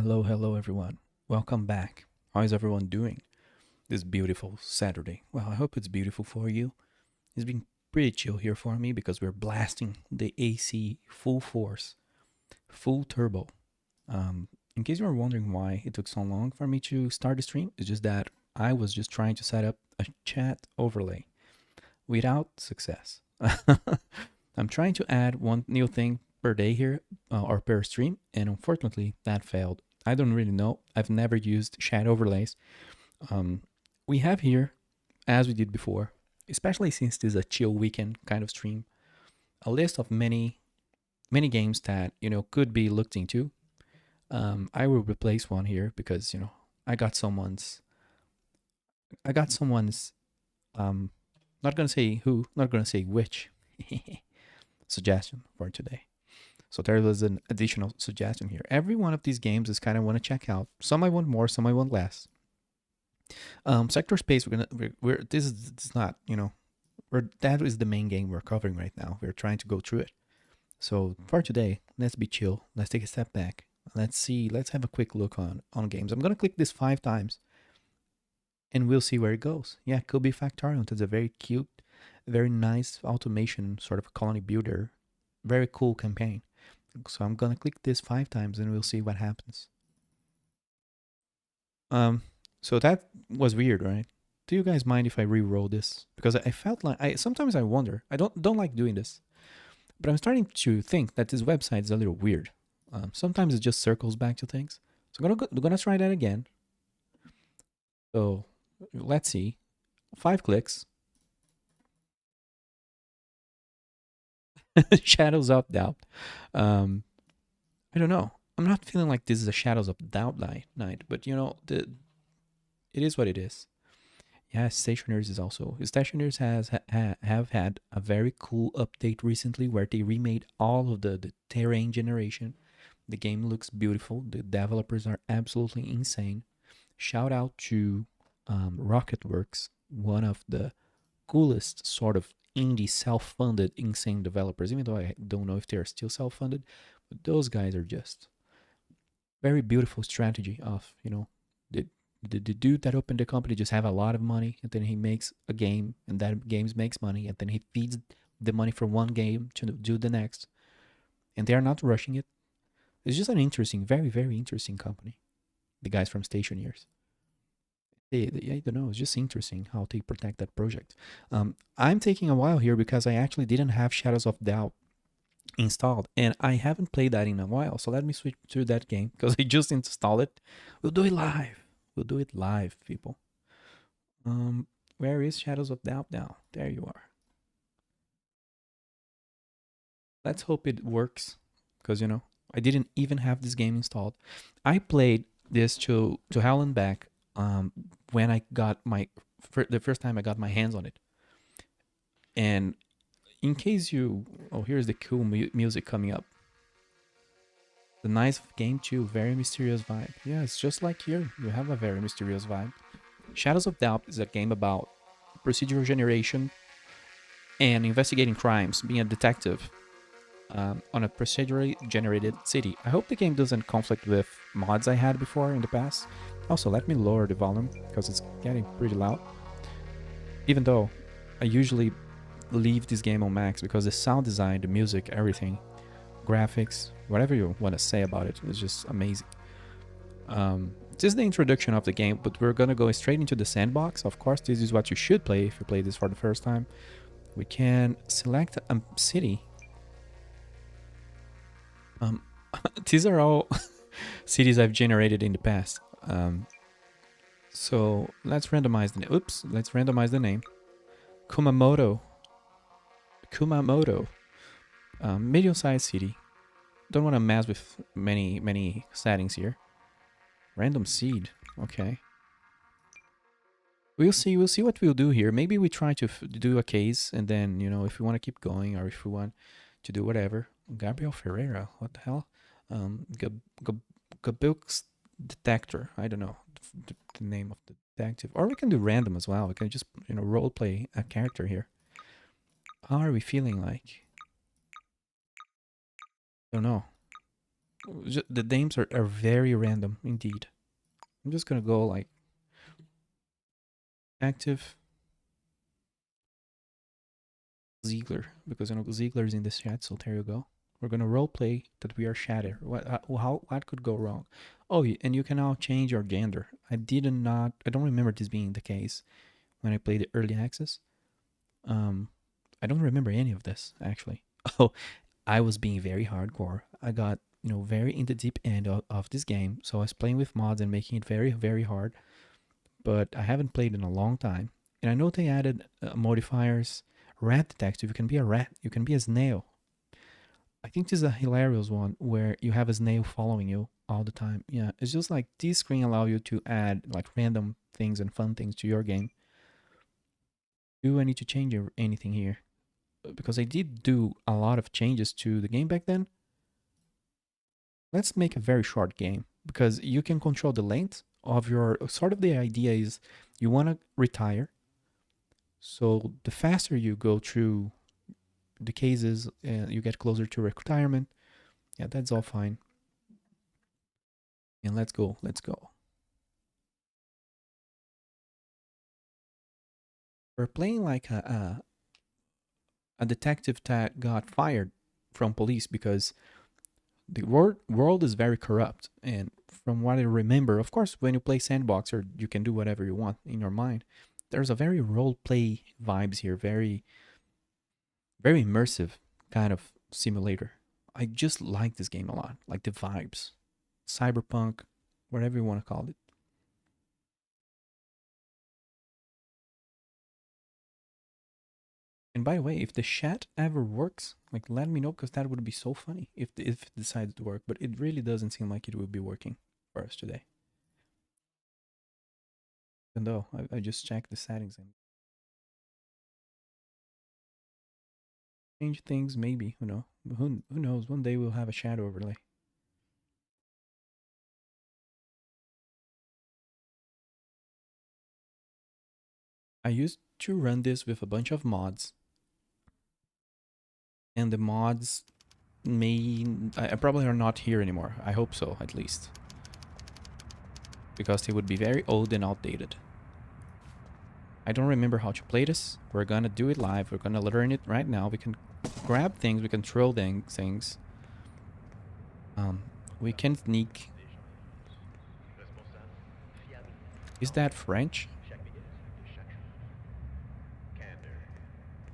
Hello everyone. Welcome back. How is everyone doing this beautiful Saturday? Well, I hope it's beautiful for you. It's been pretty chill here for me because we're blasting the AC full force, full turbo. In case you were wondering why it took so long for me to start the stream, it's just that I was just trying to set up a chat overlay without success. I'm trying to add one new thing per day here or per stream, and unfortunately, that failed. I don't really know. I've never used chat overlays. Um, we have here, as we did before, especially since this is a chill weekend kind of stream, a list of many games that could be looked into. I will replace one here because I got someone's. I got someone's. Um, not gonna say who, not gonna say which. Suggestion for today. So there was an additional suggestion here. Every one of these games is kind of want to check out. Some I want more, some I want less. Sector Space, we're this is it's not that is the main game we're covering right now. We're trying to go through it. So for today, let's be chill. Let's take a step back. Let's see. Let's have a quick look on games. I'm gonna click this 5 times, and we'll see where it goes. Yeah, could be Factorial. It's a very cute, very nice automation sort of colony builder. Very cool campaign. So I'm gonna click this 5 times and we'll see what happens. So that was weird, right? Do you guys mind if I re-roll this? Because I felt like sometimes I wonder. I don't like doing this, but I'm starting to think that this website is a little weird. Sometimes it just circles back to things. So I'm gonna try that again. So let's see. 5 clicks. Shadows of Doubt. Um, I don't know. I'm not feeling like this is a Shadows of Doubt night, but it is what it is. Yeah, Stationers is also. Stationers have had a very cool update recently where they remade all of the terrain generation. The game looks beautiful. The developers are absolutely insane. Shout out to Rocketworks, one of the coolest sort of indie self-funded insane developers. Even though I don't know if they're still self-funded, but those guys are just very beautiful strategy of the the dude that opened the company just have a lot of money, and then he makes a game, and that game makes money, and then he feeds the money from one game to do the next, and they are not rushing it. It's just an interesting, very interesting company. The guys from Stationers. I don't know. It's just interesting how they protect that project. I'm taking a while here because I actually didn't have Shadows of Doubt installed, and I haven't played that in a while. So let me switch to that game because I just installed it. We'll do it live. We'll do it live, people. Um, where is Shadows of Doubt now? There you are. Let's hope it works, because I didn't even have this game installed. I played this to hell and back when I got the first time I got my hands on it. And in case here's the cool music coming up. The nice game too, very mysterious vibe. Yeah, it's just like here. You have a very mysterious vibe. Shadows of Doubt is a game about procedural generation and investigating crimes, being a detective on a procedurally generated city. I hope the game doesn't conflict with mods I had before in the past. Also, let me lower the volume because it's getting pretty loud. Even though I usually leave this game on max because the sound design, the music, everything, graphics, whatever you want to say about it, is just amazing. This is the introduction of the game, but we're gonna go straight into the sandbox. Of course, this is what you should play if you play this for the first time. We can select a city. These are all cities I've generated in the past. So let's randomize the name. Oops, let's randomize the name. Kumamoto. Medium-sized city. Don't want to mess with many settings here. Random seed. Okay. We'll see what we'll do here. Maybe we try to do a case, and then if we want to keep going, or if we want to do whatever. Gabriel Ferreira. What the hell? Gabilk's detector. I don't know the name of the detective. Or we can do random as well. We can just role play a character here. How are we feeling like? Don't know. The names are very random indeed. I'm just gonna go like active Ziegler because Ziegler's in this chat. So there you go. We're gonna roleplay that we are Shatter. What could go wrong? Oh, and you can now change your gender. I don't remember this being the case when I played the early access. Um, I don't remember any of this actually. Oh, I was being very hardcore. I got very in the deep end of this game. So I was playing with mods and making it very very hard. But I haven't played in a long time. And I know they added modifiers, rat detective. You can be a rat. You can be a snail. I think this is a hilarious one where you have a snail following you all the time. Yeah, it's just like this screen allow you to add like random things and fun things to your game. Do I need to change anything here? Because I did do a lot of changes to the game back then. Let's make a very short game because you can control the length of your sort of the idea is you want to retire. So the faster you go through the cases, you get closer to retirement. Yeah, that's all fine. And let's go. Let's go. We're playing like a detective that got fired from police because the world is very corrupt. And from what I remember, of course, when you play Sandboxer, you can do whatever you want in your mind. There's a very role play vibes here, very very immersive kind of simulator. I just like this game a lot, like the vibes, cyberpunk, whatever you want to call it. And by the way, if the chat ever works, like let me know because that would be so funny if it decides to work. But it really doesn't seem like it will be working for us today. Even though I just checked the settings and change things, maybe who knows? One day we'll have a shadow overlay. I used to run this with a bunch of mods, and the mods I probably are not here anymore. I hope so, at least. Because they would be very old and outdated. I don't remember how to play this. We're gonna do it live. We're gonna learn it right now. We can grab things. We can throw things. Um, we can sneak. Is that French?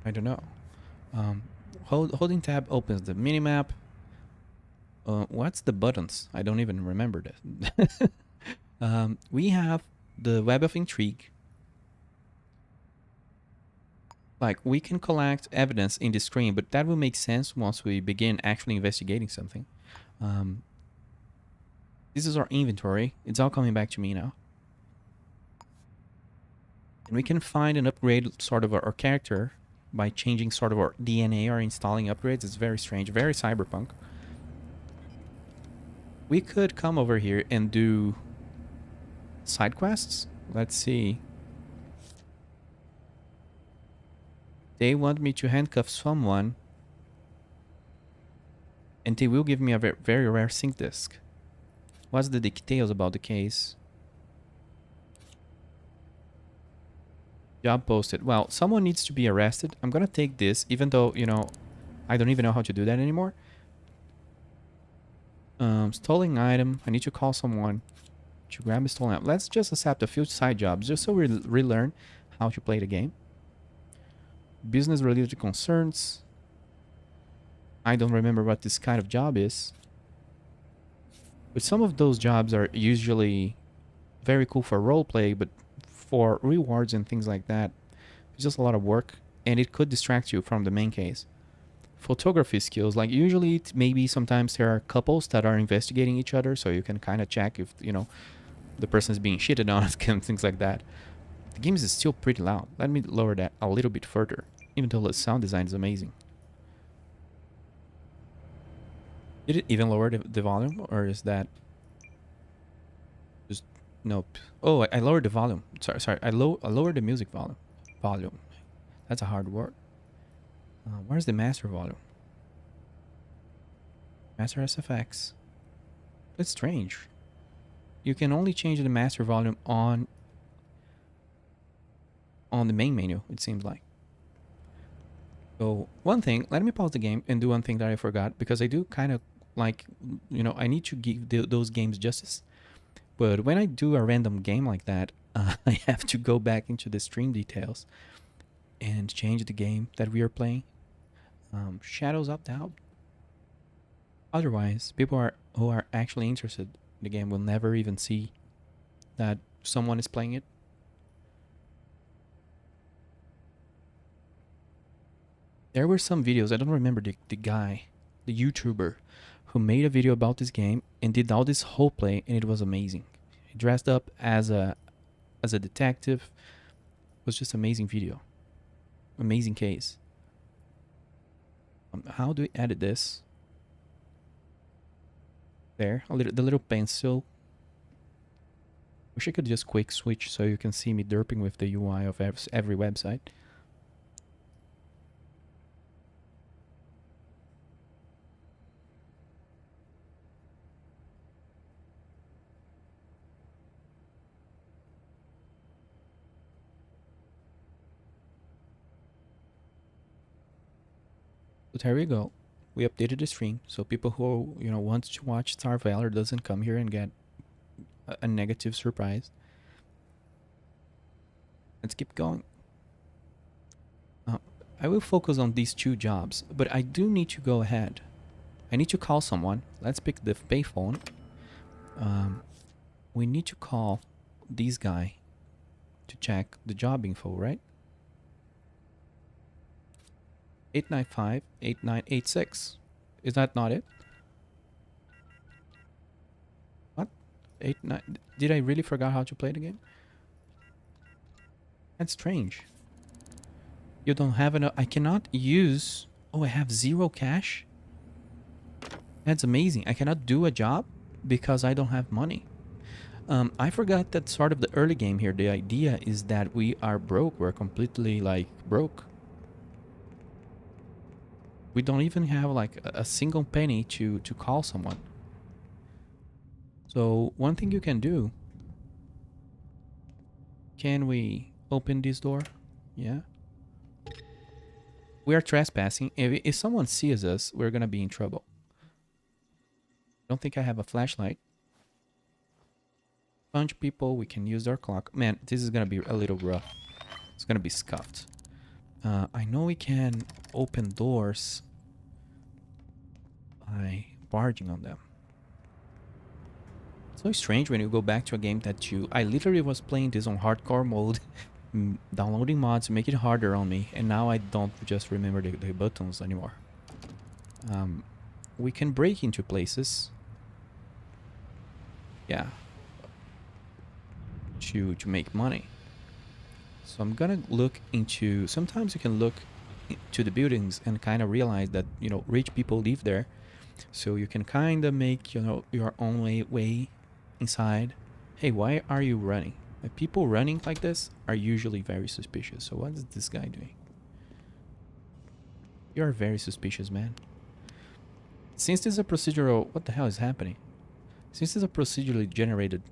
I don't know. Holding tab opens the minimap. What's the buttons? I don't even remember that. We have the Web of Intrigue. Like, we can collect evidence in the screen, but that will make sense once we begin actually investigating something. This is our inventory. It's all coming back to me now. And we can find and upgrade sort of our character by changing sort of our DNA or installing upgrades. It's very strange, very cyberpunk. We could come over here and do side quests. Let's see. They want me to handcuff someone, and they will give me a very rare sync disk. What's the details about the case? Job posted. Well, someone needs to be arrested. I'm gonna take this, even though, I don't even know how to do that anymore. Stolen item. I need to call someone to grab a stolen item. Let's just accept a few side jobs, just so we relearn how to play the game. Business-related concerns. I don't remember what this kind of job is. But some of those jobs are usually very cool for roleplay, but for rewards and things like that, it's just a lot of work, and it could distract you from the main case. Photography skills, like usually maybe sometimes there are couples that are investigating each other, so you can kind of check if, the person is being shitted on and things like that. The game is still pretty loud. Let me lower that a little bit further, even though the sound design is amazing. Did it even lower the volume, or is that just nope? Oh, I lowered the volume. Sorry. I lowered the music volume. Volume. That's a hard word. Where's the master volume? Master SFX. It's strange. You can only change the master volume on the main menu, it seems like. So one thing, let me pause the game and do one thing that I forgot, because I do kind of like, I need to give those games justice. But when I do a random game like that, I have to go back into the stream details and change the game that we are playing. Shadows opt out. Otherwise, who are actually interested in the game will never even see that someone is playing it. There were some videos, I don't remember the guy, the YouTuber, who made a video about this game and did all this whole play, and it was amazing. He dressed up as a detective. It was just amazing video. Amazing case. How do we edit this? There, the little pencil. Wish I could just quick switch so you can see me derping with the UI of every website. So there we go. We updated the stream, so people who want to watch Star Valor doesn't come here and get a negative surprise. Let's keep going. I will focus on these two jobs, but I do need to go ahead. I need to call someone. Let's pick the payphone. We need to call this guy to check the job info, right? 895-8986. Is that not it? What? 89? Did I really forgot how to play the game? That's strange. You don't have enough. I cannot use. Oh, I have 0 cash. That's amazing. I cannot do a job because I don't have money. I forgot that sort of the early game here. The idea is that we are broke. We're completely like broke. We don't even have like a single penny to call someone. So one thing you can do. Can we open this door? Yeah. We are trespassing. If someone sees us, we're gonna be in trouble. Don't think I have a flashlight. Punch people, we can use our clock. Man, this is gonna be a little rough. It's gonna be scuffed. I know we can open doors by barging on them. It's so strange when you go back to a game that I literally was playing this on hardcore mode, downloading mods to make it harder on me, and now I don't just remember the buttons anymore. We can break into places. Yeah. To make money. So I'm gonna look into. Sometimes you can look to the buildings and kind of realize that rich people live there, so you can kind of make your own way inside. Hey, why are you running? Like, people running like this are usually very suspicious. So what is this guy doing? You're very suspicious, man. Since this is a procedural, what the hell is happening? Since it's a procedurally generated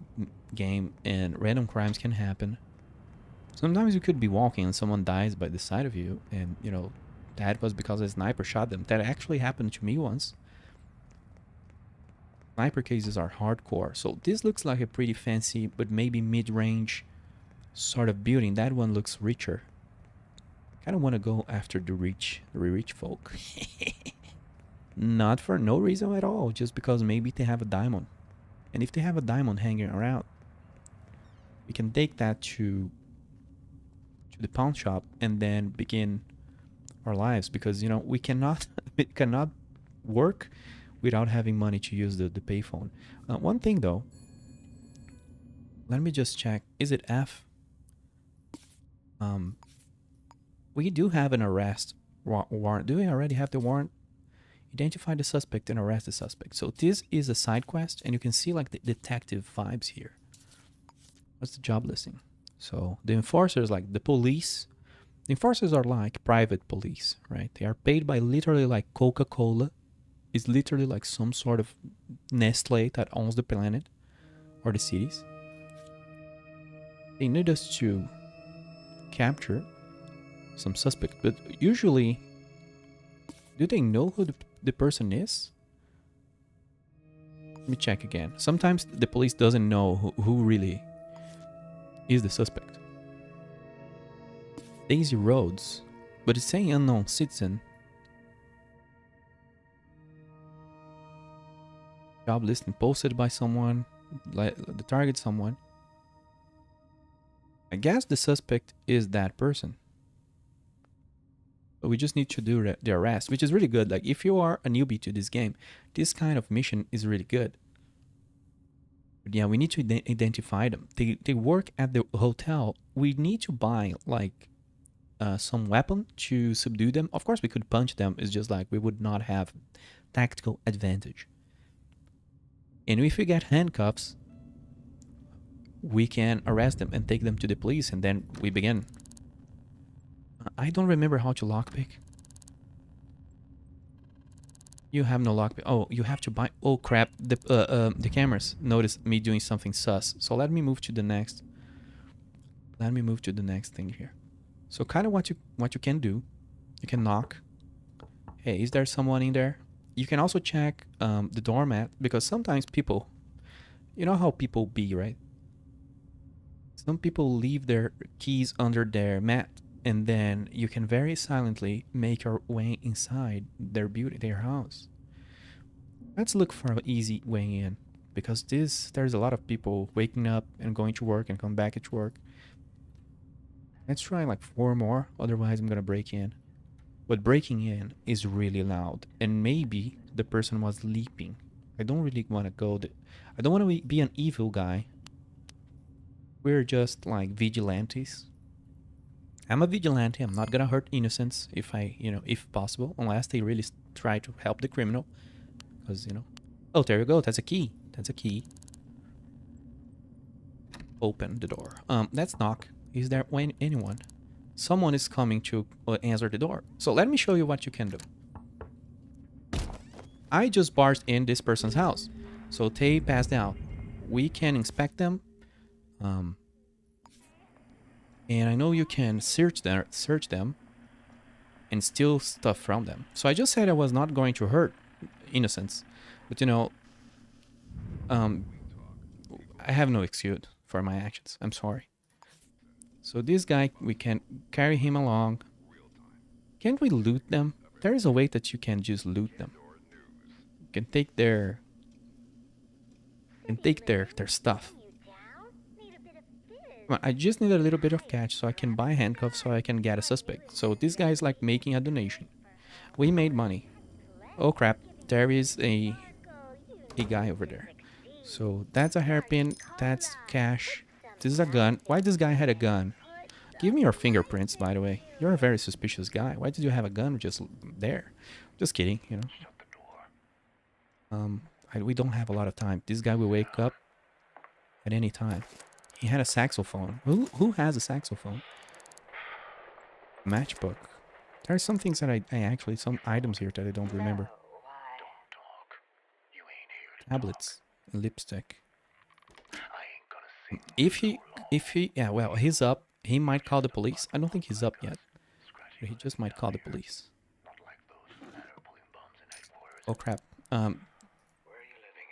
game and random crimes can happen, sometimes you could be walking and someone dies by the side of you, and that was because a sniper shot them. That actually happened to me once. Sniper cases are hardcore. So this looks like a pretty fancy but maybe mid-range sort of building. That one looks richer. Kind of want to go after the rich folk. Not for no reason at all, just because maybe they have a diamond. And if they have a diamond hanging around, we can take that to the pawn shop and then begin our lives, because we cannot work without having money to use the payphone. One thing though, let me just check. Is it F? We do have an arrest warrant. Do we already have the warrant? Identify the suspect and arrest the suspect. So this is a side quest, and you can see like the detective vibes here. What's the job listing? So the enforcers, like the police, the enforcers are like private police, right? They are paid by literally like Coca-Cola is literally like some sort of Nestle that owns the planet or the cities. They need us to capture some suspect, but usually, do they know who the person is? Let me check again. Sometimes the police doesn't know who really is the suspect. Daisy Roads, but it's saying unknown citizen. Job listing posted by someone, like the target someone. I guess the suspect is that person. But we just need to do the arrest, which is really good. Like if you are a newbie to this game, this kind of mission is really good. But yeah, we need to identify them. They work at the hotel. We need to buy like some weapon to subdue them. Of course, we could punch them. It's just like we would not have tactical advantage. And if we get handcuffs, we can arrest them and take them to the police, and then we begin. I don't remember how to lockpick. You have no lockpick. Oh, you have to buy. Oh crap! The cameras noticed me doing something sus. So let me move to the next. Let me move to the next thing here. So kind of what you can do, you can knock. Hey, is there someone in there? You can also check the doormat, because sometimes people, you know how people be, right? Some people leave their keys under their mat, and then you can very silently make your way inside their house. Let's look for an easy way in, because there's a lot of people waking up and going to work and come back at work. Let's try like 4 more, otherwise I'm gonna break in. But breaking in is really loud, and maybe the person was leaping. I don't really want to go I don't want to be an evil guy. We're just like vigilantes. I'm a vigilante. I'm not gonna hurt innocents if if possible, unless they really try to help the criminal. Because, oh, there you go. That's a key. That's a key. Open the door. Let's knock. Is there anyone? Someone is coming to answer the door. So let me show you what you can do. I just barged in this person's house. So they passed out. We can inspect them. And I know you can search them and steal stuff from them. So I just said I was not going to hurt innocents. But I have no excuse for my actions. I'm sorry. So this guy, we can carry him along. Can't we loot them? There is a way that you can just loot them. You can take their stuff. Come on, I just need a little bit of cash so I can buy handcuffs so I can get a suspect. So this guy is like making a donation. We made money. Oh crap, there is a guy over there. So that's a hairpin, that's cash. This is a gun. Why this guy had a gun? Give me your fingerprints, by the way. You're a very suspicious guy. Why did you have a gun just there? Just kidding, we don't have a lot of time. This guy will wake up at any time. He had a saxophone. Who has a saxophone? Matchbook. There are some things that I actually, some items here that I don't remember. Tablets. Lipstick. If he, yeah, well, he's up. He might call the police. I don't think he's up yet. But he just might call the police. Oh crap. I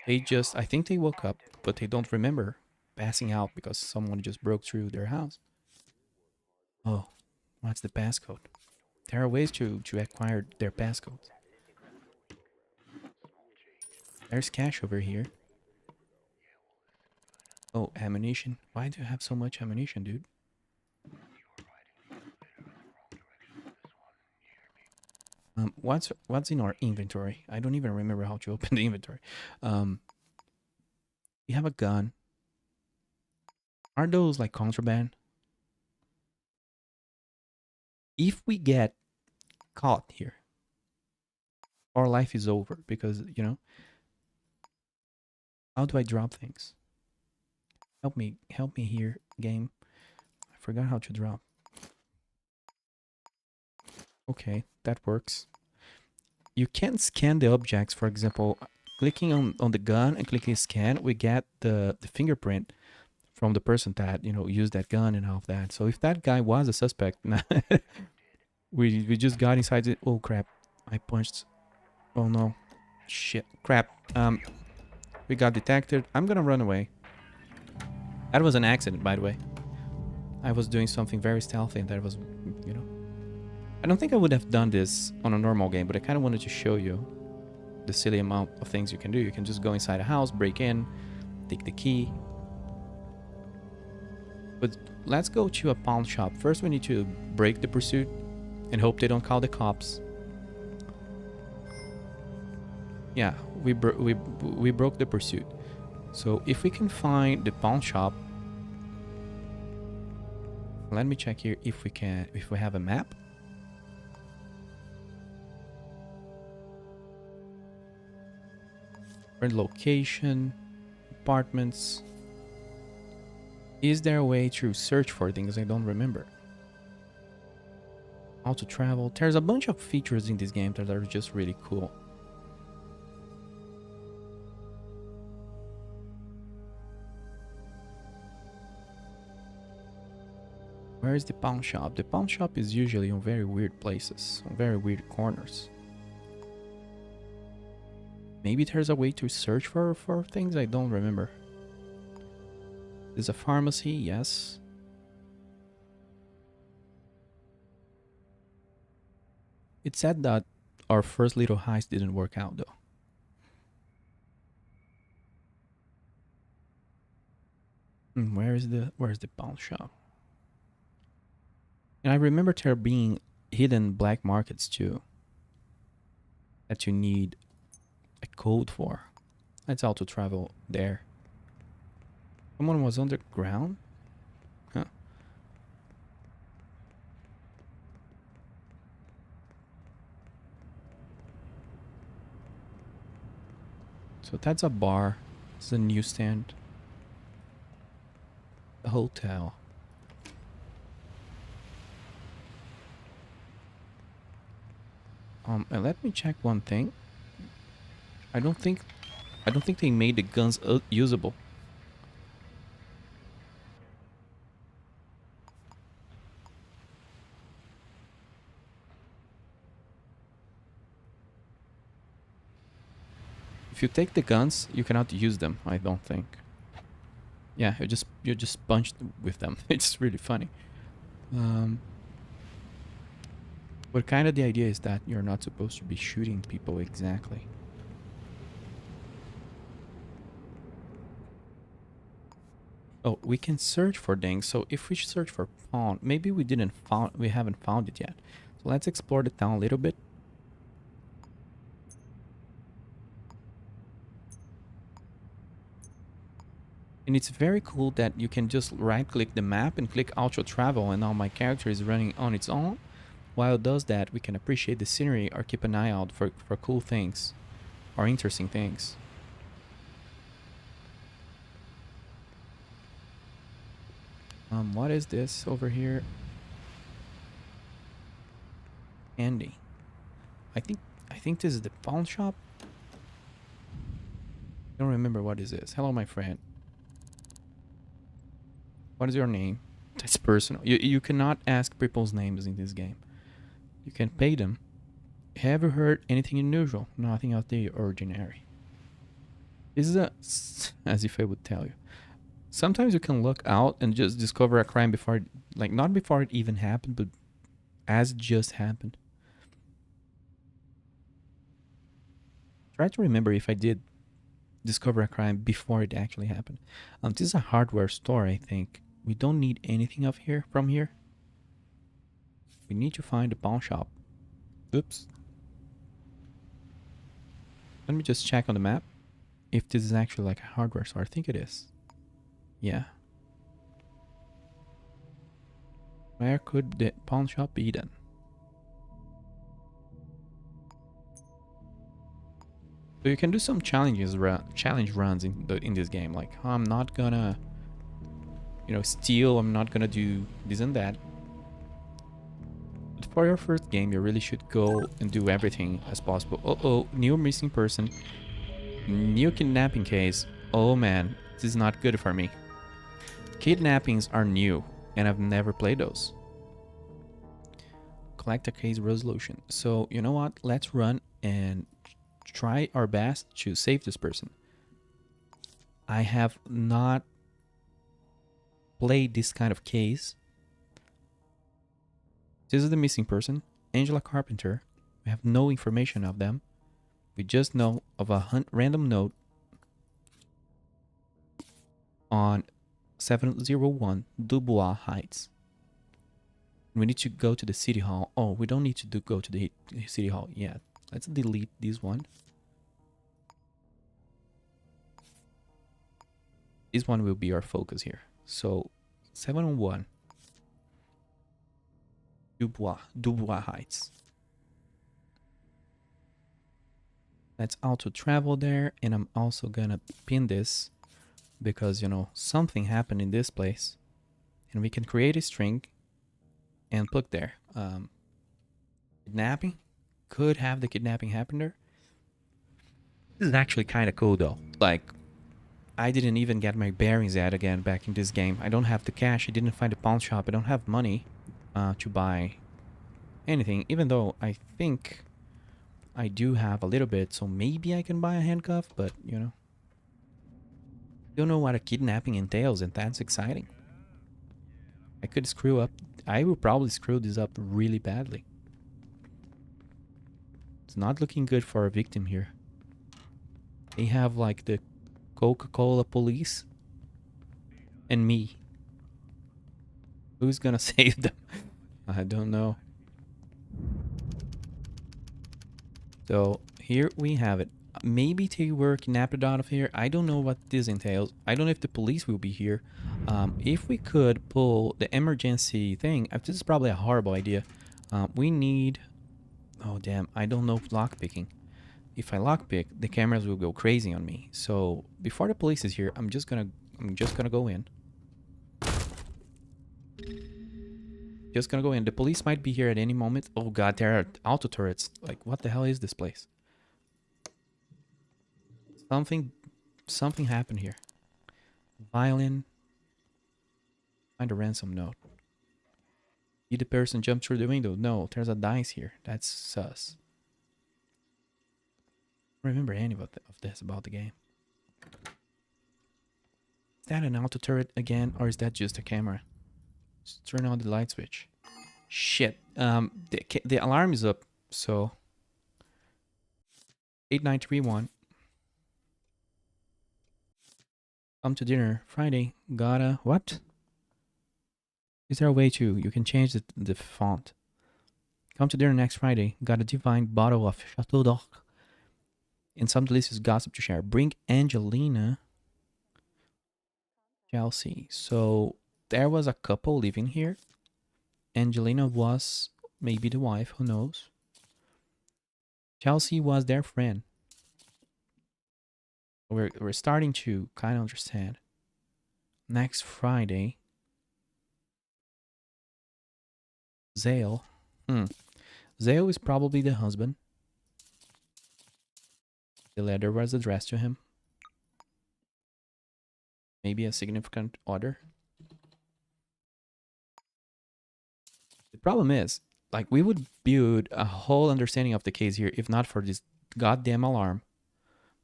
think they woke up, but they don't remember passing out because someone just broke through their house. Oh, what's the passcode? There are ways to acquire their passcodes. There's cash over here. Oh, ammunition. Why do you have so much ammunition, dude? What's in our inventory? I don't even remember how to open the inventory. We have a gun. Are those like contraband? If we get caught here, our life is over because, how do I drop things? Help me here, game. I forgot how to drop. Okay, that works. you can scan the objects. For example, clicking on the gun and clicking scan, we get the fingerprint from the person that, you know, used that gun and all of that. So if that guy was a suspect, we just got inside it. Oh crap! I punched. Oh no! Shit! Crap! We got detected. I'm gonna run away. That was an accident, by the way. I was doing something very stealthy, and that was, you know. I don't think I would have done this on a normal game, but I kind of wanted to show you the silly amount of things you can do. You can just go inside a house, break in, take the key. But let's go to a pawn shop. First, we need to break the pursuit and hope they don't call the cops. Yeah, we broke the pursuit. So if we can find the pawn shop, let me check here if we have a map. Current location, apartments. Is there a way to search for things? I don't remember. How to travel. There's a bunch of features in this game that are just really cool. Where is the pawn shop? The pawn shop is usually on very weird places, on very weird corners. Maybe there's a way to search for things? I don't remember. There's a pharmacy, yes. It said that our first little heist didn't work out though. Where's the pawn shop? And I remember there being hidden black markets too, that you need a code for. Let's auto travel there. Someone was underground? Huh. So that's a bar. It's a newsstand. A hotel. And let me check one thing. I don't think they made the guns usable. If you take the guns, you cannot use them, I don't think. Yeah, you just punched with them. It's really funny. But kind of the idea is that you're not supposed to be shooting people exactly. Oh, we can search for things. So if we search for pawn, maybe we haven't found it yet. So let's explore the town a little bit. And it's very cool that you can just right click the map and click auto travel, and now my character is running on its own. While it does that, we can appreciate the scenery or keep an eye out for cool things or interesting things. What is this over here? Candy. I think this is the pawn shop. I don't remember what is this. Hello, my friend. What is your name? That's personal. You cannot ask people's names in this game. You can pay them. Have you heard anything unusual? Nothing out of the ordinary. This is as if I would tell you. Sometimes you can look out and just discover a crime before it, like not before it even happened, but as it just happened. Try to remember if I did discover a crime before it actually happened. This is a hardware store, I think. We don't need anything from here. We need to find a pawn shop. Oops. Let me just check on the map if this is actually like a hardware store. I think it is. Yeah. Where could the pawn shop be then? So you can do some challenge runs in this game. Like, oh, I'm not gonna, steal. I'm not gonna do this and that. But for your first game, you really should go and do everything as possible. Oh, new missing person, new kidnapping case. Oh man, this is not good for me. Kidnappings are new, and I've never played those. Collect a case resolution. So, you know what? Let's run and try our best to save this person. I have not played this kind of case. This is the missing person, Angela Carpenter. We have no information of them. We just know of a random note on 701 Dubois Heights. We need to go to the city hall. Oh, we don't need to go to the city hall yet. Let's delete this one. This one will be our focus here. So 701 Dubois Heights. Let's auto travel there, and I'm also gonna pin this because, you know, something happened in this place, and we can create a string and put there. Kidnapping could have the kidnapping happen there. This is actually kind of cool though. Like, I didn't even get my bearings yet again back in this game. I don't have the cash. I didn't find a pawn shop. I don't have money to buy anything, even though I think I do have a little bit, so maybe I can buy a handcuff, but, you know. Don't know what a kidnapping entails, and that's exciting. I could screw up. I will probably screw this up really badly. It's not looking good for a victim here. They have like the Coca-Cola police and me. Who's gonna save them? I don't know. So here we have it. Maybe they were kidnapped out of here. I don't know what this entails. I don't know if the police will be here. If we could pull the emergency thing, this is probably a horrible idea. We need... Oh damn, I don't know lockpicking. If I lockpick, the cameras will go crazy on me. So before the police is here, I'm just gonna go in. Just gonna go in. The police might be here at any moment. Oh god, there are auto turrets. Like, what the hell is this place? Something happened here. Violin. Find a ransom note. Did the person jump through the window? No, there's a dice here. That's sus. I don't remember any of this about the game. Is that an auto turret again, or is that just a camera? Just turn on the light switch. Shit. The alarm is up, so 8931. Come to dinner Friday. Gotta what? Is there a way you can change the font? Come to dinner next Friday. Got a divine bottle of Chateau d'Or and some delicious gossip to share. Bring Angelina, Chelsea. So there was a couple living here. Angelina was maybe the wife, who knows? Chelsea was their friend. We're starting to kind of understand. Next Friday, Zale. Zale is probably the husband. The letter was addressed to him. Maybe a significant other. The problem is, like, we would build a whole understanding of the case here if not for this goddamn alarm.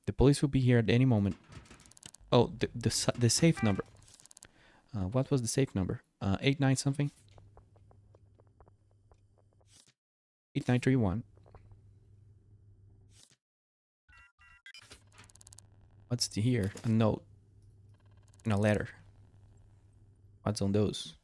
The police will be here at any moment. Oh, the safe number. What was the safe number? 89 something? 8931. What's here? A note. And a letter. What's on those?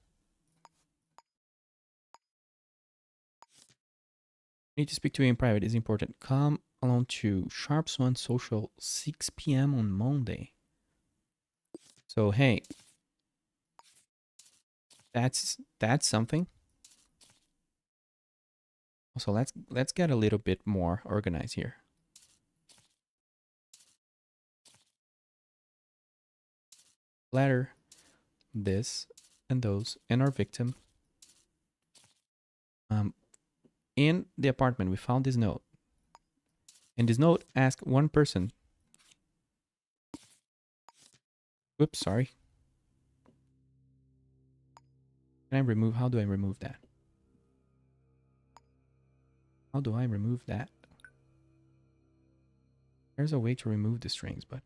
Need to speak to you in private. It's important. Come along to Sharp Swan Social 6 p.m. on Monday. So hey, that's something. Also, let's get a little bit more organized here. Letter, this, and those, and our victim. in the apartment, we found this note. And this note asked one person. Whoops, sorry. Can I remove? How do I remove that? How do I remove that? There's a way to remove the strings, but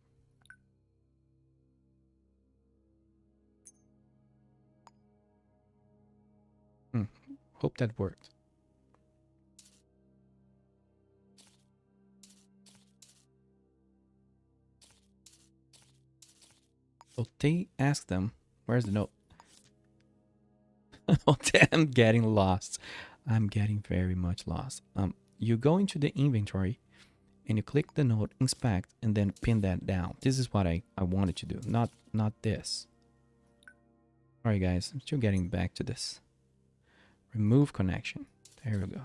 hope that worked. So they asked them, where's the note? Oh, I'm getting lost. I'm getting very much lost. You go into the inventory and you click the note, inspect, and then pin that down. This is what I wanted to do, not this. Alright guys, I'm still getting back to this. Remove connection. There we go.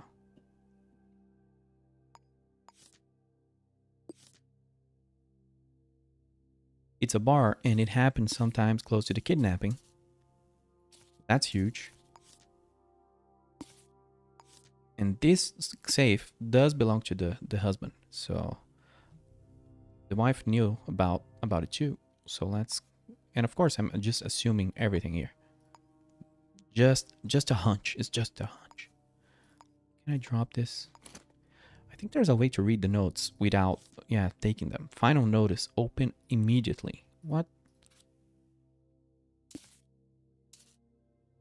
It's a bar and it happens sometimes close to the kidnapping. That's huge. And this safe does belong to the husband. So the wife knew about it too. So let's, and of course I'm just assuming everything here. Just a hunch. It's just a hunch. Can I drop this? I think there's a way to read the notes without, yeah, taking them. Final notice, open immediately. What?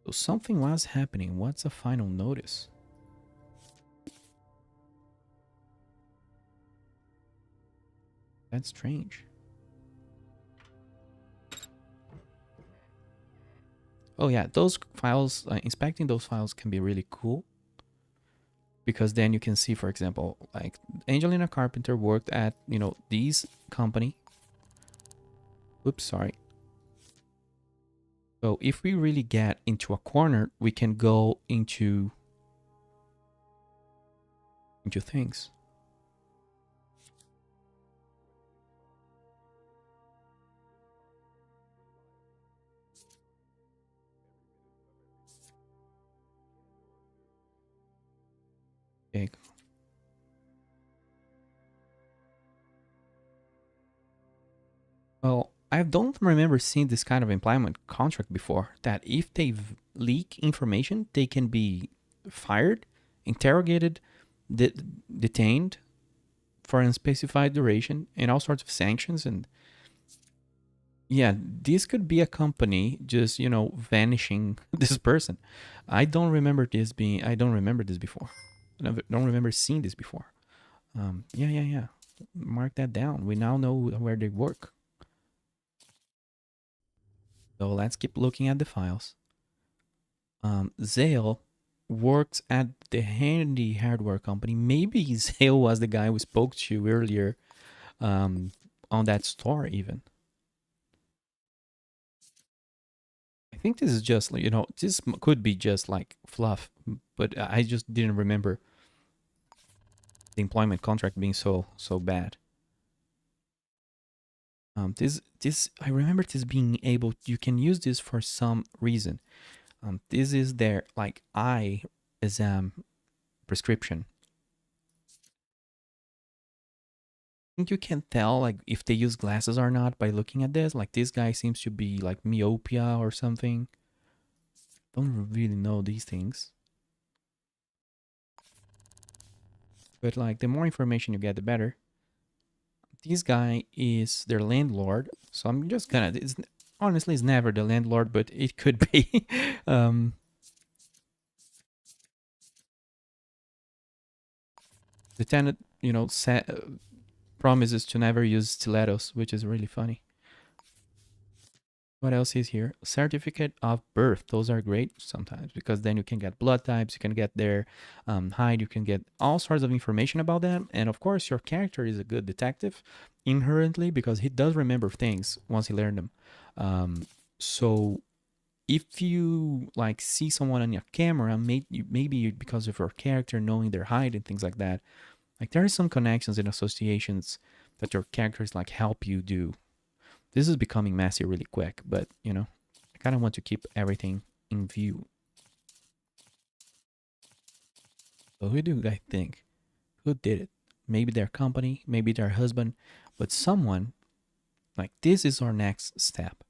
So something was happening. What's a final notice? That's strange. Oh yeah, those files, inspecting those files can be really cool. Because then you can see, for example, like Angelina Carpenter worked at, these company. Oops, sorry. So if we really get into a corner, we can go into things. Okay. Well, I don't remember seeing this kind of employment contract before, that if they leak information, they can be fired, interrogated, detained for an unspecified duration, and all sorts of sanctions. And yeah, this could be a company just, vanishing this person. I don't remember this before. I don't remember seeing this before. Yeah. Mark that down. We now know where they work. So let's keep looking at the files. Zale works at the handy hardware company. Maybe Zale was the guy we spoke to earlier on that store even. I think this is just, this could be just like fluff, but I just didn't remember the employment contract being so bad. This I remember this being able, you can use this for some reason. This is their like eye exam prescription. I think you can tell like if they use glasses or not by looking at this. Like this guy seems to be like myopia or something. Don't really know these things. But like the more information you get, the better. This guy is their landlord. So I'm just gonna, honestly, it's never the landlord, but it could be. The tenant, promises to never use stilettos, which is really funny. What else is here? Certificate of birth. Those are great sometimes because then you can get blood types, you can get their height, you can get all sorts of information about them. And of course, your character is a good detective inherently because he does remember things once he learned them. So if you like see someone on your camera, maybe because of your character knowing their height and things like that, like there are some connections and associations that your characters like help you do. This is becoming messy really quick, but I kind of want to keep everything in view. So who do I think? Who did it? Maybe their company, maybe their husband, but someone like this is our next step.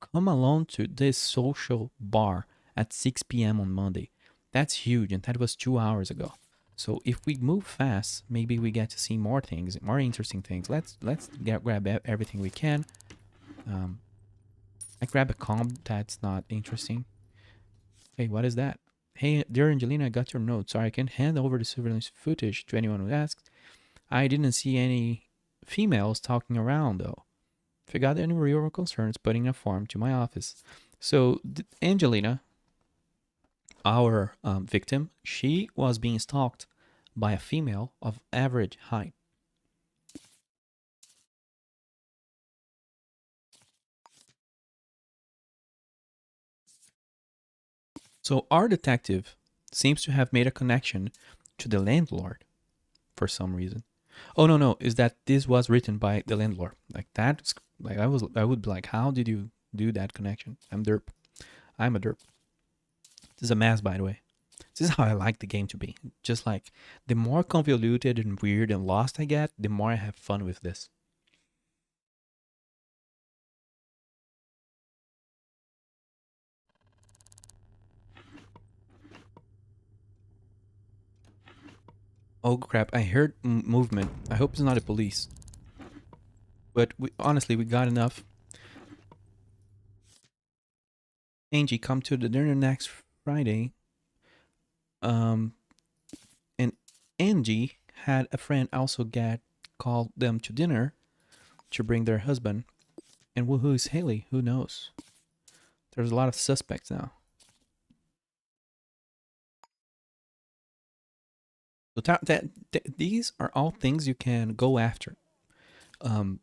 Come along to this social bar at 6 p.m. on Monday. That's huge, and that was 2 hours ago. So if we move fast, maybe we get to see more things, more interesting things. Let's grab everything we can. Um, I grab a comp that's not interesting. Hey, what is that? Hey, dear Angelina, I got your note. Sorry, I can hand over the surveillance footage to anyone who asks. I didn't see any females talking around though. If you got any real concerns, putting a form to my office. So Angelina, our victim, she was being stalked by a female of average height. So our detective seems to have made a connection to the landlord for some reason. Oh no, is that this was written by the landlord? Like that's like I would be like, how did you do that connection? I'm derp. I'm a derp. This is a mess, by the way. This is how I like the game to be. Just like the more convoluted and weird and lost I get, the more I have fun with this. Oh crap! I heard movement. I hope it's not the police. But honestly, we got enough. Angie, come to the dinner next Friday. Um, and Angie had a friend also get called them to dinner to bring their husband. And who's Haley? Who knows? There's a lot of suspects now. So these are all things you can go after. And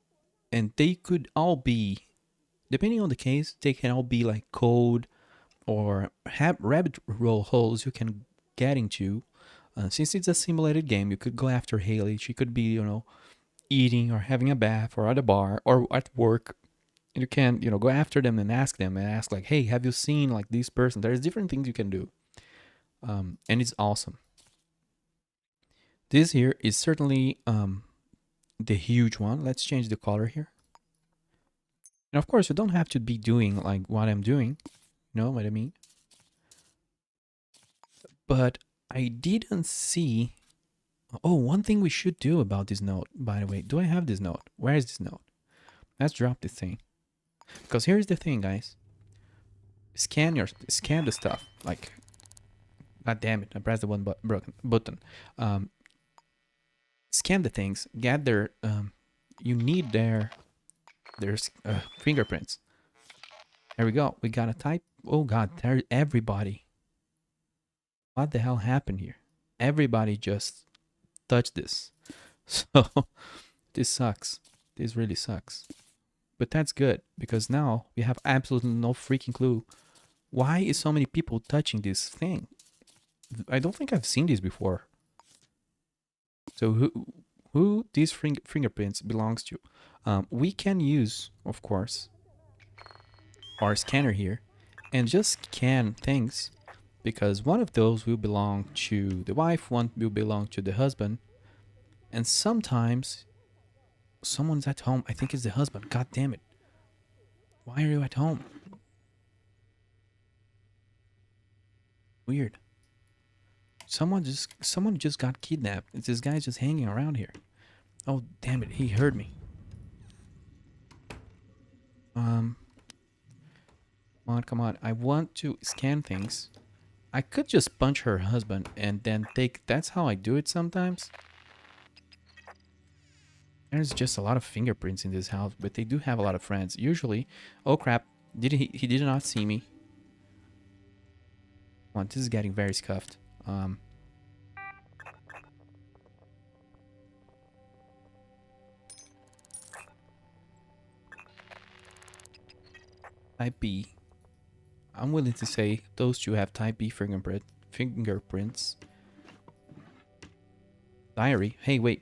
they could all be, depending on the case, they can all be like code or have rabbit roll holes you can get into. Since it's a simulated game, you could go after Haley. She could be, eating or having a bath or at a bar or at work. And you can, go after them and ask like, hey, have you seen like this person? There's different things you can do. And it's awesome. This here is certainly the huge one. Let's change the color here. And of course, you don't have to be doing like what I'm doing. You know what I mean? But I didn't see. Oh, one thing we should do about this note, by the way. Do I have this note? Where is this note? Let's drop this thing. Because here's the thing, guys. Scan the stuff. Like, god damn it, I pressed the one broken button. Um, Scan the things. Get their you need their fingerprints. There we go. We got a type. Oh god, there everybody. What the hell happened here? Everybody just touched this. So this sucks. This really sucks. But that's good because now we have absolutely no freaking clue why is so many people touching this thing. I don't think I've seen this before. So who these fingerprints belongs to? We can use, of course, our scanner here and just scan things because one of those will belong to the wife, one will belong to the husband, and sometimes someone's at home. I think it's the husband. God damn it. Why are you at home? Weird. Someone just got kidnapped. This guy's just hanging around here. Oh damn it, he heard me. Um come on. I want to scan things. I could just punch her husband and then take that's how I do it sometimes. There's just a lot of fingerprints in this house, but they do have a lot of friends. Usually, oh crap, he did not see me. Come on, this is getting very scuffed. Type B. I'm willing to say those two have type B fingerprints. Diary. Hey, wait.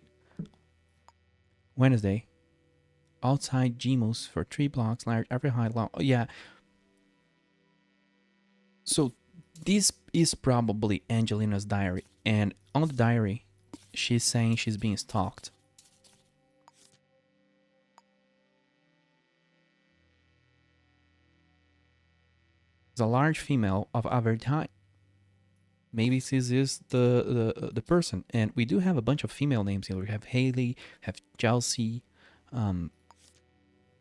Wednesday. Outside Gmos for 3 blocks, large every high long. Oh, yeah. So This is probably Angelina's diary, and on the diary, she's saying she's being stalked. It's a large female of average height. Maybe this is the person, and we do have a bunch of female names here. We have Haley, have Chelsea.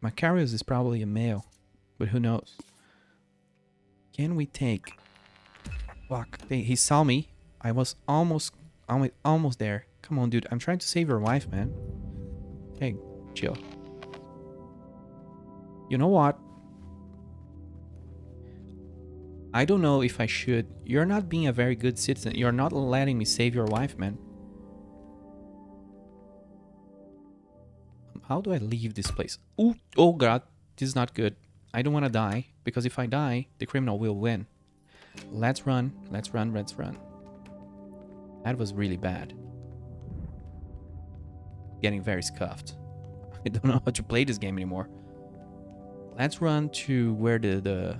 Macarius is probably a male, but who knows? Can we take? Fuck! He saw me. I was almost there. Come on, dude. I'm trying to save your wife, man. Hey, chill. You know what? I don't know if I should. You're not being a very good citizen. You're not letting me save your wife, man. How do I leave this place? Ooh, oh god, this is not good. I don't want to die, because if I die, the criminal will win. Let's run, let's run, let's run. That was really bad. Getting very scuffed. I don't know how to play this game anymore. Let's run to where the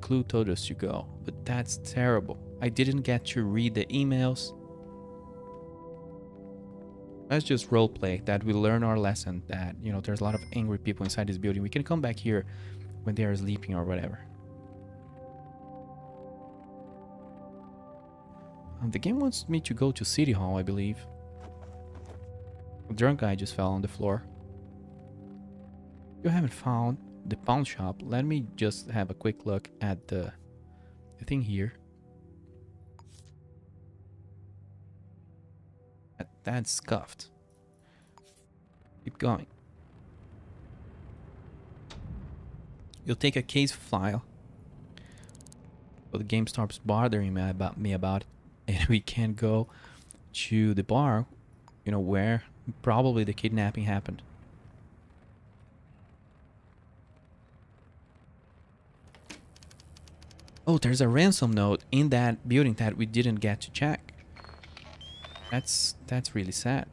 clue told us to go, but that's terrible. I didn't get to read the emails. Let's just roleplay that we learn our lesson that, you know, there's a lot of angry people inside this building. We can come back here when they are sleeping or whatever. The game wants me to go to City Hall, I believe. A drunk guy just fell on the floor. You haven't found the pawn shop. Let me just have a quick look at the thing here. That's scuffed. Keep going. You'll take a case file. So the game stops bothering me about it, and we can go to the bar, you know, where probably the kidnapping happened. Oh, there's a ransom note in that building that we didn't get to check. That's really sad.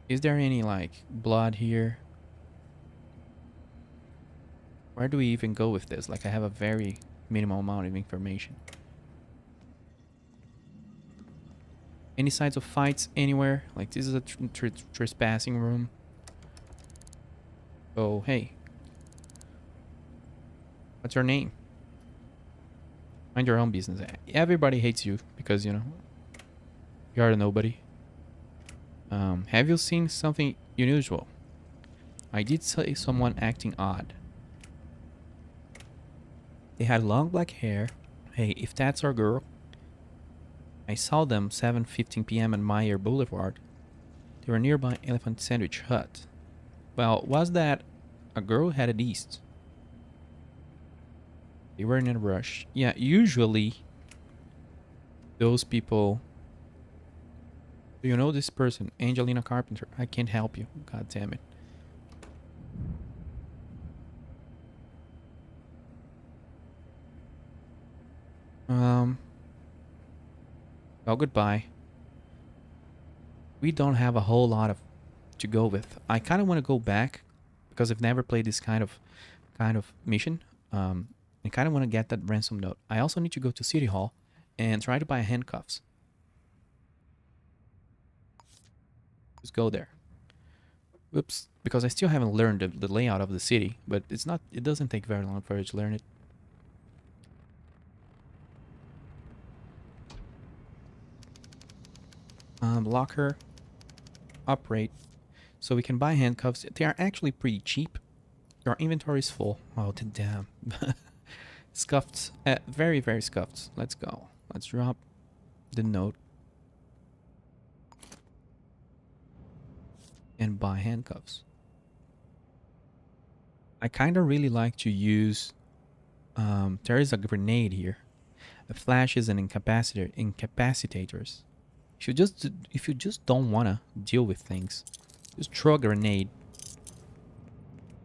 Is there any like blood here? Where do we even go with this? Like, I have a very minimal amount of information. Any signs of fights anywhere? Like, this is a trespassing room. Oh, hey. What's your name? Mind your own business. Everybody hates you because, you know, you are a nobody. Have you seen something unusual? I did see someone acting odd. They had long black hair. Hey, if that's our girl. I saw them 7:15 p.m. on Meyer Boulevard. They were nearby Elephant Sandwich Hut. Well, was that a girl headed east? They were in a rush. Yeah, usually those people... Do you know this person? Angelina Carpenter. I can't help you. God damn it. Well, goodbye. We don't have a whole lot of to go with. I kind of want to go back because I've never played this kind of mission. I kind of want to get that ransom note. I also need to go to City Hall and try to buy handcuffs. Just go there. Whoops, because I still haven't learned the layout of the city, but it's not. It doesn't take very long for you to learn it. Locker, operate, so we can buy handcuffs. They are actually pretty cheap. Our inventory is full. Oh, damn. Scuffed. Very, very scuffed. Let's go. Let's drop the note. And buy handcuffs. I kind of really like to use... there is a grenade here. Flashes and incapacitators. If you just don't want to deal with things, just throw a grenade.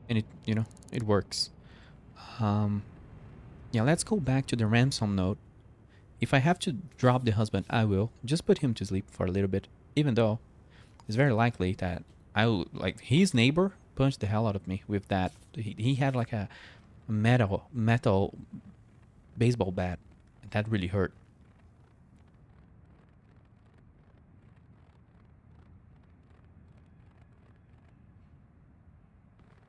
And it, you know, it works. Yeah, let's go back to the ransom note. If I have to drop the husband, I will. Just put him to sleep for a little bit. Even though it's very likely that I will, like, his neighbor punched the hell out of me with that. He had like a a metal baseball bat. And that really hurt.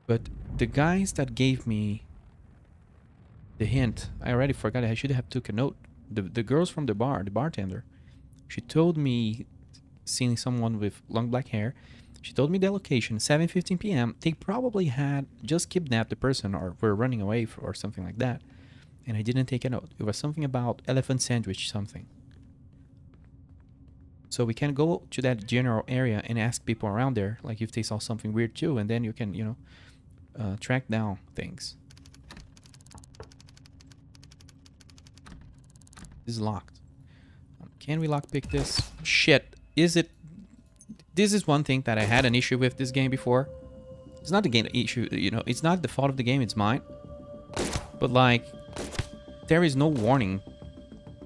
But the guys that gave me the hint, I already forgot. I should have took a note. The girls from the bar, the bartender, she told me seeing someone with long black hair. She told me the location, 7:15 p.m. They probably had just kidnapped the person or were running away or something like that. And I didn't take a note. It was something about elephant sandwich something. So we can go to that general area and ask people around there, like if they saw something weird too, and then you can, track down things. This is locked. Can we lockpick this? Shit. Is it... This is one thing that I had an issue with this game before. It's not the game issue, it's not the fault of the game, it's mine. But like, there is no warning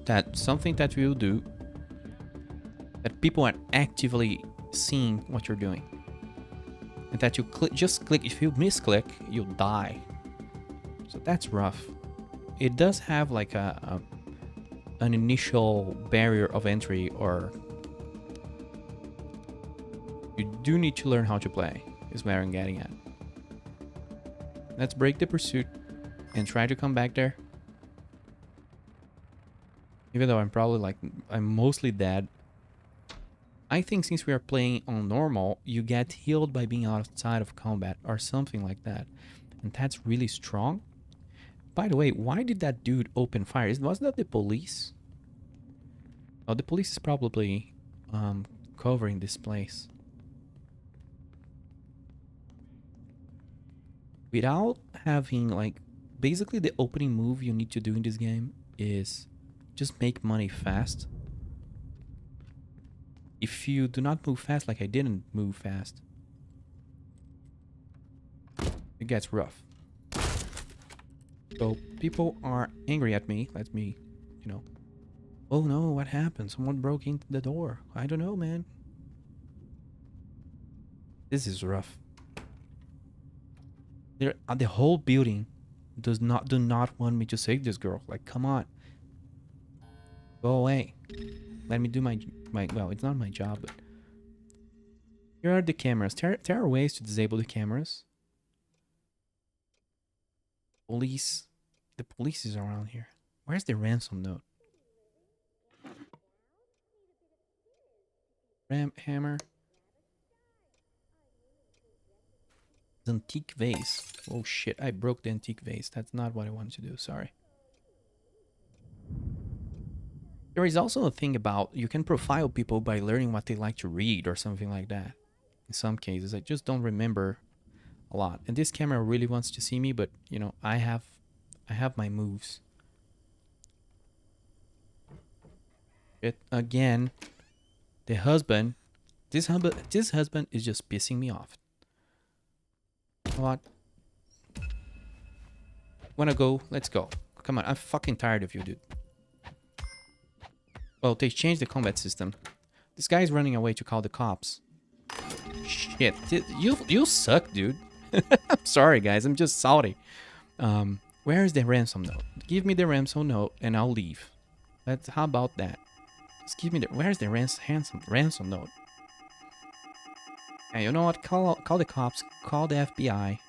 that something that you do, that people are actively seeing what you're doing. And that you just click, if you misclick, you'll die. So that's rough. It does have like an initial barrier of entry, or you do need to learn how to play, is where I'm getting at. Let's break the pursuit and try to come back there. Even though I'm mostly dead. I think since we are playing on normal, you get healed by being outside of combat or something like that. And that's really strong. By the way, why did that dude open fire? Wasn't that the police? Oh, the police is probably covering this place. Without having, like, basically the opening move you need to do in this game is just make money fast. If you do not move fast, like I didn't move fast, it gets rough. So people are angry at me. Let me, oh no, what happened? Someone broke into the door. I don't know, man. This is rough. The whole building do not want me to save this girl. Like, come on. Go away. Let me do my well, it's not my job, but here are the cameras. There are ways to disable the cameras. Police. The police is around here. Where's the ransom note? Hammer. The antique vase. Oh shit, I broke the antique vase. That's not what I wanted to do, sorry. There is also a thing about you can profile people by learning what they like to read or something like that. In some cases, I just don't remember a lot. And this camera really wants to see me, but I have my moves. It again, the husband. This husband is just pissing me off. What? Wanna go? Let's go. Come on, I'm fucking tired of you, dude. Well, they changed the combat system. This guy's running away to call the cops. Shit, you suck, dude. I'm sorry, guys. I'm just salty. Where is the ransom note? Give me the ransom note, and I'll leave. How about that? Just give me the. Where's the ransom note? Hey, you know what? Call the cops. Call the FBI.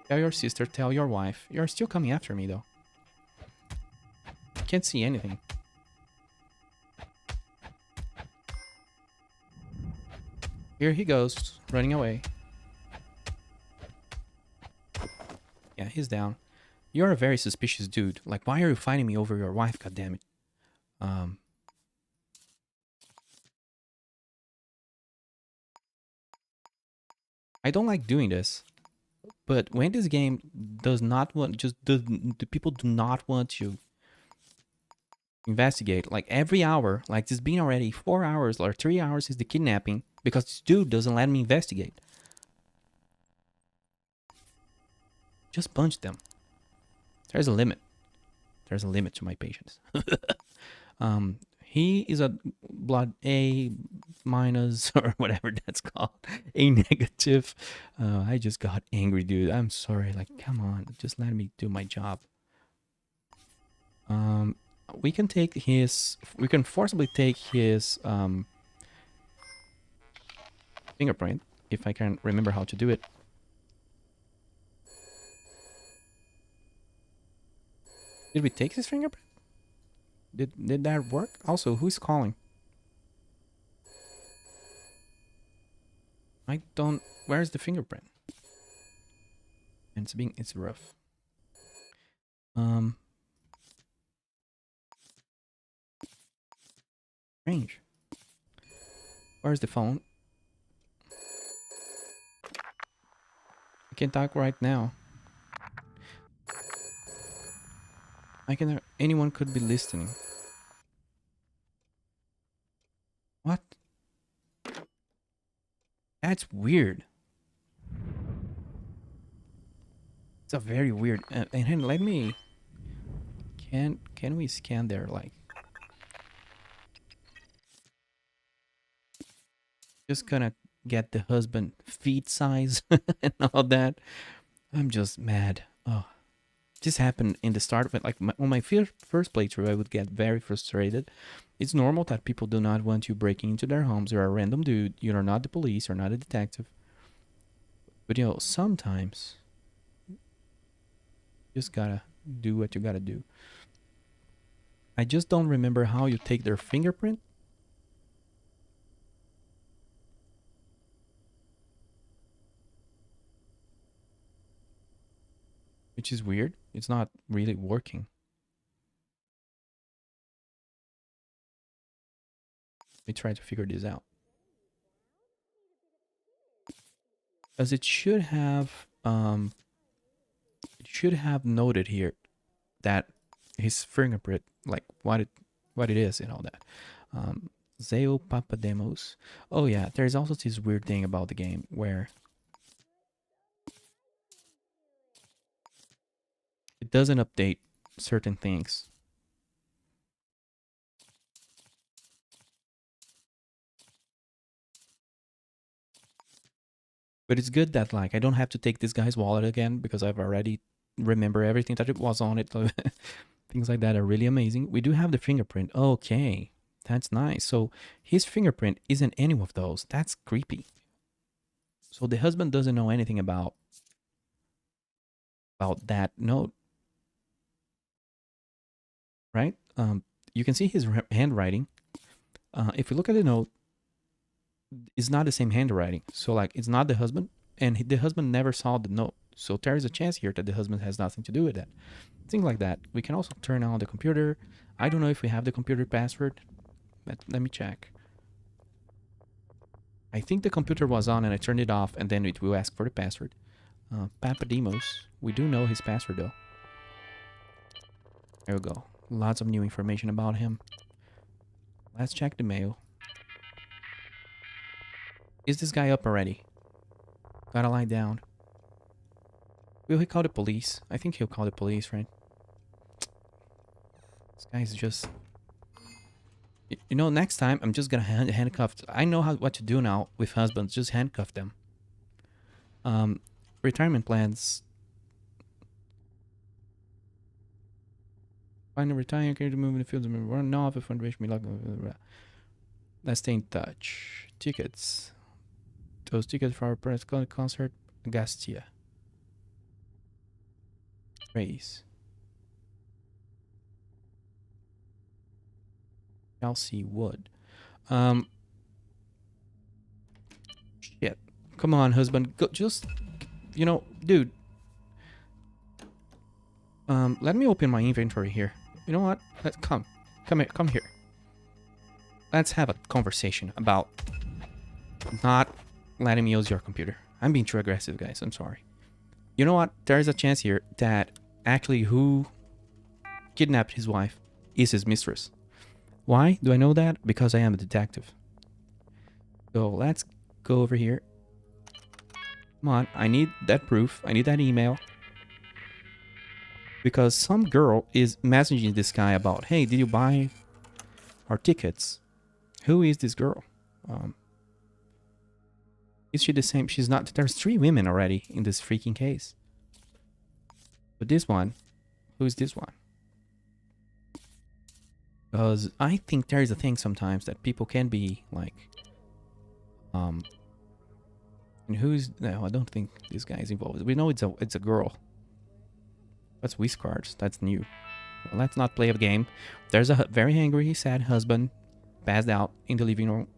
Tell your sister. Tell your wife. You're still coming after me, though. Can't see anything. Here he goes, running away. Yeah, he's down. You're a very suspicious dude. Like, why are you fighting me over your wife, goddammit? I don't like doing this. But when this game does not want, the people do not want to investigate, like every hour, like it's been already 4 hours or 3 hours is the kidnapping because this dude doesn't let me investigate. Just punch them. There's a limit. There's a limit to my patience. He is a blood A minus or whatever that's called, A negative. I just got angry, dude. I'm sorry. Like, come on, just let me do my job. We can take his. We can forcibly take his fingerprint if I can remember how to do it. Did we take his fingerprint? Did that work? Also, who's calling? I don't. Where's the fingerprint? And it's rough. Strange. Where's the phone? I can talk right now. Anyone could be listening. What? That's weird. It's a very weird. And let me. Can we scan there like? Just gonna get the husband feet size and all that. I'm just mad. Oh, this happened in the start of it. Like on my first playthrough, I would get very frustrated. It's normal that people do not want you breaking into their homes. You're a random dude. You're not the police. You're not a detective. But you know, sometimes you just gotta do what you gotta do. I just don't remember how you take their fingerprint. Which is weird. It's not really working. Let me try to figure this out. As it should have noted here that his fingerprint, like what it is and all that. Zeo Papademos. Oh yeah, there's also this weird thing about the game where it doesn't update certain things. But it's good that like I don't have to take this guy's wallet again because I've already remember everything that it was on it. Things like that are really amazing. We do have the fingerprint. Okay, that's nice. So his fingerprint isn't any of those. That's creepy. So the husband doesn't know anything about that note, right? You can see his handwriting. If you look at the note, it's not the same handwriting. So like it's not the husband, and the husband never saw the note. So there is a chance here that the husband has nothing to do with that. Things like that. We can also turn on the computer. I don't know if we have the computer password, but let me check. I think the computer was on and I turned it off, and then it will ask for the password. Papademos. We do know his password though. There we go. Lots of new information about him. Let's check the mail. Is this guy up already? Gotta lie down. Will he call the police? I think he'll call the police, right? This guy's just... You know, next time I'm just gonna handcuff... I know what to do now with husbands. Just handcuff them. Retirement plans. Find a retiring career to move in the field of run off if wish me luck. Let's stay in touch. Tickets. Those tickets for our press concert. Gastia. Race. Chelsea Wood. Shit. Come on, husband. Go, just, you know, dude. Let me open my inventory here. You know what? Let's come here. Let's have a conversation about not letting me use your computer. I'm being too aggressive, guys. I'm sorry. You know what? There is a chance here that actually who kidnapped his wife is his mistress. Why do I know that? Because I am a detective. So let's go over here. Come on, I need that proof. I need that email. Because some girl is messaging this guy about, hey, did you buy our tickets. Who is this girl? Is she the same? She's not. There's 3 women already in this freaking case. But this one, who is this one? Because I think there is a thing sometimes that people can be like, and who's, no, I don't think this guy is involved. We know it's a girl. That's Wiz cards. That's new. Well, let's not play a game. There's a very angry, sad husband passed out in the living room.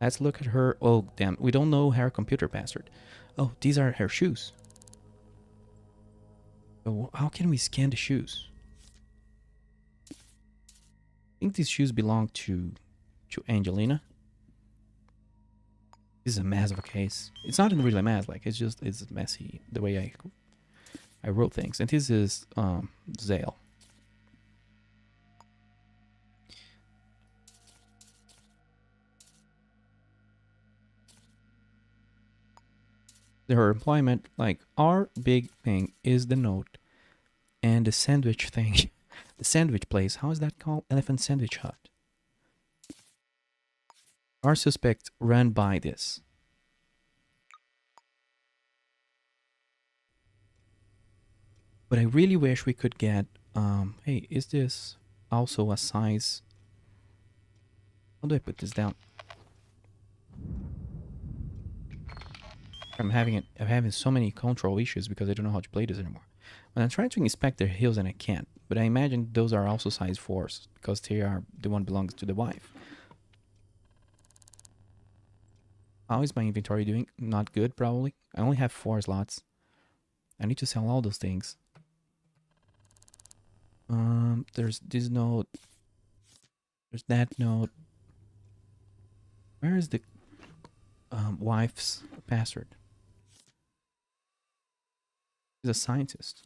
Let's look at her. Oh, damn. We don't know her computer password. Oh, these are her shoes. So how can we scan the shoes? I think these shoes belong to Angelina. This is a mess of a case. It's not really a mess. Like, it's messy the way I wrote things. And this is Zale. Her employment, like, our big thing is the note and the sandwich thing. The sandwich place. How is that called? Elephant Sandwich Hut. Our suspect ran by this. But I really wish we could get, hey, is this also a size? How do I put this down? I'm having so many control issues because I don't know how to play this anymore. When I'm trying to inspect their heels and I can't, but I imagine those are also size 4s because they are the one belongs to the wife. How is my inventory doing? Not good, probably. I only have 4 slots. I need to sell all those things. There's this note. There's that note. Where is the wife's password? He's a scientist.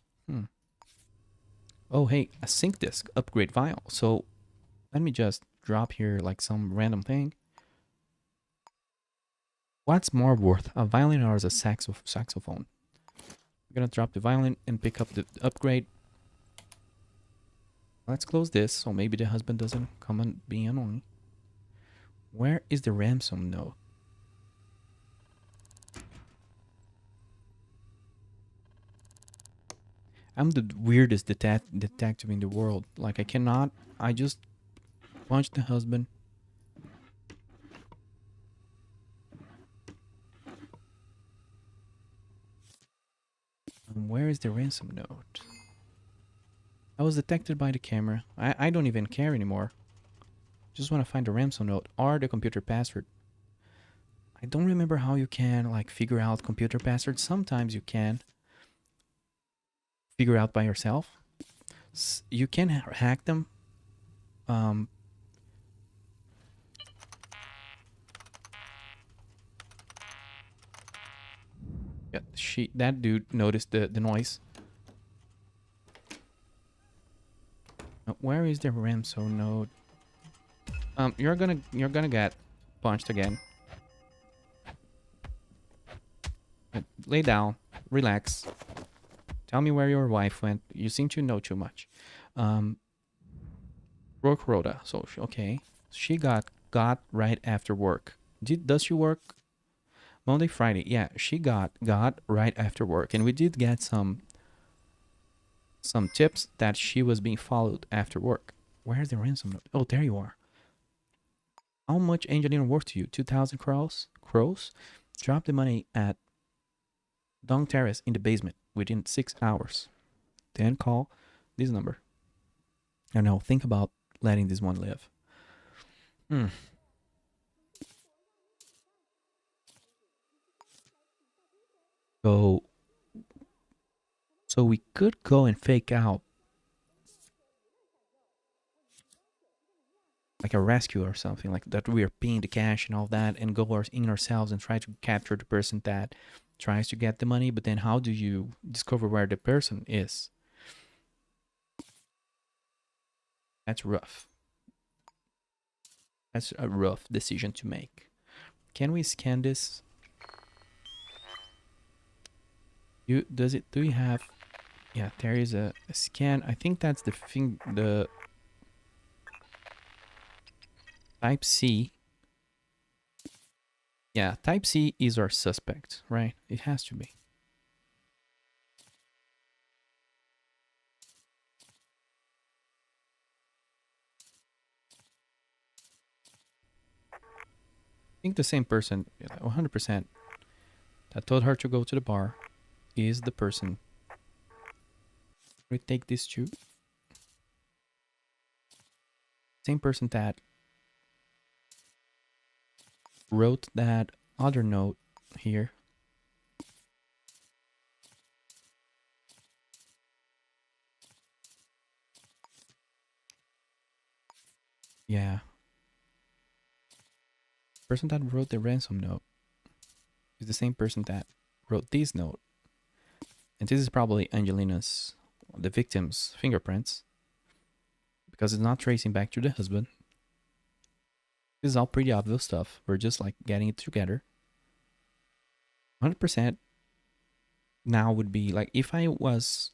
Oh, hey, a sync disk upgrade file. So let me just drop here like some random thing. What's more worth, a violin or a saxophone? I'm gonna drop the violin and pick up the upgrade. Let's close this so maybe the husband doesn't come and be annoying. Where is the ransom note? I'm the weirdest detective in the world. Like, I just punched the husband. Where is the ransom note? I was detected by the camera. I don't even care anymore. Just want to find the ransom note or the computer password. I don't remember how you can like figure out computer passwords. Sometimes you can figure out by yourself. You can hack them. Yeah, that dude noticed the noise. Where is the ransom note? You're gonna get punched again. Lay down, relax. Tell me where your wife went. You seem to know too much. Work rota. So okay, she got right after work. Does she work Monday, Friday? Yeah, she got right after work, and we did get some tips that she was being followed after work. Where's the ransom note? Oh, there you are. How much engineering worth to you? 2,000 crows? Drop the money at Dong Terrace in the basement within 6 hours. Then call this number. I know, think about letting this one live. So we could go and fake out like a rescue or something like that. We are paying the cash and all that, and go in ourselves and try to capture the person that tries to get the money. But then how do you discover where the person is? That's rough. That's a rough decision to make. Can we scan this? Do you have? Yeah, there is a scan. I think that's the thing. Type C. Yeah, type C is our suspect, right? It has to be. I think the same person, 100%, that told her to go to the bar is the person. We take this too. Same person that wrote that other note here. Yeah. Person that wrote the ransom note is the same person that wrote this note. And this is probably Angelina's, the victim's fingerprints, because it's not tracing back to the husband. This is all pretty obvious stuff. We're just like getting it together. 100% now would be like, if I was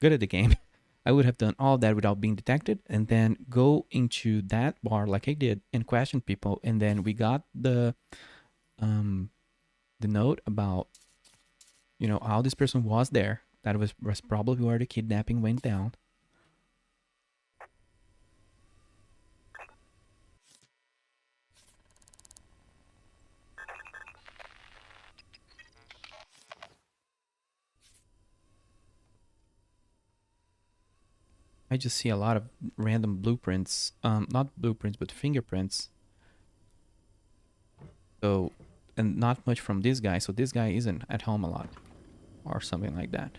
good at the game, I would have done all that without being detected and then go into that bar like I did and question people. And then we got um the note about, you know, how this person was there. That was probably where the kidnapping went down. I just see a lot of random blueprints. Not blueprints, but fingerprints. So, and not much from this guy. So this guy isn't at home a lot, or something like that.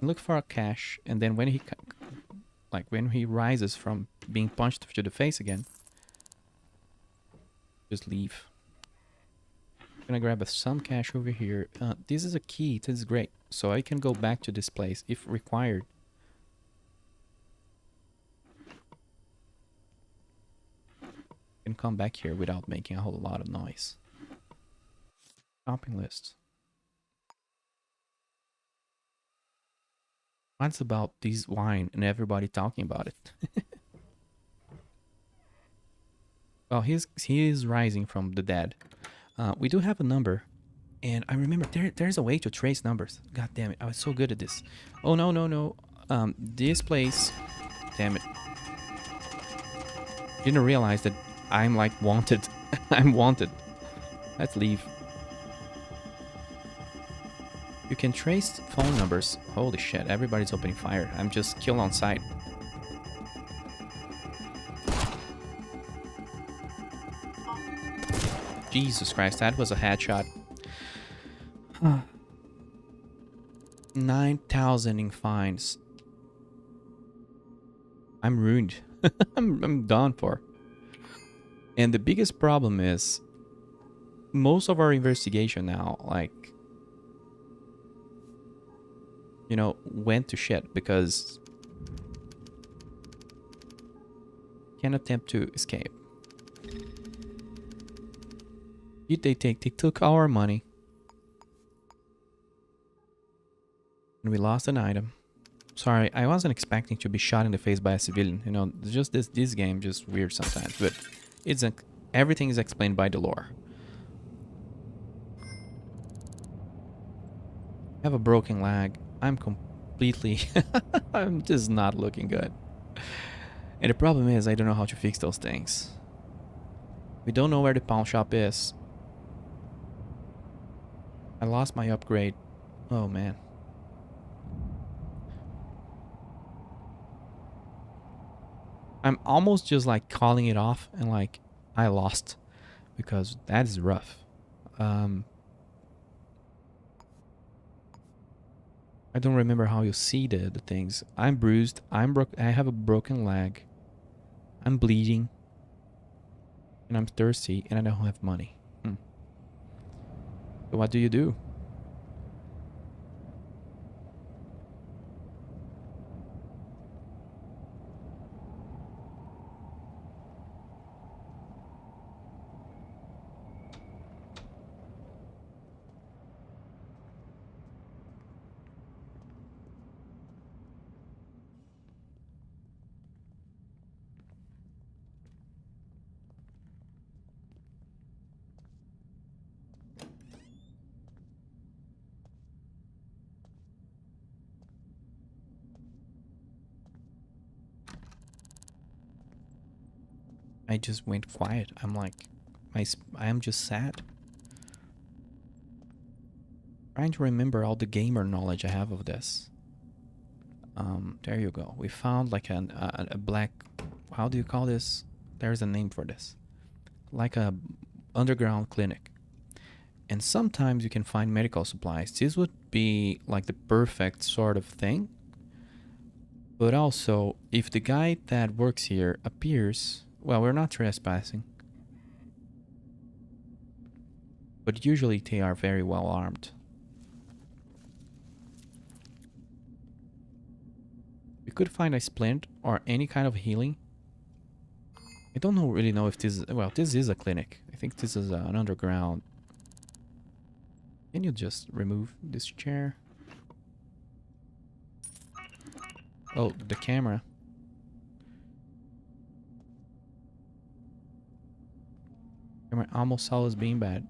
Look for a cache, and then when when he rises from being punched to the face again, just leave. I'm gonna grab some cash over here. This is a key. This is great. So I can go back to this place if required. I can come back here without making a whole lot of noise. Shopping list. What's about this wine and everybody talking about it? Well, he is rising from the dead. We do have a number, and I remember there's a way to trace numbers. God damn it! I was so good at this. Oh no no no! This place. Damn it! Didn't realize that I'm like wanted. I'm wanted. Let's leave. You can trace phone numbers. Holy shit! Everybody's opening fire. I'm just killed on sight. Jesus Christ! That was a headshot. 9,000 in fines. I'm ruined. I'm done for. And the biggest problem is most of our investigation now, like, you know, went to shit because can't attempt to escape. They took our money. And we lost an item. Sorry, I wasn't expecting to be shot in the face by a civilian. You know, just this game just weird sometimes, but it's everything is explained by the lore. I have a broken leg. I'm completely I'm just not looking good. And the problem is I don't know how to fix those things. We don't know where the pawn shop is. I lost my upgrade. Oh man. I'm almost just like calling it off and like I lost because that is rough. I don't remember how you see the things. I'm bruised. I have a broken leg. I'm bleeding. And I'm thirsty and I don't have money. So what do you do? I just went quiet. I'm like, I am just sad. Trying to remember all the gamer knowledge I have of this. There you go. We found like a black. How do you call this? There's a name for this. Like a underground clinic. And sometimes you can find medical supplies. This would be like the perfect sort of thing. But also, if the guy that works here appears, well, we're not trespassing. But usually they are very well armed. We could find a splint or any kind of healing. I don't really know if this is, well, this is a clinic. I think this is an underground. Can you just remove this chair? Oh, the camera. Camera almost saw us being bad.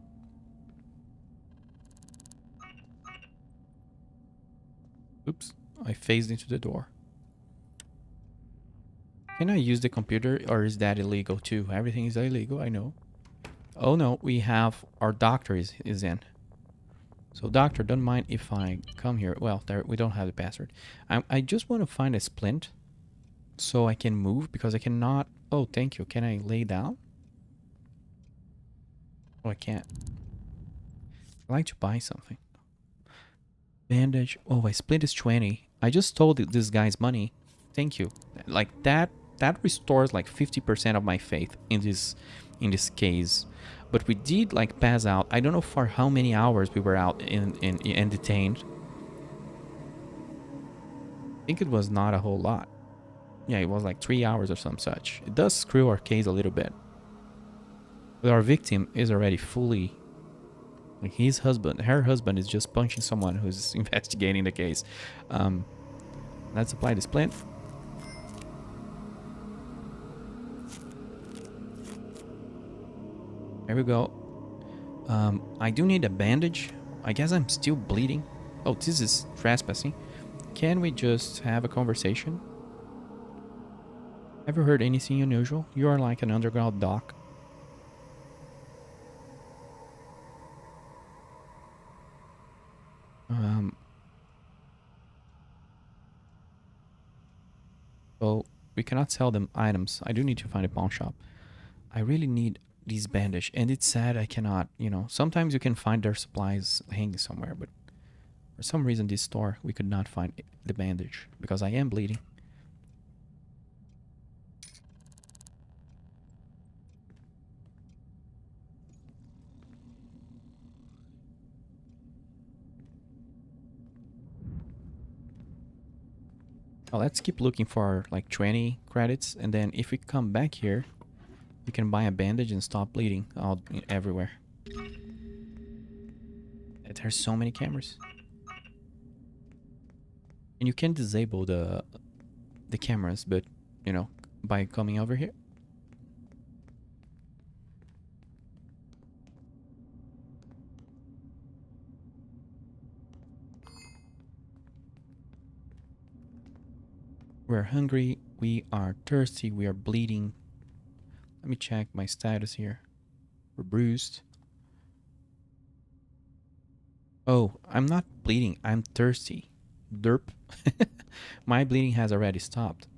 Oops, I phased into the door. Can I use the computer or is that illegal too? Everything is illegal, I know. Oh no, we have our doctor is in. So doctor, don't mind if I come here. Well, there we don't have the password. I just want to find a splint so I can move because I cannot. Oh, thank you. Can I lay down? Oh, I can't. I'd like to buy something. Bandage. Oh, my splint is 20. I just stole this guy's money. Thank you. Like that restores like 50% of my faith in this case. But we did like pass out. I don't know for how many hours we were out and detained. I think it was not a whole lot. Yeah, it was like 3 hours or some such. It does screw our case a little bit. But our victim is already fully... Like her husband is just punching someone who's investigating the case. Let's apply the splint. There we go. I do need a bandage. I guess I'm still bleeding. Oh, this is trespassing. Can we just have a conversation? Ever heard anything unusual? You are like an underground doc. So we cannot sell them items. I do need to find a pawn shop. I really need these bandage, and it's sad I cannot, you know, sometimes you can find their supplies hanging somewhere, but for some reason this store we could not find the bandage because I am bleeding. Well, let's keep looking for like 20 credits, and then if we come back here you can buy a bandage and stop bleeding all everywhere. There's so many cameras. And you can disable the cameras, but you know, by coming over here. We're hungry, we are thirsty, we are bleeding. Let me check my status here. We're bruised. Oh, I'm not bleeding. I'm thirsty. Derp. My bleeding has already stopped.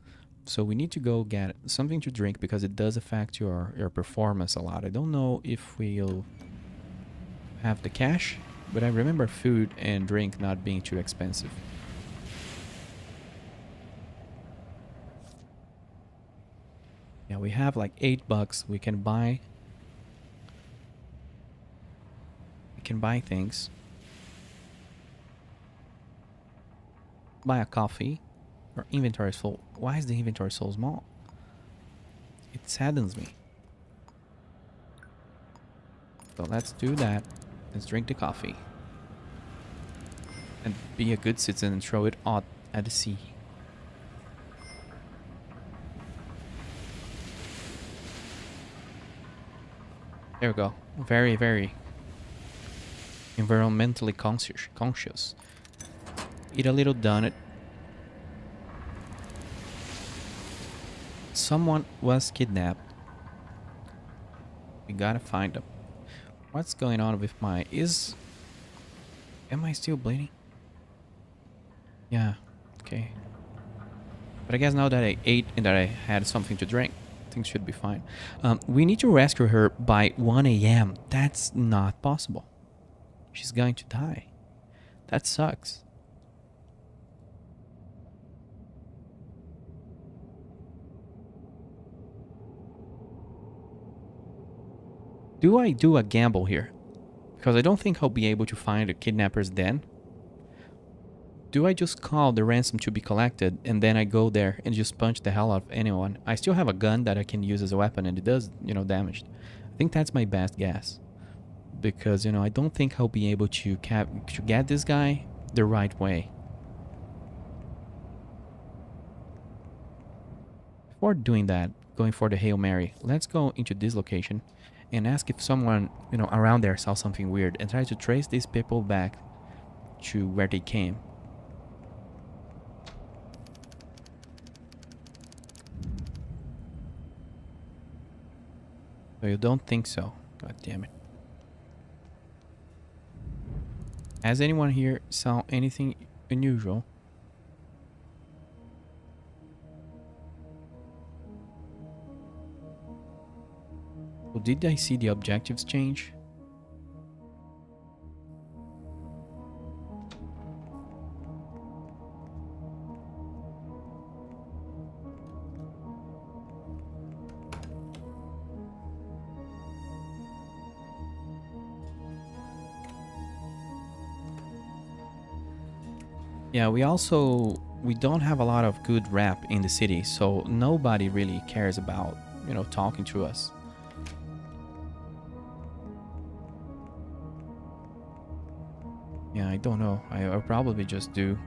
So we need to go get something to drink because it does affect your performance a lot. I don't know if we'll have the cash, but I remember food and drink not being too expensive. Yeah, we have like $8. We can buy things. Buy a coffee. Our inventory is full. Why is the inventory so small? It saddens me. So let's do that. Let's drink the coffee. And be a good citizen and throw it out at the sea. There we go. Very, very environmentally conscious. Eat a little donut. Someone was kidnapped. gotta find them. What's going on with my... Am I still bleeding? Yeah. Okay. But I guess now that I ate and that I had something to drink, things should be fine. We need to rescue her by 1 a.m. That's not possible. She's going to die. That sucks. Do I do a gamble here? Because I don't think I'll be able to find the kidnappers then. Do I just call the ransom to be collected and then I go there and just punch the hell out of anyone? I still have a gun that I can use as a weapon and it does, damage. I think that's my best guess. Because, I don't think I'll be able to get this guy the right way. Before doing that, going for the Hail Mary, let's go into this location and ask if someone, around there saw something weird and try to trace these people back to where they came. So you don't think so? God damn it. Has anyone here saw anything unusual? Well, did I see the objectives change? Yeah, we don't have a lot of good rap in the city, so nobody really cares about, talking to us. Yeah, I don't know. I'll probably just do.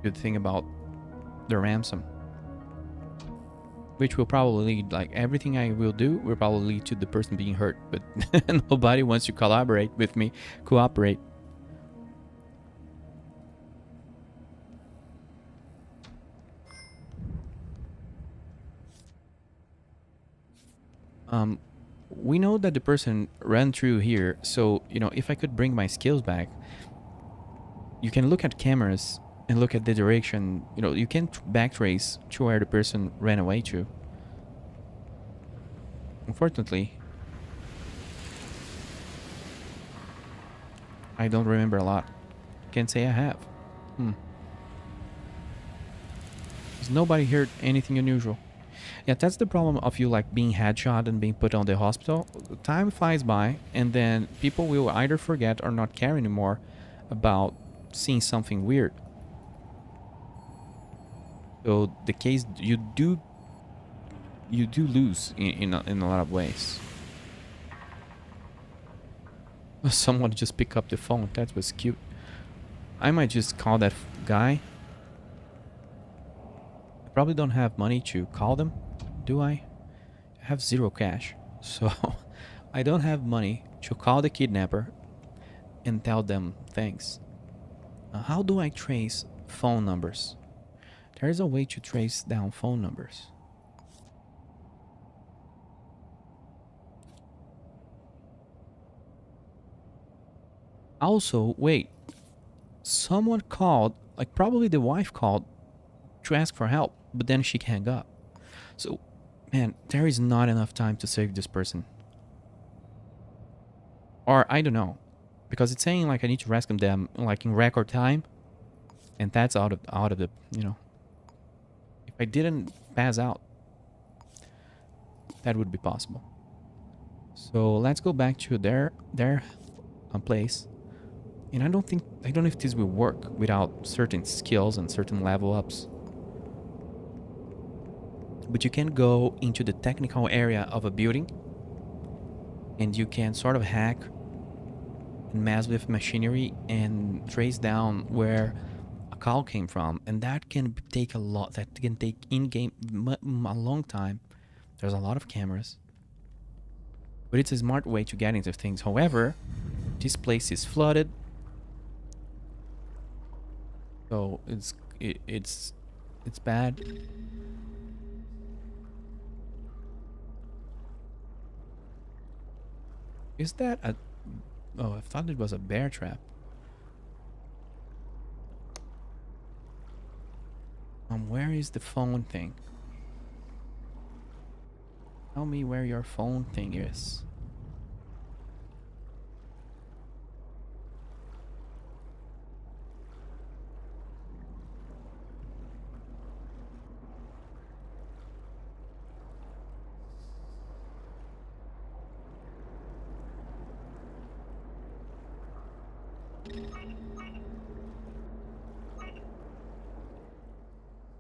Good thing about the ransom. Which will probably lead, like everything I will do, will probably lead to the person being hurt. But nobody wants to collaborate with me, cooperate. We know that the person ran through here, so, if I could bring my skills back, you can look at cameras and look at the direction, you can backtrace to where the person ran away to. Unfortunately, I don't remember a lot. Can't say I have. Has nobody heard anything unusual? Yeah, that's the problem of you like being headshot and being put on the hospital. Time flies by and then people will either forget or not care anymore about seeing something weird. So the case you do lose in a lot of ways. Someone just pick up the phone. That was cute. I might just call that guy. I probably don't have money to call them, do I? I have 0 cash. So I don't have money to call the kidnapper and tell them thanks. How do I trace phone numbers? There is a way to trace down phone numbers. Also, wait. Someone called, like probably the wife called to ask for help, but then she hung up. So, man, there is not enough time to save this person. Or I don't know, because it's saying like I need to rescue them like in record time, and that's out of the, if I didn't pass out, that would be possible. So let's go back to their place. And I don't know if this will work without certain skills and certain level ups. But you can go into the technical area of a building and you can sort of hack and mess with machinery and trace down where a call came from. And that can take in-game a long time. There's a lot of cameras. But it's a smart way to get into things. However, this place is flooded. So it's bad. Is that a... Oh, I thought it was a bear trap. Where is the phone thing? Tell me where your phone thing is.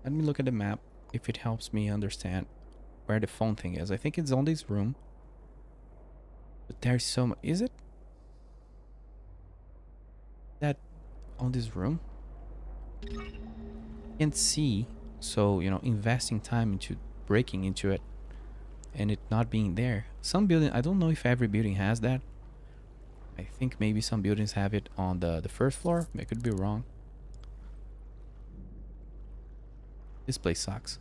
Let me look at the map if it helps me understand where the phone thing is. I think it's on this room. But there's so much. Is it that on this room? Can't see. So, you know, investing time into breaking into it and it not being there. Some building, I don't know if every building has that. I think maybe some buildings have it on the first floor. I could be wrong. This place sucks.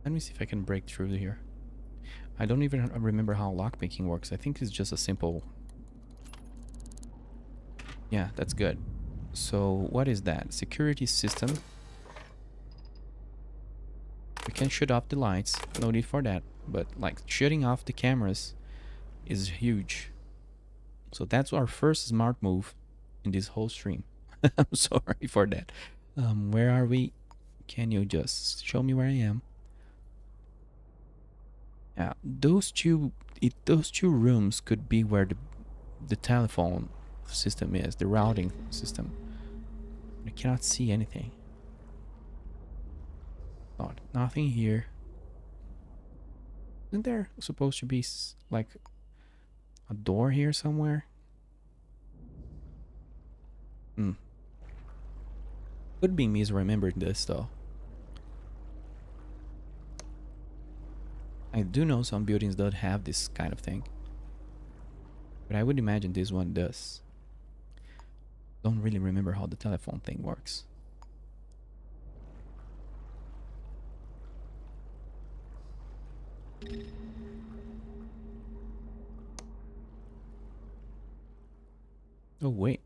Let me see if I can break through here. I don't even remember how lockpicking works. I think it's just a simple... Yeah, that's good. So what is that? Security system. We can shut off the lights. No need for that. But like shutting off the cameras is huge. So that's our first smart move in this whole stream. I'm sorry for that. Where are we? Can you just show me where I am? Yeah, those two rooms could be where the telephone system is, the routing system. I cannot see anything. Oh, nothing here. Isn't there supposed to be like a door here somewhere? Hmm. Could be misremembering this though. I do know some buildings don't have this kind of thing. But I would imagine this one does. Don't really remember how the telephone thing works. Oh wait.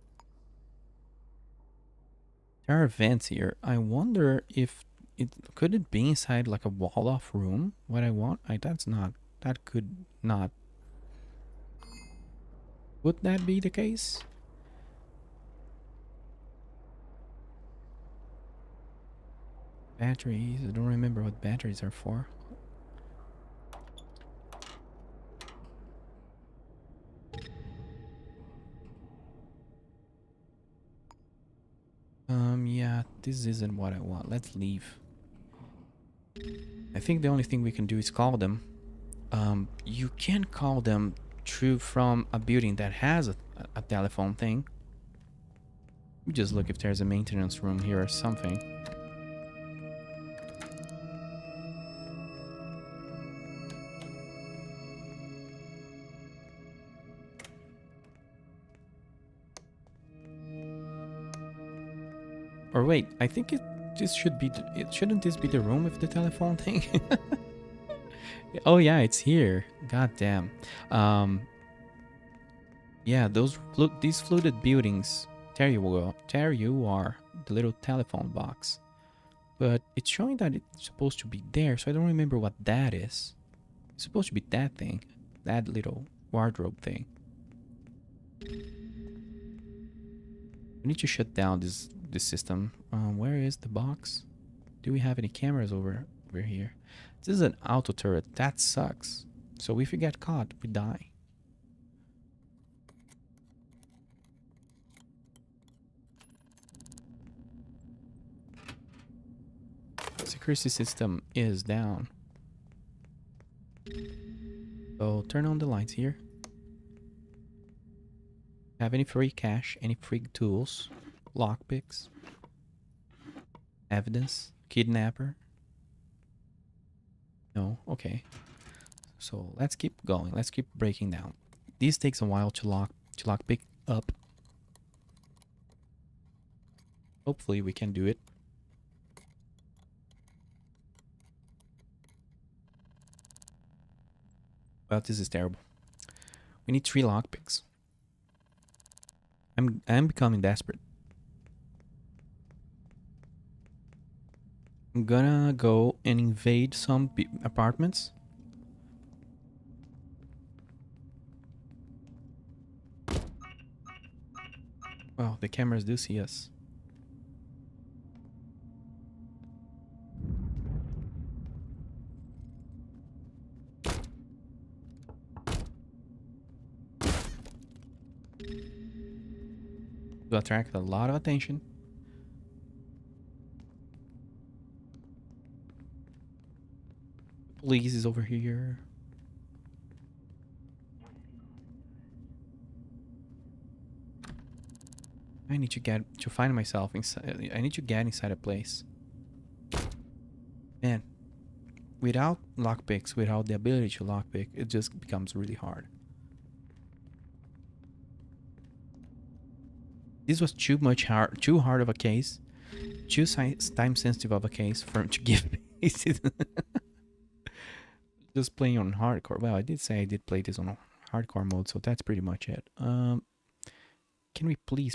There are vents here. I wonder if it could it be inside like a wall off room? What I want? That's not. That could not. Would that be the case? Batteries. I don't remember what batteries are for. Yeah, this isn't what I want. Let's leave. I think the only thing we can do is call them. You can call them through from a building that has a telephone thing. Let me just look if there's a maintenance room here or something. Or wait, I think this should be shouldn't this be the room with the telephone thing? Oh yeah, it's here. God damn. Yeah, these fluted buildings there you are, the little telephone box. But it's showing that it's supposed to be there, so I don't remember what that is. It's supposed to be that thing, that little wardrobe thing. We need to shut down this system. Where is the box? Do we have any cameras over here? This is an auto turret. That sucks. So if we get caught, we die. Security system is down. So turn on the lights here. Have any free cash? Any free tools? Lockpicks? Evidence? Kidnapper? No? Okay. So let's keep going. Let's keep breaking down. This takes a while to lockpick up. Hopefully we can do it. Well, this is terrible. We need 3 lockpicks. I'm becoming desperate. I'm gonna go and invade some apartments. Well, the cameras do see us. To attract a lot of attention. The police is over here. I need to find myself inside. I need to get inside a place. Man, without lockpicks, without the ability to lockpick, it just becomes really hard. This was too hard of a case, too time sensitive of a case for him to give me. Just playing on hardcore. Well, I did say I did play this on hardcore mode, so that's pretty much it. Can we please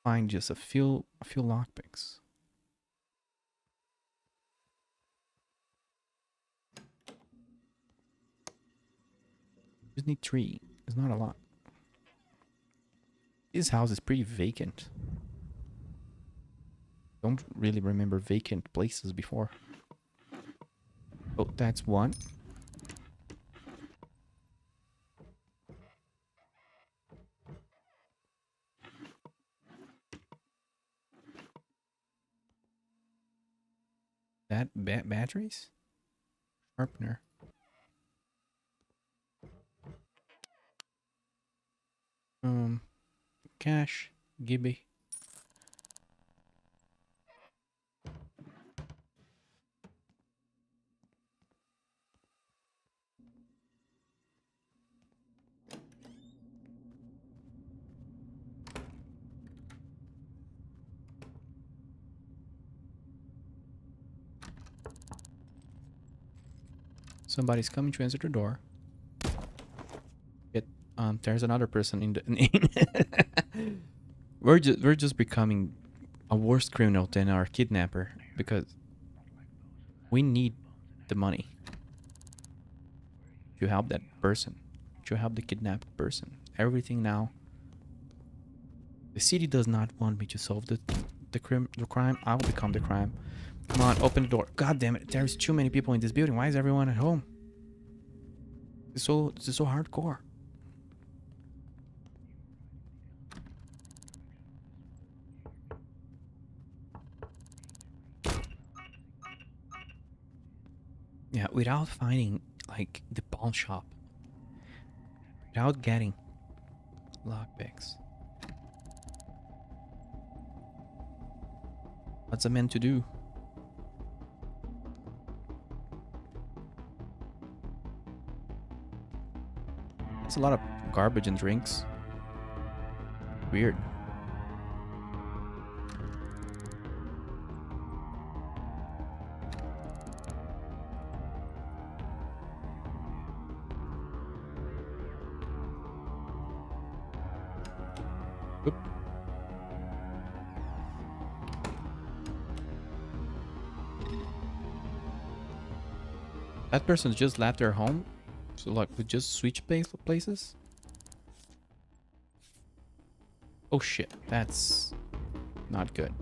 find just a few lockpicks? Just need 3. It's not a lot. This house is pretty vacant. Don't really remember vacant places before. Oh, that's one. That batteries? Sharpener. Cash. Gibby. Somebody's coming to answer the door. There's another person in the. we're just becoming a worse criminal than our kidnapper because we need the money to help that person, to help the kidnapped person. Everything now. The city does not want me to solve the crime. I'll become the crime. Come on, open the door. God damn it! There's too many people in this building. Why is everyone at home? This is so hardcore. Yeah, without finding like the pawn shop, without getting lockpicks, what's a man to do? That's a lot of garbage and drinks. Weird. Oop. That person just left their home, so like we just switch places. Oh shit, that's not good.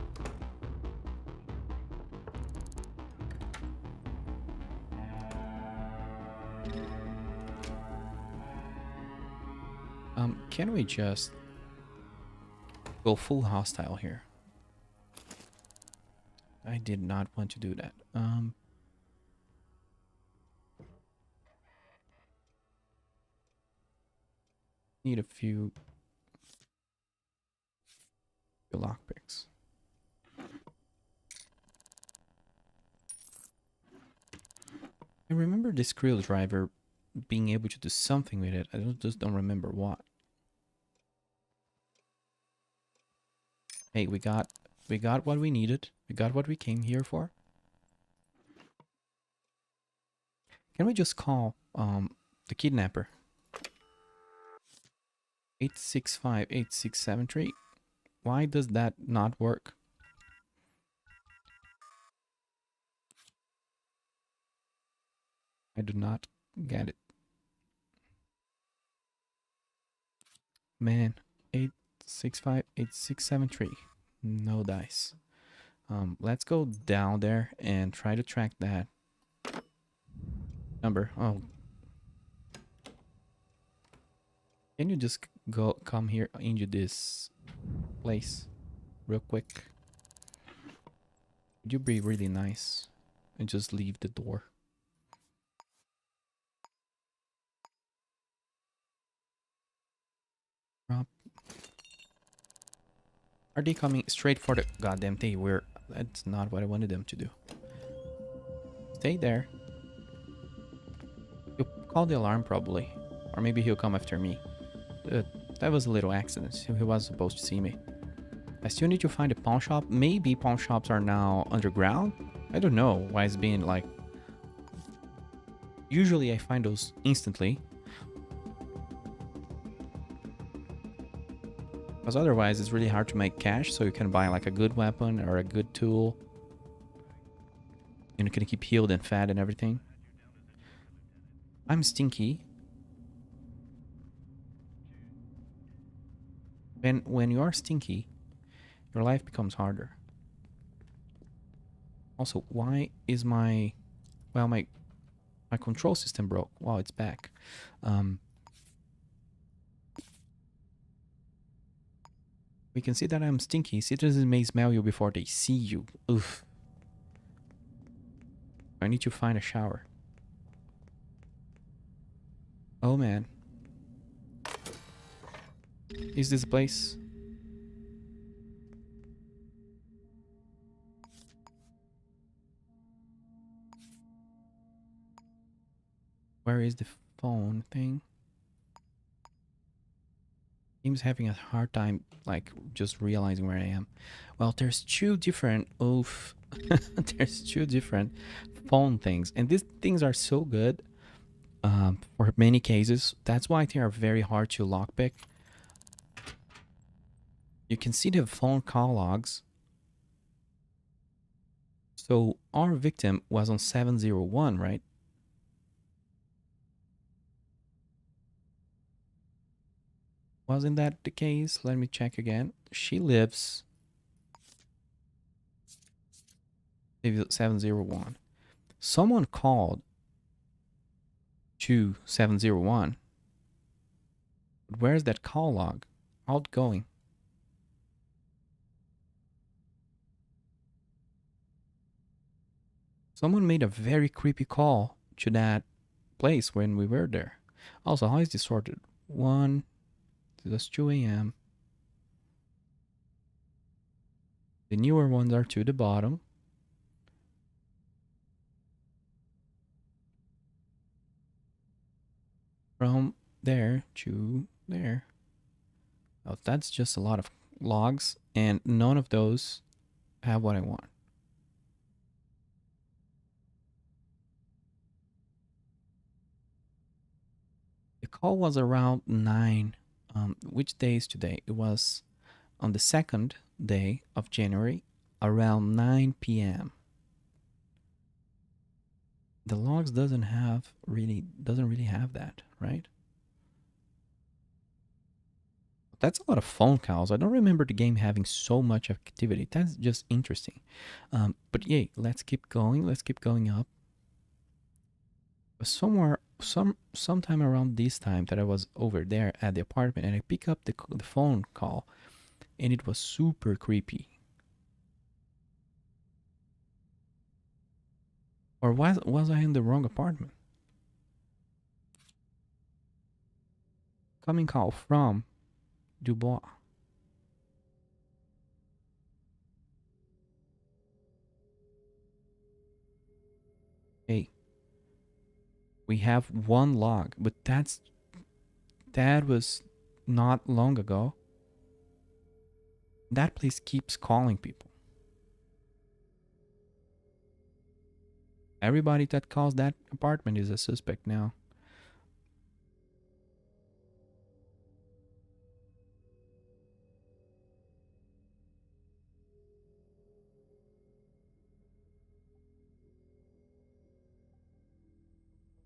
Can we just go full hostile here? I did not want to do that. Need a few lockpicks. I remember this screwdriver being able to do something with it. I just don't remember what. Hey, we got what we needed. We got what we came here for. Can we just call the kidnapper? 8658673. Why does that not work? I do not get it. Man, 8658673. No dice. Let's go down there and try to track that number. Oh, can you just come here into this place real quick? Would you be really nice and just leave the door? Rob, are they coming straight for the goddamn thing? That's not what I wanted them to do. Stay there. He'll call the alarm probably, or maybe he'll come after me. That was a little accident. He was supposed to see me. I still need to find a pawn shop. Maybe pawn shops are now underground. I don't know why it's being like. Usually I find those instantly. Because otherwise it's really hard to make cash, so you can buy like a good weapon or a good tool. And you can keep healed and fat and everything. I'm stinky. When you are stinky, your life becomes harder. Also, why is my control system broke? Wow, it's back. We can see that I'm stinky. Citizens may smell you before they see you. Oof. I need to find a shower. Oh man. Is this a place? Where is the phone thing? Game's having a hard time, like, just realizing where I am. Well, there's two different, there's two different phone things. And these things are so good for many cases. That's why they are very hard to lockpick. You can see the phone call logs. So our victim was on 701, right? Wasn't that the case? Let me check again. She lives 701. Someone called to 701. Where's that call log? Outgoing. Someone made a very creepy call to that place when we were there. Also, how is this sorted? 1, that's 2 a.m. The newer ones are to the bottom. From there to there. Oh, that's just a lot of logs, and none of those have what I want. The call was around 9. Which day is today? It was on the second day of January, around 9 p.m. The logs doesn't really have that, right? That's a lot of phone calls. I don't remember the game having so much activity. That's just interesting. But yay, let's keep going. Let's keep going up. Sometime around this time that I was over there at the apartment, and I pick up the phone call, and it was super creepy. Or was I in the wrong apartment? Coming call from Dubois. Hey, we have one log, but that was not long ago. That place keeps calling people. Everybody that calls that apartment is a suspect now.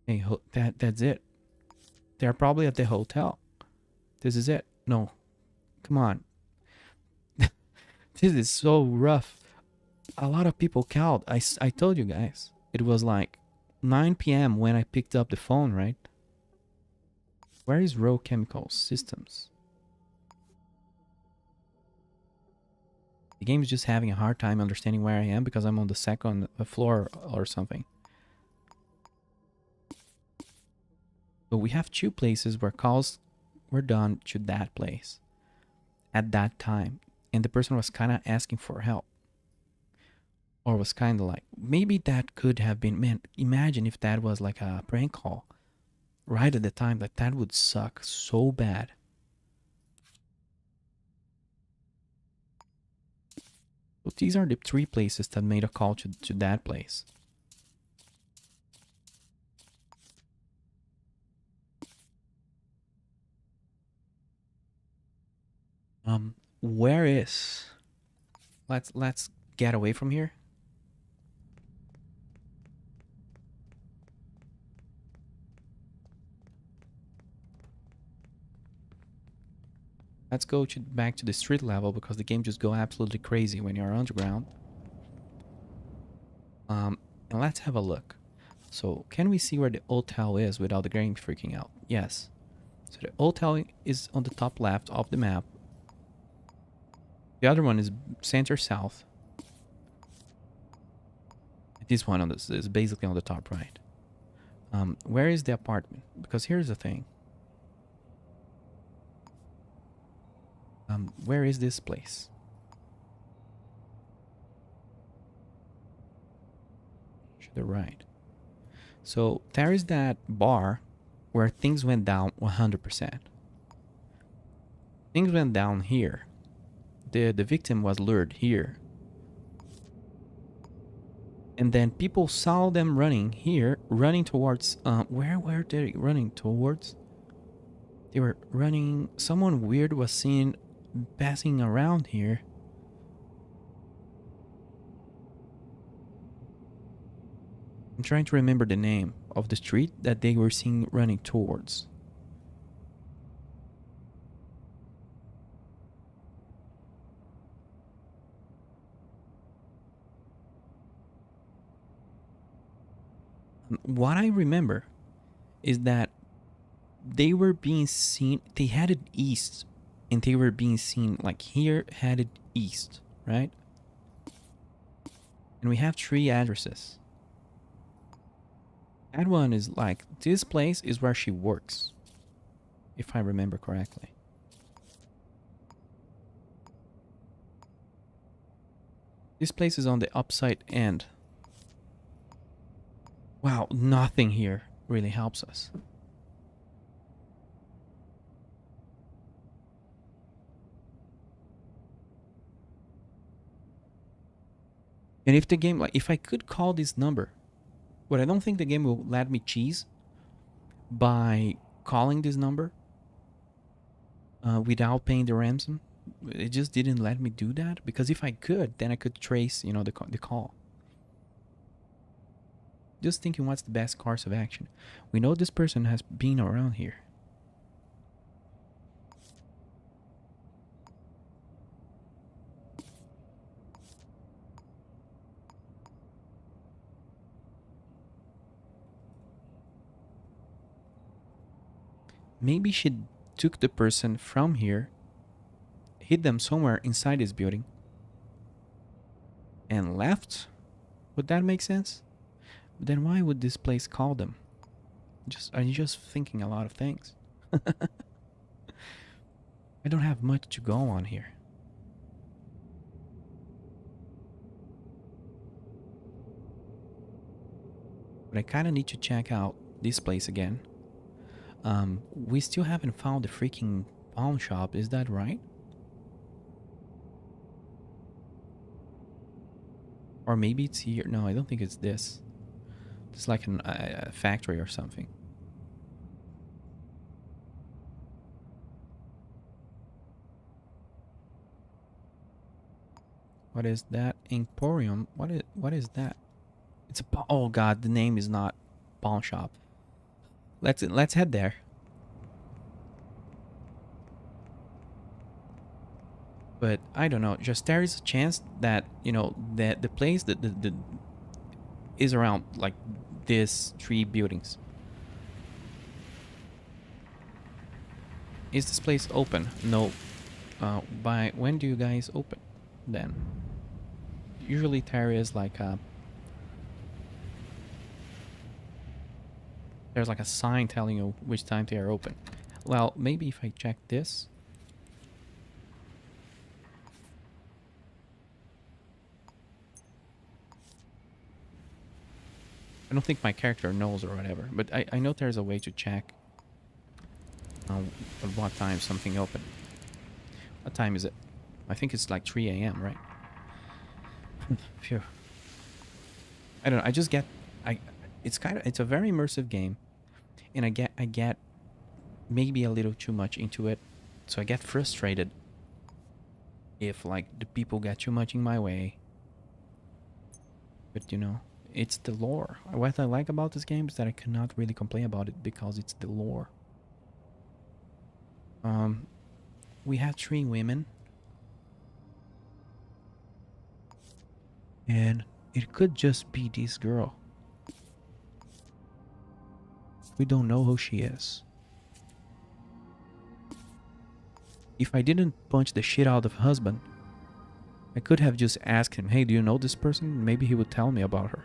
Hey, that's it. They're probably at the hotel. This is it. No, come on. This is so rough. A lot of people called. I told you guys. It was like 9 p.m. when I picked up the phone, right? Where is Raw Chemical Systems? The game is just having a hard time understanding where I am because I'm on the second floor or something. But we have two places where calls were done to that place at that time. And the person was kind of asking for help. Or was kind of like, maybe that could have been, man, imagine if that was like a prank call right at the time. Like, that would suck so bad. So these are the three places that made a call to that place. Where is? Let's get away from here. Let's go back to the street level because the game just go absolutely crazy when you're underground. And let's have a look. So can we see where the hotel is without the game freaking out? Yes. So the hotel is on the top left of the map. The other one is center south. This one is basically on the top right. Where is the apartment? Because here's the thing. Where is this place? To the right. So there is that bar where things went down 100%. Things went down here. The victim was lured here. And then people saw them running here, running towards, where were they running towards? They were running, someone weird was seen passing around here. I'm trying to remember the name of the street that they were seen running towards. What I remember is that they were being seen, they headed east, and they were being seen like here, headed east, right? And we have 3 addresses. That one is like, this place is where she works, if I remember correctly. This place is on the upside end. Wow, nothing here really helps us. And if the game, like, if I could call this number, but I don't think the game will let me cheese by calling this number without paying the ransom. It just didn't let me do that, because if I could, then I could trace, you know, the call. Just thinking, what's the best course of action? We know this person has been around here. Maybe she took the person from here, hid them somewhere inside this building, and left? Would that make sense? But then why would this place call them? I'm just thinking a lot of things. I don't have much to go on here. But I kind of need to check out this place again. We still haven't found the freaking pawn shop, is that right? Or maybe it's here. No, I don't think it's this. It's like a factory or something. What is that? Emporium? What is that? It's a oh god, the name is not pawn shop. Let's head there. But I don't know. Just there is a chance that that the place that the is around like these three buildings. Is this place open? No. By when do you guys open? Then usually there is like there's like a sign telling you which time they are open. Well, maybe if I check this. I don't think my character knows or whatever, but I know there's a way to check at what time something open. What time is it? I think it's like 3 a.m., right? Phew. I don't know. I just get it's a very immersive game, and I get maybe a little too much into it, so I get frustrated if like the people get too much in my way. But it's the lore. What I like about this game is that I cannot really complain about it because it's the lore. We have three women, and it could just be this girl. We don't know who she is. If I didn't punch the shit out of husband, I could have just asked him, hey, do you know this person? Maybe he would tell me about her.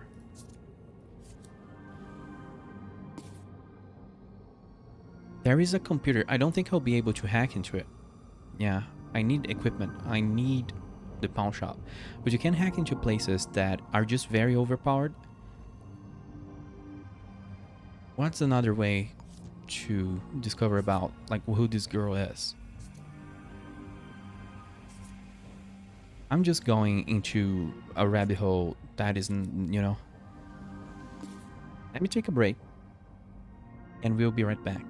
There is a computer. I don't think I'll be able to hack into it. Yeah, I need equipment. I need the pawn shop. But you can hack into places that are just very overpowered. What's another way to discover about like who this girl is? I'm just going into a rabbit hole that isn't, Let me take a break and we'll be right back.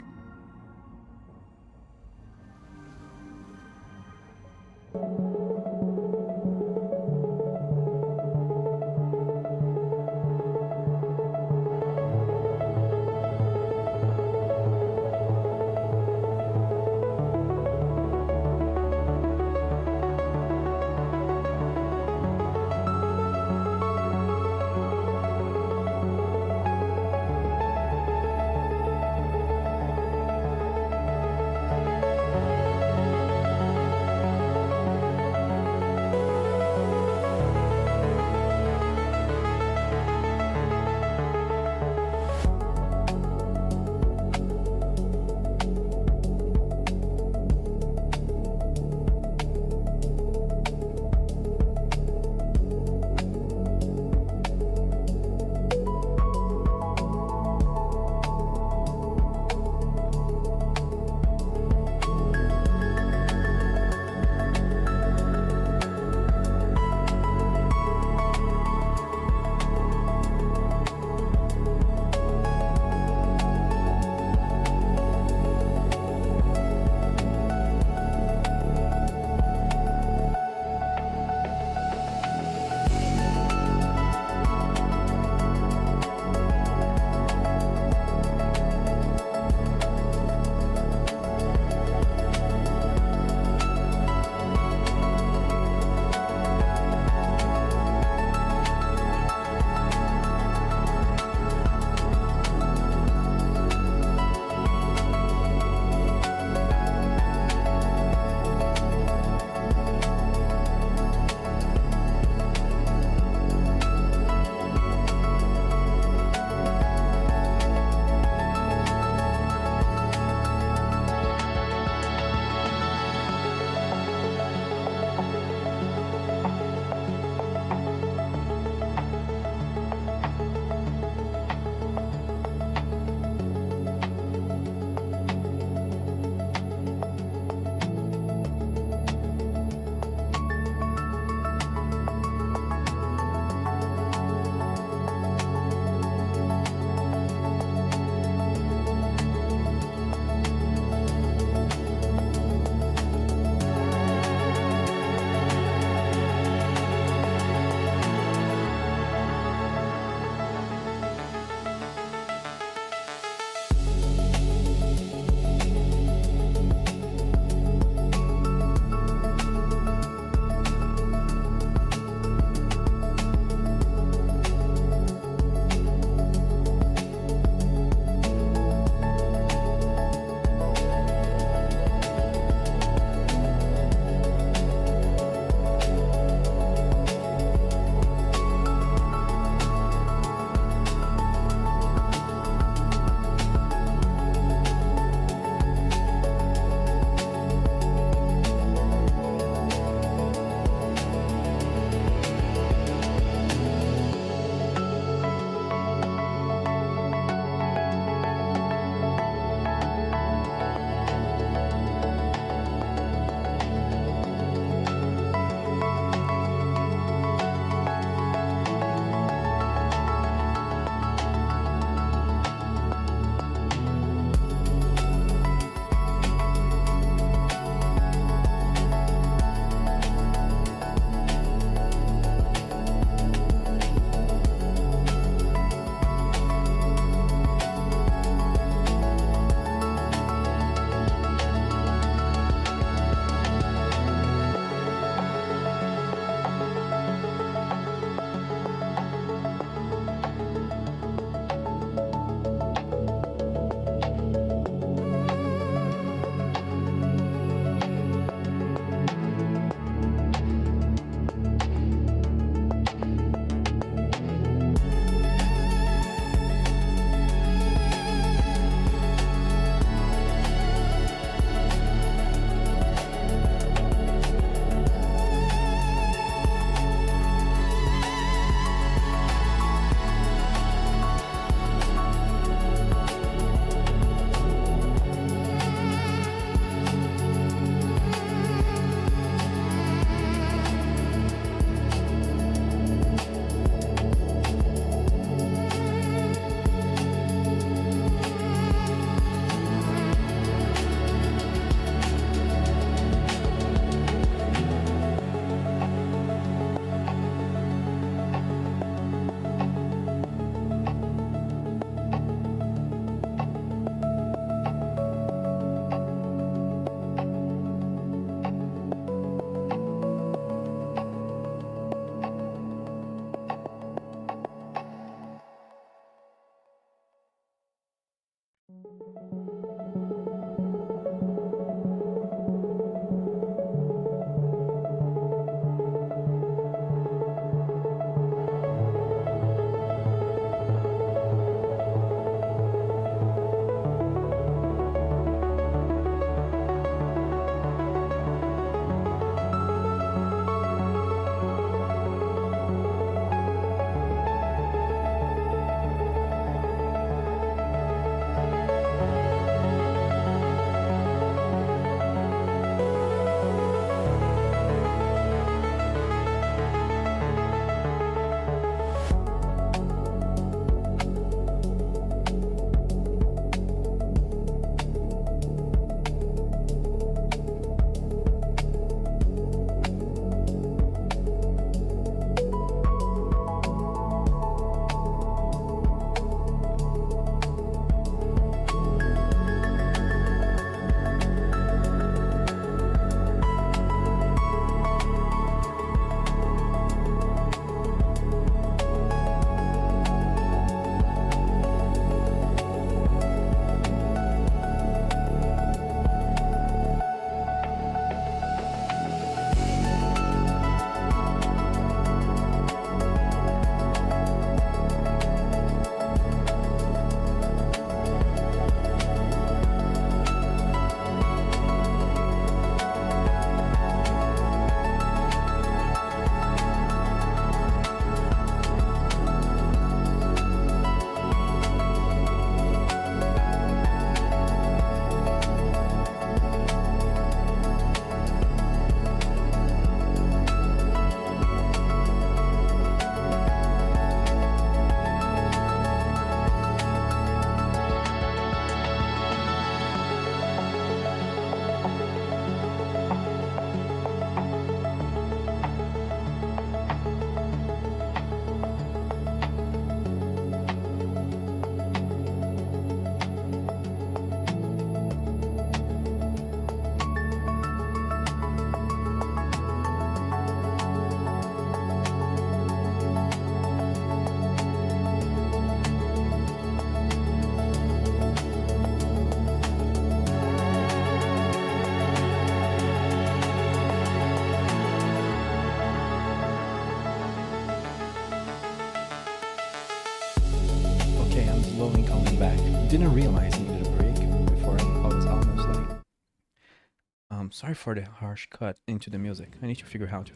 back. Didn't realize I needed a break before I was almost like. Sorry for the harsh cut into the music. I need to figure out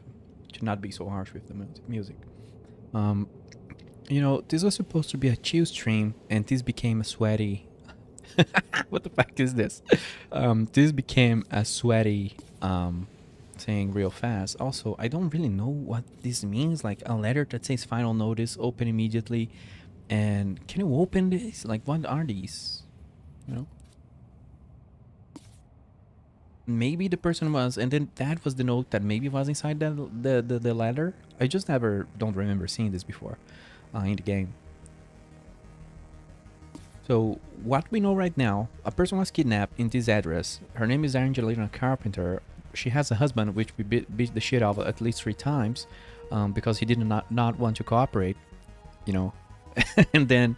to not be so harsh with the music. Um, this was supposed to be a chill stream, and this became a sweaty. What the fuck is this? This became a sweaty thing real fast. Also, I don't really know what this means. Like a letter that says final notice, open immediately. And can you open this? Like, what are these? You know? Maybe the person was, and then that was the note that maybe was inside the letter. I just never don't remember seeing this before in the game. So what we know right now, a person was kidnapped in this address. Her name is Angelina Carpenter. She has a husband, which we beat the shit out of at least 3 times because he did not want to cooperate, you know. And then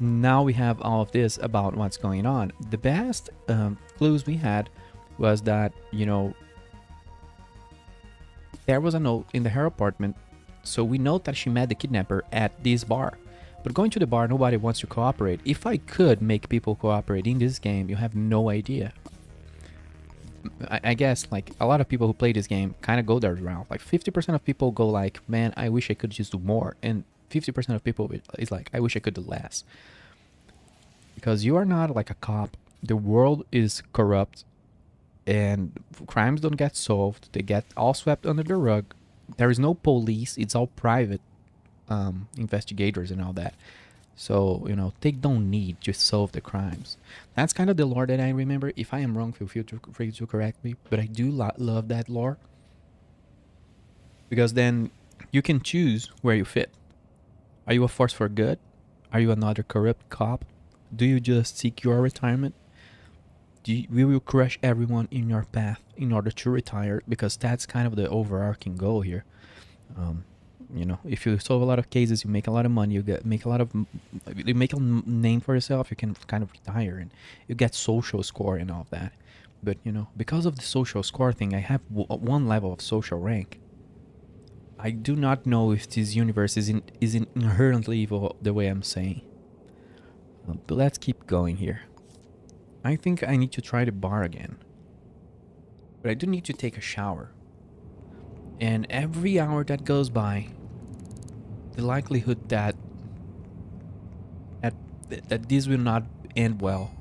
now we have all of this about what's going on. The best clues we had was that, there was a note in her apartment. So we know that she met the kidnapper at this bar. But going to the bar, nobody wants to cooperate. If I could make people cooperate in this game, you have no idea. I guess like a lot of people who play this game kind of go that route. Like 50% of people go like, man, I wish I could just do more. And 50% of people is like, I wish I could do less. Because you are not like a cop. The world is corrupt and crimes don't get solved. They get all swept under the rug. There is no police. It's all private investigators and all that. So, they don't need to solve the crimes. That's kind of the lore that I remember. If I am wrong, feel free to correct me. But I do love that lore. Because then you can choose where you fit. Are you a force for good? Are you another corrupt cop? Do you just seek your retirement? Will you crush everyone in your path in order to retire? Because that's kind of the overarching goal here. If you solve a lot of cases, you make a lot of money, you make a name for yourself, you can kind of retire and you get social score and all of that. But because of the social score thing, I have one level of social rank. I do not know if this universe is inherently evil the way I'm saying. But let's keep going here. I think I need to try the bar again. But I do need to take a shower. And every hour that goes by, the likelihood that this will not end well,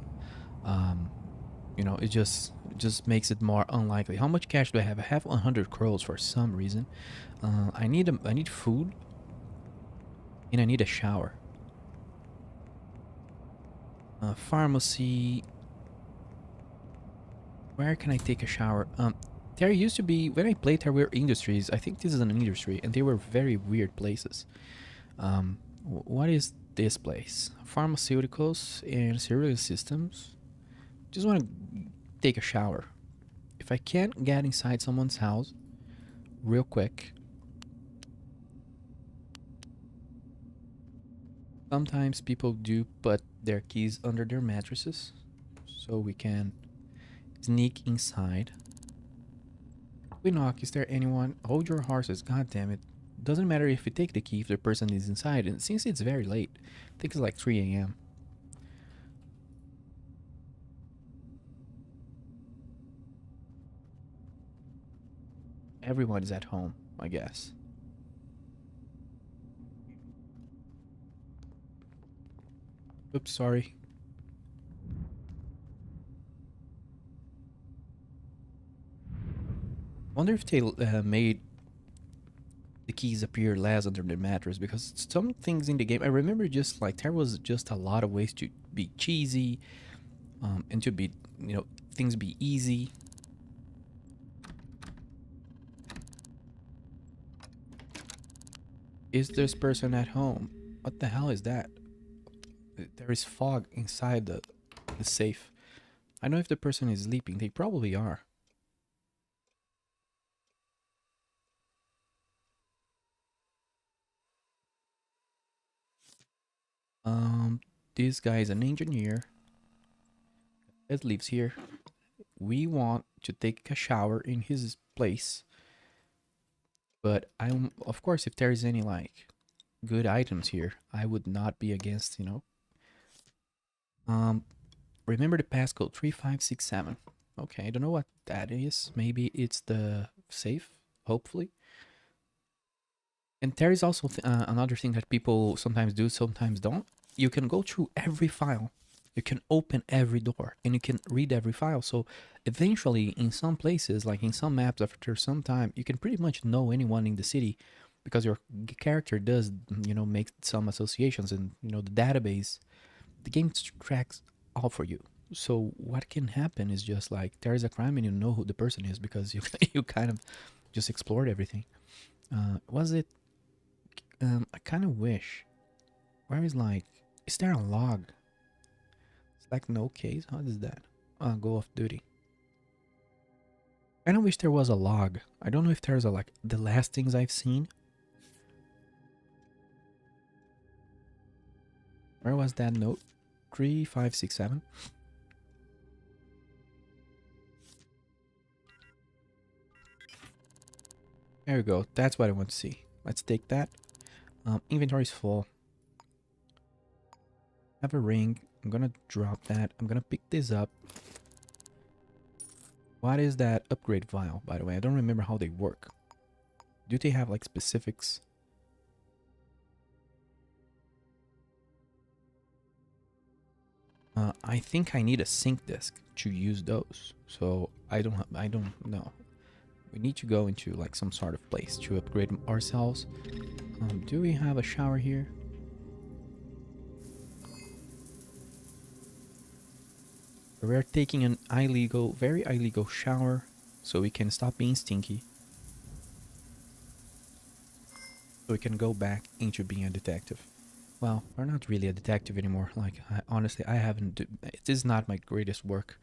it just makes it more unlikely. How much cash do I have? I have 100 crores for some reason. I need food, and I need a shower. Pharmacy. Where can I take a shower? There used to be, when I played, there were industries. I think this is an industry, and they were very weird places. What is this place? Pharmaceuticals and cereal systems. Just want to take a shower. If I can't get inside someone's house real quick. Sometimes people do put their keys under their mattresses so we can sneak inside. We knock. Is there anyone? Hold your horses. God damn it. Doesn't matter if you take the key if the person is inside. And since it's very late, I think it's like 3 a.m. Everyone is at home, I guess. Oops, sorry. Wonder if they made the keys appear less under the mattress, because some things in the game I remember just like there was just a lot of ways to be cheesy and to be things be easy. Is this person at home? What the hell is that? There is fog inside the safe. I know if the person is sleeping. They probably are. This guy is an engineer that lives here. We want to take a shower in his place. But I'm, of course, if there is any like good items here, I would not be against, Um, remember the passcode 3567. Okay, I don't know what that is. Maybe it's the safe, hopefully. And there is also another thing that people sometimes do, sometimes don't. You can go through every file. You can open every door and you can read every file. So eventually, in some places, like in some maps, after some time, you can pretty much know anyone in the city because your character does, make some associations and, the database, the game tracks all for you. So what can happen is just like there is a crime and you know who the person is because you you kind of just explored everything. Was it I kind of wish. Where is like, is there a log? It's like no case. How is that? Go off duty. I kind of wish there was a log. I don't know if there's a like the last things I've seen. Where was that note? 3567. There we go. That's what I want to see. Let's take that. Inventory's full. Have a ring. I'm gonna drop that. I'm gonna pick this up. What is that upgrade vial, by the way? I don't remember how they work. Do they have like specifics? I think I need a sync disk to use those. So I don't know. We need to go into like some sort of place to upgrade ourselves. Do we have a shower here? We're taking an illegal, very illegal shower so we can stop being stinky. So we can go back into being a detective. Well, we're not really a detective anymore. Like, honestly, I haven't... It is not my greatest work.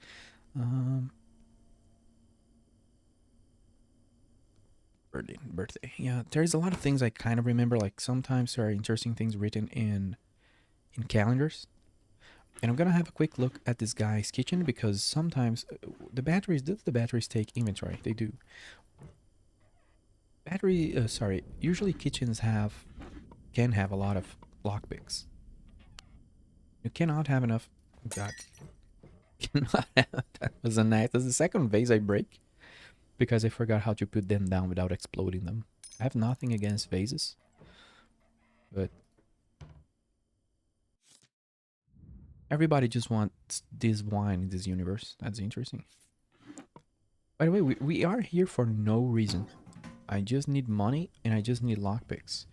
Birthday. Yeah, there's a lot of things I kind of remember. Like, sometimes there are interesting things written in calendars. And I'm gonna have a quick look at this guy's kitchen because sometimes the batteries... Do the batteries take inventory? They do. Sorry. Usually kitchens can have a lot of lockpicks. You cannot have enough... God. That was a nice... That's the second vase I break. Because I forgot how to put them down without exploding them. I have nothing against vases. But... everybody just wants this wine in this universe. That's interesting. By the way, we are here for no reason. I just need money and I just need lockpicks.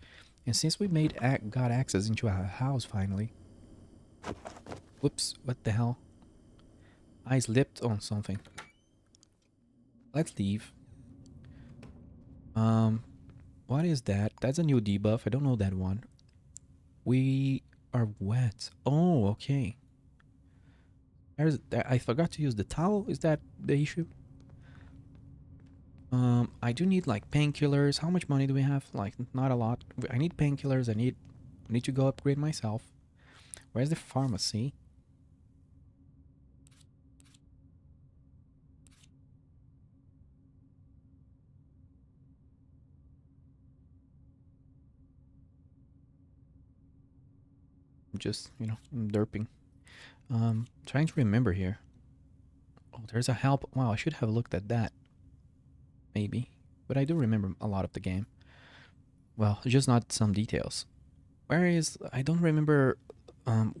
And since we got access into our house finally... Whoops, what the hell? I slipped on something. Let's leave. What is that? That's a new debuff. I don't know that one. We are wet. Oh, okay. I forgot to use the towel. Is that the issue? I do need like painkillers. How much money do we have? Like not a lot. I need painkillers. I need to go upgrade myself. Where's the pharmacy? I'm just, I'm derping. Trying to remember here. Oh, there's a help. Wow, I should have looked at that. Maybe. But I do remember a lot of the game. Well, just not some details. I don't remember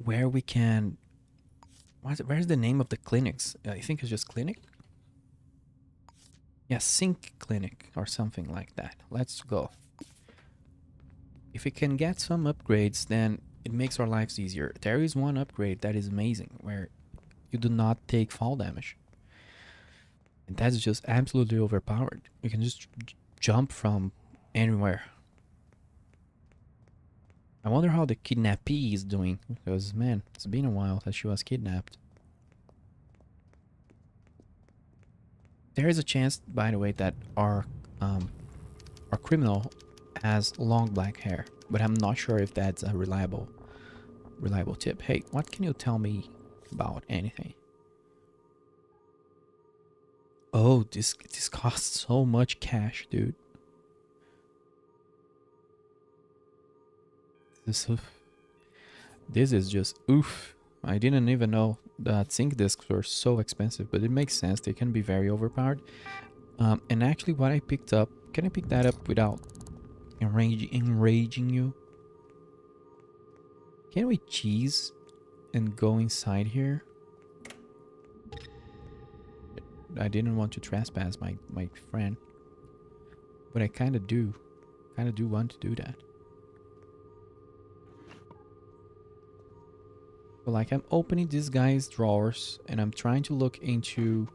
where we can... Where's the name of the clinics? I think it's just clinic? Yeah, Sync Clinic or something like that. Let's go. If we can get some upgrades, then it makes our lives easier. There is one upgrade that is amazing, where you do not take fall damage. And that's just absolutely overpowered. You can just jump from anywhere. I wonder how the kidnappee is doing, because, man, it's been a while that she was kidnapped. There is a chance, by the way, that our criminal has long black hair, but I'm not sure if that's a reliable tip. Hey, what can you tell me about anything? Oh, this costs so much cash, dude. This is just oof. I didn't even know that sync discs were so expensive, but it makes sense. They can be very overpowered. And actually, what I picked up, can I pick that up without enraging you? Can we cheese and go inside here? I didn't want to trespass my friend, but I kind of do want to do that. So like I'm opening this guy's drawers and I'm trying to look into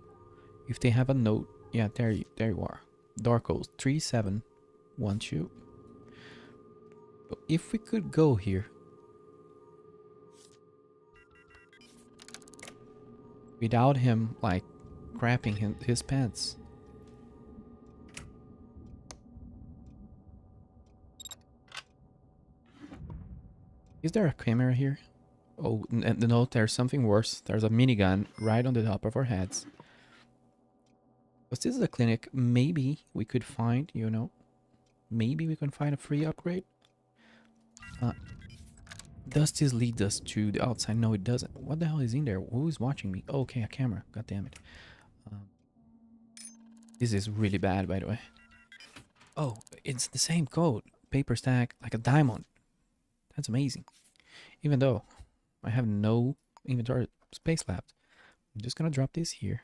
if they have a note. Yeah, there you are. Door code 3712. So if we could go here without him like crapping his pants. Is there a camera here? Oh, no, there's something worse. There's a minigun right on the top of our heads. But this is a clinic. Maybe we could find, you know, maybe we can find a free upgrade. Does this lead us to the outside? No, it doesn't. What the hell is in there? Who is watching me? Oh, okay, a camera. God damn it. This is really bad, by the way. Oh, it's the same code. Paper stack, like a diamond. That's amazing. Even though I have no inventory space left. I'm just gonna drop this here.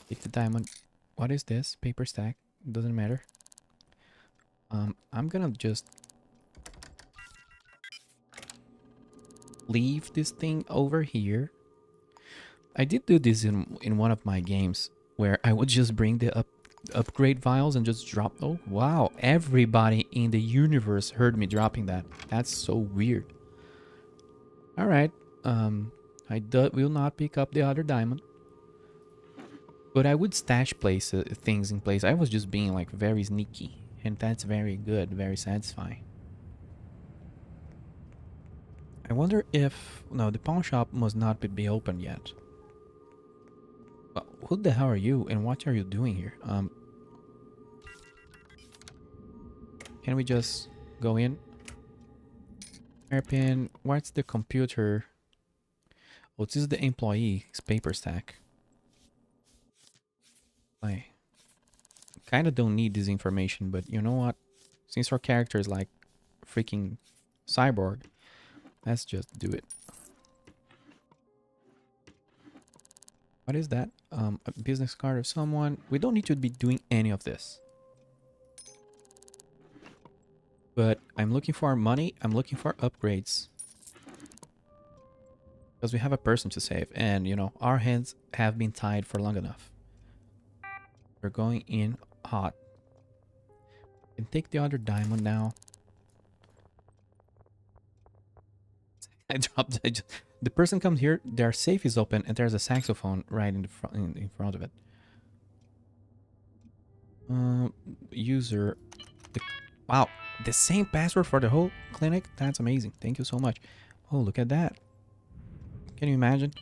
Take the diamond. What is this? Paper stack. Doesn't matter. I'm gonna just leave this thing over here. I did do this in one of my games where I would just bring the upgrade vials and just drop. Oh wow, everybody in the universe heard me dropping that. That's so weird. All right, I will not pick up the other diamond, but I would stash things in place. I was just being like very sneaky, and that's very good, very satisfying. I wonder if no, the pawn shop must not be open yet. Who the hell are you, and what are you doing here? Can we just go in? Hairpin, what's the computer? Oh, this is the employee's paper stack. I kind of don't need this information, but you know what? Since our character is like freaking cyborg, let's just do it. What is that? A business card of someone. We don't need to be doing any of this. But I'm looking for money. I'm looking for upgrades. Because we have a person to save. And, you know, our hands have been tied for long enough. We're going in hot. We can take the other diamond now. I dropped it. The person comes here, their safe is open, and there's a saxophone right in front of it. User. Wow, the same password for the whole clinic? That's amazing. Thank you so much. Oh, look at that. Can you imagine?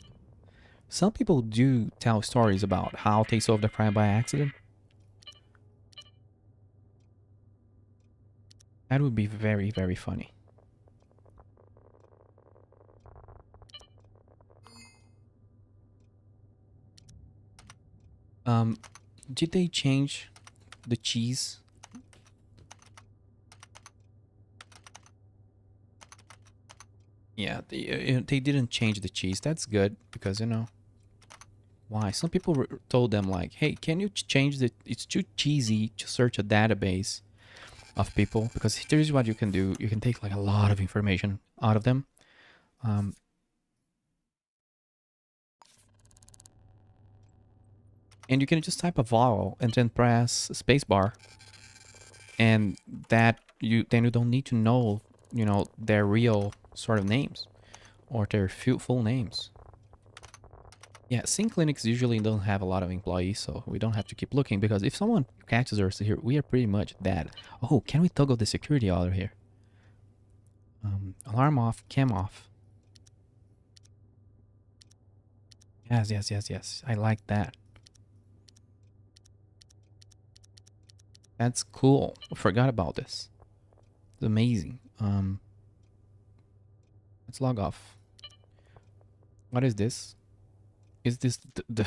Some people do tell stories about how they solved the crime by accident. That would be very, very funny. Did they change the cheese? Yeah, they didn't change the cheese. That's good because, you know, why? Some people told them like, hey, can you change the... It's too cheesy to search a database of people, because here's what you can do. You can take like a lot of information out of them. And you can just type a vowel and then press spacebar, and then you don't need to know, you know, their real sort of names or their full names. Yeah, sync clinics usually don't have a lot of employees, so we don't have to keep looking, because if someone catches us here, we are pretty much dead. Oh, can we toggle the security out of here? Alarm off, cam off. Yes, yes, yes, yes. I like that. That's cool. I forgot about this. It's amazing. Let's log off. What is this? Is this the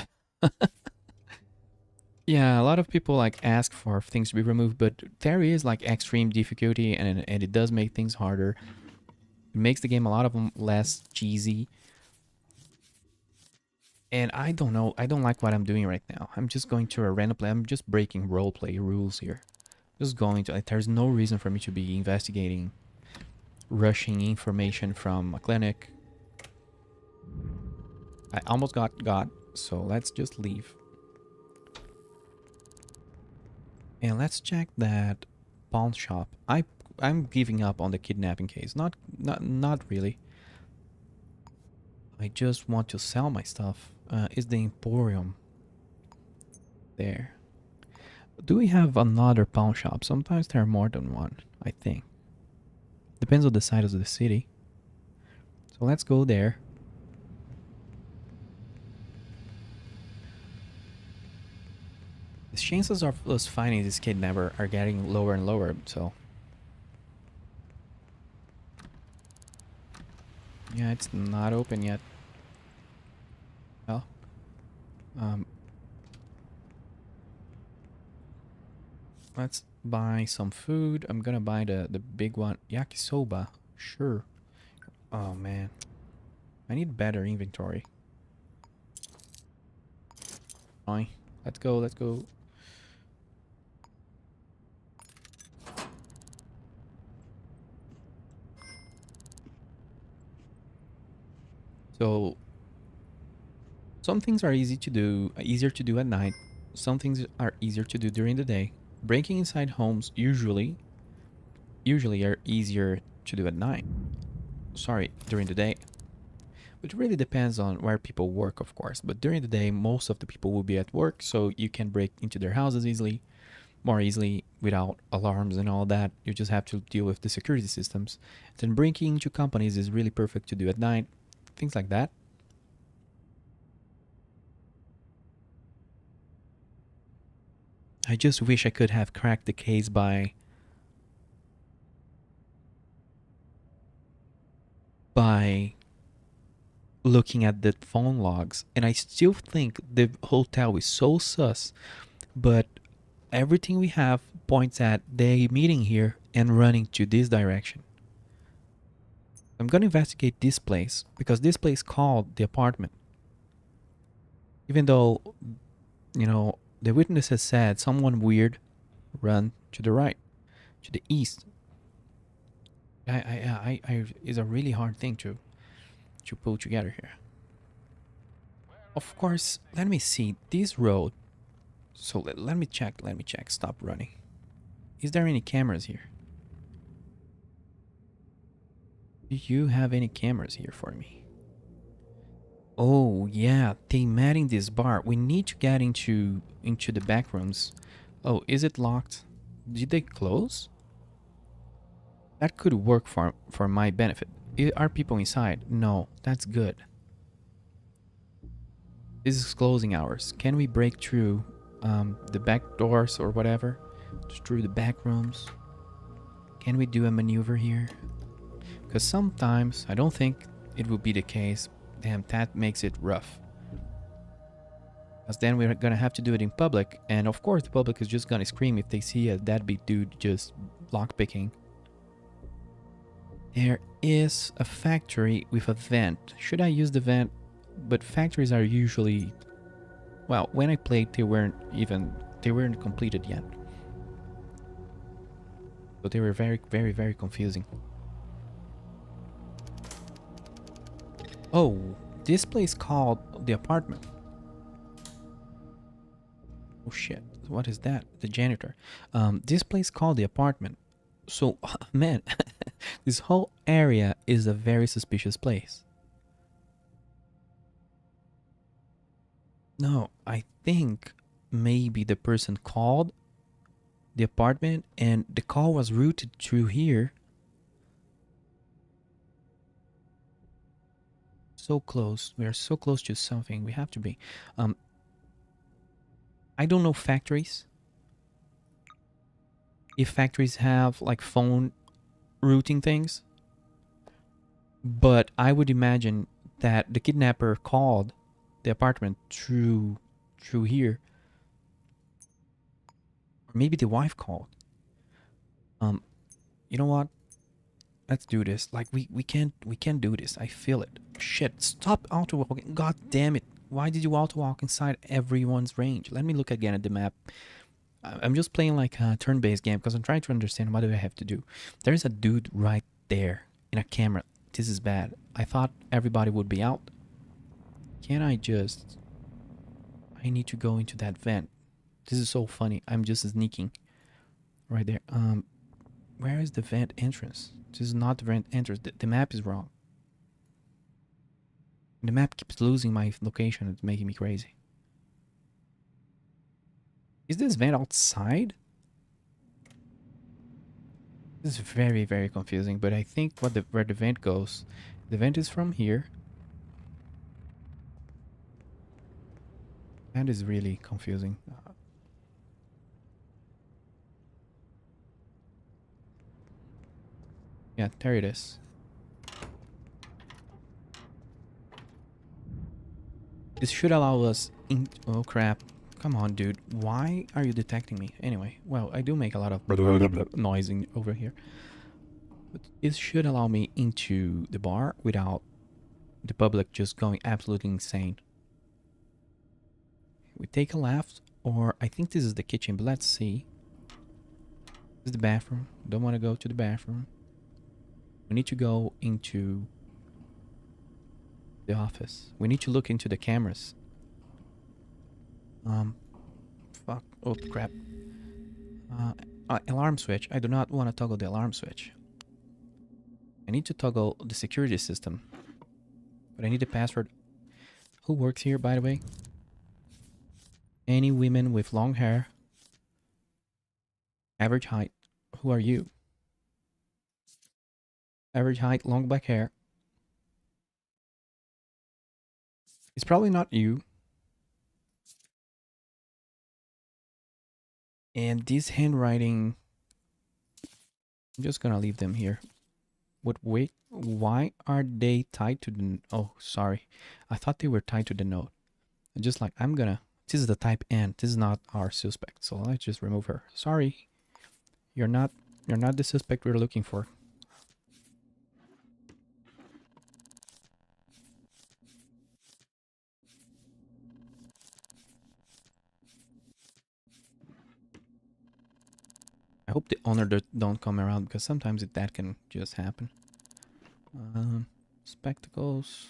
Yeah, a lot of people like ask for things to be removed, but there is like extreme difficulty, and it does make things harder. It makes the game a lot of them less cheesy. And I don't know, I don't like what I'm doing right now. I'm just going to a random play. I'm just breaking roleplay rules here. Just going to, like, there's no reason for me to be investigating, rushing information from a clinic. I almost got, so let's just leave. And let's check that pawn shop. I'm giving up on the kidnapping case. Not really. I just want to sell my stuff. Is the Emporium there? Do we have another pawn shop? Sometimes there are more than one, I think. Depends on the size of the city. So let's go there. The chances of us finding this kidnapper are getting lower and lower, so... Yeah, it's not open yet. Well, um, let's buy some food. I'm gonna buy the big one. Yakisoba. Sure. Oh, man. I need better inventory. Fine. Let's go, let's go. So, some things are easier to do at night. Some things are easier to do during the day. Breaking inside homes usually are easier to do at night. Sorry, during the day. It really depends on where people work, of course. But during the day, most of the people will be at work, so you can break into their houses more easily, without alarms and all that. You just have to deal with the security systems. Then breaking into companies is really perfect to do at night. Things like that. I just wish I could have cracked the case by looking at the phone logs, and I still think the hotel is so sus, but everything we have points at they meeting here and running to this direction. I'm gonna investigate this place because this place called the apartment. Even though, the witnesses said someone weird run to the right, to the east. It's a really hard thing to pull together here. Of course, let me see this road. So let me check. Let me check. Stop running. Is there any cameras here? Do you have any cameras here for me? Oh yeah, they met in this bar. We need to get into the back rooms. Oh, is it locked? Did they close? That could work for my benefit. Are people inside? No, that's good. This is closing hours. Can we break through the back doors or whatever? Just through the back rooms? Can we do a maneuver here? Because sometimes I don't think it will be the case. Damn, that makes it rough. Because then we're gonna have to do it in public, and of course the public is just gonna scream if they see a deadbeat dude just lockpicking. There is a factory with a vent. Should I use the vent? But factories are usually... Well, when I played, they weren't completed yet. But they were very, very, very confusing. Oh, this place called the apartment. Oh shit, what is that? The janitor. This place called the apartment. So, man, this whole area is a very suspicious place. No, I think maybe the person called the apartment and the call was routed through here. So close. We are so close to something. We have to be. I don't know factories. If factories have like phone routing things. But I would imagine that the kidnapper called the apartment through here. Or maybe the wife called. Um, you know what? Let's do this. Like we can't do this. I feel it. Shit! Stop auto walking. God damn it! Why did you auto walk inside everyone's range? Let me look again at the map. I'm just playing like a turn-based game because I'm trying to understand what do I have to do. There's a dude right there in a camera. This is bad. I thought everybody would be out. Can I just... I need to go into that vent. This is so funny. I'm just sneaking right there. Where is the vent entrance? This is not the vent entrance. The map is wrong. The map keeps losing my location. It's making me crazy. Is this vent outside? This is very, very confusing, but I think where the vent goes, the vent is from here. That is really confusing. Yeah, there it is. This should allow us in... Oh crap. Come on, dude. Why are you detecting me? Anyway, well, I do make a lot of noise over here. But it should allow me into the bar without the public just going absolutely insane. We take a left, or I think this is the kitchen, but let's see. This is the bathroom. Don't want to go to the bathroom. We need to go into the office. We need to look into the cameras. Fuck. Oh, crap. Alarm switch. I do not want to toggle the alarm switch. I need to toggle the security system. But I need a password. Who works here, by the way? Any women with long hair? Average height. Who are you? Average height, long black hair. It's probably not you. And this handwriting... I'm just gonna leave them here. But wait, why are they tied to the... Oh, sorry. I thought they were tied to the note. Just like, I'm gonna... This is the type N. This is not our suspect. So let's just remove her. Sorry. You're not the suspect we're looking for. I hope the owner don't come around because sometimes that can just happen. Spectacles.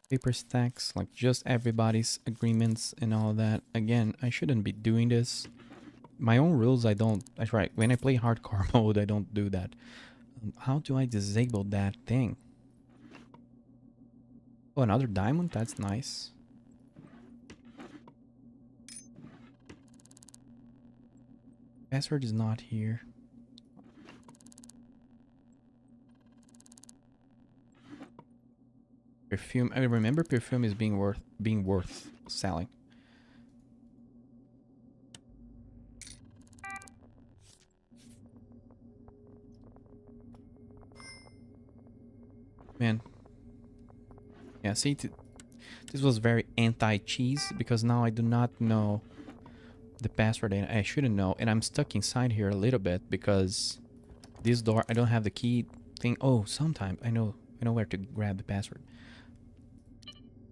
Paper stacks, like just everybody's agreements and all that. Again, I shouldn't be doing this. My own rules, I try. When I play hardcore mode, I don't do that. How do I disable that thing? Oh, another diamond? That's nice. Password is not here. Perfume. I remember perfume is being worth selling. Man. Yeah, see, this was very anti-cheese because now I do not know the password and I shouldn't know. And I'm stuck inside here a little bit because this door, I don't have the key thing. Oh, sometime I know where to grab the password.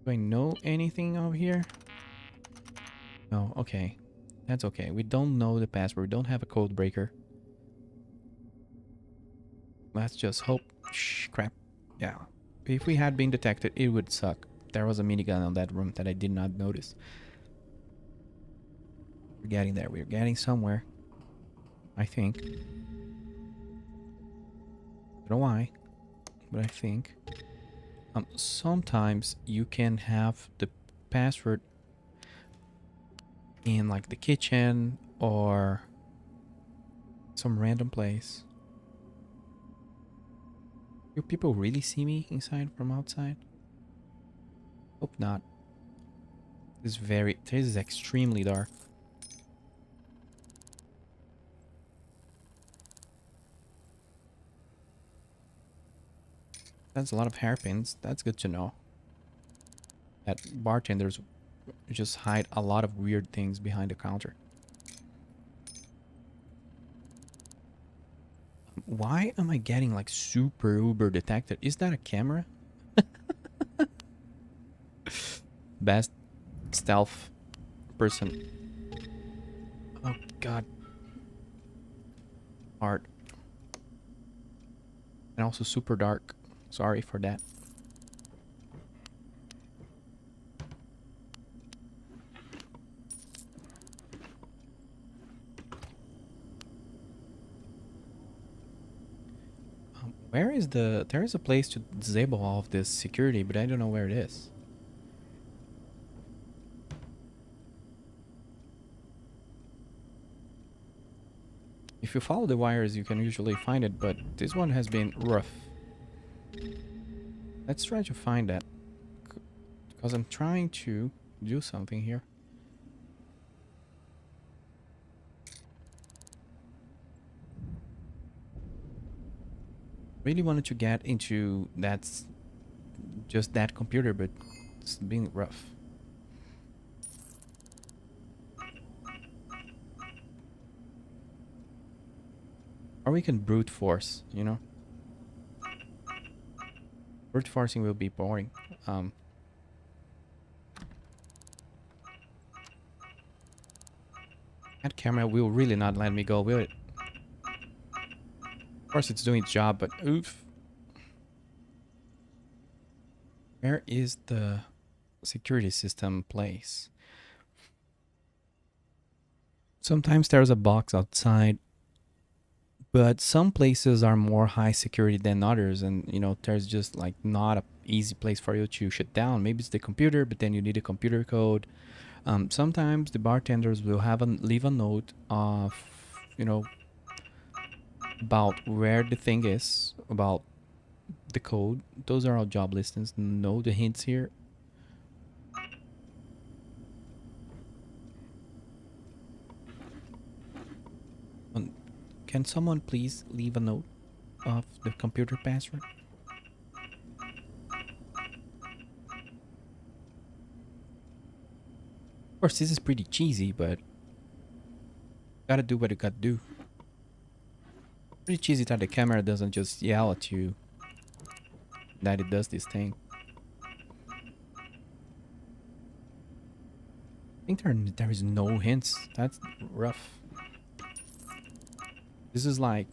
Do I know anything over here? No, okay. That's okay. We don't know the password. We don't have a code breaker. Let's just hope. Shh, crap. Yeah. If we had been detected, it would suck. There was a minigun on that room that I did not notice. We're getting there. We're getting somewhere. I think. I don't know why, but I think. Sometimes you can have the password in like the kitchen or some random place. Do people really see me inside from outside? Hope not. This is extremely dark. That's a lot of hairpins. That's good to know. That bartenders just hide a lot of weird things behind the counter. Why am I getting like super uber detected? Is that a camera? Best stealth person. Oh god. Hard. And also super dark. Sorry for that. Where is the... There is a place to disable all of this security, but I don't know where it is. If you follow the wires, you can usually find it, but this one has been rough. Let's try to find that. Because I'm trying to do something here. Really wanted to get into just that computer, but it's been rough. Or we can brute force, you know? Brute forcing will be boring. That camera will really not let me go, will it? Of course it's doing its job, but oof. Where is the security system place? Sometimes there's a box outside, but some places are more high security than others, and you know, there's just like not a easy place for you to shut down. Maybe it's the computer, but then you need a computer code. Sometimes the bartenders will leave a note of, you know, about where the thing is, about the code. Those are all job listings. Know the hints here. Can someone please leave a note of the computer password? Of course, this is pretty cheesy, but gotta do what you gotta do. Pretty cheesy that the camera doesn't just yell at you that it does this thing. I think there is no hints. That's rough. This is like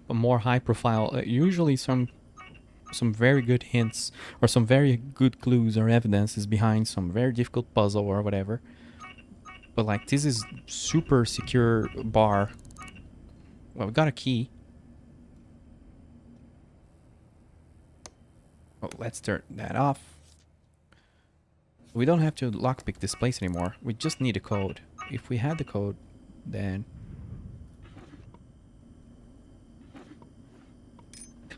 a more high profile. Usually some very good hints or some very good clues or evidence is behind some very difficult puzzle or whatever. But like this is super secure bar. Well, we got a key. Oh, let's turn that off. We don't have to lockpick this place anymore. We just need a code. If we had the code, then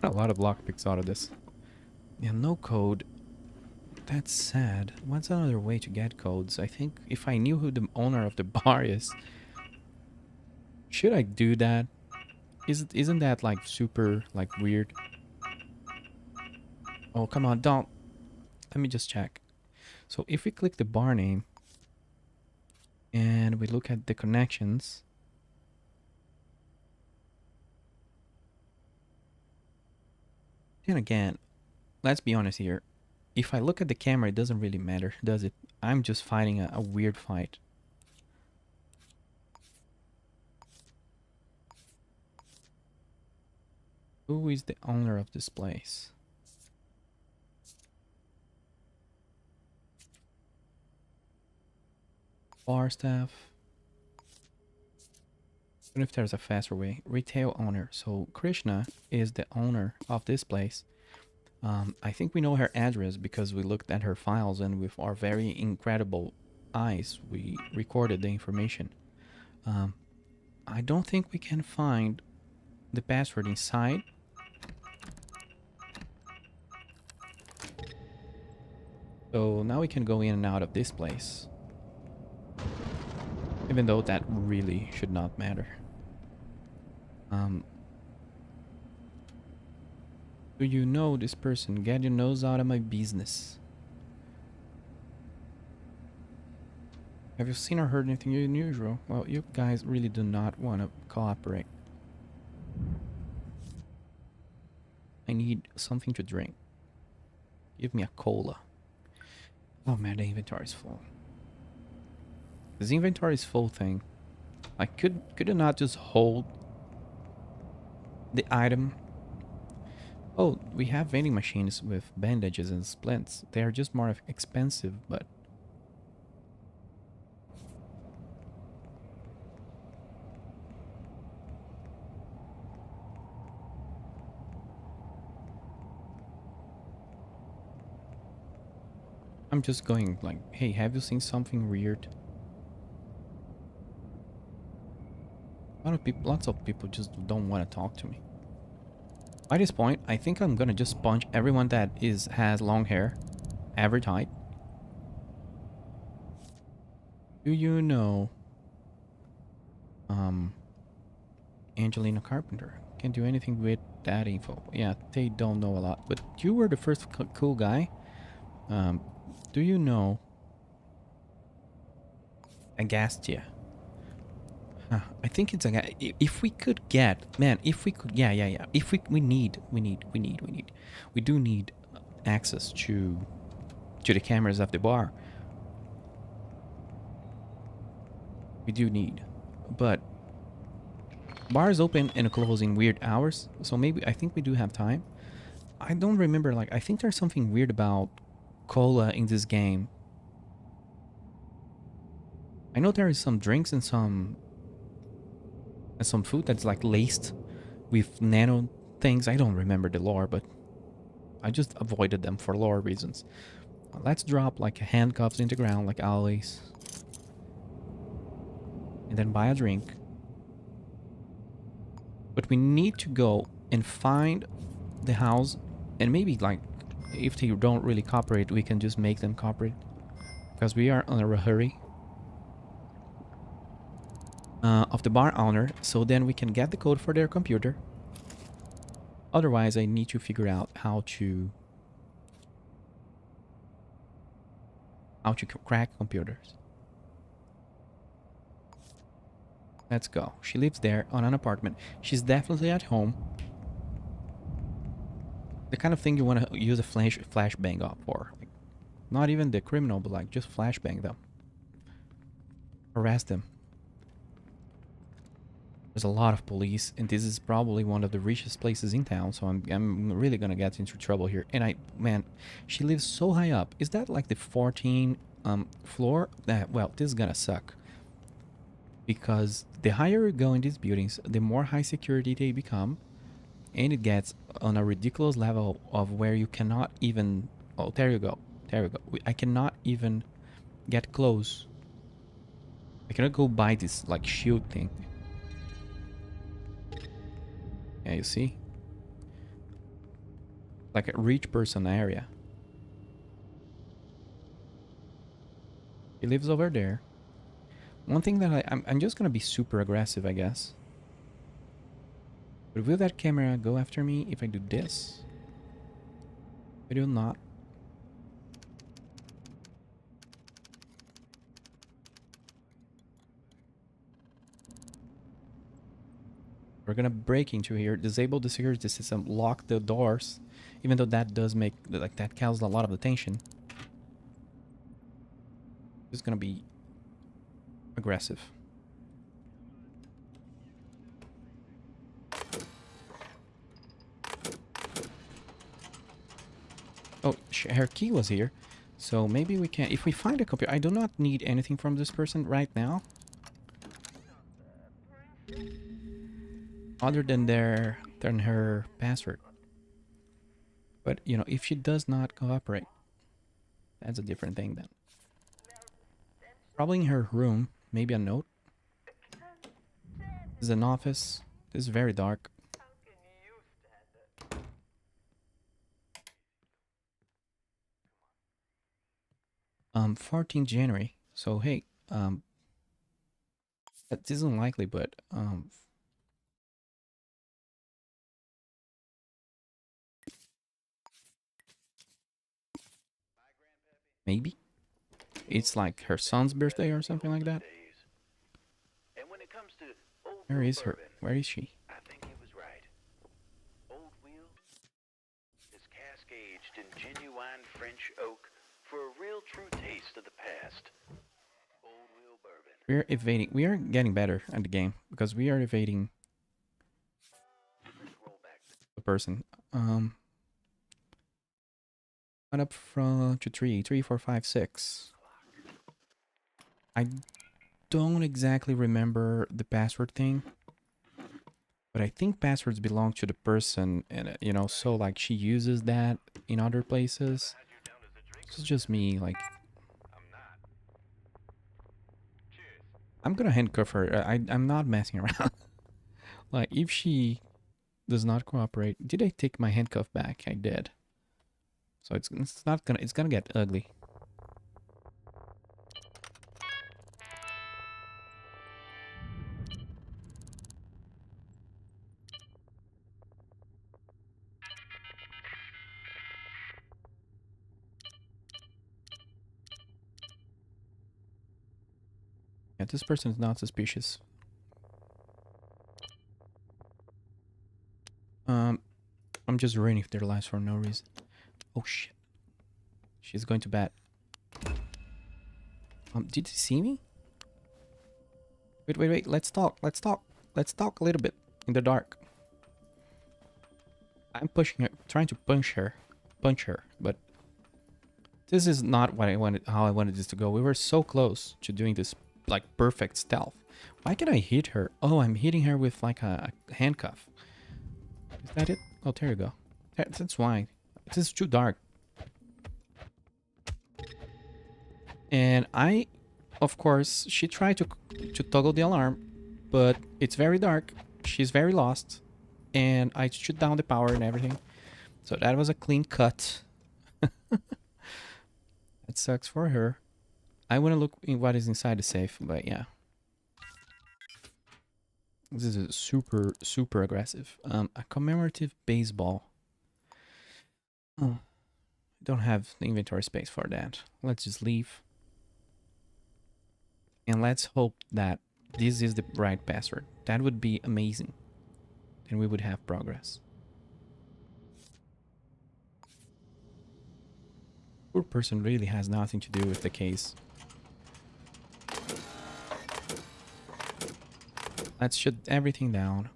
got a lot of lockpicks out of this. Yeah, no code. That's sad. What's another way to get codes? I think if I knew who the owner of the bar is, should I do that? Isn't that like super like weird? Oh, come on, don't. Let me just check. So if we click the bar name and we look at the connections, then again, let's be honest here. If I look at the camera, it doesn't really matter, does it? I'm just fighting a weird fight. Who is the owner of this place? Bar staff. What if there's a faster way? Retail owner. So Krishna is the owner of this place. I think we know her address because we looked at her files and with our very incredible eyes, we recorded the information. I don't think we can find the password inside. So now we can go in and out of this place. Even though that really should not matter. Do you know this person? Get your nose out of my business. Have you seen or heard anything unusual? Well, you guys really do not want to cooperate. I need something to drink. Give me a cola. Oh man, the inventory is full. This inventory is full thing. I could it not just hold the item? Oh, we have vending machines with bandages and splints. They are just more expensive, but I'm just going like, hey, have you seen something weird? Lots of people just don't want to talk to me. By this point, I think I'm gonna just punch everyone that has long hair, average height. Do you know, um, Angelina Carpenter? Can't do anything with that info. Yeah, they don't know a lot. But you were the first cool guy. Um, do you know Agastia? I think it's a. If we could get, man, if we could, yeah. If we do need access to the cameras of the bar. We do need, but bars open and close in weird hours, so maybe I think we do have time. I don't remember. Like, I think there's something weird about cola in this game. I know there is some drinks and some food that's like laced with nano things. I don't remember the lore, but I just avoided them for lore reasons. Let's drop like handcuffs into ground like always. And then buy a drink. But we need to go and find the house, and maybe like if they don't really cooperate, we can just make them cooperate. Because we are in a hurry. Of the bar owner, so then we can get the code for their computer. Otherwise, I need to figure out how to crack computers. Let's go. She lives there on an apartment. She's definitely at home. The kind of thing you want to use a flashbang up for. Like, not even the criminal, but like just flashbang them. Harass them. There's a lot of police, and this is probably one of the richest places in town, so I'm really gonna get into trouble here. And man, she lives so high up. Is that like the 14th floor? Well, this is gonna suck. Because the higher you go in these buildings, the more high security they become, and it gets on a ridiculous level of where you cannot even... Oh, there you go. There you go. I cannot even get close. I cannot go by this like shield thing. Yeah, you see? Like a rich person area. He lives over there. One thing that I'm just gonna be super aggressive, I guess. But will that camera go after me if I do this? I do not. We're gonna break into here, disable the security system, lock the doors, even though that does make, like, that causes a lot of attention. It's gonna be aggressive. Oh, her key was here. So maybe we can, if we find a computer, I do not need anything from this person right now. Other than her password. But, you know, if she does not cooperate, that's a different thing then. Probably in her room, maybe a note. This is an office. This is very dark. 14th January. So hey, that isn't likely, but Maybe it's like her son's birthday or something like that. And when it comes to Old Where Wheel is her? bourbon, Where is she? I think he was right. Old Wheel is cask aged in genuine French oak for a real true taste of the past. Old Wheel bourbon. We're evading. We are getting better at the game because we are evading Let's roll back. the person. Went up from to 3, 3, 4, 5, 6. I don't exactly remember the password thing, but I think passwords belong to the person, and so like she uses that in other places. This is just me. Like I'm gonna handcuff her. I'm not messing around. Like if she does not cooperate, did I take my handcuff back? I did. So it's gonna get ugly. Yeah, this person is not suspicious. Um, I'm just ruining their lives for no reason. Oh shit. She's going to bed. Did you see me? Wait, wait, wait. Let's talk. Let's talk. Let's talk a little bit in the dark. I'm pushing her, trying to punch her, but this is not what I wanted, how I wanted this to go. We were so close to doing this like perfect stealth. Why can I hit her? Oh, I'm hitting her with like a handcuff. Is that it? Oh, there you go. That's why. This is too dark. And of course, she tried to toggle the alarm, but it's very dark. She's very lost, and I shut down the power and everything. So that was a clean cut. It sucks for her. I want to look in what is inside the safe, but yeah. This is super, super aggressive. A commemorative baseball. Oh, don't have the inventory space for that. Let's just leave. And let's hope that this is the right password. That would be amazing. Then we would have progress. Poor person really has nothing to do with the case. Let's shut everything down.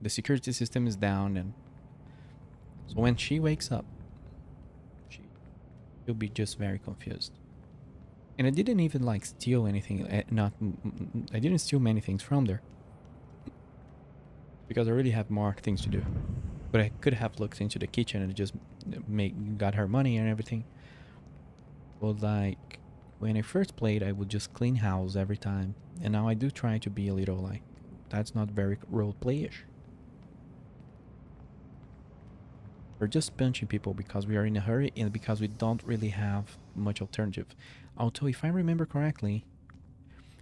The security system is down, and so when she wakes up, she'll be just very confused. And I didn't even like steal anything. I didn't steal many things from there because I really have more things to do. But I could have looked into the kitchen and just got her money and everything. But like when I first played, I would just clean house every time, and now I do try to be a little like that's not very role playish. We're just punching people because we are in a hurry and because we don't really have much alternative. Although, if I remember correctly,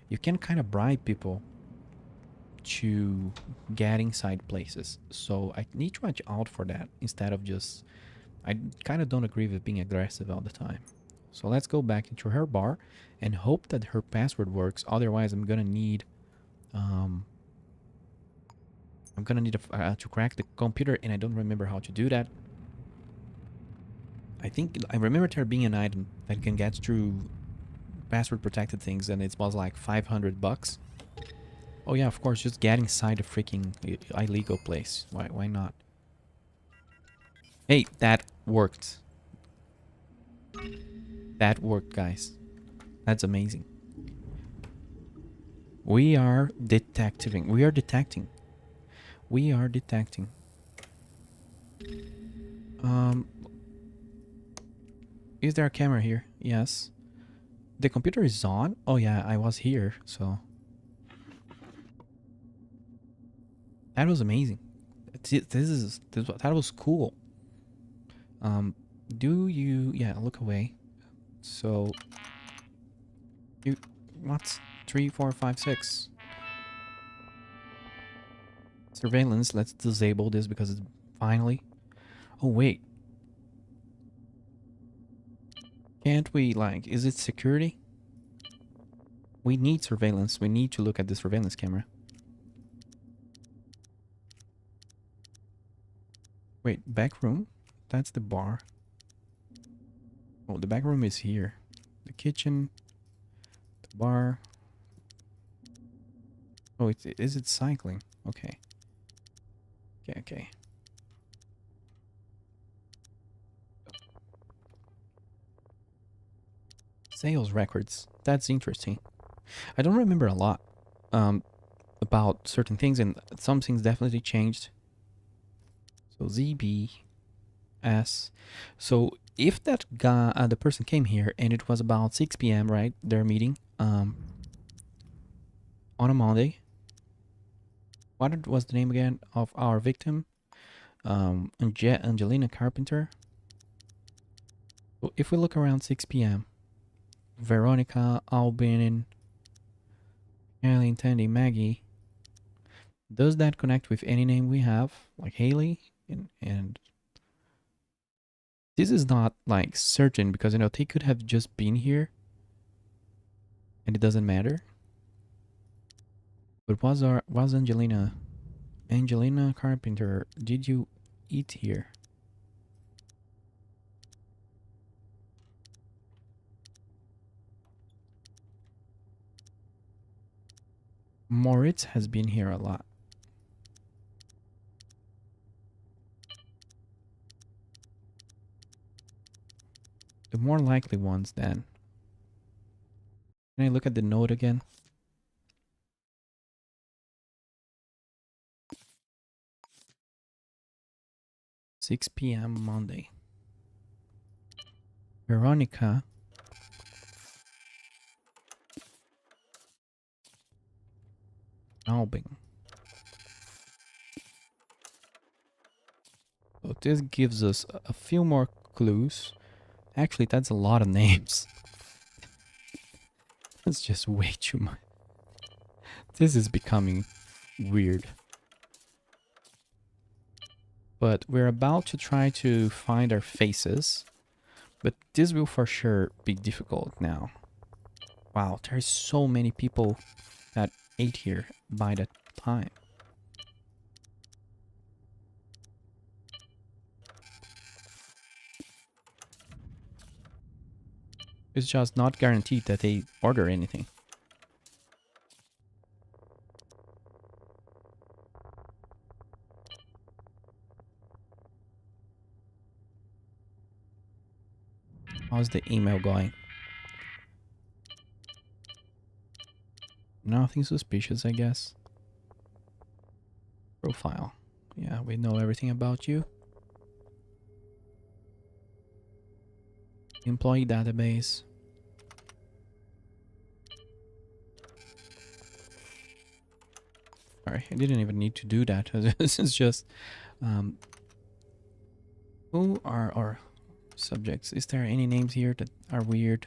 you can kind of bribe people to get inside places. So I need to watch out for that instead of just... I kind of don't agree with being aggressive all the time. So let's go back into her bar and hope that her password works. Otherwise, I'm gonna need... to crack the computer, and I don't remember how to do that. I remember there being an item that can get through password protected things, and it was like $500. Oh yeah, of course, just get inside a freaking illegal place. Why not? Hey, that worked. That worked, guys. That's amazing. We are detecting. We are detecting. We are detecting. Is there a camera here? Yes. The computer is on? Oh yeah, I was here, so... That was amazing. That was cool. Do you... Yeah, look away. So... You... What's 3, 4, 5, 6? Surveillance. Let's disable this because it's finally... Oh, wait. Can't we, like, is it security? We need surveillance. We need to look at the surveillance camera. Wait, back room? That's the bar. Oh, the back room is here. The kitchen, the bar. Oh, is it cycling? Okay. Okay, okay. Sales records. That's interesting. I don't remember a lot um, about certain things, and some things definitely changed. So ZBS. So if that guy, the person came here, and it was about 6 p.m., right? Their meeting on a Monday. What was the name again of our victim? Angelina Carpenter. So if we look around 6 p.m., Veronica, Albin, Eileen, Tandy, Maggie, does that connect with any name we have, like Haley? And this is not like certain because they could have just been here, and it doesn't matter. But was Angelina Carpenter? Did you eat here? Moritz has been here a lot. The more likely ones then. Can I look at the note again? "6 p.m. Monday. Veronica Albing." So this gives us a few more clues. Actually, that's a lot of names. That's just way too much. This is becoming weird. But we're about to try to find our faces. But this will for sure be difficult now. Wow, there's so many people that ate here by that time. It's just not guaranteed that they order anything. How's the email going? Nothing suspicious, I guess. Profile. Yeah, we know everything about you. Employee database. Sorry, I didn't even need to do that. This is just um, who are our subjects? Is there any names here that are weird?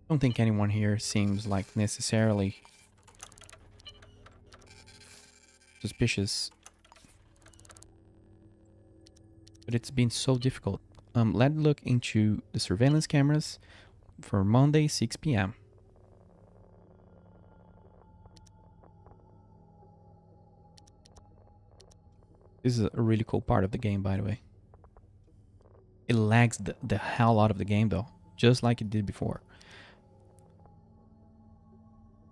I don't think anyone here seems like necessarily suspicious. But it's been so difficult. Let's look into the surveillance cameras for Monday, 6 p.m. This is a really cool part of the game, by the way. It lags the hell out of the game, though, just like it did before.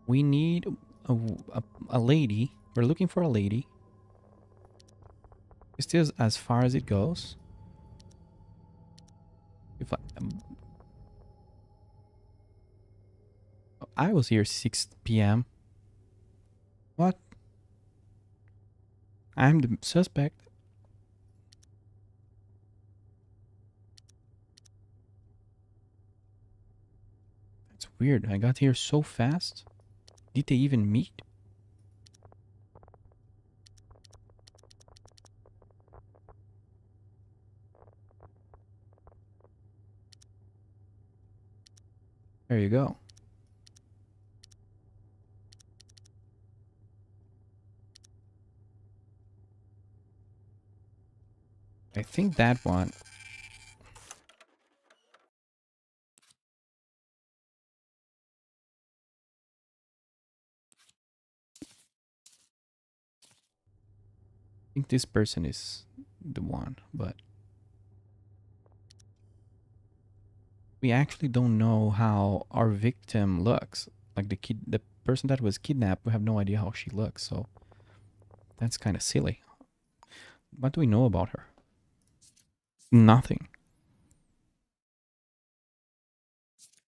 We need a lady. We're looking for a lady. Is this as far as it goes? If I was here 6 p.m. What? I'm the suspect. That's weird. I got here so fast. Did they even meet? There you go. I think that one. I think this person is the one, but we actually don't know how our victim looks. Like the person that was kidnapped, we have no idea how she looks. So that's kind of silly. What do we know about her? Nothing.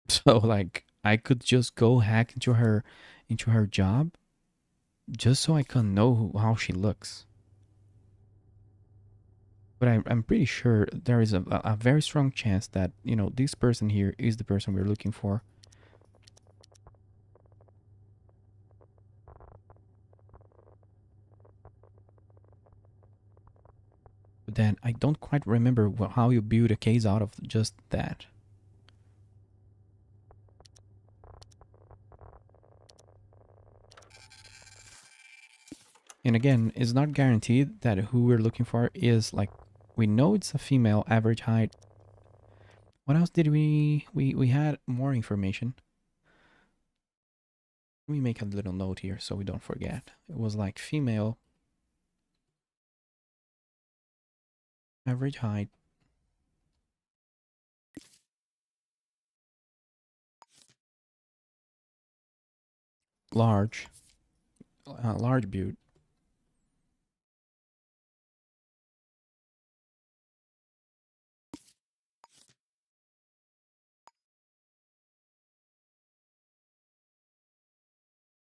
So like I could just go hack into her job just so I can know how she looks. But I'm pretty sure there is a very strong chance that, you know, this person here is the person we're looking for. But then I don't quite remember how you build a case out of just that. And again, it's not guaranteed that who we're looking for is like, we know it's a female, average height. What else did we had more information. Let me make a little note here so we don't forget. It was like female, average height, large, large build.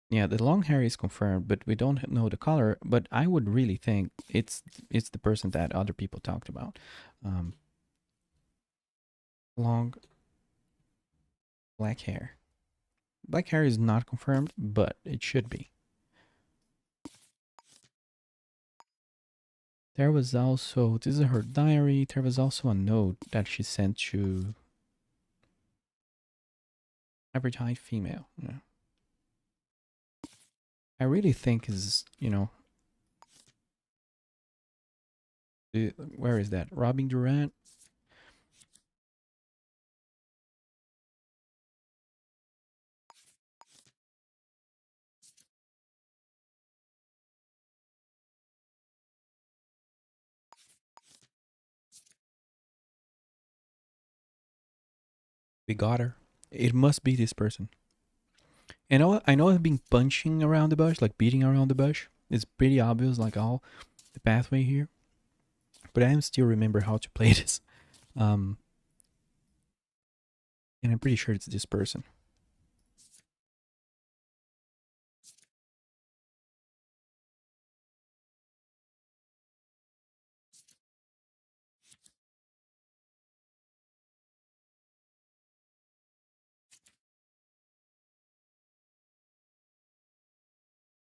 Yeah, the long hair is confirmed, but we don't know the color. But I would really think it's the person that other people talked about. Um, long black hair. Black hair is not confirmed, but it should be. There was also, this is her diary. There was also a note that she sent to average height female. Yeah. I really think is, you know, where is that? Robin Durant. We got her. It must be this person. And I know I've been punching around the bush, like beating around the bush. It's pretty obvious, like all the pathway here. But I still remember how to play this. Um, and I'm pretty sure it's this person.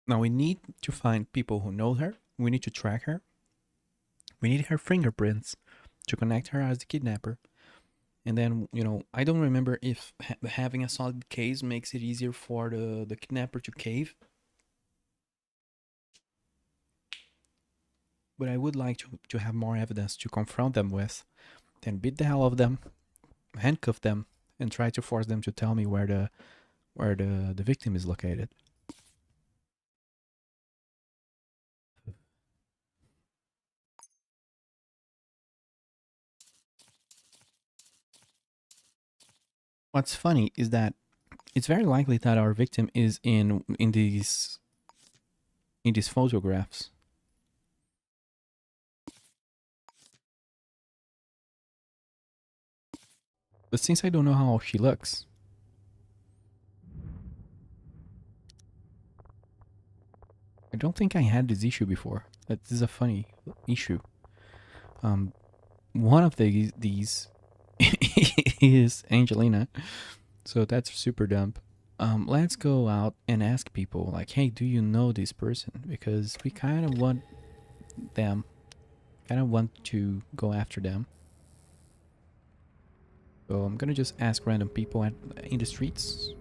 Now we need to find people who know her. We need to track her. We need her fingerprints to connect her as the kidnapper. And then, you know, I don't remember if having a solid case makes it easier for the kidnapper to cave. But I would like to have more evidence to confront them with, then beat the hell out of them, handcuff them, and try to force them to tell me where the victim is located. What's funny is that it's very likely that our victim is in these photographs. But since I don't know how she looks, I don't think I had this issue before. That is a funny issue. Um, one of these is Angelina, so that's super dumb. Let's go out and ask people like, hey, do you know this person? Because we kind of want them, kind of want to go after them. So I'm gonna just ask random people in the streets.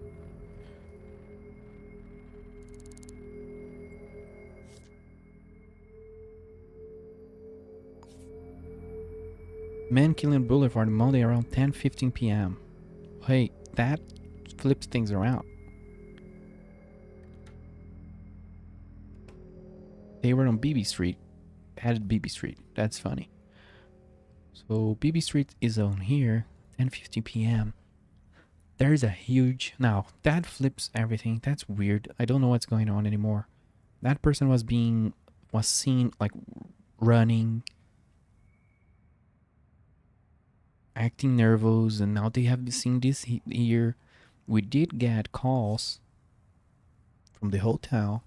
Man killing Boulevard Monday around 10:15 p.m. Hey, that flips things around. They were on BB Street. Added BB Street. That's funny. So BB Street is on here, 10:50 p.m. There's a huge now that flips everything. That's weird. I don't know what's going on anymore. That person was seen like running, acting nervous, and now they have seen this here. We did get calls from the hotel.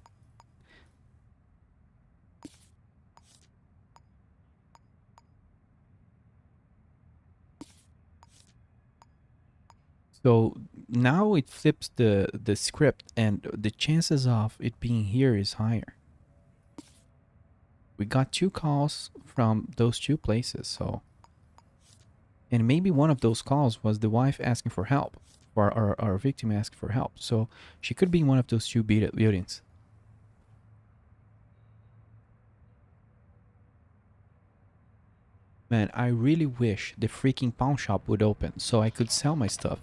So now it flips the script, and the chances of it being here is higher. We got two calls from those two places, so and maybe one of those calls was the wife asking for help, or our victim asking for help. So she could be in one of those two buildings. Man, I really wish the freaking pawn shop would open so I could sell my stuff.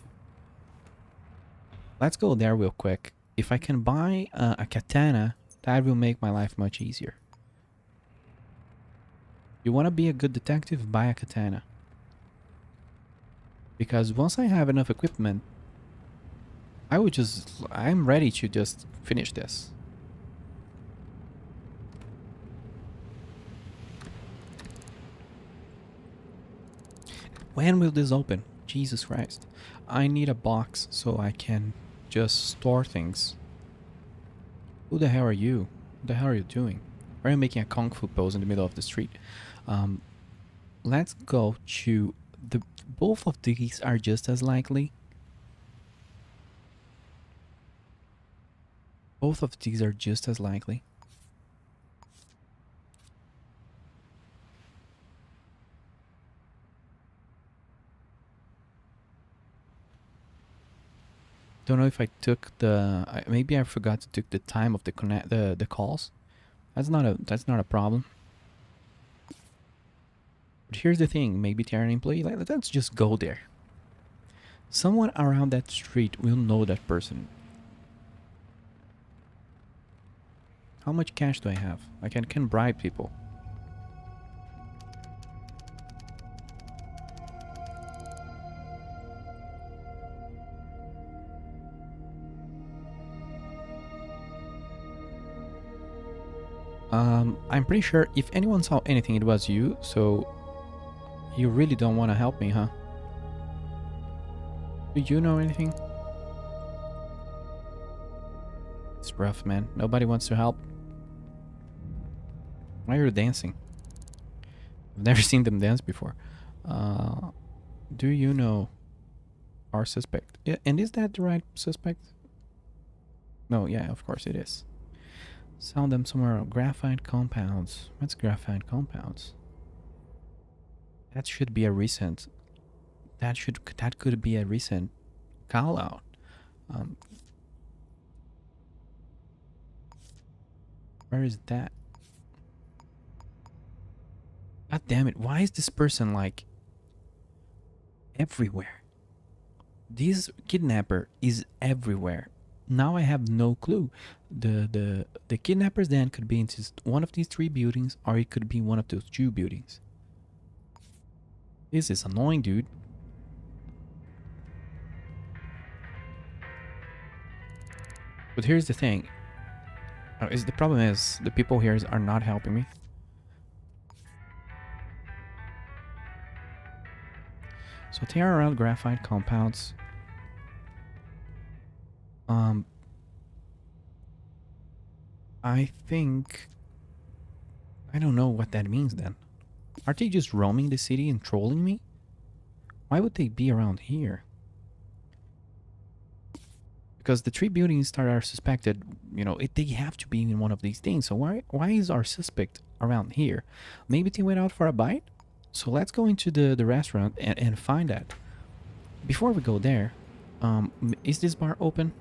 Let's go there real quick. If I can buy a katana, that will make my life much easier. You want to be a good detective? Buy a katana. Because once I have enough equipment, I'm ready to just finish this. When will this open? Jesus Christ. I need a box so I can just store things. Who the hell are you? What the hell are you doing? Why are you making a kung fu pose in the middle of the street? Um, let's go to the... Both of these are just as likely. Both of these are just as likely. Don't know if I took the... maybe I forgot to take the time of the calls. That's not a problem. But here's the thing, maybe they're an employee. Let's just go there. Someone around that street will know that person. How much cash do I have? I can bribe people. I'm pretty sure if anyone saw anything, it was you, so you really don't want to help me, huh? Do you know anything? It's rough, man. Nobody wants to help. Why are you dancing? I've never seen them dance before. Do you know our suspect? Yeah, and is that the right suspect? No, yeah, of course it is. Sell them somewhere. Graphite compounds. What's graphite compounds? That should be a recent. That could be a recent call out. Where is that? God damn it! Why is this person like everywhere? This kidnapper is everywhere. Now I have no clue. The kidnappers then could be in one of these three buildings, or it could be one of those two buildings. This is annoying, dude. But here's the thing. Is the problem is the people here are not helping me. So tear around graphite compounds. I think... I don't know what that means then. Are they just roaming the city and trolling me? Why would they be around here? Because the three buildings that are suspected, you know, they have to be in one of these things. So why is our suspect around here? Maybe they went out for a bite? So let's go into the restaurant and find that. Before we go there, is this bar open?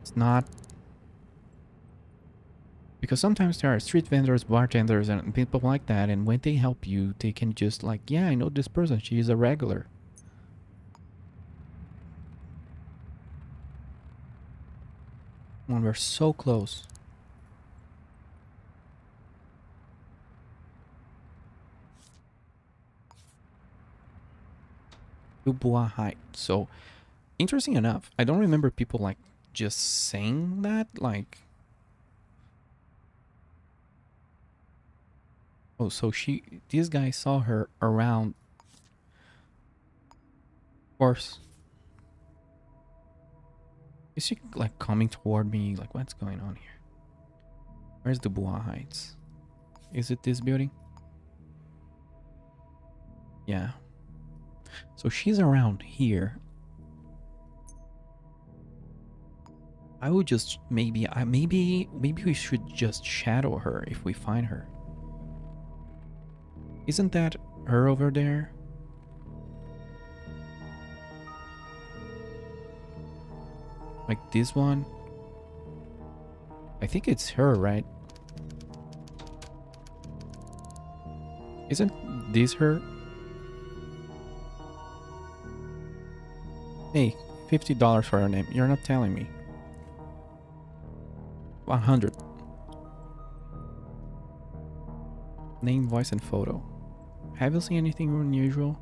It's not. Because sometimes there are street vendors, bartenders, and people like that, and when they help you, they can just like, yeah, I know this person. She is a regular. When we're so close. Dubois Height. So interesting enough, I don't remember people like just saying that. Like, oh, so this guy saw her around. Of course, is she like coming toward me? Like, what's going on here? Where's Dubois Heights? Is it this building? Yeah. So she's around here. I would just maybe we should just shadow her if we find her. Isn't that her over there? Like this one? I think it's her, right? Isn't this her? Hey, $50 for her name. You're not telling me. 100. Name, voice, and photo. Have you seen anything unusual?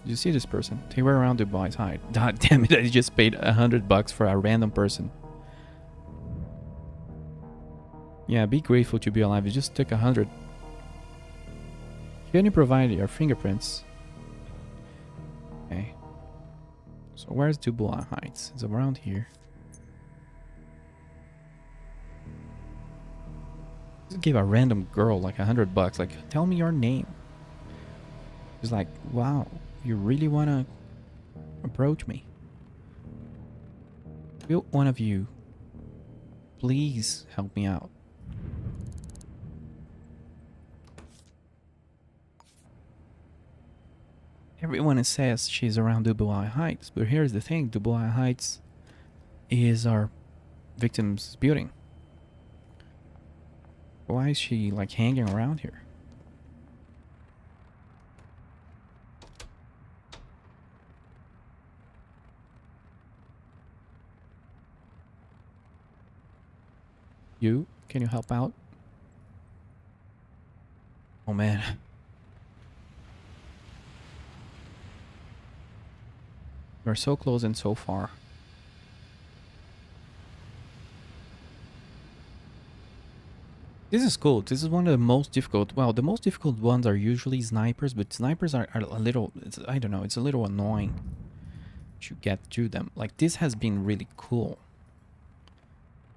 Did you see this person? They were around Dubai's height. God damn it, I just paid $100 for a random person. Yeah, be grateful to be alive. You just took 100. Can you provide your fingerprints? Okay. So where's Dubois Heights? It's around here. Just give a random girl like $100. Like, tell me your name. She's like, wow, you really wanna approach me? Will one of you please help me out? Everyone says she's around Dubois Heights, but here's the thing: Dubois Heights is our victim's building. Why is she like hanging around here? Can you help out? Oh man. We're so close and so far. This is cool. This is one of the most difficult. Well, the most difficult ones are usually snipers, but snipers are a little, I don't know, it's a little annoying to get to them. Like, this has been really cool.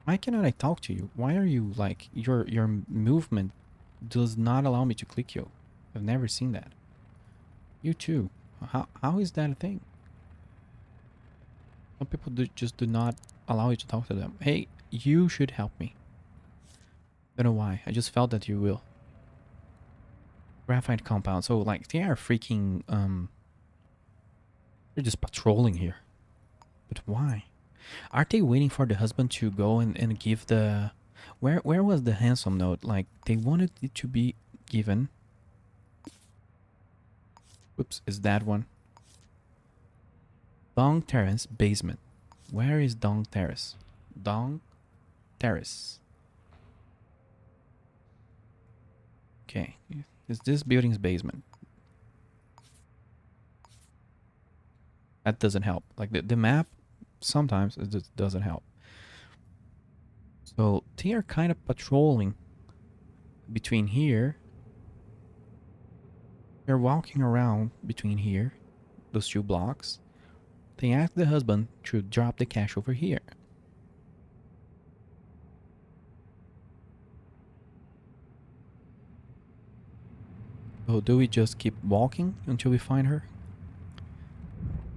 Why cannot I talk to you? Why are you like, your movement does not allow me to click you? I've never seen that. You too. How is that a thing? Some people just do not allow you to talk to them. Hey, you should help me. Don't know why. I just felt that you will. Graphite compound. So like they are freaking they're just patrolling here. But why? Are they waiting for the husband to go and give the where was the handsome note? Like they wanted it to be given. Oops, is that one? Dong Terrace basement. Where is Dong Terrace? Dong Terrace. Okay. Is this building's basement? That doesn't help. Like the map, sometimes it just doesn't help. So they are kind of patrolling between here. They're walking around between here, those two blocks. They ask the husband to drop the cash over here. So do we just keep walking until we find her?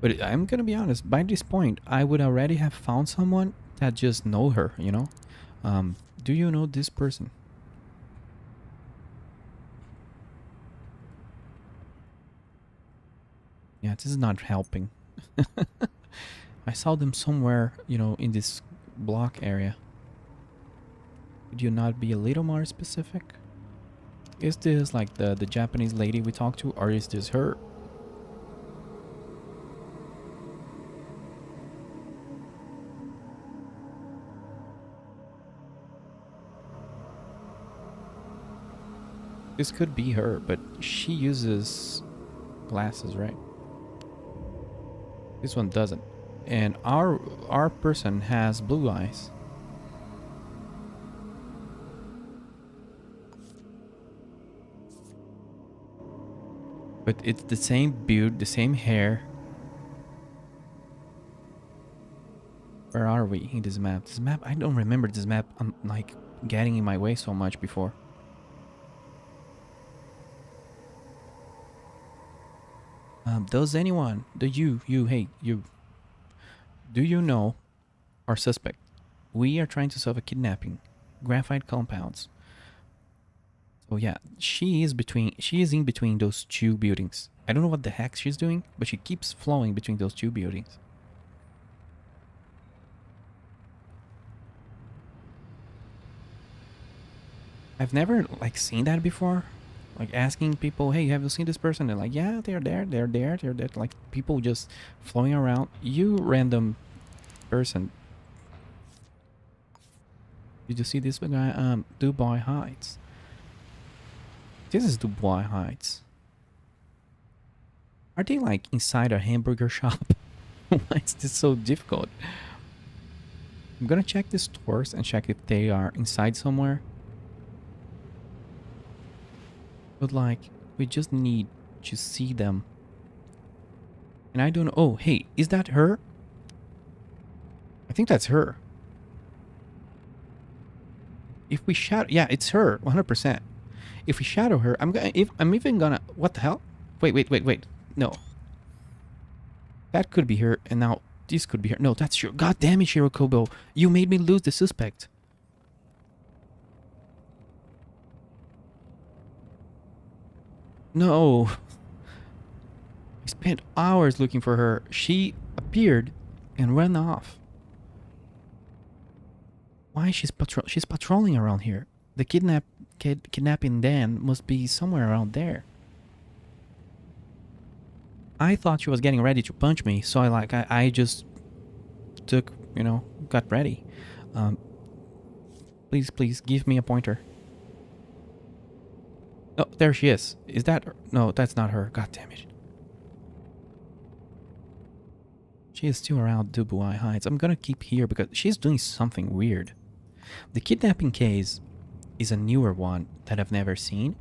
But I'm gonna be honest, by this point, I would already have found someone that just know her, you know? Do you know this person? Yeah, this is not helping. I saw them somewhere, in this block area. Could you not be a little more specific? Is this like the Japanese lady we talked to, or is this her? This could be her, but she uses glasses, right? This one doesn't. And our person has blue eyes. But it's the same build, the same hair. Where are we in this map? This map, I don't remember this map. I'm like getting in my way so much before. Does anyone, hey, you, do you know our suspect? We are trying to solve a kidnapping. Graphite compounds. So yeah, she is in between those two buildings. I don't know what the heck she's doing, but she keeps flowing between those two buildings. I've never like seen that before. Like asking people, "Hey, have you seen this person?" They're like, "Yeah, they're there, they're there, they're there." Like people just flowing around. You random person. Did you see this guy? Dubai Heights. This is Dubai Heights. Are they like inside a hamburger shop? Why is this so difficult? I'm gonna check the stores and check if they are inside somewhere. But like, we just need to see them. And I don't know. Oh, hey, is that her? I think that's her. If we shadow, yeah, it's her, 100%. If we shadow her, I'm even gonna. What the hell? Wait. No, that could be her, and now this could be her. No, that's your. God damn it, Shirokobo! You made me lose the suspect. No, I spent hours looking for her. She appeared and ran off. Why she's patrolling around here? The kidnapping den must be somewhere around there. I thought she was getting ready to punch me, so I just took, got ready. Um, please give me a pointer. Oh, there she is. Is that her? No, that's not her. God damn it. She is still around Dubai Heights. I'm gonna keep here because she's doing something weird. The kidnapping case is a newer one that I've never seen.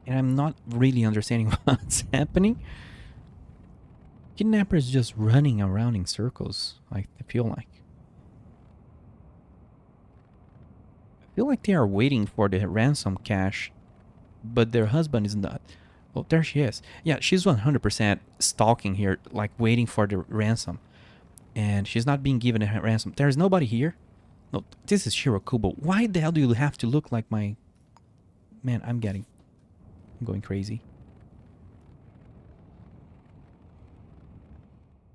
And I'm not really understanding what's happening. Kidnappers just running around in circles, I feel like. I feel like they are waiting for the ransom cash, but their husband is not. Oh, there she is. Yeah, she's 100% stalking here, like waiting for the ransom. And she's not being given a ransom. There's nobody here. No, this is Shirokubo. Why the hell do you have to look like my... Man, I'm going crazy.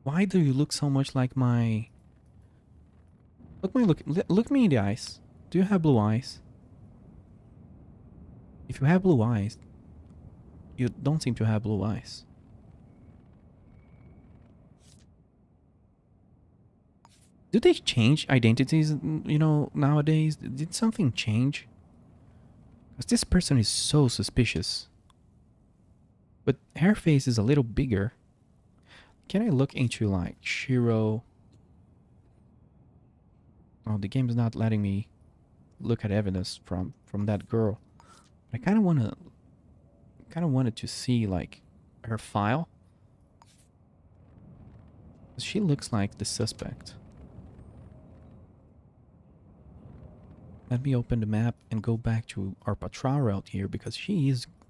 Why do you look so much like my... Look me in the eyes. Do you have blue eyes? If you have blue eyes, you don't seem to have blue eyes. Do they change identities, nowadays? Did something change? Because this person is so suspicious. But her face is a little bigger. Can I look into like Shiro? Oh, the game is not letting me look at evidence from that girl. I kind of wanted to see like her file. She looks like the suspect. Let me open the map and go back to our patrol route here because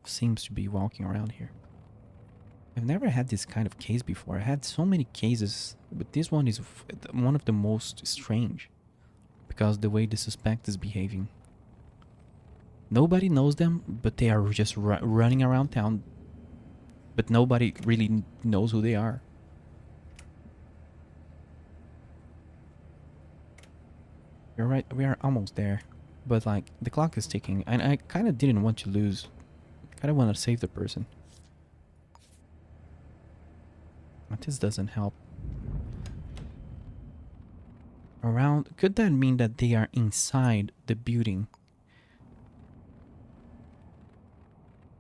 seems to be walking around here. I've never had this kind of case before. I had so many cases, but this one is one of the most strange because the way the suspect is behaving. Nobody knows them, but they are just running around town but nobody really knows who they are. You're right, we are almost there. But like, the clock is ticking, and I kind of didn't want to lose. Kind of want to save the person. But this doesn't help. Around, could that mean that they are inside the building?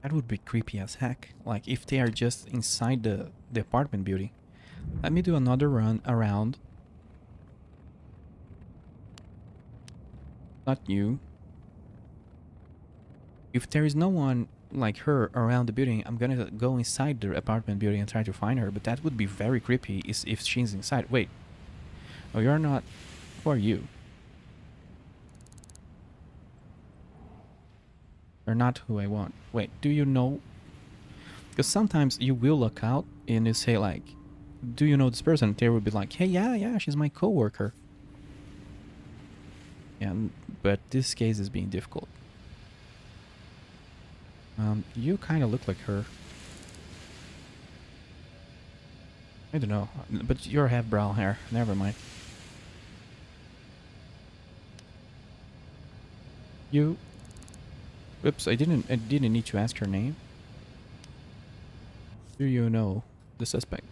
That would be creepy as heck. Like, if they are just inside the apartment building. Let me do another run around. Not you. If there is no one like her around the building, I'm gonna go inside the apartment building and try to find her, but that would be very creepy if she's inside. Wait. Oh, you're not... Who are you? You're not who I want. Wait, do you know? Because sometimes you will look out and you say like, do you know this person? They will be like, hey, yeah, she's my coworker. Yeah, but this case is being difficult. You kind of look like her. I don't know, but you have brown hair. Never mind. You... Oops, I didn't need to ask her name. Do you know the suspect?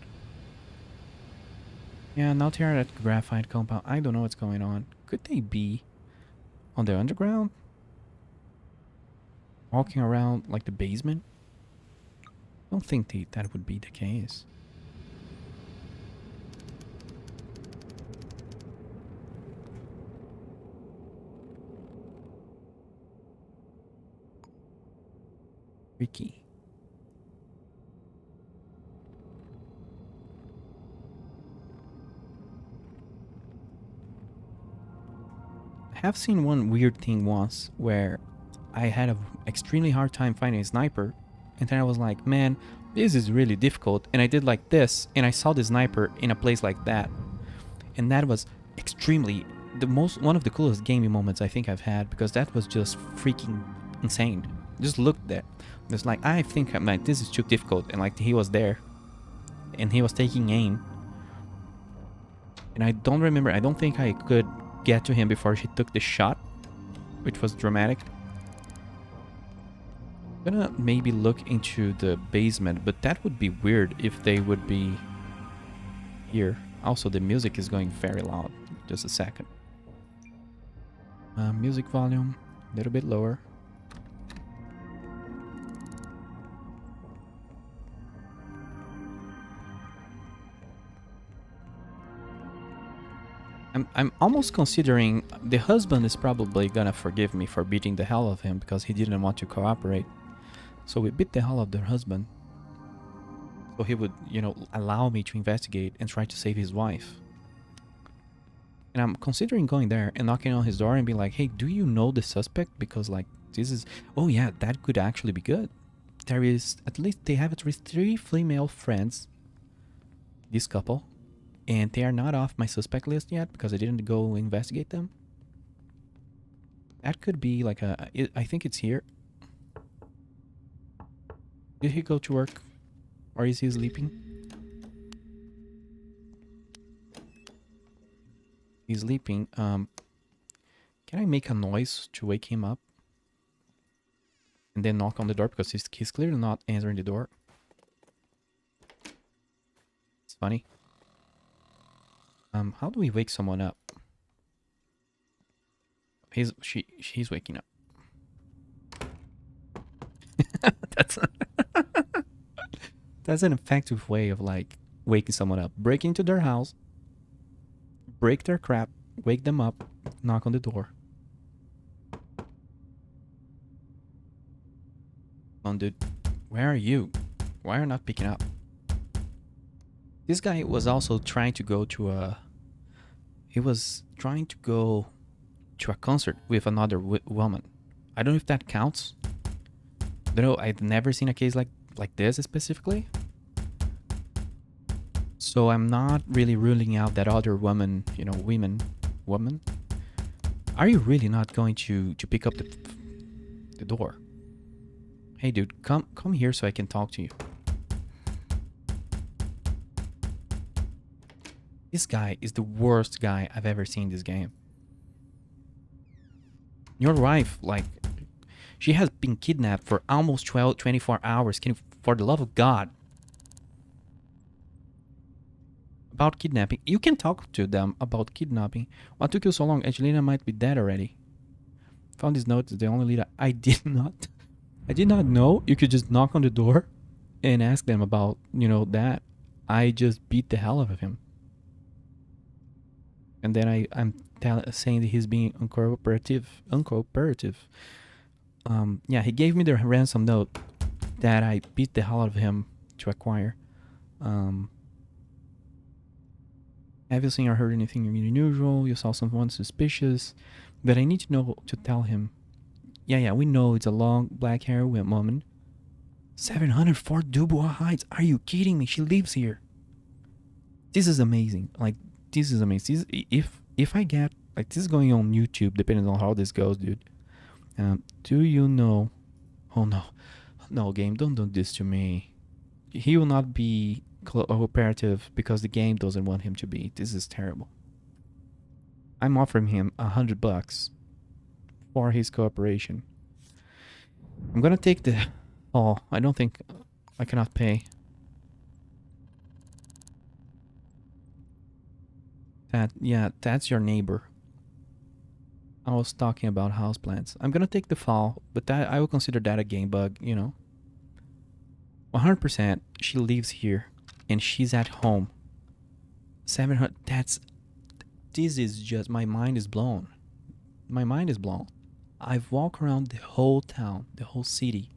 Yeah, now they are at graphite compound. I don't know what's going on. Could they be on the underground? Walking around like the basement? I don't think that would be the case. Ricky. I have seen one weird thing once where I had an extremely hard time finding a sniper, and then I was like, man, this is really difficult, and I did like this, and I saw the sniper in a place like that, and that was extremely one of the coolest gaming moments I think I've had, because that was just freaking insane. Just look there. It's like, I think I'm like, this is too difficult, and like he was there, and he was taking aim, and I don't think I could get to him before she took the shot, which was dramatic. I'm gonna maybe look into the basement, but that would be weird if they would be here. Also, the music is going very loud. Just a second. Music volume a little bit lower. I'm almost considering the husband is probably gonna forgive me for beating the hell out of him because he didn't want to cooperate. So we beat the hell out of their husband. So he would, allow me to investigate and try to save his wife. And I'm considering going there and knocking on his door and being like, hey, do you know the suspect? Because like, this is... Oh yeah, that could actually be good. There is... At least they have at least 3 female friends. This couple. And they are not off my suspect list yet because I didn't go investigate them. That could be like a... I think it's here. Did he go to work? Or is he sleeping? He's sleeping. Can I make a noise to wake him up? And then knock on the door because he's clearly not answering the door. It's funny. How do we wake someone up? She's waking up. That's an effective way of like waking someone up. Break into their house, break their crap, wake them up, knock on the door. Come on, dude. Where are you? Why are you not picking up? This guy was also trying to go to a... He was trying to go to a concert with another woman. I don't know if that counts. I don't know. I've never seen a case like this specifically. So I'm not really ruling out that other woman, woman. Are you really not going to pick up the door? Hey dude, come here so I can talk to you. This guy is the worst guy I've ever seen in this game. Your wife, like, she has been kidnapped for almost 12, 24 hours. Can you, for the love of God, about kidnapping. You can talk to them about kidnapping. What took you so long? Angelina might be dead already. Found this note is the only lead I did not. I did not know you could just knock on the door and ask them about, that. I just beat the hell out of him. And then I'm saying that he's being uncooperative. Uncooperative. Yeah, he gave me the ransom note that I beat the hell out of him to acquire. Um, have you seen or heard anything unusual? You saw someone suspicious, but I need to know to tell him. Yeah, we know it's a long black hair woman. 704 Dubois Heights. Are you kidding me? She lives here. This is amazing. Like, this is amazing. If I get, like, this is going on YouTube, depending on how this goes, dude. Do you know? Oh no, no, game, don't do this to me. He will not be cooperative because the game doesn't want him to be. This is terrible. I'm offering him $100 for his cooperation. I'm gonna take the. Oh, I don't think I cannot pay. That's your neighbor. I was talking about houseplants. I'm gonna take the fall, but that I will consider that a game bug. 100%. She lives here, and she's at home. 700. That's. This is just. My mind is blown. My mind is blown. I've walked around the whole town, the whole city.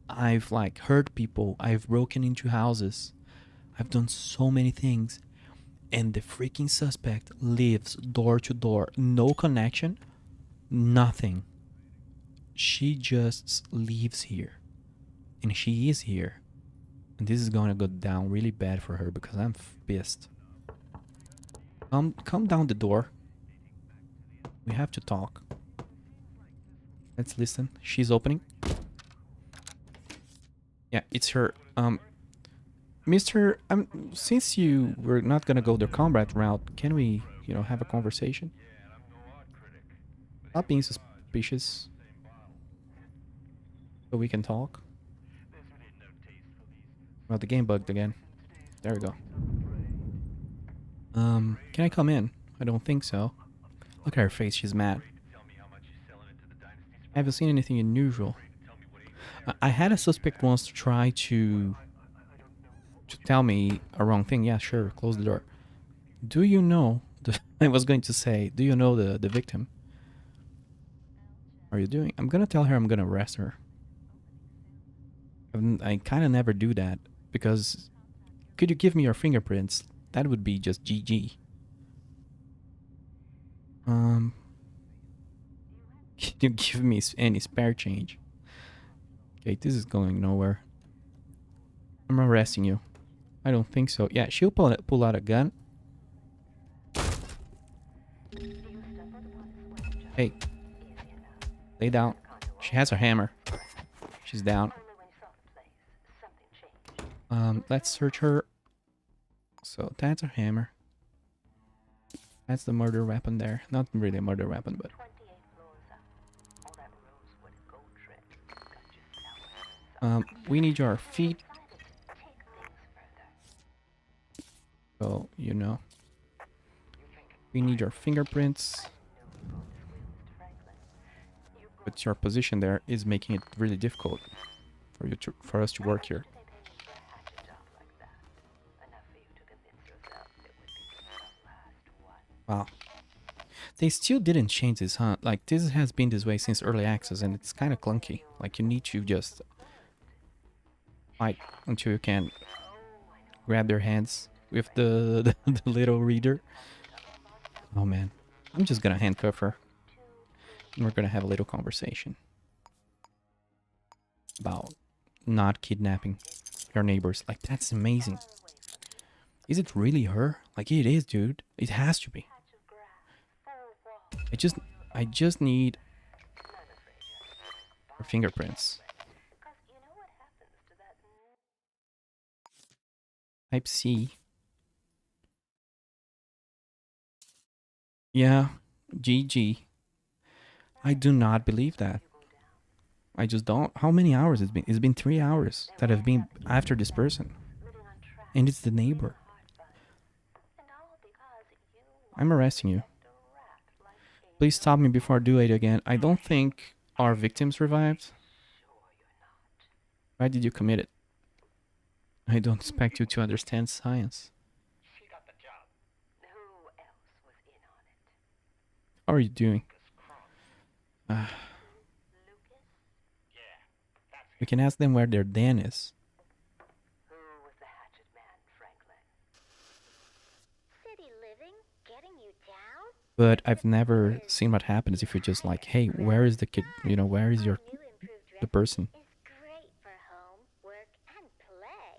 I've like hurt people. I've broken into houses. I've done so many things. And the freaking suspect lives door to door. No connection, nothing. She just lives here. And she is here. And this is gonna go down really bad for her because I'm pissed. Come down the door. We have to talk. Let's listen. She's opening. Yeah, it's her. Mister, since you were not gonna go the combat route, can we, have a conversation? Not being suspicious, so we can talk. Well, the game bugged again. There we go. Can I come in? I don't think so. Look at her face, she's mad. I haven't seen anything unusual. I had a suspect once to try to tell me a wrong thing. Yeah, sure, close the door. Do you know the I was going to say, do you know the victim? Are you doing? I'm gonna tell her I'm gonna arrest her. I kind of never do that because could you give me your fingerprints? That would be just GG. Um, can you give me any spare change? Okay, this is going nowhere. I'm arresting you. I don't think so. Yeah, she'll pull out a gun. Hey, lay down. She has her hammer. She's down. Let's search her. So that's her hammer. That's the murder weapon there. Not really a murder weapon, but. We need your feet. So, we need your fingerprints. But your position there is making it really difficult for us to work here. Wow. They still didn't change this, huh? Like, this has been this way since early access, and it's kind of clunky. Like, you need to just fight until you can grab their hands with the little reader. Oh, man. I'm just gonna handcuff her. And we're gonna have a little conversation about not kidnapping your neighbors. Like, that's amazing. Is it really her? Like, it is, dude. It has to be. I just need her fingerprints. Type C. Yeah, GG. I do not believe that. I just don't. How many hours it's been? It's been 3 hours that I've been after this person, and it's the neighbor. I'm arresting you. Please stop me before I do it again. I don't think our victims revived. Why did you commit it? I don't expect you to understand science. How are you doing? Uh, we can ask them where their den is. But I've never seen what happens if you're just like, hey, where is the kid? You know, where is the person?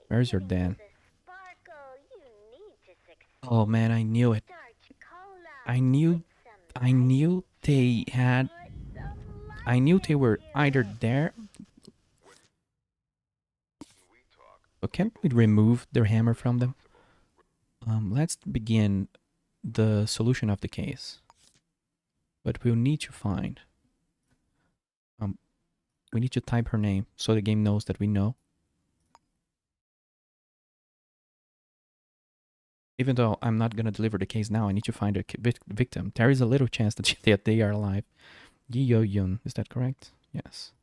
Where's your den? Oh man, I knew it. I knew I knew they had I knew they were either there. But can't we remove their hammer from them? Let's begin the solution of the case. But we'll need to find um we need to type her name so the game knows that we know. Even though I'm not gonna deliver the case now, I need to find a victim. There is a little chance that they are alive. Yi Yo Yun, is that correct? Yes.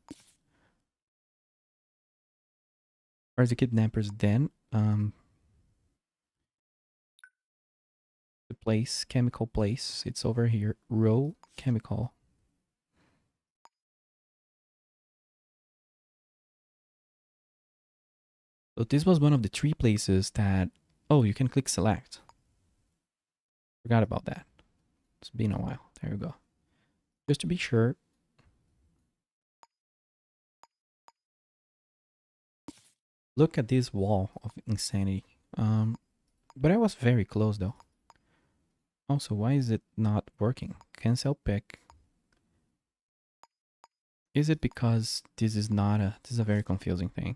Where's the kidnapper's den? The place, chemical place. It's over here. Row chemical. So this was one of the 3 places that. Oh, you can click select. Forgot about that. It's been a while. There you go. Just to be sure. Look at this wall of insanity. But I was very close though. Also, why is it not working? Cancel pick. Is it because this is not a this is a very confusing thing?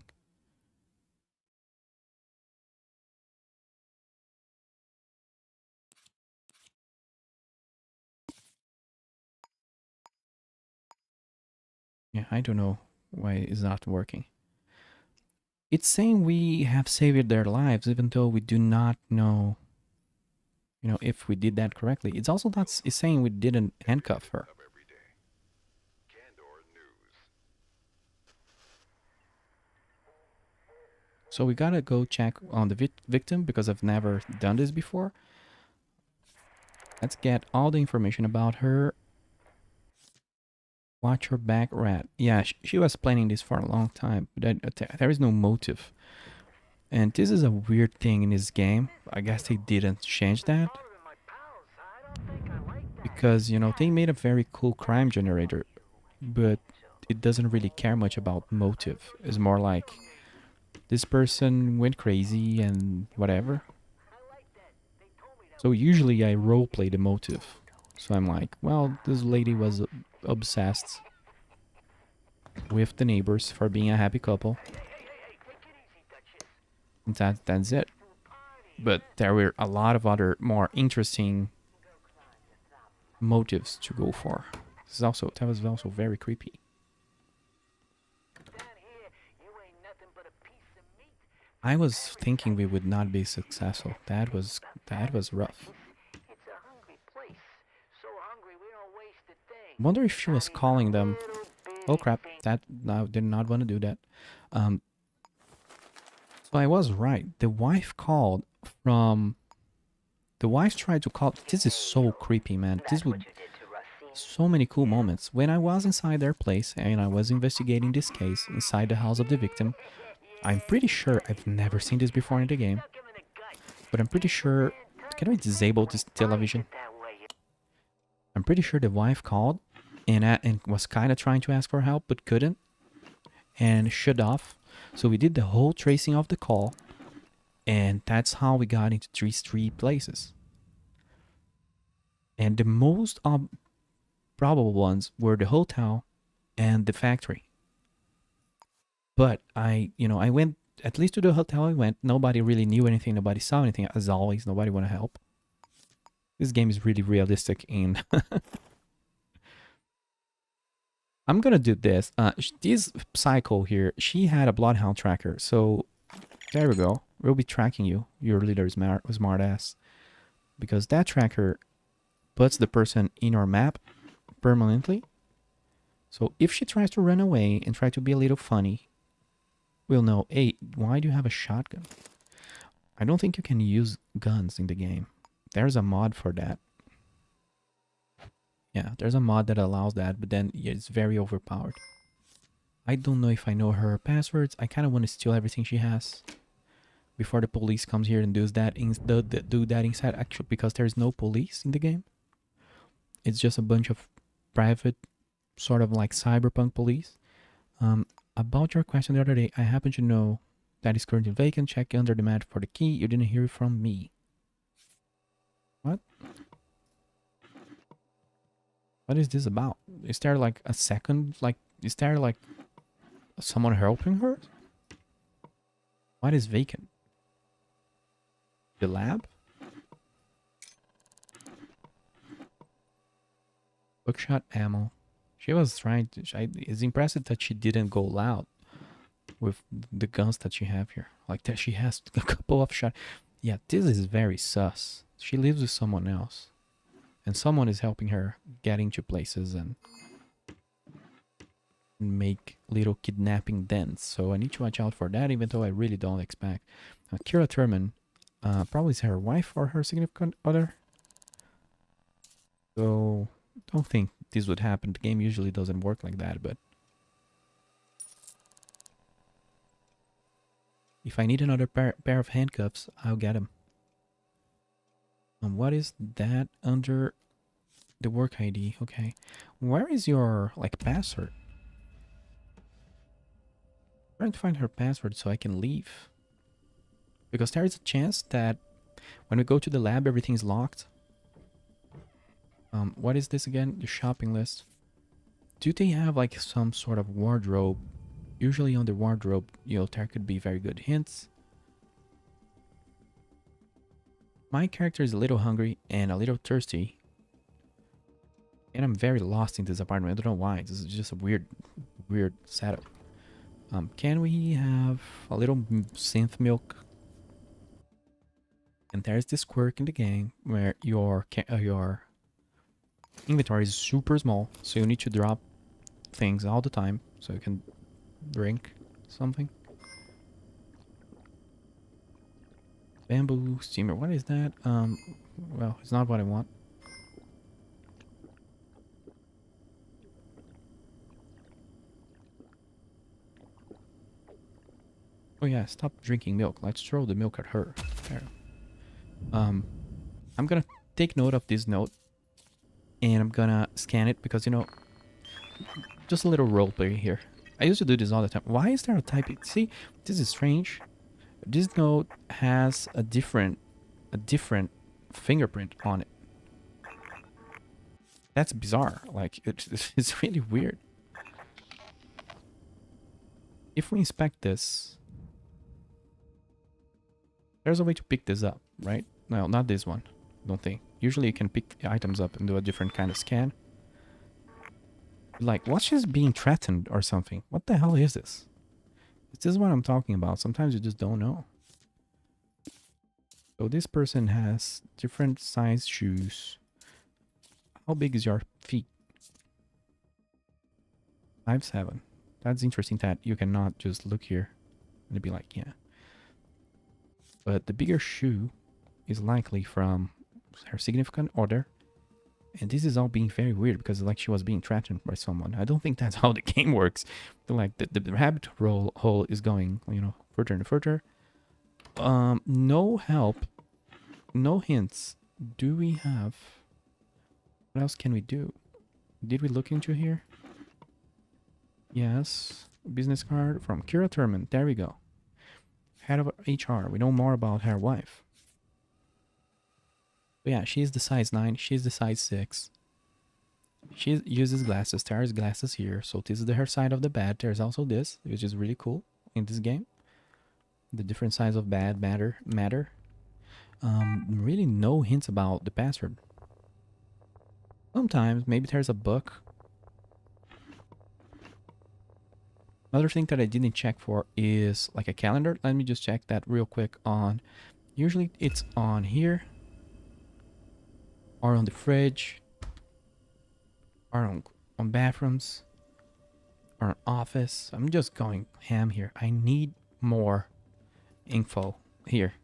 Yeah, I don't know why it's not working. It's saying we have saved their lives even though we do not know, if we did that correctly. It's also not it's saying we didn't handcuff her. So we gotta go check on the victim because I've never done this before. Let's get all the information about her. Watch her back, rat. Yeah, she was planning this for a long time, but there is no motive. And this is a weird thing in this game. I guess they didn't change that because, they made a very cool crime generator, but it doesn't really care much about motive. It's more like this person went crazy and whatever. So usually I roleplay the motive. So I'm like, well, this lady was obsessed with the neighbors for being a happy couple. And that's it. But there were a lot of other more interesting motives to go for. That was also very creepy. I was thinking we would not be successful. That was rough. Wonder if she was calling them. Oh crap! That no, did not want to do that. Um, so I was right. The wife called from. The wife tried to call. This is so creepy, man. This would so many cool moments. When I was inside their place and I was investigating this case inside the house of the victim, I'm pretty sure I've never seen this before in the game, but I'm pretty sure. Can we disable this television? I'm pretty sure the wife called and was kind of trying to ask for help but couldn't and shut off. So we did the whole tracing of the call, and that's how we got into these 3 places. And the most probable ones were the hotel and the factory. But I went at least to the hotel. I went. Nobody really knew anything. Nobody saw anything. As always, nobody want to help. This game is really realistic, and I'm gonna do this. This Psycho here, she had a bloodhound tracker, so there we go. We'll be tracking you, your leader smart ass, because that tracker puts the person in our map permanently. So if she tries to run away and try to be a little funny, we'll know, hey, why do you have a shotgun? I don't think you can use guns in the game. There's a mod for that. Yeah, there's a mod that allows that, but then it's very overpowered. I don't know if I know her passwords. I kind of want to steal everything she has before the police comes here and does that do that inside. Actually, because there's no police in the game. It's just a bunch of private, sort of like cyberpunk police. Um, about your question the other day, I happen to know that is currently vacant. Check under the mat for the key. You didn't hear from me. What? What is this about? Is there like a second? Like, is there like someone helping her? What is vacant? The lab? Bookshot ammo. She was trying to. It's impressive that she didn't go loud with the guns that she have here. Like that, she has a couple of shots. Yeah, this is very sus. She lives with someone else, and someone is helping her get into places and make little kidnapping dents. So I need to watch out for that, even though I really don't expect. Kira Thurman, probably is her wife or her significant other. So don't think this would happen. The game usually doesn't work like that, but if I need another pair of handcuffs, I'll get them. And what is that under the work ID? Okay. Where is your, like, password? I'm trying to find her password so I can leave. Because there is a chance that when we go to the lab, everything's locked. What is this again? The shopping list. Do they have, like, some sort of wardrobe? Usually on the wardrobe, you know, there could be very good hints. My character is a little hungry and a little thirsty. And I'm very lost in this apartment. I don't know why. This is just a weird setup. Can we have a little synth milk? And there's this quirk in the game where your inventory is super small, so you need to drop things all the time so you can drink something. Bamboo steamer. What is that? Well, it's not what I want. Oh yeah, stop drinking milk. Let's throw the milk at her. There. I'm gonna take note of this note, and I'm gonna scan it because, you know, just a little roleplay here. I used to do this all the time. Why is there a type? See, this is strange. This note has a different fingerprint on it. That's bizarre. Like, it's really weird. If we inspect this, there's a way to pick this up, right? No, not this one. Don't think. Usually you can pick items up and do a different kind of scan. Like, what's just being threatened or something? What the hell is this? This is what I'm talking about. Sometimes you just don't know. So this person has different size shoes. How big is your feet? 5'7". That's interesting that you cannot just look here and be like, yeah. But the bigger shoe is likely from her significant other. And this is all being very weird because like she was being threatened by someone. I don't think that's how the game works. Like the rabbit hole is going, you know, further and further. No help. No hints. Do we have... What else can we do? Did we look into here? Yes. Business card from Kira Thurman. There we go. Head of HR. We know more about her wife. But yeah, she's the size 9. She's the size 6. She uses glasses. There's glasses here. So this is her side of the bed. There's also this, which is really cool in this game. The different sides of bed matter. Really no hints about the password. Sometimes maybe there's a book. Another thing that I didn't check for is like a calendar. Let me just check that real quick on. Usually it's on here or on the fridge or on bathrooms or an office. I'm just going ham here. I need more info here.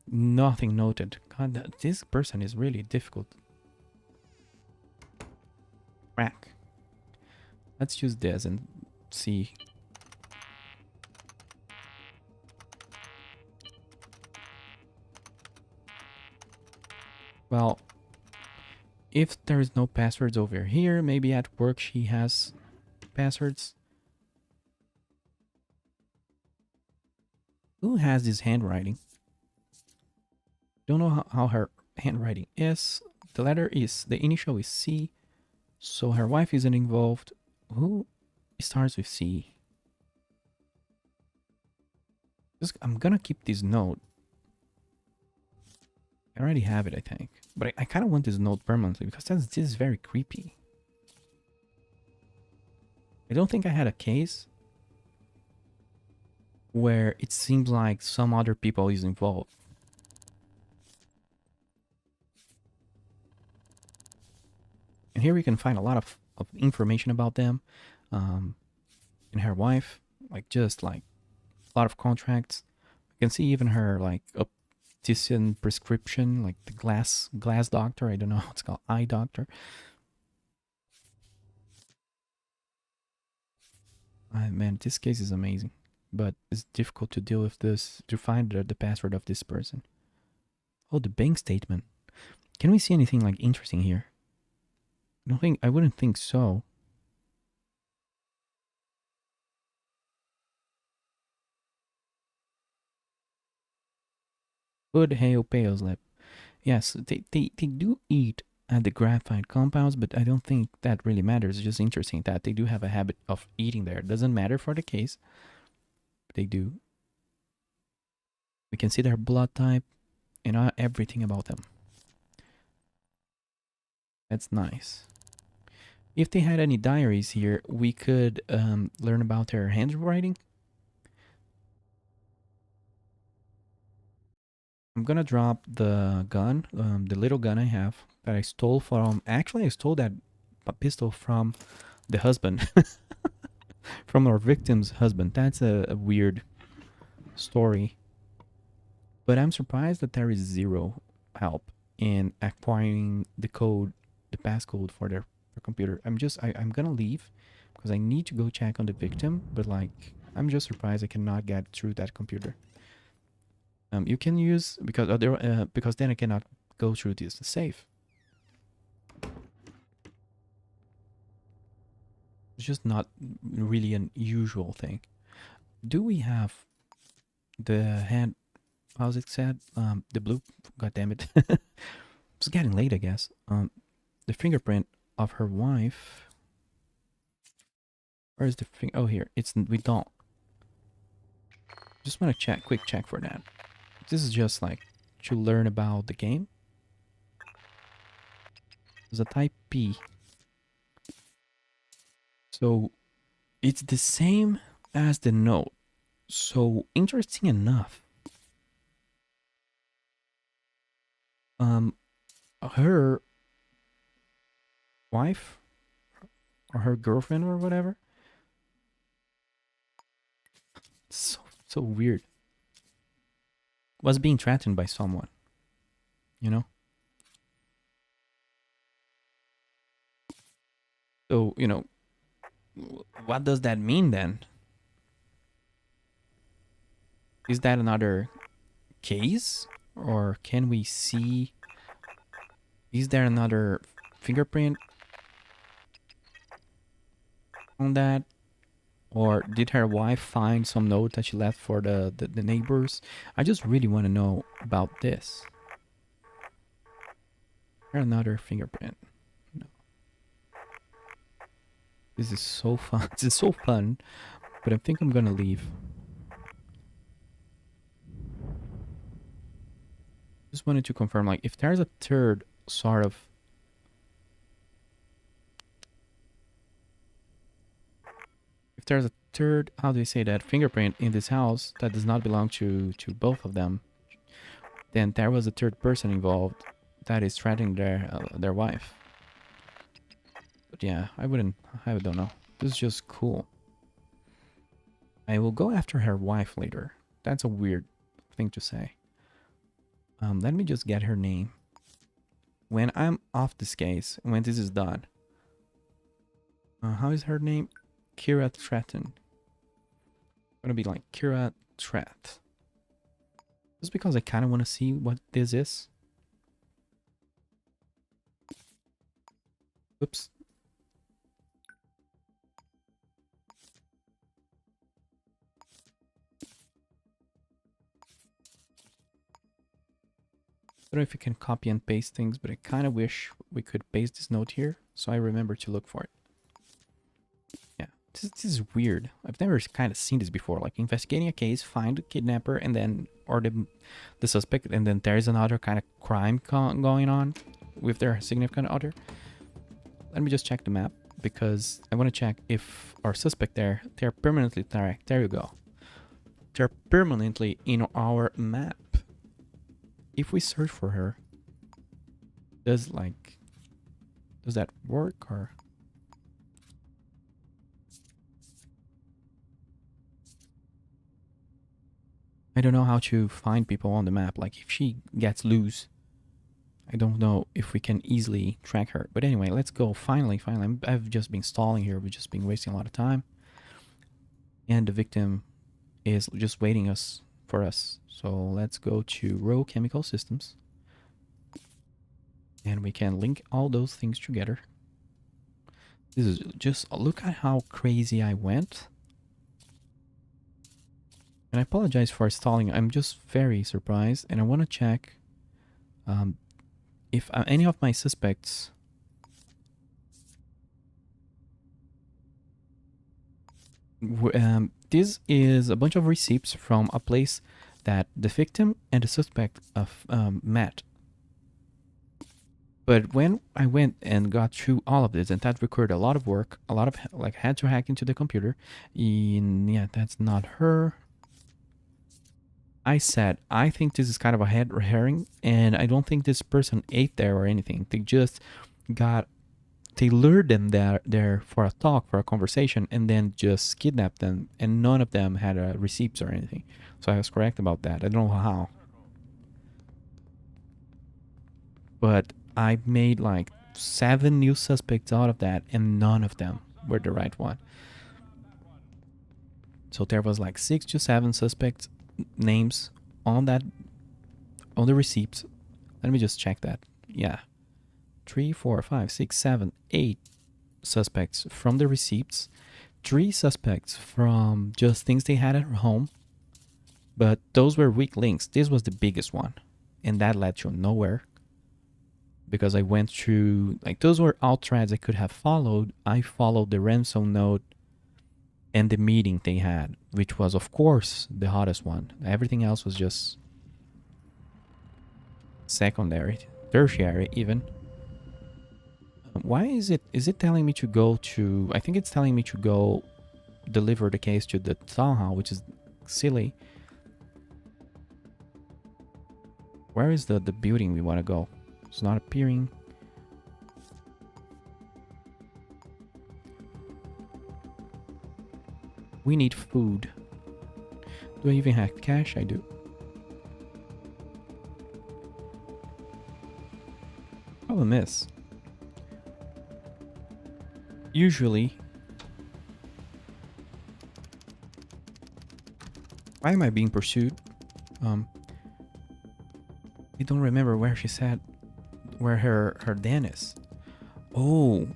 Nothing noted. God, this person is really difficult. Crack. Let's use this and see. Well, if there's no passwords over here, maybe at work she has passwords. Who has this handwriting? Don't know how her handwriting is. The initial is C, so her wife isn't involved. Who starts with C? I'm gonna keep this note. I already have it, I think. But I kind of want this note permanently because this is very creepy. I don't think I had a case where it seems like some other people is involved. And here we can find a lot of information about them. Um, and her wife, like just like a lot of contracts. You can see even her like optician prescription, like the glass doctor. I don't know what's called, eye doctor. Man, this case is amazing, but it's difficult to deal with this to find the password of this person. Oh, the bank statement. Can we see anything like interesting here? I wouldn't think so. Good hail pale slip. Yes, they do eat at the graphite compounds, but I don't think that really matters. It's just interesting that they do have a habit of eating there. It doesn't matter for the case. But they do. We can see their blood type and everything about them. That's nice. If they had any diaries here, we could learn about their handwriting. I'm gonna drop the gun, the little gun I have that I stole from. Actually, I stole that pistol from the husband, from our victim's husband. That's a weird story. But I'm surprised that there is zero help in acquiring the code, the passcode for their computer. I'm gonna leave because I need to go check on the victim. But like, I'm just surprised I cannot get through that computer. You can use because then I cannot go through this safe. It's just not really an usual thing. Do we have the hand? How's it said? The blue. God damn it! It's getting late, I guess. The fingerprint of her wife. Where is the finger? Oh, here. We don't. Just want to check, quick check for that. This is just like to learn about the game. It's a type P. So it's the same as the note. So interesting enough. Her wife or her girlfriend or whatever. So weird. Was being threatened by someone, you know? So, what does that mean then? Is that another case? Or can we see? Is there another fingerprint on that? Or did her wife find some note that she left for the neighbors? I just really want to know about this. Is there another fingerprint? No. This is so fun. This is so fun. But I think I'm gonna leave. Just wanted to confirm, like, if there's a third sort of if there's a third, how do you say that, fingerprint in this house that does not belong to both of them, then there was a third person involved that is threatening their wife. But yeah, I don't know. This is just cool. I will go after her wife later. That's a weird thing to say. Let me just get her name. When I'm off this case, when this is done. How is her name? Kira Tretton. Gonna be like Kira Tret. Just because I kind of want to see what this is. Oops. I don't know if you can copy and paste things, but I kind of wish we could paste this note here so I remember to look for it. Yeah, this is weird. I've never kind of seen this before. Like investigating a case, find the kidnapper, and then or the suspect, and then there's another kind of crime going on with their significant other. Let me just check the map because I want to check if our suspect they're permanently there. There you go. They're permanently in our map. If we search for her, does that work or? I don't know how to find people on the map. Like if she gets loose, I don't know if we can easily track her. But anyway, let's go. Finally. I've just been stalling here. We've just been wasting a lot of time. And the victim is just waiting for us. So let's go to Raw Chemical Systems. And we can link all those things together. This is just, look at how crazy I went. And I apologize for stalling. I'm just very surprised. And I want to check if any of my suspects... this is a bunch of receipts from a place that the victim and the suspect met. But when I went and got through all of this, and that required a lot of work, a lot of like had to hack into the computer. Yeah, that's not her. I said, I think this is kind of a head herring, and I don't think this person ate there or anything. They lured them there for a talk, for a conversation, and then just kidnapped them, and none of them had receipts or anything. So I was correct about that. I don't know how. But I made like 7 new suspects out of that, and none of them were the right one. So there was like 6 to 7 suspects names on the receipts. Let me just check that. Yeah. 3, 4, 5, 6, 7, 8 suspects from the receipts. 3 suspects from just things they had at home. But those were weak links. This was the biggest one. And that led to nowhere. Because I went through, like, those were all threads I could have followed. I followed the ransom note and the meeting they had, which was, of course, the hottest one. Everything else was just secondary, tertiary even. Why is it telling me to go to, I think it's telling me to go deliver the case to the town hall, which is silly. Where is the building we want to go? It's not appearing. We need food. Do I even have cash? I do. Problem is, usually, why am I being pursued? I don't remember where she said where her den is. Oh,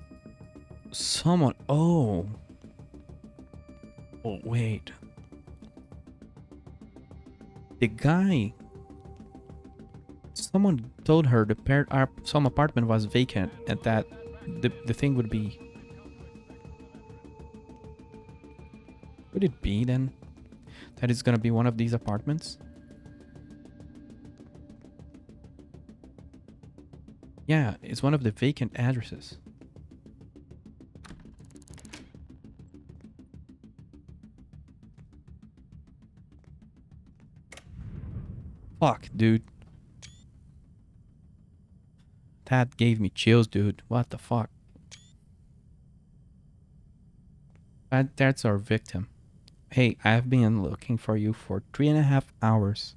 someone. Oh, wait. The guy. Someone told her some apartment was vacant, and that the thing would be. Would it be then that it's gonna be one of these apartments? Yeah, it's one of the vacant addresses. Fuck, dude. That gave me chills, dude. What the fuck? That's our victim. Hey, I've been looking for you for 3.5 hours.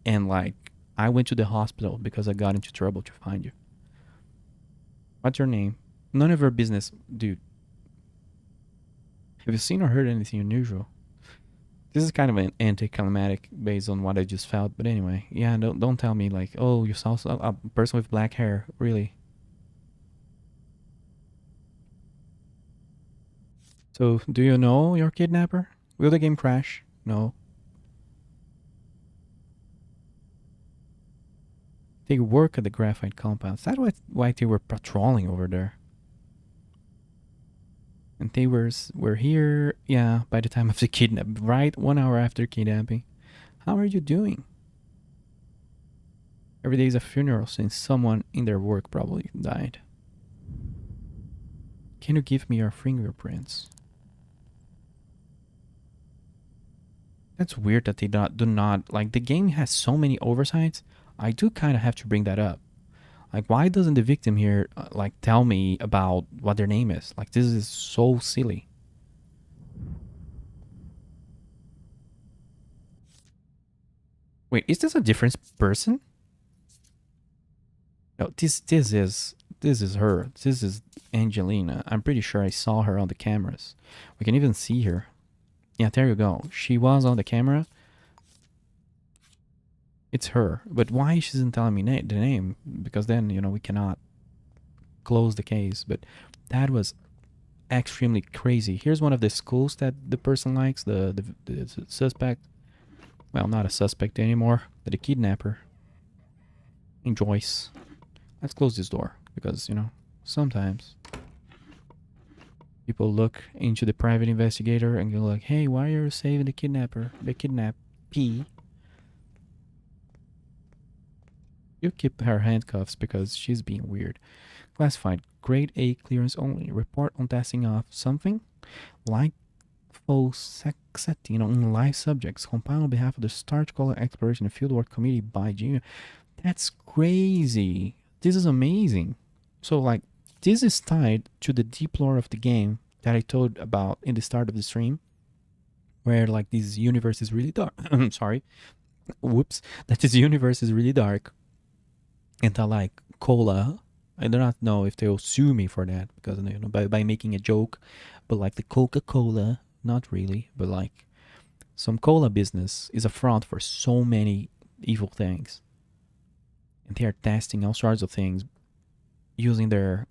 And like, I went to the hospital because I got into trouble to find you. What's your name? None of your business, dude. Have you seen or heard anything unusual? This is kind of an anticlimactic based on what I just felt, but anyway, yeah. Don't tell me like, oh, you saw a person with black hair. Really? So, do you know your kidnapper? Will the game crash? No. They work at the graphite compound. Is that why they were patrolling over there? And they were here, yeah, by the time of the kidnap, right? 1 hour after kidnapping. How are you doing? Every day is a funeral since someone in their work probably died. Can you give me your fingerprints? That's weird that they do not like the game has so many oversights. I do kind of have to bring that up. Like, why doesn't the victim here like tell me about what their name is? Like, this is so silly. Wait, is this a different person? No, this is her. This is Angelina. I'm pretty sure I saw her on the cameras. We can even see her. Yeah, there you go. She was on the camera. It's her. But why she isn't telling me the name? Because then, we cannot close the case. But that was extremely crazy. Here's one of the schools that the person likes, the suspect. Well, not a suspect anymore, but the kidnapper enjoys. Let's close this door because, sometimes people look into the private investigator and go like, hey, why are you saving the kidnapper? The kidnappee. You keep her handcuffs because she's being weird. Classified. Grade A clearance only. Report on testing of something like fosexetine on live subjects. Compiled on behalf of the Starch Color Exploration and Fieldwork Committee by Junior. That's crazy. This is amazing. So, like, this is tied to the deep lore of the game that I told about in the start of the stream, where, like, this universe is really dark. Sorry. Whoops. That this universe is really dark. And I like cola. I do not know if they'll sue me for that because, by making a joke, but like the Coca-Cola, not really, but like some cola business is a front for so many evil things. And they are testing all sorts of things using their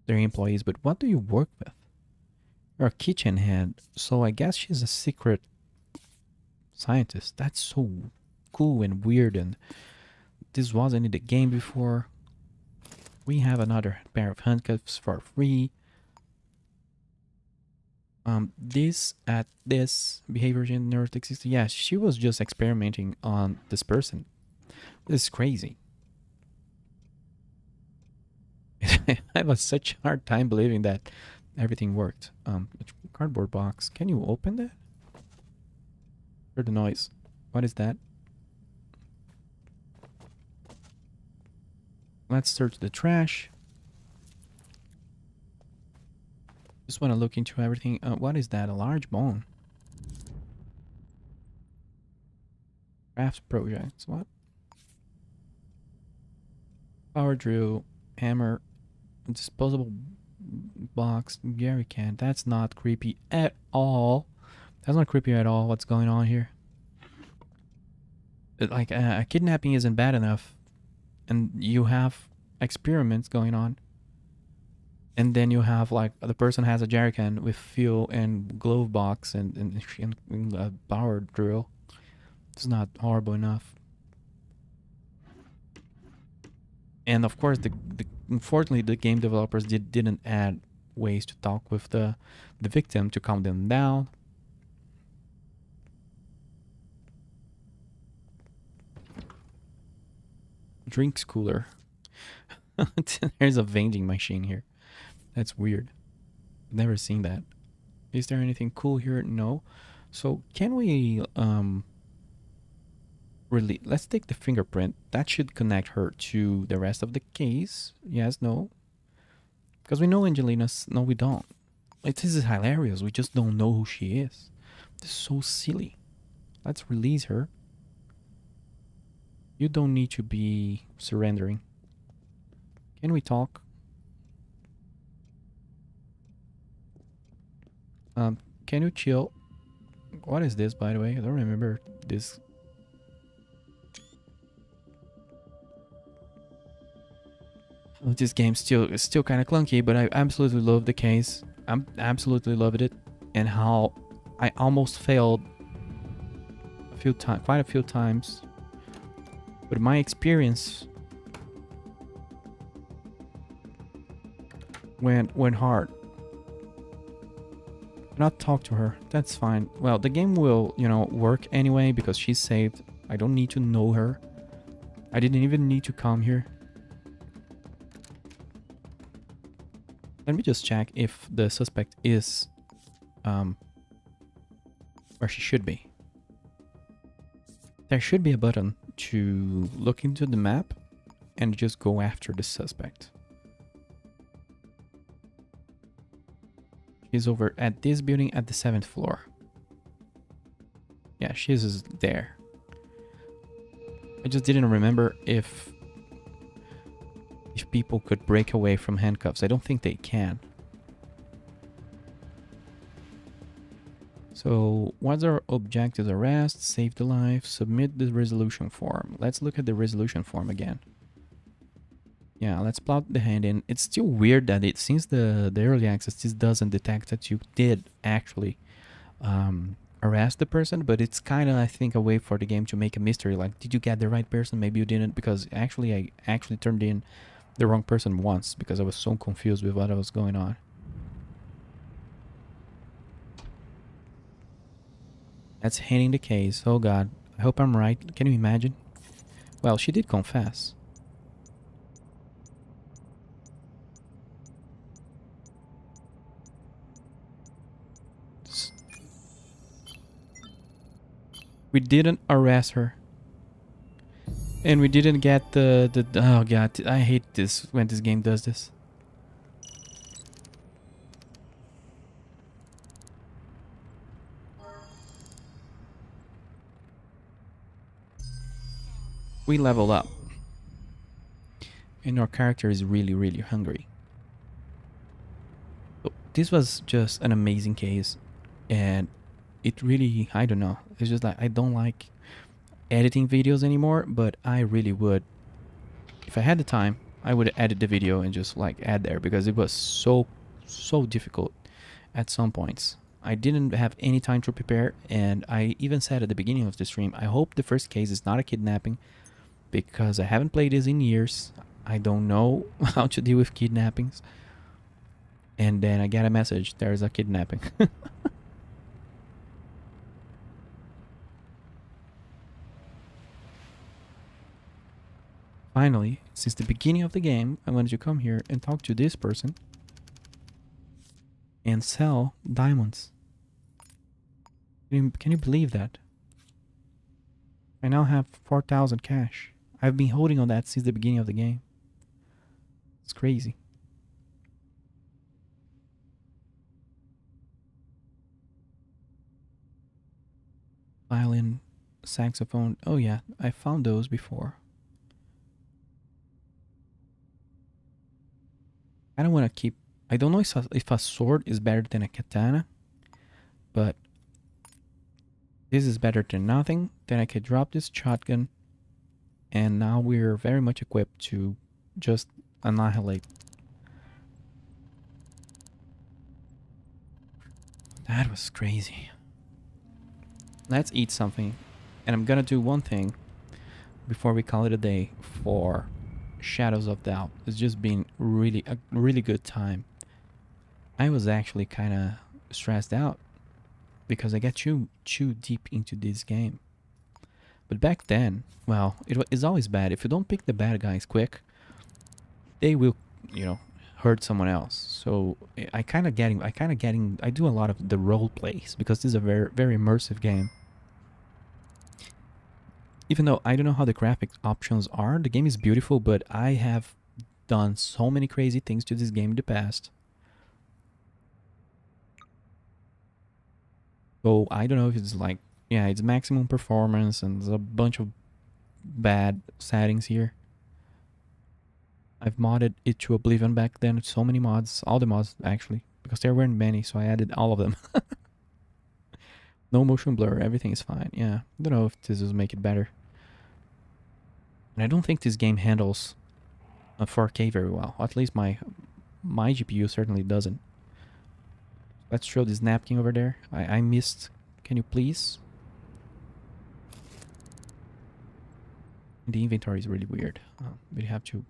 employees. But what do you work with? You're a kitchen head, so I guess she's a secret scientist. That's so cool and weird. And this wasn't in the game before. We have another pair of handcuffs for free. This behavior in neurotic system. Yeah, she was just experimenting on this person. This is crazy. I have such a hard time believing that everything worked. Cardboard box. Can you open that? Heard the noise. What is that? Let's search the trash. Just want to look into everything. What is that? A large bone. Crafts projects. What? Power drill. Hammer. Disposable box. Jerry can. That's not creepy at all. That's not creepy at all. What's going on here? Like, kidnapping isn't bad enough. And you have experiments going on. And then you have like the person has a jerry can with fuel and glove box and a power drill. It's not horrible enough. And of course, unfortunately the game developers didn't add ways to talk with the victim to calm them down. Drinks cooler. There's a vending machine here. That's weird. Never seen that. Is there anything cool here? No. So can we really, let's take the fingerprint. That should connect her to the rest of the case. Yes, no. Because we know Angelina's. No, we don't. This is hilarious. We just don't know who she is. This is so silly. Let's release her. You don't need to be surrendering. Can we talk? Um, can you chill? What is this, by the way? I don't remember this. Oh, this game still is still kind of clunky, but I absolutely love the case. I'm absolutely loved it, and how I almost failed a few times, quite a few times. But my experience went hard. Not talk to her. That's fine. Well, the game will, work anyway because she's saved. I don't need to know her. I didn't even need to come here. Let me just check if the suspect is where she should be. There should be a button to look into the map and just go after the suspect. She's over at this building at the 7th floor. Yeah, she's there. I just didn't remember if people could break away from handcuffs. I don't think they can. So, what's our objectives? Arrest, save the life, submit the resolution form. Let's look at the resolution form again. Yeah, let's plot the hand in. It's still weird that since the early access, this doesn't detect that you did actually arrest the person, but it's kind of, I think, a way for the game to make a mystery. Like, did you get the right person? Maybe you didn't, because actually I actually turned in the wrong person once because I was so confused with what was going on. That's handing the case. Oh god, I hope I'm right. Can you imagine? Well, she did confess. We didn't arrest her. And we didn't get the oh god, I hate this when this game does this. We level up. And our character is really, really hungry. So this was just an amazing case. And it really, I don't know. It's just like, I don't like editing videos anymore, but I really would. If I had the time, I would edit the video and just like add there, because it was so difficult at some points. I didn't have any time to prepare, and I even said at the beginning of the stream, I hope the first case is not a kidnapping, because I haven't played this in years. I don't know how to deal with kidnappings. And then I get a message, there's a kidnapping. Finally, since the beginning of the game, I wanted to come here and talk to this person and sell diamonds. Can you believe that? I now have 4,000 cash. I've been holding on that since the beginning of the game. It's crazy. Violin, saxophone. Oh yeah, I found those before. I don't want to keep... I don't know if a sword is better than a katana, but this is better than nothing. Then I could drop this shotgun, and now we're very much equipped to just annihilate. That was crazy. Let's eat something, and I'm gonna do one thing before we call it a day for Shadows of Doubt. It's just been a really good time. I was actually kind of stressed out because I got too deep into this game. But back then, well, it's always bad. If you don't pick the bad guys quick, they will, hurt someone else. So I do a lot of the role plays because this is a very, very immersive game. Even though I don't know how the graphic options are, the game is beautiful, but I have done so many crazy things to this game in the past. So I don't know if it's like, yeah, it's maximum performance and there's a bunch of bad settings here. I've modded it to Oblivion back then. So many mods, all the mods actually, because there weren't many, so I added all of them. No motion blur, everything is fine. Yeah, I don't know if this will make it better. And I don't think this game handles 4K very well. At least my GPU certainly doesn't. Let's show this napkin over there. I missed. Can you please? The inventory is really weird. We have to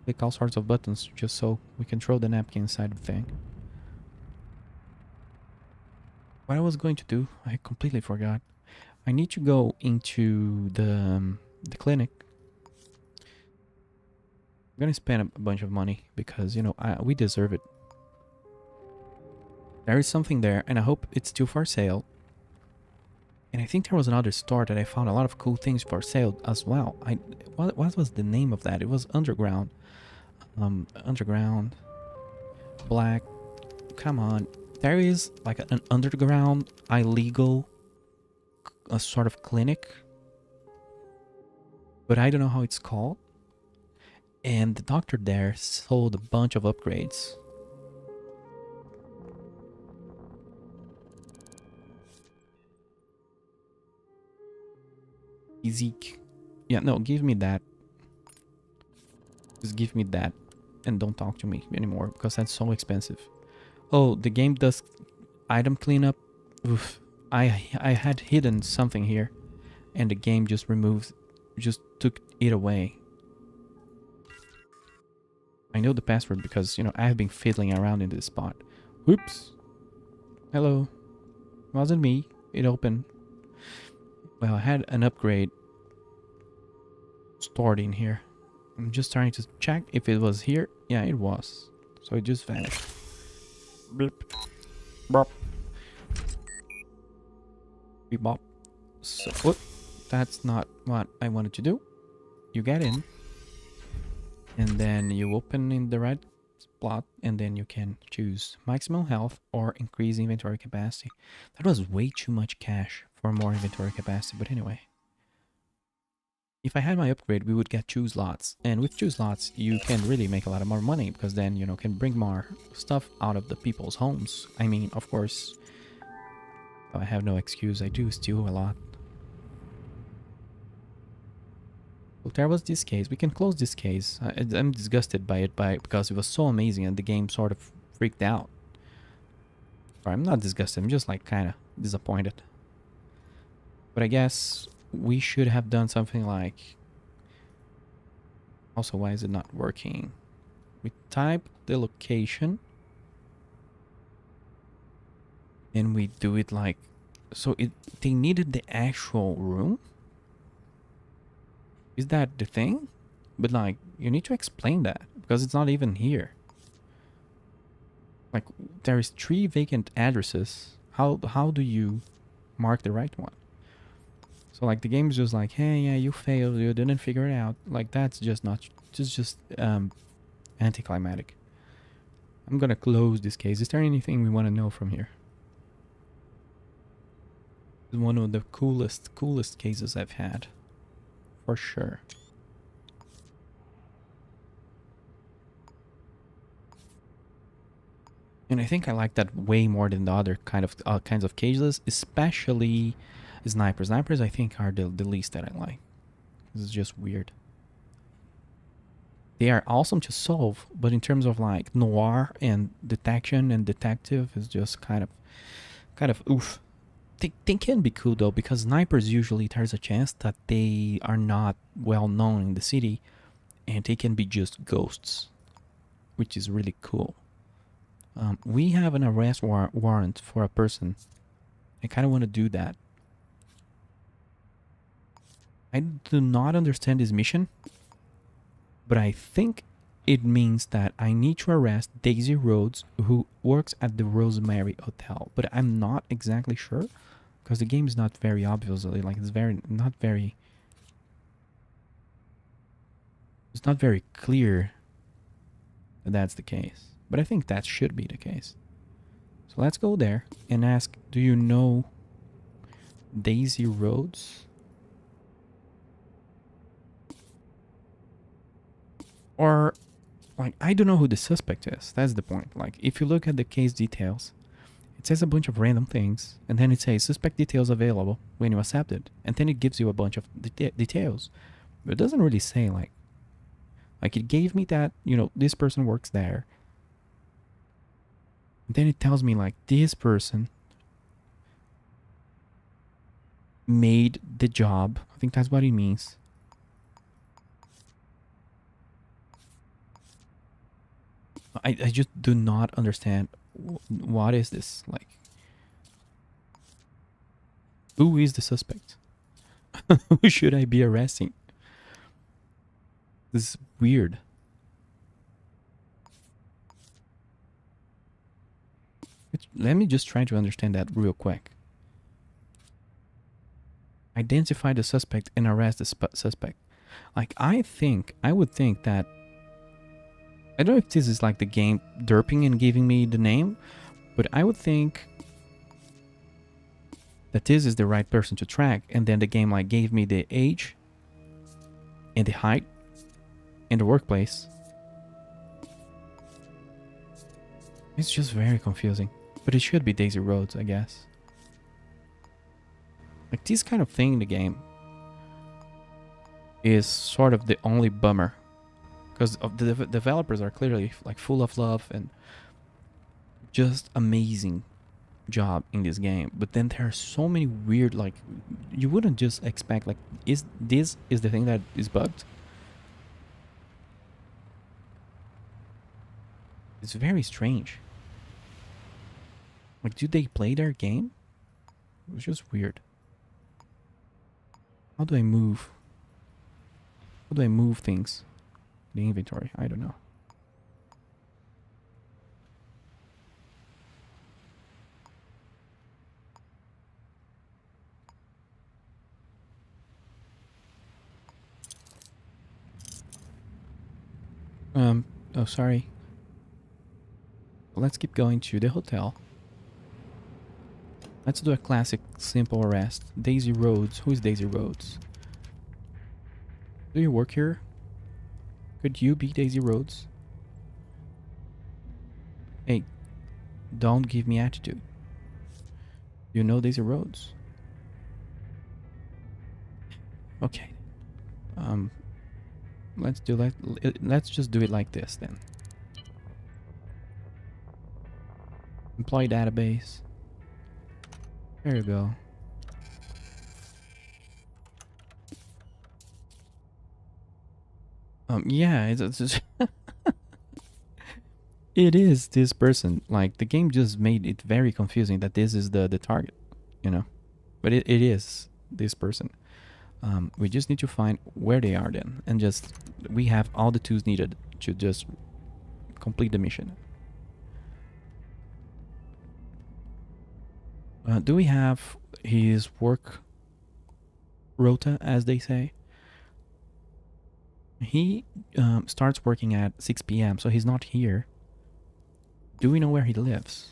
click all sorts of buttons just so we can throw the napkin inside the thing. What I was going to do, I completely forgot. I need to go into the clinic. I'm gonna spend a bunch of money because, you know, we deserve it. There is something there, and I hope it's still for sale. And I think there was another store that I found a lot of cool things for sale as well. What was the name of that? It was Underground. Underground. Black. Come on. There is like an underground illegal a sort of clinic, but I don't know how it's called. And the doctor there sold a bunch of upgrades. Ezek. Yeah, no, give me that. Just give me that. And don't talk to me anymore because that's so expensive. Oh, the game does item cleanup. Oof. I had hidden something here. And the game just took it away. I know the password because, you know, I've been fiddling around in this spot. Whoops. Hello. Wasn't me. It opened. Well, I had an upgrade stored in here. I'm just trying to check if it was here. Yeah, it was. So it just vanished. Blip. Bop. Beep bop. So, whoop. That's not what I wanted to do. You get in. And then you open in the right spot. And then you can choose maximum health or increase inventory capacity. That was way too much cash for more inventory capacity. But anyway. If I had my upgrade, we would get 2 slots. And with 2 slots, you can really make a lot of more money. Because then, you know, can bring more stuff out of the people's homes. I mean, of course, I have no excuse. I do steal a lot. Well, there was this case. We can close this case. I'm disgusted by it because it was so amazing and the game sort of freaked out. Or I'm not disgusted. I'm just like kind of disappointed. But I guess we should have done something like... Also, why is it not working? We type the location. And we do it like... So they needed the actual room? Is that the thing? But like, you need to explain that because it's not even here. Like, there is 3 vacant addresses. How do you mark the right one? So like the game's just like, hey, yeah, you failed, you didn't figure it out. Like that's just not just anticlimactic. I'm gonna close this case. Is there anything we want to know from here? It's one of the coolest cases I've had. For sure. And I think I like that way more than the other kinds of cases, especially snipers. Snipers, I think, are the least that I like. This is just weird. They are awesome to solve, but in terms of like noir and detection and detective, is just kind of oof. They can be cool though, because snipers usually there's a chance that they are not well known in the city, and they can be just ghosts, which is really cool. We have an arrest warrant for a person. I kind of want to do that. I do not understand this mission, but I think it means that I need to arrest Daisy Rhodes, who works at the Rosemary Hotel. But I'm not exactly sure because the game is not very obviously like it's not very clear that that's the case. But I think that should be the case. So let's go there and ask, do you know Daisy Rhodes? Or, like, I don't know who the suspect is. That's the point. Like, if you look at the case details, it says a bunch of random things, and then it says suspect details available when you accept it, and then it gives you a bunch of details. But it doesn't really say, like it gave me that, this person works there. And then it tells me, like, this person made the job. I think that's what it means. I just do not understand what is this, like, who is the suspect? Who should I be arresting? This is weird. Let me just try to understand that real quick. Identify the suspect and arrest the suspect. Like, I would think that, I don't know if this is like the game derping and giving me the name, but I would think that this is the right person to track, and then the game like gave me the age and the height and the workplace. It's just very confusing, but it should be Daisy Rhodes, I guess. Like, this kind of thing in the game is sort of the only bummer, because the developers are clearly like full of love and just amazing job in this game, but then there are so many weird, like, you wouldn't just expect, like, is this is the thing that is bugged? It's very strange. Like, do they play their game? It was just weird. How do I move things? The inventory, I don't know. Oh, sorry. Let's keep going to the hotel. Let's do a classic simple arrest. Daisy Rhodes. Who is Daisy Rhodes? Do you work here? Could you be Daisy Rhodes? Hey, don't give me attitude. You know Daisy Rhodes? Okay. Let's just do it like this then. Employee database. There you go. Yeah, it's just it is this person. Like, the game just made it very confusing that this is the target, But it is this person. We just need to find where they are then, and just we have all the tools needed to just complete the mission. Do we have his work rota, as they say? He starts working at 6 p.m., so he's not here. Do we know where he lives?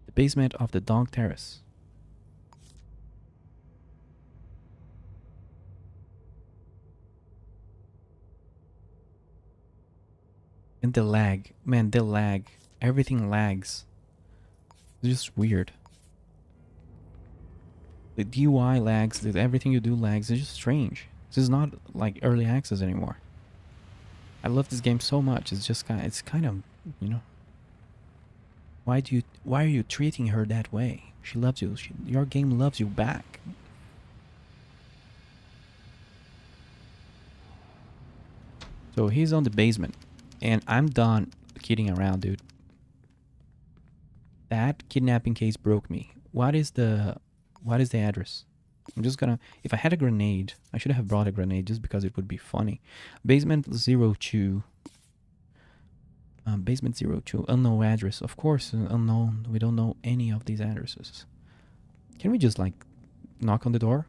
The basement of the Dog Terrace. And the lag. Man, the lag. Everything lags. It's just weird. The DUI lags, everything you do lags. It's just strange. This is not like early access anymore. I love this game so much. It's just kind of, why are you treating her that way? She loves you. Your game loves you back. So he's on the basement, and I'm done kidding around, dude. That kidnapping case broke me. What is the address? I'm just gonna. If I had a grenade, I should have brought a grenade just because it would be funny. Basement 02. Basement 02. Unknown address. Of course, unknown. We don't know any of these addresses. Can we just like knock on the door?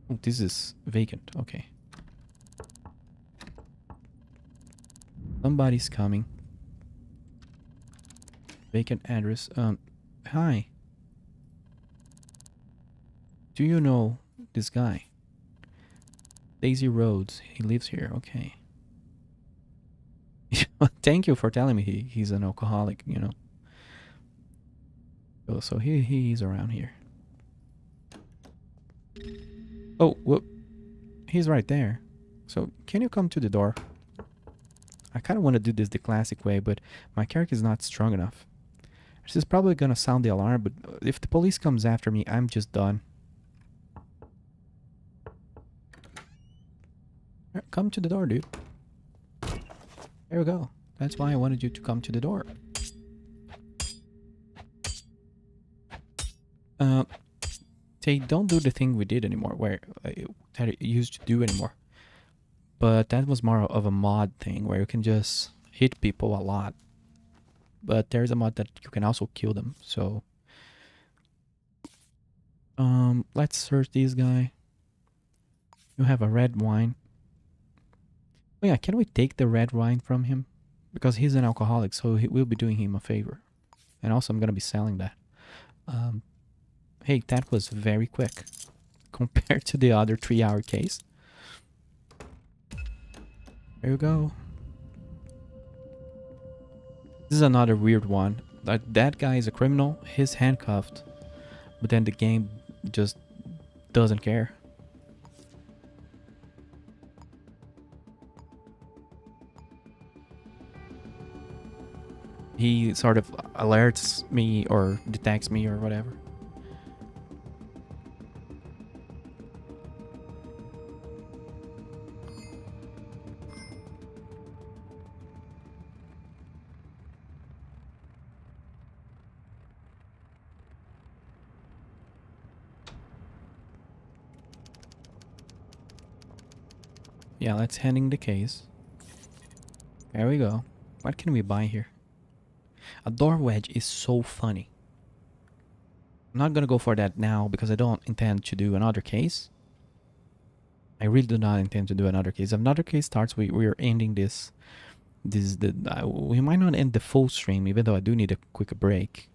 Oh, this is vacant. Okay. Somebody's coming. Vacant address. Hi. Do you know this guy? Daisy Rhodes. He lives here. Okay. Thank you for telling me he's an alcoholic, you know. So he's around here. Oh, whoop. He's right there. So can you come to the door? I kind of want to do this the classic way, but my character is not strong enough. This is probably gonna sound the alarm, but if the police comes after me, I'm just done. Come to the door, dude. There we go. That's why I wanted you to come to the door. They don't do the thing we did anymore, where that it used to do anymore. But that was more of a mod thing where you can just hit people a lot. But there's a mod that you can also kill them. So, let's search this guy. You have a red wine. Oh yeah, can we take the red wine from him? Because he's an alcoholic, so we'll be doing him a favor. And also I'm gonna be selling that. Hey, that was very quick compared to the other 3-hour case. There you go. This is another weird one. That guy is a criminal. He's handcuffed. But then the game just doesn't care. He sort of alerts me or detects me or whatever. Yeah, let's handing the case. There we go. What can we buy here? A door wedge is so funny. I'm not gonna go for that now because I don't intend to do another case. I really do not intend to do another case. If another case starts, we're ending this. We might not end the full stream, even though I do need a quick break.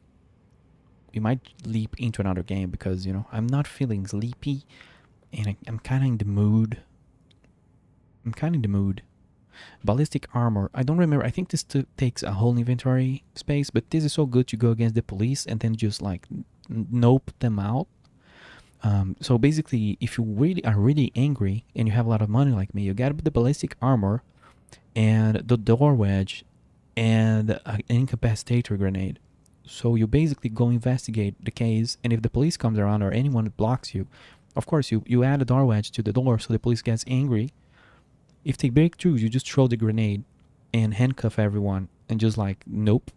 We might leap into another game because, you know, I'm not feeling sleepy and I'm kind of in the mood. Ballistic armor. I don't remember. I think this takes a whole inventory space, but this is so good to go against the police and then just like nope them out. So basically, if you really are really angry and you have a lot of money like me, you get the ballistic armor and the door wedge and an incapacitator grenade. So you basically go investigate the case, and if the police comes around or anyone blocks you, of course you add a door wedge to the door so the police gets angry. If they break through, you just throw the grenade and handcuff everyone and just like, nope,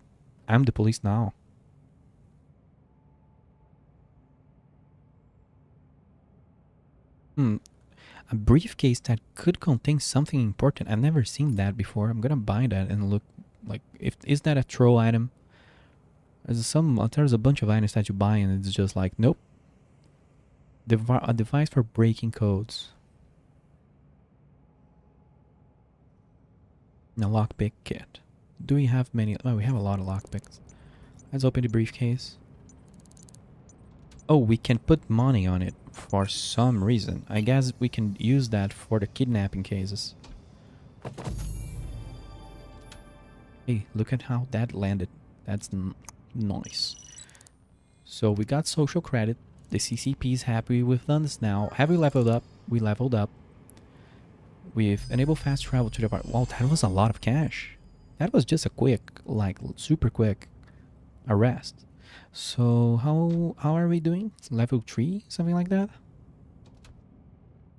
I'm the police now. A briefcase that could contain something important. I've never seen that before. I'm gonna buy that and look like, is that a throw item? There's a bunch of items that you buy and it's just like, nope. A device for breaking codes. A lockpick kit. Do we have many? Oh, we have a lot of lockpicks. Let's open the briefcase. Oh, we can put money on it for some reason. I guess we can use that for the kidnapping cases. Hey, look at how that landed. That's nice. So we got social credit. The CCP is happy with us now. Have we leveled up? We leveled up. We've enabled fast travel to the part. Wow, that was a lot of cash. That was just a quick, like super quick arrest. So how are we doing? Level 3, something like that?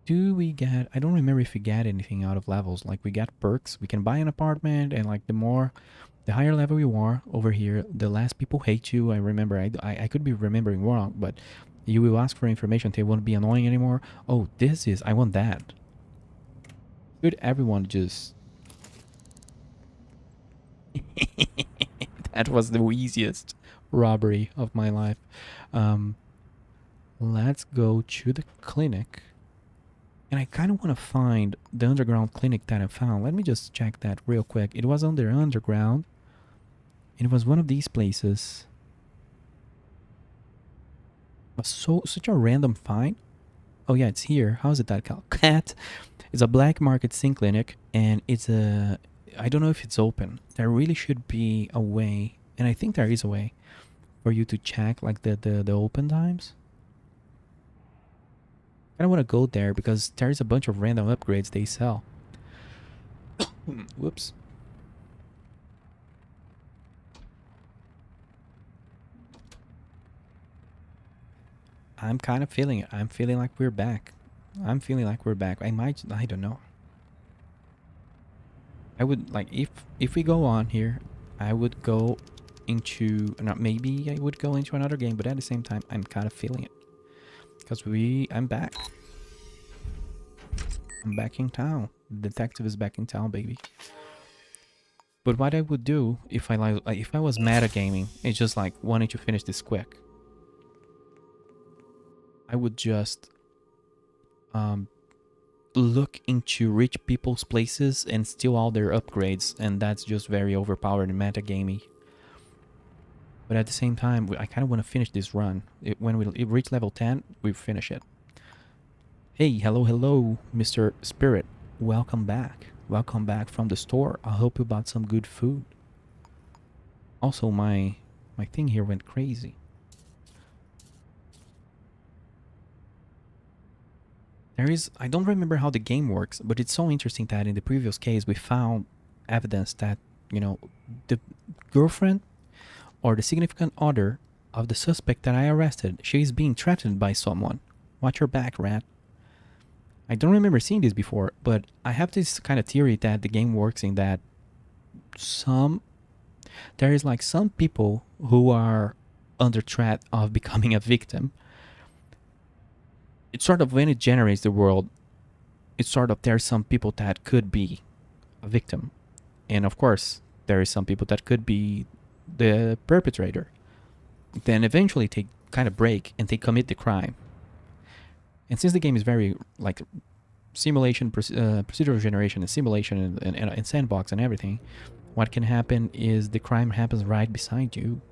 Do we get, I don't remember if we get anything out of levels. Like we get perks, we can buy an apartment, and like the more The higher level you are over here, the less people hate you. I remember, I could be remembering wrong, but you will ask for information. They won't be annoying anymore. Oh, this is, I want that. Could everyone just... That was the easiest robbery of my life. Um, let's go to the clinic. And I kind of want to find the underground clinic that I found. Let me just check that real quick. It was on the underground. It was one of these places. It was such a random find. Oh yeah, it's here. How is it that called? Cat. It's a black market sim clinic, and it's a... I don't know if it's open. There really should be a way, and I think there is a way for you to check like the open times. I don't want to go there because there's a bunch of random upgrades they sell. Whoops. I'm kind of feeling it. I'm feeling like we're back. I'm feeling like we're back. I don't know. I would like if we go on here, I would go into not maybe I would go into another game, but at the same time I'm kind of feeling it because I'm back. I'm back in town. The detective is back in town, baby. But what I would do if if I was metagaming, it's just like wanting to finish this quick. I would just look into rich people's places and steal all their upgrades, and that's just very overpowered and metagamey. But at the same time, I kind of want to finish this run. When we reach level 10, we finish it. Hey, hello, Mr. Spirit. Welcome back. Welcome back from the store. I hope you bought some good food. Also, my thing here went crazy. I don't remember how the game works, but it's so interesting that in the previous case we found evidence that, the girlfriend or the significant other of the suspect that I arrested, she is being threatened by someone. Watch your back, rat. I don't remember seeing this before, but I have this kind of theory that the game works in that there is like some people who are under threat of becoming a victim. It's sort of when it generates the world, it's sort of there's some people that could be a victim. And of course, there is some people that could be the perpetrator. Then eventually they kind of break and they commit the crime. And since the game is very like simulation, procedural generation and simulation and sandbox and everything, what can happen is the crime happens right beside you,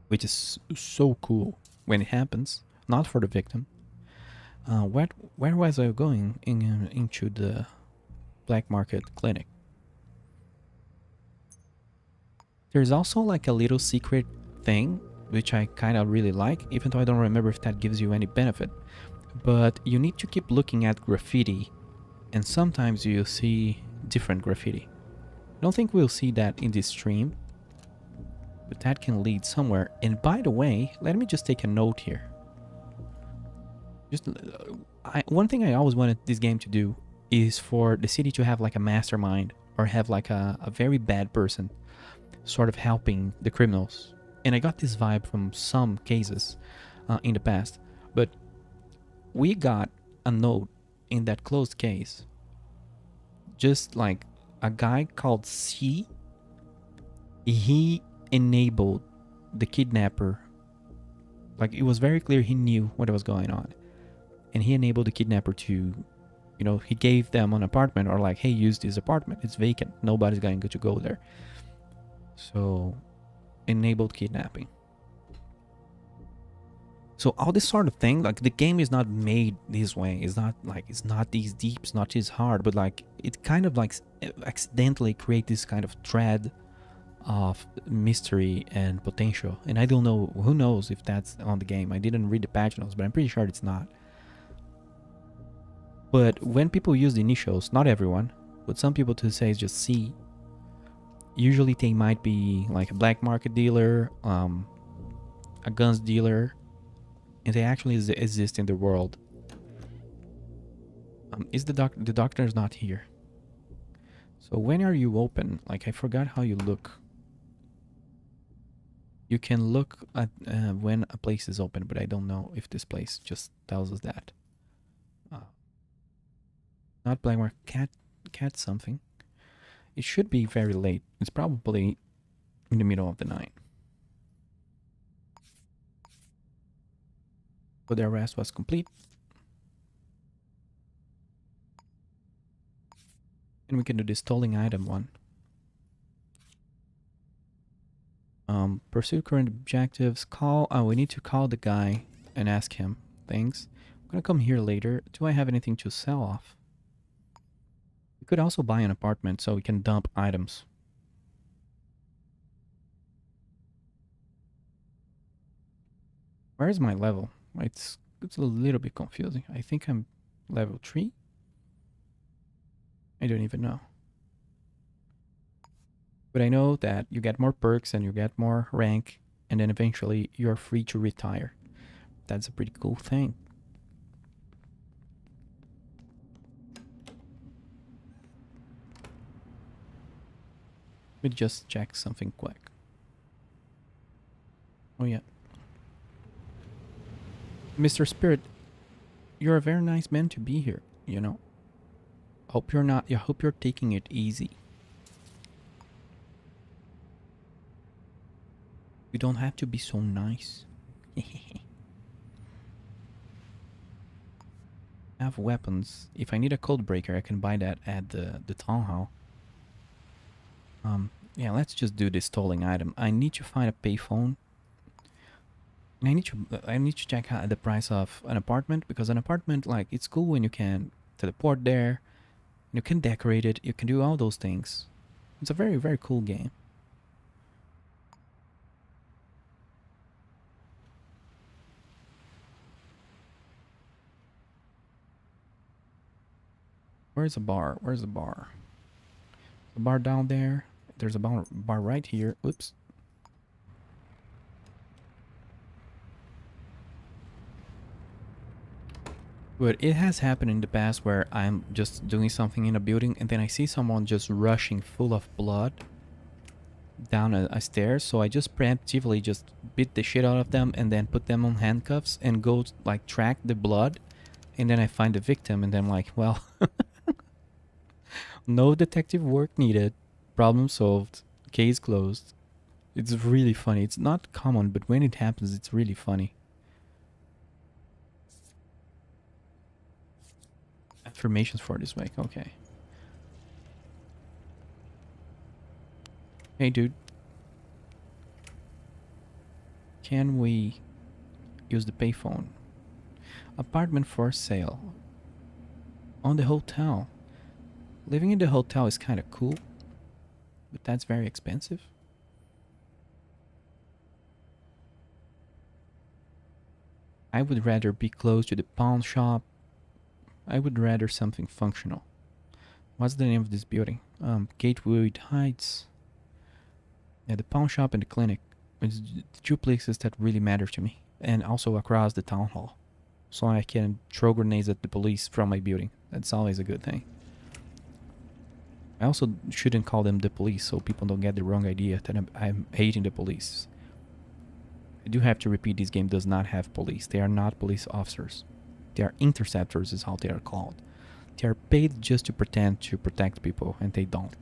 which is so cool when it happens, not for the victim. Where was I going into the black market clinic? There's also like a little secret thing, which I kind of really like, even though I don't remember if that gives you any benefit. But you need to keep looking at graffiti, and sometimes you'll see different graffiti. I don't think we'll see that in this stream, but that can lead somewhere. And by the way, let me just take a note here. One thing I always wanted this game to do is for the city to have like a mastermind or have like a very bad person sort of helping the criminals. And I got this vibe from some cases in the past. But we got a note in that closed case. Just like a guy called C, he enabled the kidnapper. Like it was very clear he knew what was going on. And he enabled the kidnapper to, he gave them an apartment or like, hey, use this apartment. It's vacant. Nobody's going to go there. So, enabled kidnapping. So all this sort of thing, like the game is not made this way. It's not this deep, it's not this hard, but like it kind of like accidentally create this kind of thread of mystery and potential. And I don't know, who knows if that's on the game. I didn't read the patch notes, but I'm pretty sure it's not. But when people use the initials, not everyone, but some people to say it's just C, usually they might be like a black market dealer, a guns dealer, and they actually exist in the world. Is the doctor is not here? So when are you open? Like, I forgot how you look. You can look at when a place is open, but I don't know if this place just tells us that. Uh, Not Blackmore, cat something. It should be very late. It's probably in the middle of the night. But the arrest was complete. And we can do this tolling item one. Pursue current objectives. Call. Oh, we need to call the guy and ask him things. I'm gonna come here later. Do I have anything to sell off? We could also buy an apartment so we can dump items. Where is my level? It's a little bit confusing. I think I'm level 3. I don't even know. But I know that you get more perks and you get more rank, and then eventually you're free to retire. That's a pretty cool thing. Let me just check something quick. Oh yeah. Mr. Spirit, you're a very nice man to be here, you know. Hope you're not I hope you're taking it easy. You don't have to be so nice. Have weapons. If I need a code breaker, I can buy that at the town hall. Yeah, let's just do this tolling item. I need to find a payphone. I need to check the price of an apartment, because an apartment, like, it's cool when you can teleport there, you can decorate it, you can do all those things. It's a very, very cool game. Where's the bar? Where's the bar? The bar down there. There's a bar right here. Oops. But it has happened in the past where I'm just doing something in a building and then I see someone just rushing full of blood down a stairs. So I just preemptively just beat the shit out of them and then put them on handcuffs and go like track the blood. And then I find the victim and then I'm like, well, no detective work needed. Problem solved. Case closed. It's really funny. It's not common, but when it happens, it's really funny. Affirmations for this week. Okay. Hey, dude. Can we use the payphone? Apartment for sale. On the hotel. Living in the hotel is kind of cool, but that's very expensive. I would rather be close to the pawn shop. I would rather something functional. What's the name of this building? Gateway Heights. Yeah, the pawn shop and the clinic. It's the two places that really matter to me. And also across the town hall. So I can throw grenades at the police from my building. That's always a good thing. I also shouldn't call them the police so people don't get the wrong idea that I'm hating the police. I do have to repeat, this game does not have police. They are not police officers. They are interceptors is how they are called. They are paid just to pretend to protect people, and they don't.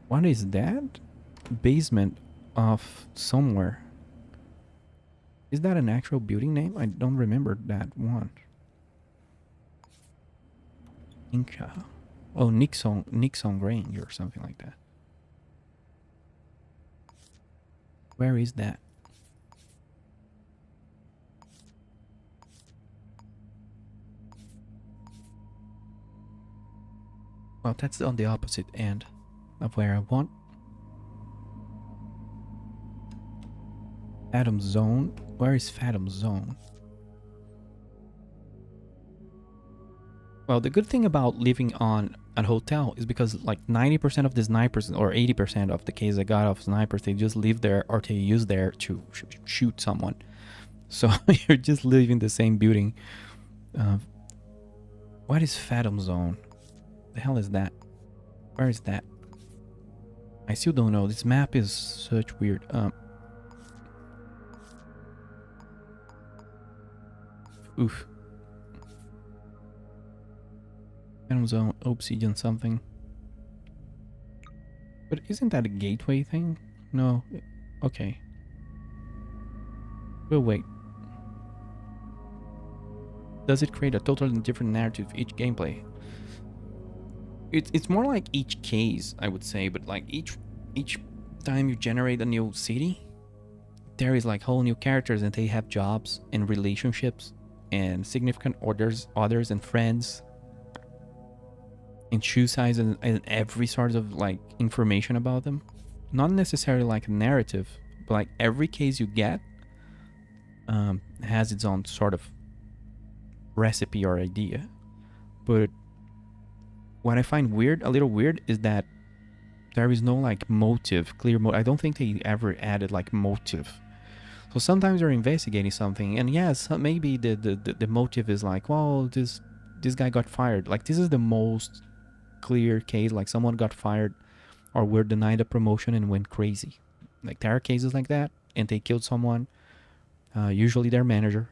What is that? Basement of somewhere. Is that an actual building name? I don't remember that one. Inca. Oh, Nixon Grange or something like that. Where is that? Well, that's on the opposite end of where I want. Fathom Zone. Where is Fathom Zone? Well, the good thing about living on a hotel is because like 90% of the snipers or 80% of the cases I got of snipers, they just live there or they use there to shoot someone. So you're just living in the same building What is Phantom Zone? The hell is that? Where is that? I still don't know. This map is such weird. Oof. Phantom Zone, Obsidian something. But isn't that a gateway thing? No. Okay. We'll wait. Does it create a totally different narrative each gameplay? It's more like each case, I would say, but like each time you generate a new city, there is like whole new characters and they have jobs and relationships and significant others and friends and shoe size and every sort of like information about them. Not necessarily like a narrative, but like every case you get has its own sort of recipe or idea. But what I find weird, a little weird, is that there is no like motive, clear motive. I don't think they ever added like motive. So sometimes you're investigating something, and yes, maybe the motive is like, well, this guy got fired. Like this is the most clear case, like someone got fired or were denied a promotion and went crazy. Like there are cases like that, and they killed someone, usually their manager.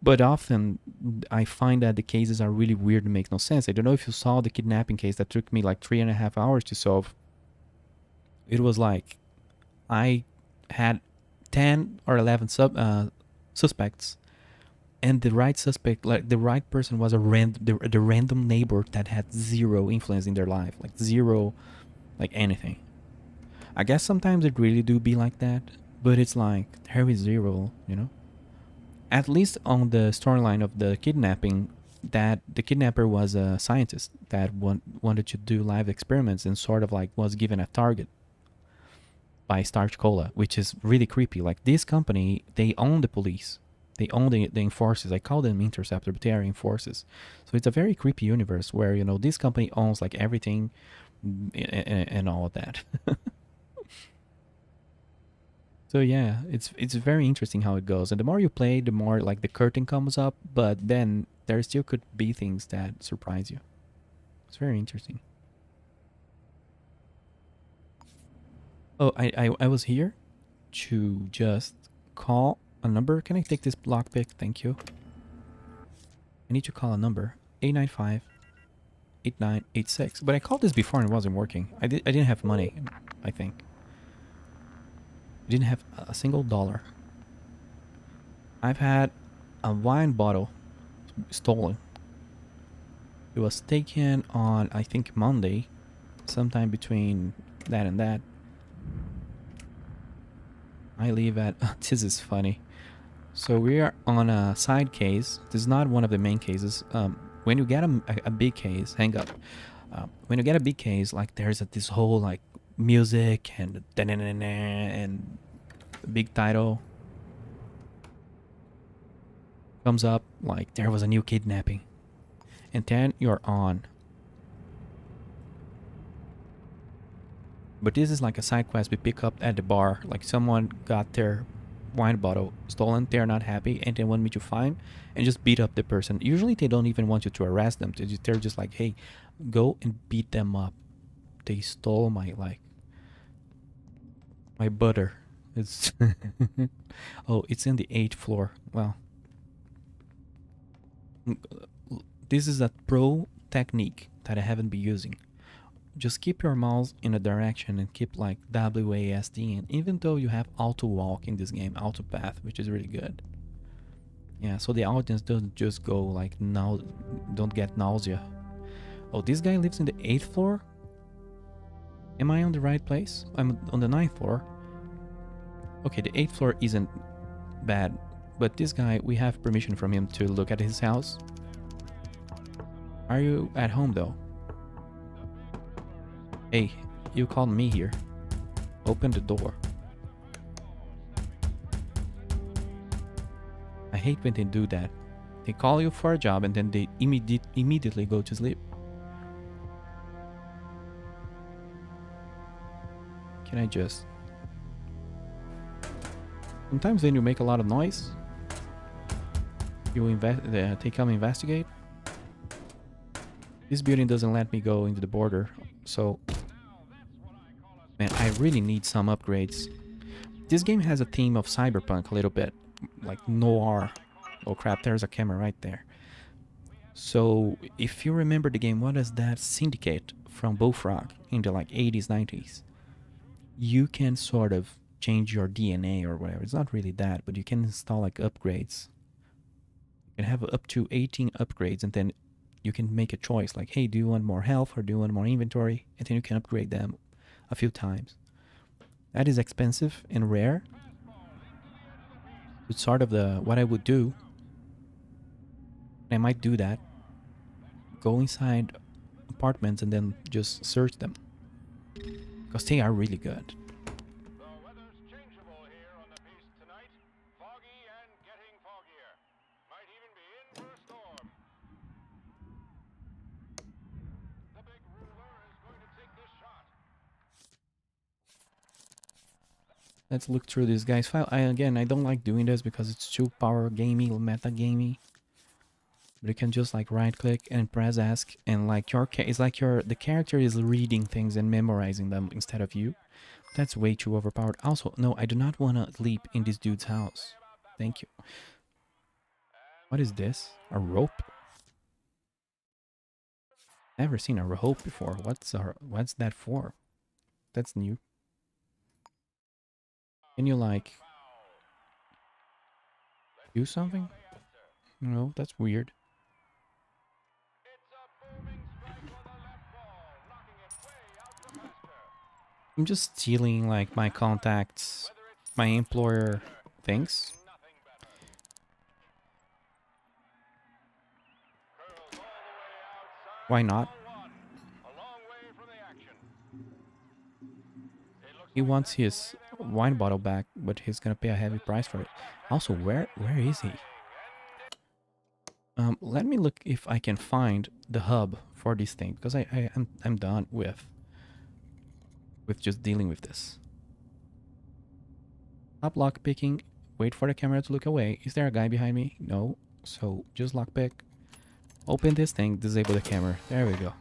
But often I find that the cases are really weird and make no sense. I don't know if you saw the kidnapping case that took me like 3.5 hours to solve. It was like I had 10 or 11 suspects, and the right suspect, like the right person, was the random neighbor that had zero influence in their life, like zero, like anything. I guess sometimes it really do be like that, but it's like there is zero, you know. At least on the storyline of the kidnapping, that the kidnapper was a scientist that wanted to do live experiments and sort of like was given a target by Starch Cola, which is really creepy. Like this company, they own the police. They own the enforcers. I call them Interceptor, but they are enforcers. So it's a very creepy universe where, you know, this company owns like everything and all of that. So yeah, it's very interesting how it goes. And the more you play, the more like the curtain comes up, but then there still could be things that surprise you. It's very interesting. Oh, I was here to just call a number. Can I take this lockpick? Thank you. I need to call a number. 895 8986. But I called this before and it wasn't working. I didn't have money, I think. I didn't have a single dollar. I've had a wine bottle stolen. It was taken on, I think, Monday, sometime between that and that. I leave at... This is funny. So we are on a side case. This is not one of the main cases. When you get a big case, hang up. When you get a big case, like there's this whole like music and big title comes up, like there was a new kidnapping, and then you're on. But this is like a side quest we pick up at the bar. Like someone got their wine bottle stolen, they're not happy, and they want me to find and just beat up the person. Usually they don't even want you to arrest them. They're just like, hey, go and beat them up. They stole my butter. It's oh, it's in the 8th floor. Well, this is a pro technique that I haven't been using. Just keep your mouse in a direction and keep like WASD, and even though you have auto walk in this game, auto path, which is really good. Yeah, so the audience doesn't just go like now, don't get nausea. Oh, this guy lives in the 8th floor? Am I on the right place? I'm on the 9th floor. Okay, the 8th floor isn't bad, but this guy, we have permission from him to look at his house. Are you at home though? Hey, you called me here. Open the door. I hate when they do that. They call you for a job and then they immediately go to sleep. Can I just... Sometimes when you make a lot of noise, You take come investigate. This building doesn't let me go into the border, so man, I really need some upgrades. This game has a theme of cyberpunk a little bit, like noir. Oh crap, there's a camera right there. So if you remember the game, what is that Syndicate from Bullfrog in the like 80s, 90s? You can sort of change your DNA or whatever. It's not really that, but you can install like upgrades. You can have up to 18 upgrades, and then you can make a choice like, hey, do you want more health or do you want more inventory? And then you can upgrade them a few times. That is expensive and rare. It's sort of the what I would do. I might do that. Go inside apartments and then just search them because they are really good. The weather's changeable here on the beast tonight. Foggy and getting foggier. Might even be in for a storm. The big ruler is going to take this shot. Let's look through this guy's file. I don't like doing this because it's too power gamey, meta gamey. But you can just like right click and press ask, and like it's like the character is reading things and memorizing them instead of you. That's way too overpowered. Also, no, I do not want to leap in this dude's house. Thank you. What is this? A rope? Never seen a rope before. What's that for? That's new. Can you like do something? No, that's weird. It's a booming strike on the left wall, knocking it way out to Lester. I'm just stealing like my contacts, my employer things. Nothing better. Curls all the way outside. Why not? A long way from the action. He wants his wine bottle back, but he's gonna pay a heavy price for it. Also, where is he? Let me look if I can find the hub for this thing, because I'm done with just dealing with this. Stop lock picking. Wait for the camera to look away. Is there a guy behind me? No. So just lockpick. Open this thing. Disable the camera. There we go.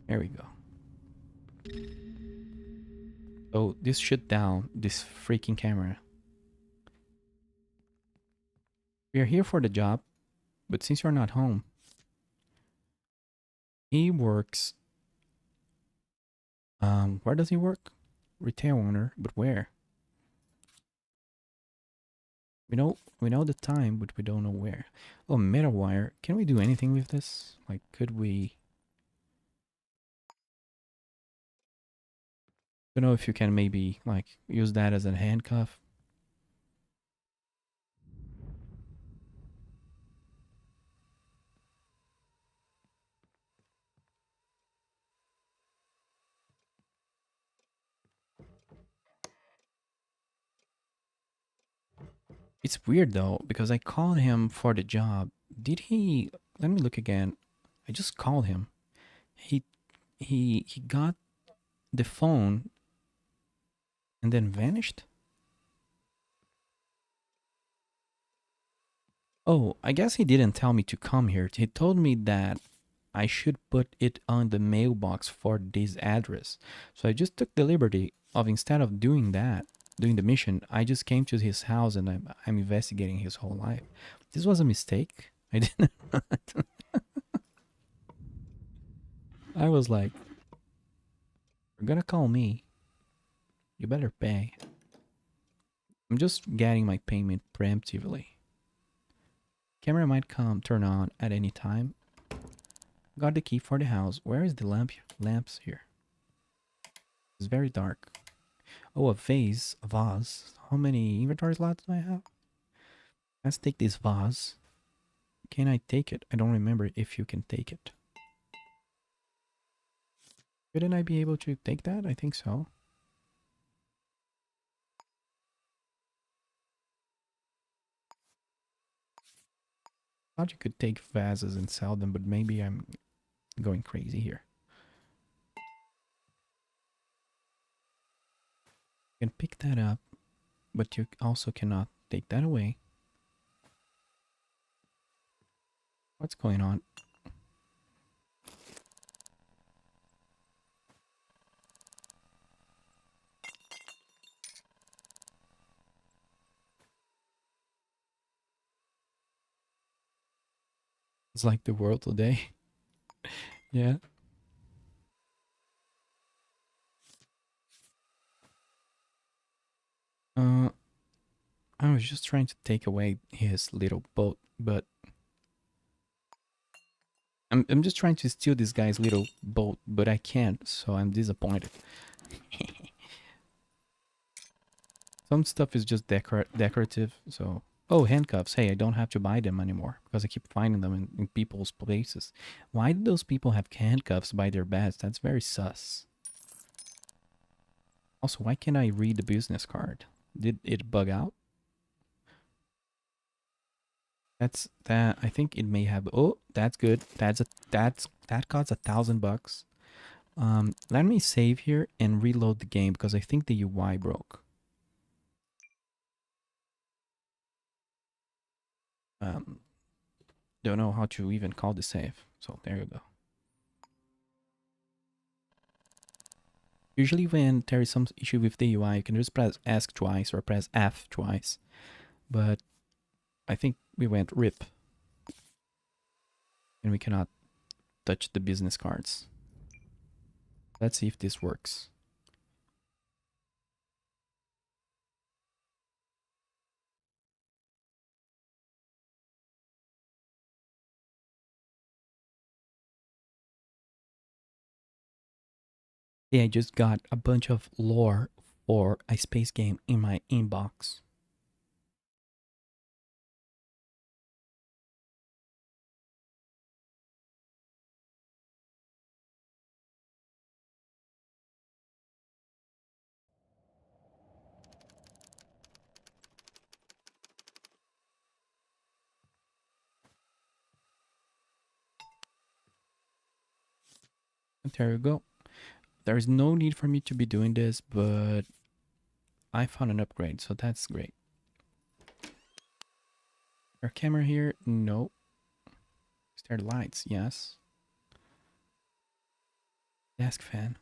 There we go. So this shut down this freaking camera. We are here for the job, but since you're not home, he works. Where does he work? Retail owner, but where? We know the time, but we don't know where. Oh, metal wire. Can we do anything with this? Like, could we? I don't know if you can maybe like use that as a handcuff. It's weird though, because I called him for the job. Did he? Let me look again. I just called him. He he got the phone and then vanished. Oh, I guess he didn't tell me to come here. He told me that I should put it on the mailbox for this address. So I just took the liberty of, instead of doing that, doing the mission, I just came to his house and I'm investigating his whole life. This was a mistake. I didn't. I was like, you're gonna call me. You better pay. I'm just getting my payment preemptively. Camera might turn on at any time. Got the key for the house. Where is the lamps here? It's very dark. Oh, a vase. A vase. How many inventory slots do I have? Let's take this vase. Can I take it? I don't remember if you can take it. Shouldn't I be able to take that? I think so. Thought you could take vases and sell them, but maybe I'm going crazy here. You can pick that up, but you also cannot take that away. What's going on? It's like the world today. Yeah. Uh, I was just trying to take away his little boat, but I'm just trying to steal this guy's little boat, but I can't, so I'm disappointed. Some stuff is just decorative, so... Oh, handcuffs. Hey, I don't have to buy them anymore because I keep finding them in people's places. Why do those people have handcuffs by their beds? That's very sus. Also, why can't I read the business card? Did it bug out? That's that. I think it may have. Oh, that's good. That costs $1,000. Let me save here and reload the game because I think the UI broke. Um, don't know how to even call the save. So there you go. Usually when there is some issue with the UI, you can just press ask twice or press F twice. But I think we went RIP and we cannot touch the business cards. Let's see if this works. Yeah, I just got a bunch of lore for a space game in my inbox. And there you go. There is no need for me to be doing this, but I found an upgrade, so that's great. Our camera here? No. Is there lights? Yes. Desk fan.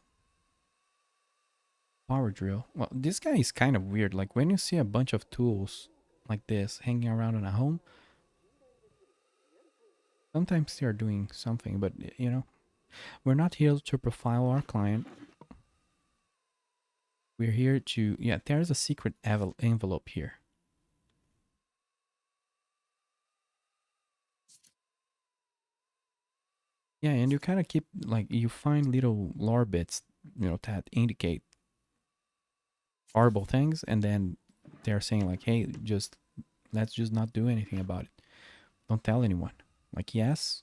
Power drill. Well, this guy is kind of weird. Like when you see a bunch of tools like this hanging around in a home, sometimes they are doing something, but you know, we're not here to profile our client. We're here to, yeah, there's a secret envelope here. Yeah, and you kind of keep, like, you find little lore bits, you know, that indicate horrible things, and then they're saying, like, hey, just, let's just not do anything about it. Don't tell anyone. Like, yes,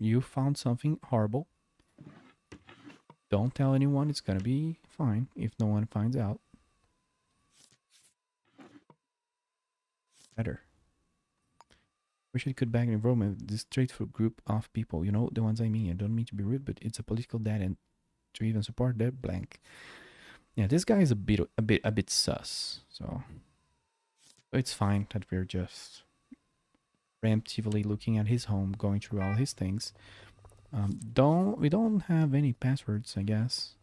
you found something horrible. Don't tell anyone, it's gonna be fine if no one finds out. Better. We should cut back in enrollment. This straightful group of people, you know, the ones I mean. I don't mean to be rude, but it's a political dead end to even support that blank. Yeah, this guy is a bit sus. So it's fine that we're just preemptively looking at his home, going through all his things. We don't have any passwords, I guess.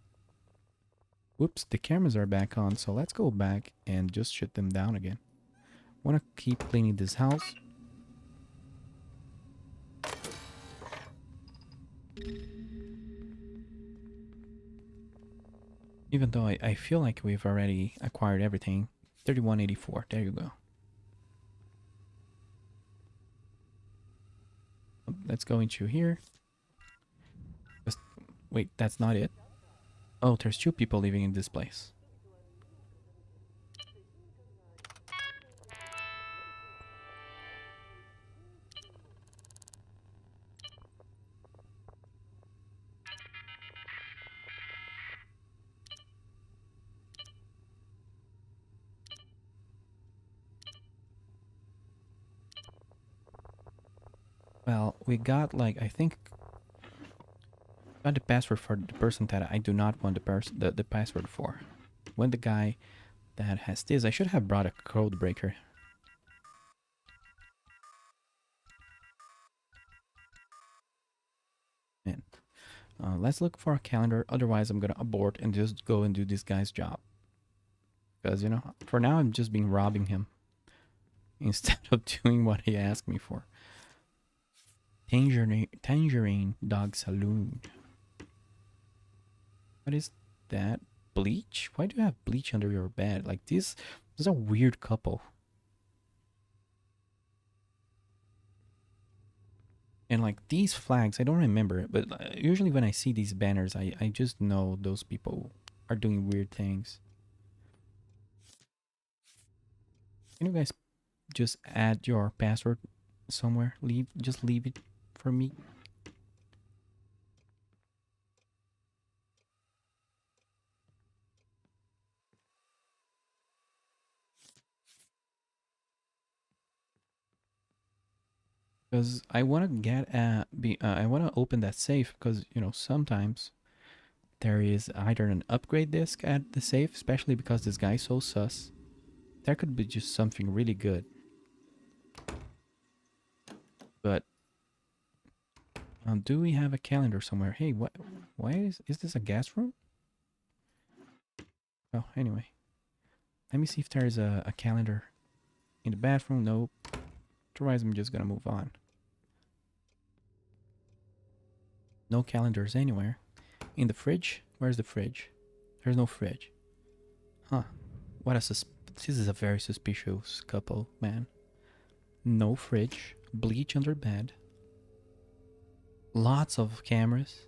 Whoops, the cameras are back on, so let's go back and just shut them down again. Wanna keep cleaning this house. Even though I feel like we've already acquired everything. 3184, there you go. Let's go into here. Just, wait, that's not it. Oh, there's two people living in this place. Well, we got like, I think, got the password for the person that I do not want the password for. When the guy that has this, I should have brought a code breaker. Let's look for a calendar. Otherwise, I'm gonna abort and just go and do this guy's job. Because, you know, for now, I'm just being robbing him instead of doing what he asked me for. Tangerine Dog Saloon. What is that? Bleach? Why do you have bleach under your bed? Like, this is a weird couple. And like these flags, I don't remember it, but usually when I see these banners, I just know those people are doing weird things. Can you guys just add your password somewhere? Just leave it for me. Because I want to I want to open that safe because, you know, sometimes there is either an upgrade disc at the safe, especially because this guy's so sus. There could be just something really good. But do we have a calendar somewhere? Hey, what? Why is this a gas room? Oh, anyway, let me see if there's a calendar in the bathroom. Nope. Otherwise, I'm just gonna move on. No calendars anywhere. In the fridge? Where's the fridge? There's no fridge. Huh. What a this is a very suspicious couple, man. No fridge. Bleach under bed. Lots of cameras.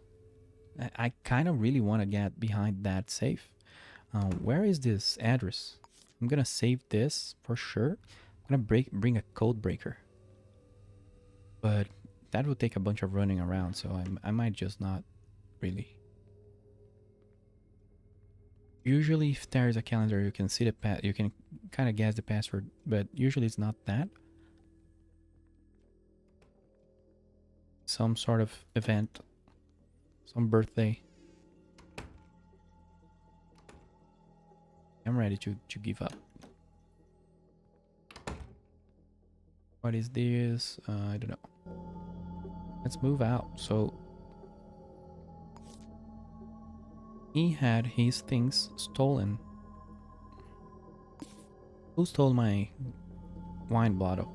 I kind of really want to get behind that safe. Where is this address? I'm gonna save this for sure. I'm gonna bring a code breaker. But that would take a bunch of running around, so I might just not really. Usually, if there's a calendar, you can see the you can kind of guess the password, but usually it's not that. Some sort of event, some birthday. I'm ready to give up. What is this? I don't know. Let's move out. So he had his things stolen. Who stole my wine bottle?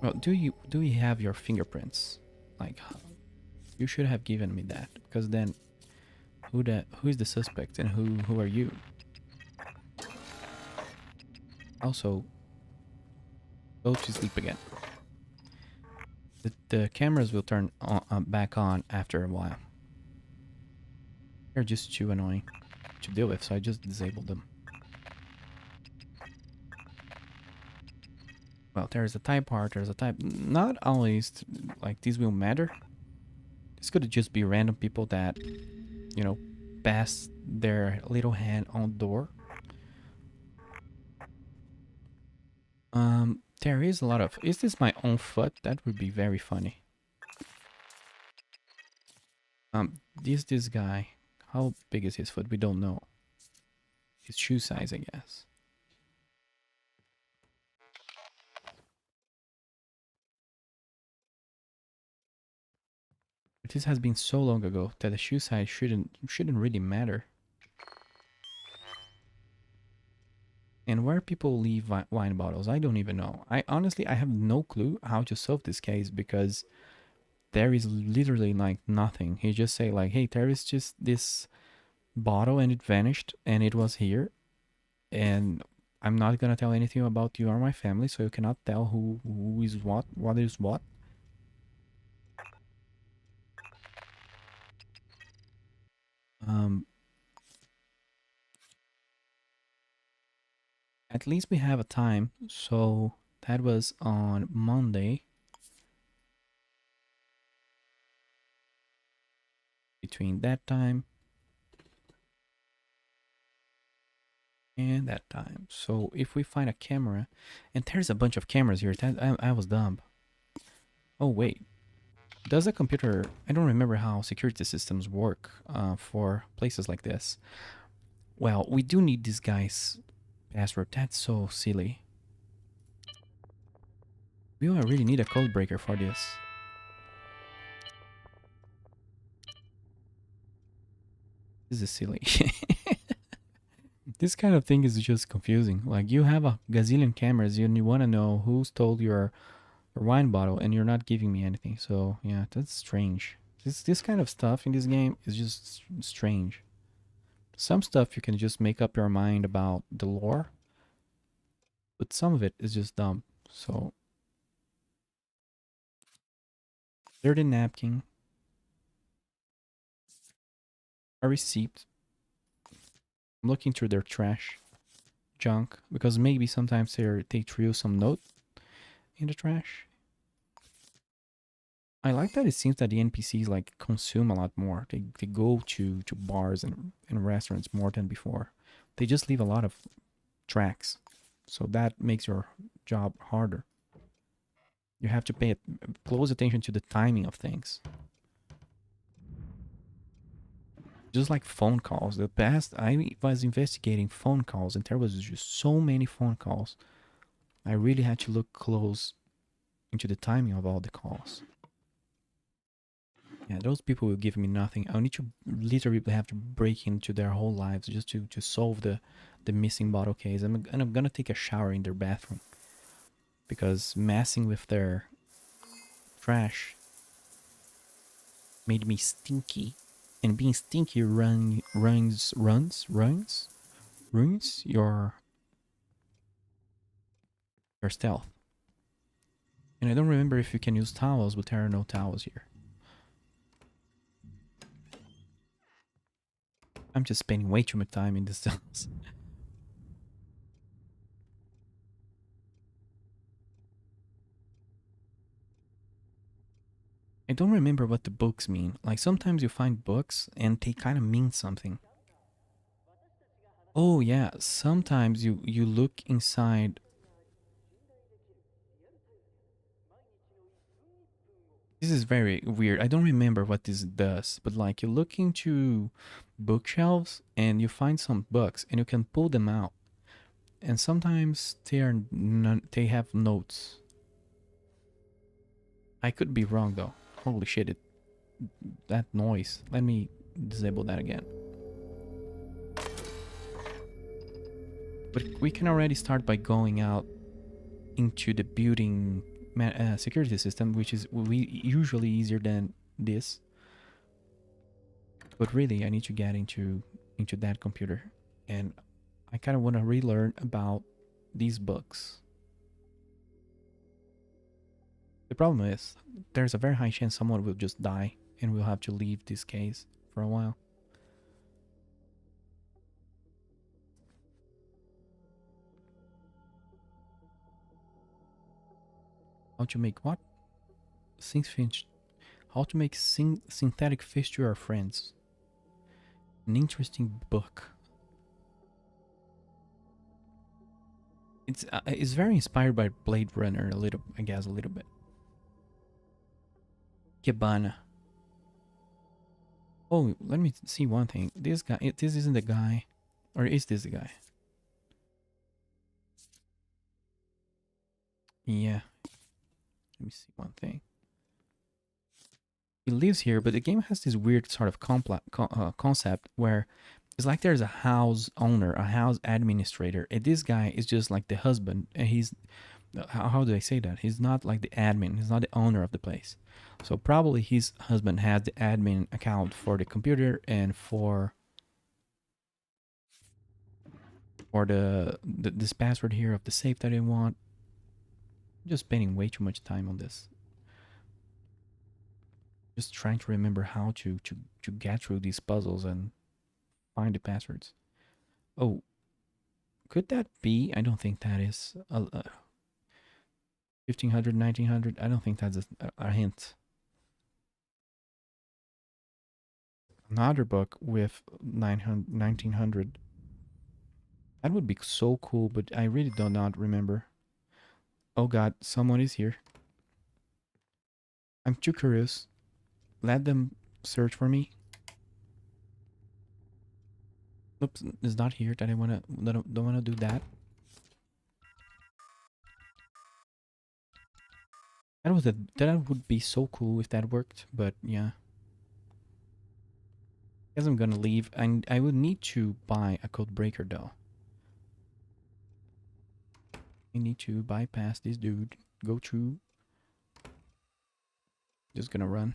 Well, do you have your fingerprints? Like, you should have given me that, because then who is the suspect and who are you? Also, go to sleep again. The cameras will turn back on after a while. They're just too annoying to deal with, so I just disabled them. Well, there's a type part, there's a type. Not always like these will matter. This could just be random people that, you know, pass their little hand on the door. There is a lot of. Is this my own foot? That would be very funny. This guy. How big is his foot? We don't know. His shoe size, I guess. But this has been so long ago that the shoe size shouldn't really matter. And where people leave wine bottles, I don't even know. I honestly have no clue how to solve this case because there is literally like nothing. He just say like, hey, there is just this bottle and it vanished and it was here. And I'm not gonna tell anything about you or my family, so you cannot tell who is what is what. Um, at least we have a time. So that was on Monday. Between that time and that time. So if we find a camera, and there's a bunch of cameras here, that I was dumb. Oh wait, does the computer? I don't remember how security systems work for places like this. Well, we do need this guy's password. That's so silly. We really need a code breaker for this. This is silly. This kind of thing is just confusing. Like you have a gazillion cameras and you want to know who stole your wine bottle and you're not giving me anything. So yeah, that's strange. This kind of stuff in this game is just strange. Some stuff you can just make up your mind about the lore, but some of it is just dumb. So dirty napkin, a receipt. I'm looking through their trash junk because maybe sometimes they threw some note in the trash. I like that it seems that the NPCs like consume a lot more. They go to bars and restaurants more than before. They just leave a lot of tracks. So that makes your job harder. You have to pay close attention to the timing of things. Just like phone calls. The past I was investigating phone calls and there was just so many phone calls. I really had to look close into the timing of all the calls. Yeah, those people will give me nothing. I'll need to literally have to break into their whole lives just to solve the missing bottle case. And I'm gonna take a shower in their bathroom because messing with their trash made me stinky, and being stinky ruins your stealth. And I don't remember if you can use towels, but there are no towels here. I'm just spending way too much time in this house. I don't remember what the books mean. Like sometimes you find books and they kind of mean something. Oh yeah, sometimes you look inside. This is very weird. I don't remember what this does, but like you look into bookshelves and you find some books and you can pull them out. And sometimes they have notes. I could be wrong though. Holy shit, that noise. Let me disable that again. But we can already start by going out into the building security system, which is usually easier than this. But really, I need to get into that computer, and I kind of want to relearn about these books. The problem is, there's a very high chance someone will just die, and we'll have to leave this case for a while. How to make what? How to make synthetic fish to your friends. An interesting book. It's very inspired by Blade Runner a little, I guess, a little bit. Cabana. Oh, let me see one thing. This guy, this isn't the guy, or is this the guy? Yeah. Let me see one thing. He lives here, but the game has this weird sort of concept where it's like there's a house owner, a house administrator, and this guy is just like the husband, and he's how do I say that? He's not like the admin. He's not the owner of the place. So probably his husband has the admin account for the computer and for this password here of the safe that I want. I'm just spending way too much time on this. Just trying to remember how to get through these puzzles and find the passwords. Oh, could that be? I don't think that is 1500, 1900. I don't think that's a hint. Another book with 900, 1900. That would be so cool, but I really do not remember. Oh god, someone is here. I'm too curious. Let them search for me. Oops, it's not here that I don't wanna do that. That would be so cool if that worked, but yeah. Guess I'm gonna leave, and I would need to buy a code breaker though. I need to bypass this dude, go through. Just gonna run.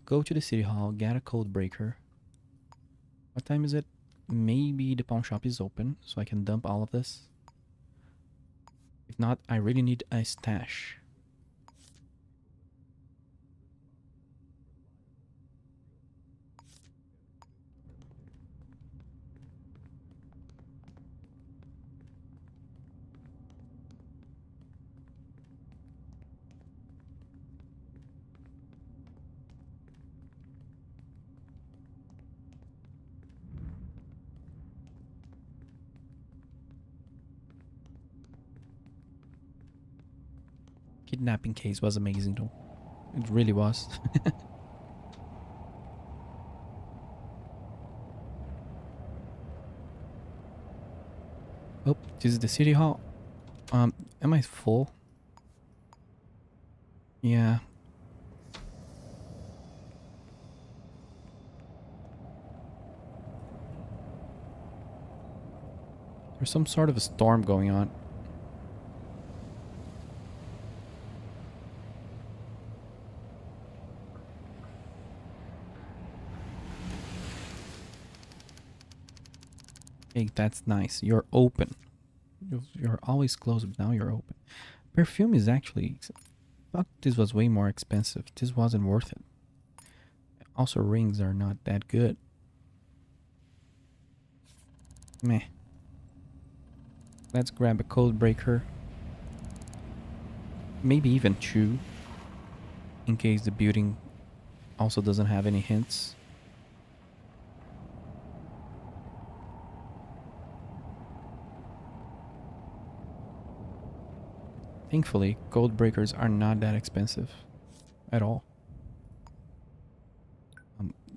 Go to the city hall, get a code breaker. What time is it? Maybe the pawn shop is open, so I can dump all of this. If not, I really need a stash. Kidnapping case was amazing though. It really was. Oh, this is the city hall. Am I full? Yeah. There's some sort of a storm going on. Hey, that's nice. You're open. You're always closed, but now you're open. Perfume is actually... Fuck, this was way more expensive. This wasn't worth it. Also, rings are not that good. Meh. Let's grab a code breaker. Maybe even two. In case the building also doesn't have any hints. Thankfully, code breakers are not that expensive. At all.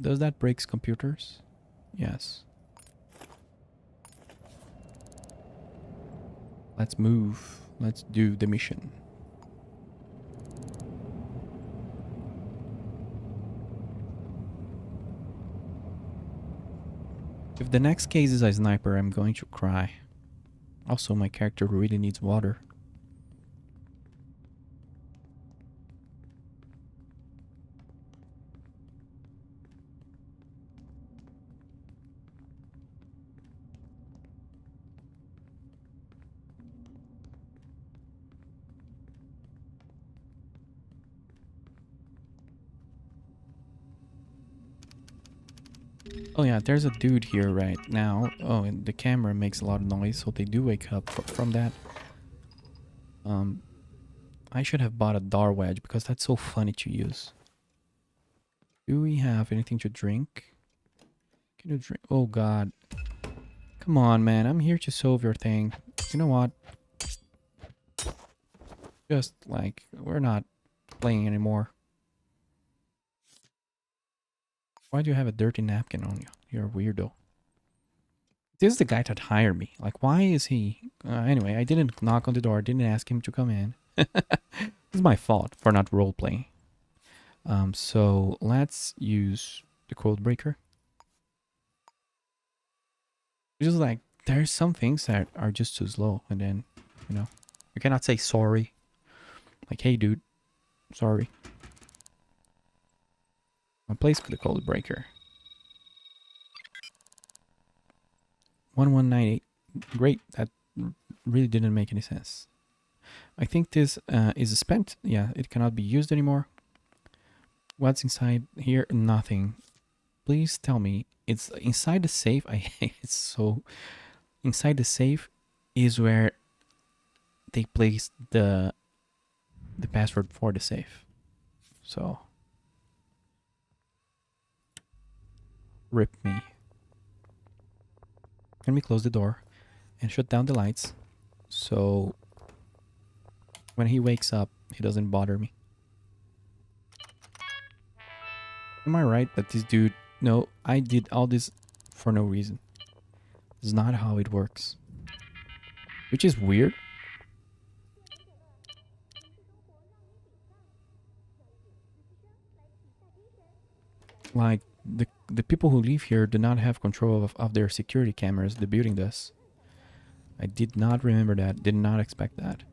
Does that breaks computers? Yes. Let's move. Let's do the mission. If the next case is a sniper, I'm going to cry. Also, my character really needs water. Oh yeah, there's a dude here right now. Oh, and the camera makes a lot of noise, so they do wake up from that. I should have bought a Dar Wedge because that's so funny to use. Do we have anything to drink? Can you drink? Oh god. Come on, man. I'm here to solve your thing. You know what? Just like, we're not playing anymore. Why do you have a dirty napkin on you? You're a weirdo. This is the guy that hired me. Like, why is he... anyway, I didn't knock on the door. Didn't ask him to come in. It's my fault for not role-playing. So let's use the code breaker. Just like, there's some things that are just too slow. And then, you know, you cannot say sorry. Like, hey, dude, sorry. I'll place the code breaker. 1198. Great. That really didn't make any sense. I think this is spent. Yeah, it cannot be used anymore. What's inside here? Nothing. Please tell me it's inside the safe. I hate it so. Inside the safe is where they place the password for the safe. So rip me. Let me close the door and shut down the lights so when he wakes up he doesn't bother me. Am I right that this dude... No, I did all this for no reason. It's not how it works. Which is weird. Like the people who live here do not have control of their security cameras. The building does. I did not remember that. Did not expect that.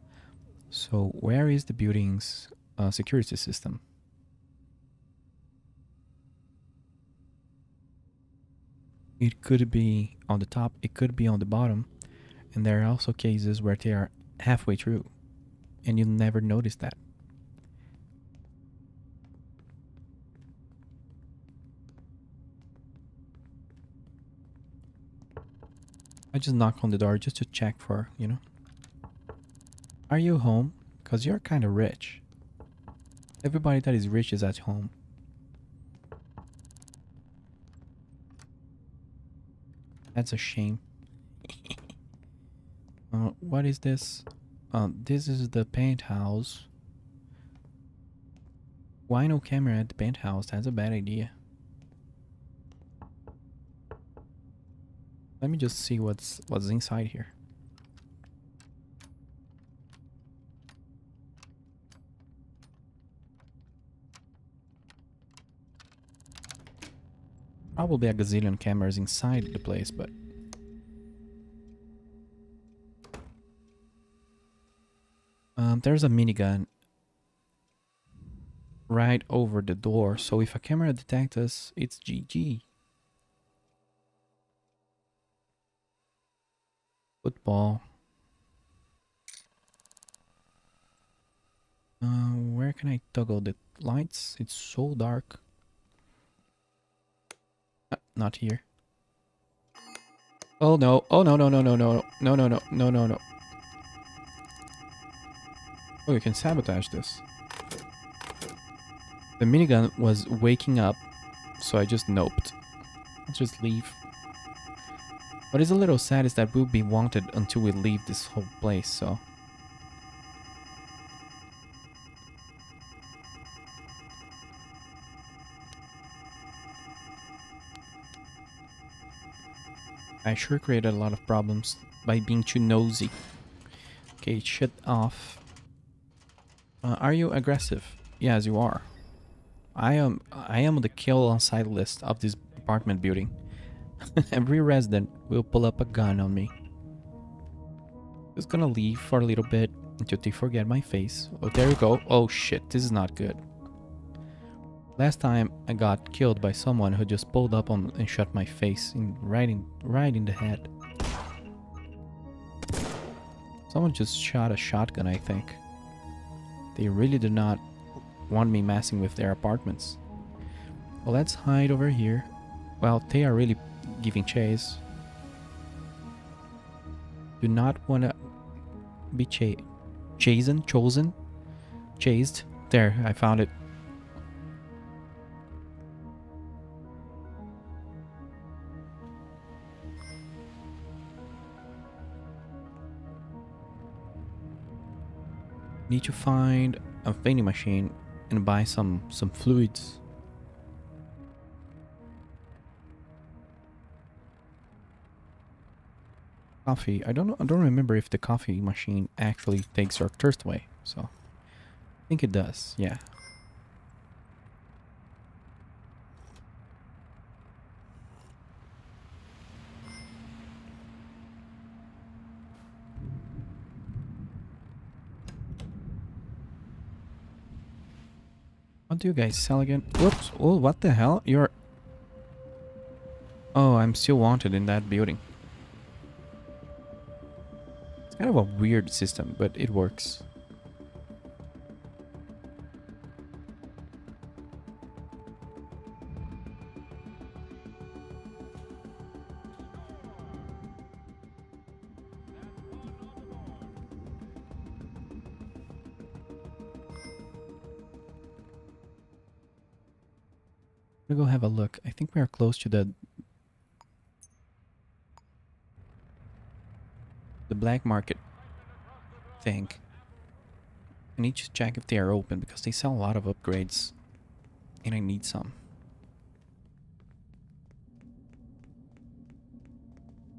So where is the building's security system? It could be on the top. It could be on the bottom. And there are also cases where they are halfway through, and you'll never notice that. I just knock on the door just to check for, you know. Are you home? Because you're kind of rich. Everybody that is rich is at home. That's a shame. What is this? This is the penthouse. Why no camera at the penthouse? That's a bad idea. Let me just see what's inside here. Probably a gazillion cameras inside the place, but there's a minigun right over the door, so if a camera detects us, it's GG. Football. Where can I toggle the lights? It's so dark. Not here. Oh no! Oh no! No! No! No! No! No! No! No! No! No! No! Oh, you can sabotage this. The minigun was waking up, so I just noped. Let's just leave. What is a little sad is that we'll be wanted until we leave this whole place, so... I sure created a lot of problems by being too nosy. Okay, shut off. Are you aggressive? Yes, you are. I am the kill on sight list of this apartment building. Every resident will pull up a gun on me. Just gonna leave for a little bit until they forget my face. Oh, there you go. Oh shit, this is not good. Last time I got killed by someone who just pulled up on and shot my face right in the head. Someone just shot a shotgun, I think. They really did not want me messing with their apartments. Well, let's hide over here. Well, they are really giving chase. Do not want to be chosen? Chased. There, I found it. Need to find a vending machine and buy some fluids. Coffee. I don't remember if the coffee machine actually takes your thirst away. So I think it does. Yeah. What do you guys sell again? Whoops. Oh, what the hell? You're... Oh, I'm still wanted in that building. It's kind of a weird system, but it works. I'm gonna go have a look. I think we are close to the black market thing. I need to check if they are open because they sell a lot of upgrades and I need some.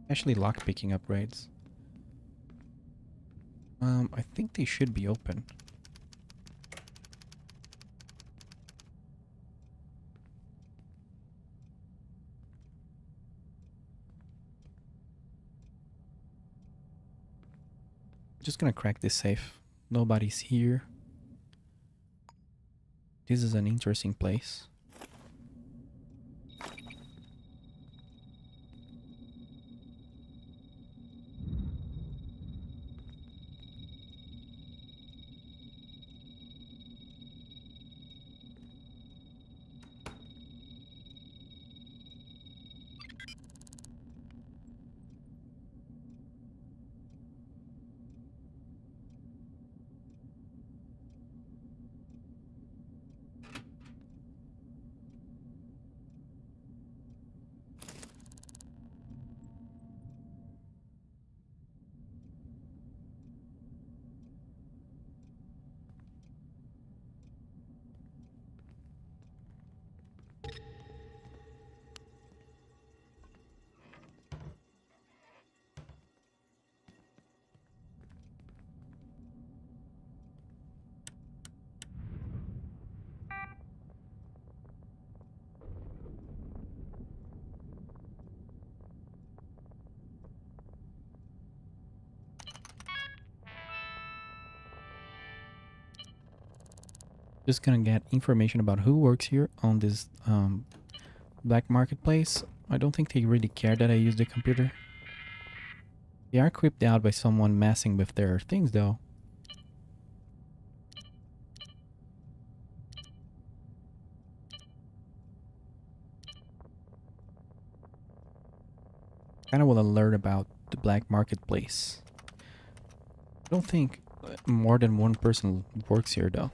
Especially lockpicking upgrades. I think they should be open. Just gonna crack this safe. Nobody's here. This is an interesting place. Just gonna get information about who works here on this black marketplace. I don't think they really care that I use the computer. They are creeped out by someone messing with their things though. Kind of will alert about the black marketplace. I don't think more than one person works here though.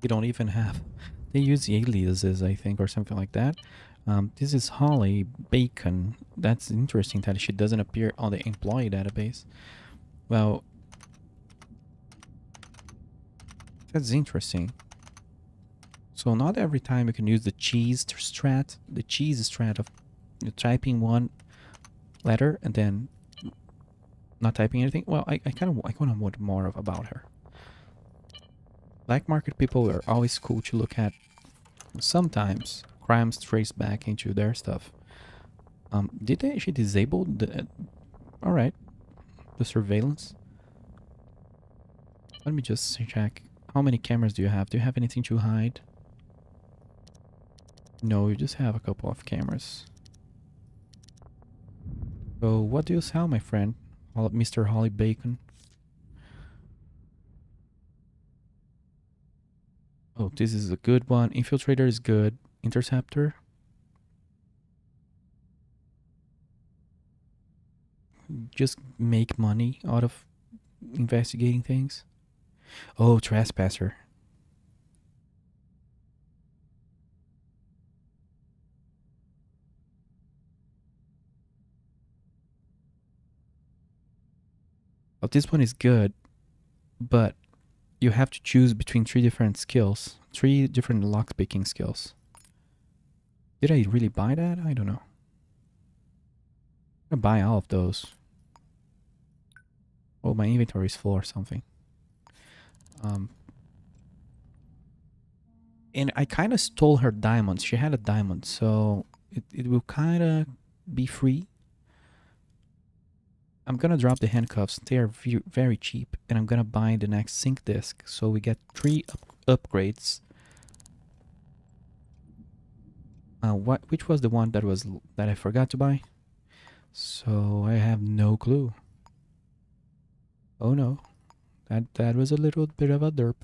You don't even have... They use aliases, I think, or something like that. This is Holly Bacon. That's interesting that she doesn't appear on the employee database. Well, that's interesting. So not every time you can use the cheese strat. The cheese strat of typing one letter and then not typing anything. Well, I kind of want more of about her. Black market people are always cool to look at. Sometimes crimes trace back into their stuff. Did they actually disable the... Alright. The surveillance. Let me just check. How many cameras do you have? Do you have anything to hide? No, you just have a couple of cameras. So, what do you sell, my friend? Mr. Holly Bacon. Oh, this is a good one. Infiltrator is good. Interceptor. Just make money out of investigating things. Oh, trespasser. Oh, this one is good, but you have to choose between 3 different skills. 3 different lockpicking skills. Did I really buy that? I don't know. I'm gonna buy all of those. Oh, my inventory is full or something. And I kind of stole her diamonds. She had a diamond, so it will kind of be free. I'm gonna drop the handcuffs. They are very cheap, and I'm gonna buy the next sync disk, so we get 3 upgrades. Which was the one that I forgot to buy? So I have no clue. Oh no, that was a little bit of a derp.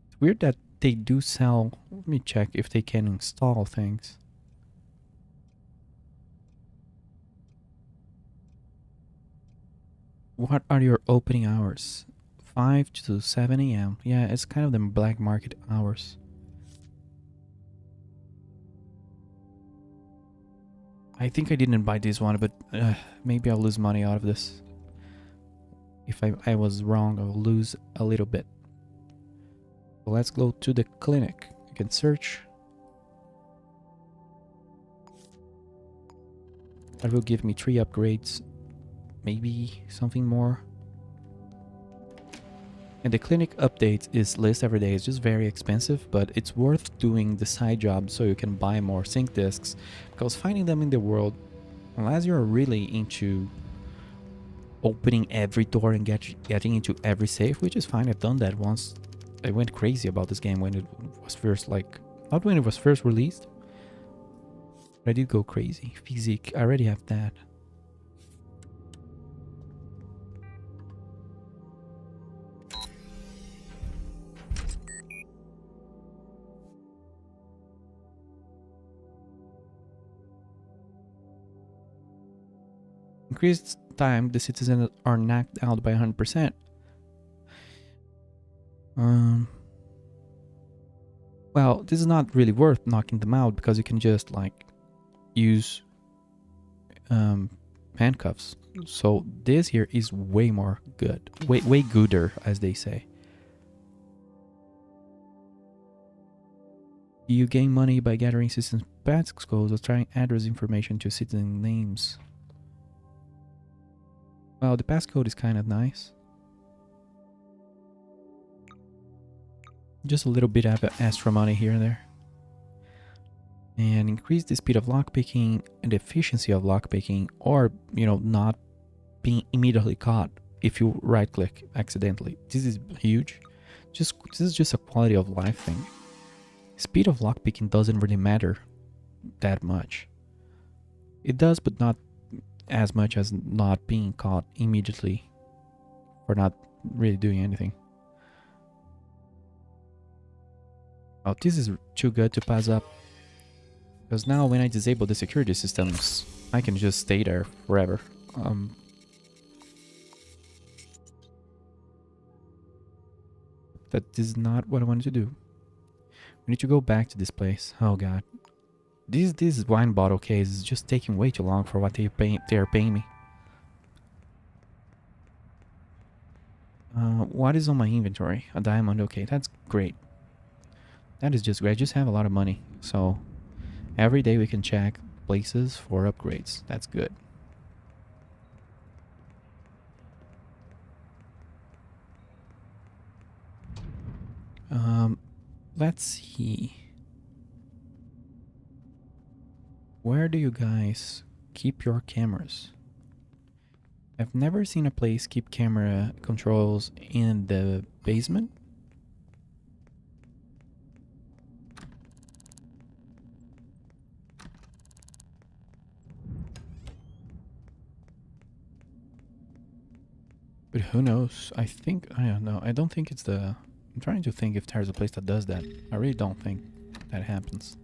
It's weird that they do sell. Let me check if they can install things. What are your opening hours? 5 to 7 a.m. Yeah, it's kind of the black market hours. I think I didn't buy this one, but maybe I'll lose money out of this. If I was wrong, I'll lose a little bit. So let's go to the clinic. You can search. That will give me 3 upgrades. Maybe something more. And the clinic updates is list every day. It's just very expensive, but it's worth doing the side job so you can buy more sync disks, because finding them in the world Unless you're really into opening every door and getting into every safe, which is fine. I've done that once. I went crazy about this game when it was first, like, not when it was first released, but I did go crazy. Physique, I already have that. Increased time the citizens are knocked out by 100%. Well, this is not really worth knocking them out because you can just like use handcuffs. So this here is way more good, way gooder, as they say. You gain money by gathering citizens' passcodes or trying address information to citizen names. Well, the passcode is kind of nice. Just a little bit of extra money here and there. And increase the speed of lockpicking and the efficiency of lockpicking, or, you know, not being immediately caught if you right click accidentally. This is huge. This is just a quality of life thing. Speed of lockpicking doesn't really matter that much. It does, but not as much as not being caught immediately for not really doing anything. Oh, this is too good to pass up. Because now when I disable the security systems, I can just stay there forever. That is not what I wanted to do. We need to go back to this place. Oh god. This wine bottle case is just taking way too long for what they are paying me. What is on my inventory? A diamond. Okay, that's great. That is just great. I just have a lot of money. So every day we can check places for upgrades. That's good. Let's see. Where do you guys keep your cameras? I've never seen a place keep camera controls in the basement. But who knows? I don't know. I don't think it's the... I'm trying to think if there's a place that does that. I really don't think that happens.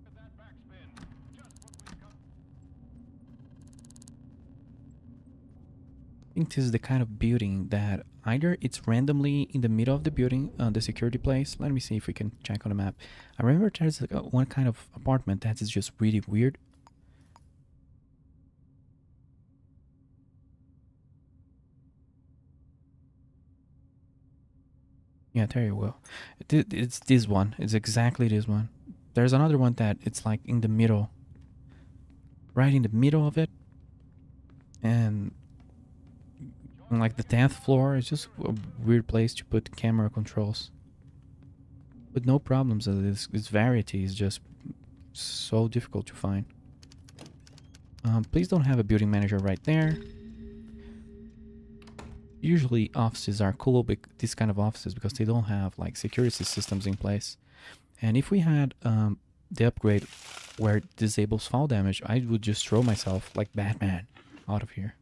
At that backspin. Just what we've come. I think this is the kind of building that either it's randomly in the middle of the building, the security place. Let me see if we can check on the map. I remember there's like one kind of apartment that is just really weird. Yeah, there you go. It's this one. It's exactly this one. There's another one that it's like in the middle. Right in the middle of it. And on like the 10th floor, it's just a weird place to put camera controls. With no problems. This variety is just so difficult to find. Please don't have a building manager right there. Usually offices are cool, these kind of offices, because they don't have like security systems in place. And if we had the upgrade where it disables fall damage, I would just throw myself like Batman out of here.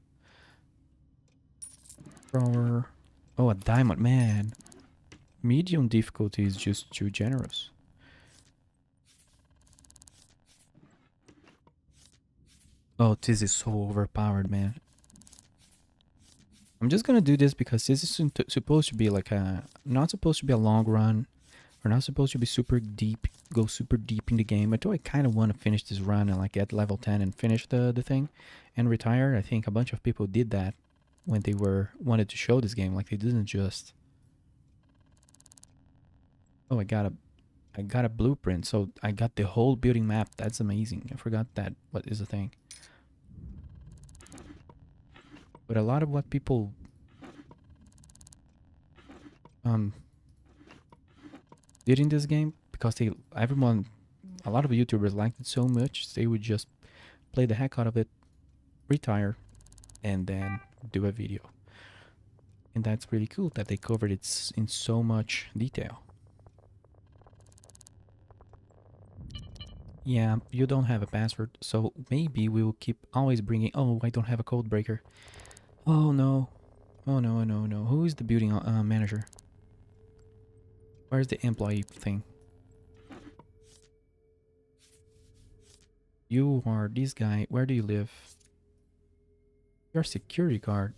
Thrower. Oh, a diamond, man. Medium difficulty is just too generous. Oh, this is so overpowered, man. I'm just gonna do this because this is supposed to be like not supposed to be a long run. We're not supposed to be super deep, go super deep in the game. But do I kind of want to finish this run and like get level 10 and finish the thing and retire? I think a bunch of people did that when they wanted to show this game. Like they didn't just... Oh, I I got a blueprint, so I got the whole building map. That's amazing. I forgot that. What is the thing? But a lot of what people um did in this game, because a lot of YouTubers liked it so much, they would just play the heck out of it, retire, and then do a video. And that's really cool that they covered it in so much detail. Yeah, you don't have a password, so maybe we will keep always bringing. Oh, I don't have a code breaker. Oh no. Oh no, no, no. Who is the building manager? Where's the employee thing? You are this guy. Where do you live? You're a security guard.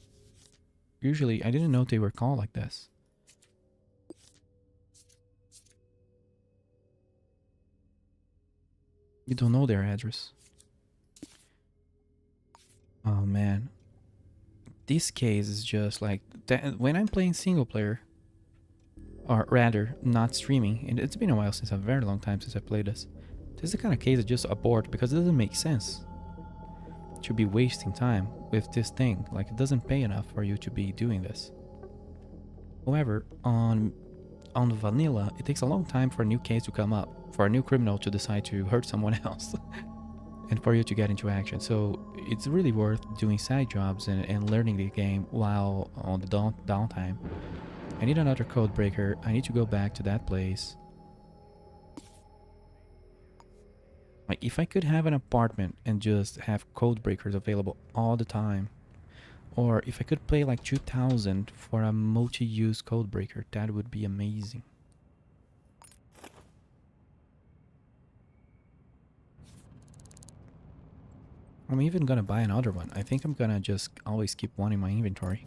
Usually, I didn't know they were called like this. You don't know their address. Oh man. This case is just like that. When I'm playing single player, or rather, not streaming, and it's been a while since a very long time since I played this. This is the kind of case that just abort because it doesn't make sense to be wasting time with this thing. Like, it doesn't pay enough for you to be doing this. However, on vanilla, it takes a long time for a new case to come up, for a new criminal to decide to hurt someone else, and for you to get into action. So it's really worth doing side jobs and learning the game while on the downtime. I need another code breaker. I need to go back to that place. Like, if I could have an apartment and just have code breakers available all the time, or if I could pay like 2,000 for a multi-use code breaker, that would be amazing. I'm even gonna buy another one. I think I'm gonna just always keep one in my inventory.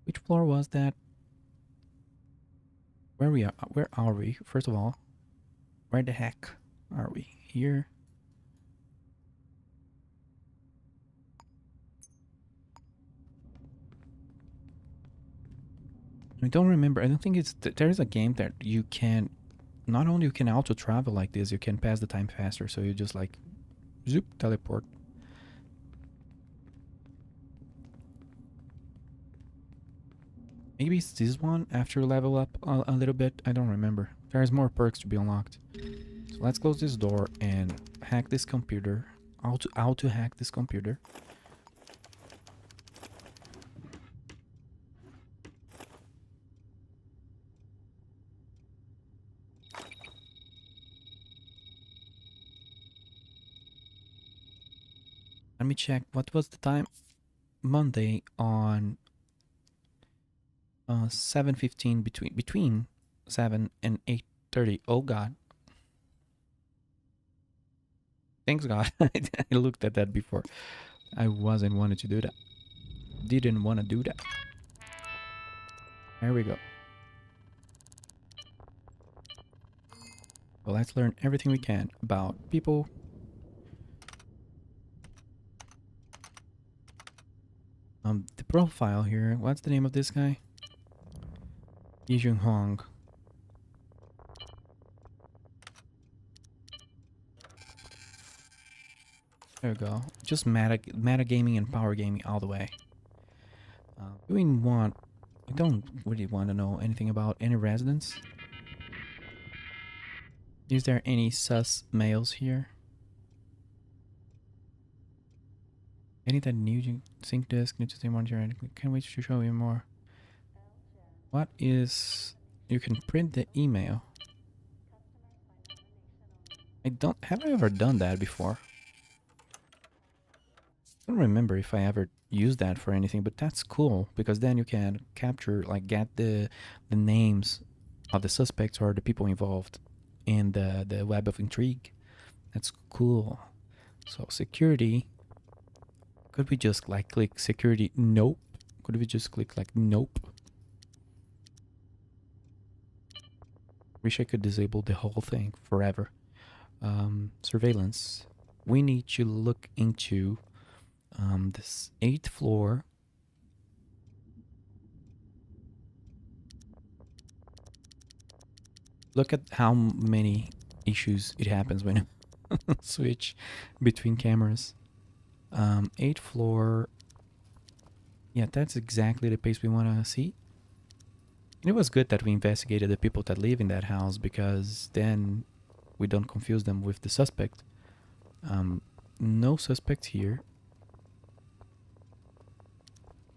Which floor was that? Where are we? First of all, where the heck are we? Here? I don't remember. I don't think there's a game that you can, not only you can auto travel like this, you can pass the time faster. So you just like zoop teleport. Maybe it's this one after you level up a little bit. I don't remember. There's more perks to be unlocked. So let's close this door and hack this computer. How to hack this computer. Let me check. What was the time? Monday on 7:15, between 7 and 8:30. Oh God. Thanks God. I looked at that before. I wasn't wanted to do that. Didn't want to do that. There we go. So let's learn everything we can about people. The profile here. What's the name of this guy? Yijun Hong. There we go. Just meta gaming and power gaming all the way. Do we want? I don't really want to know anything about any residents. Is there any sus males here? Any that new sync disk need to stay monitor? Can't wait to show you more. What is? You can print the email. Have I ever done that before? I don't remember if I ever used that for anything, but that's cool because then you can capture, like, get the names of the suspects or the people involved in the web of intrigue. That's cool. So security. Could we just like click security? Nope. Could we just click like nope? Wish I could disable the whole thing forever. Surveillance. we need to look into this 8th floor. Look at how many issues it happens when you switch between cameras. 8th floor. Yeah, that's exactly the place we want to see. And it was good that we investigated the people that live in that house, because then we don't confuse them with the suspect. No suspect here.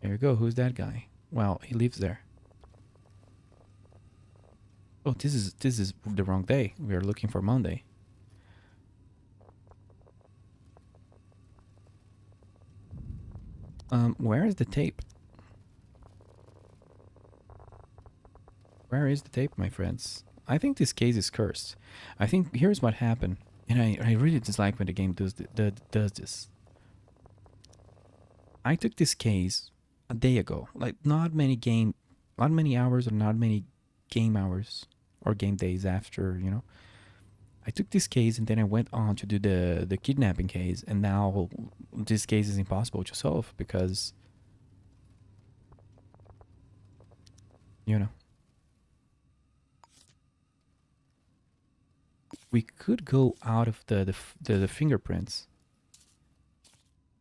There you go. Who's that guy? Well, he lives there. Oh, this is the wrong day. We are looking for Monday. Where is the tape? Where is the tape, my friends? I think this case is cursed. I think here's what happened, and I really dislike when the game does this. I took this case a day ago, like not many hours or not many game hours or game days after, you know. I took this case and then I went on to do the kidnapping case, and now this case is impossible to solve because, you know, we could go out of the fingerprints,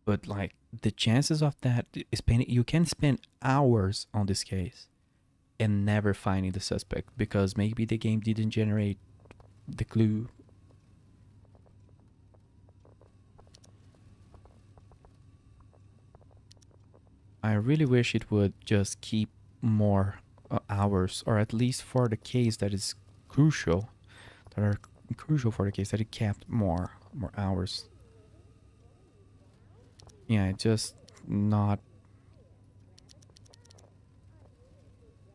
but like the chances of that is you can spend hours on this case and never finding the suspect because maybe the game didn't generate the clue. I really wish it would just keep more hours, or at least for the case that is crucial, that are crucial for the case, that it kept more hours. Yeah, it's just not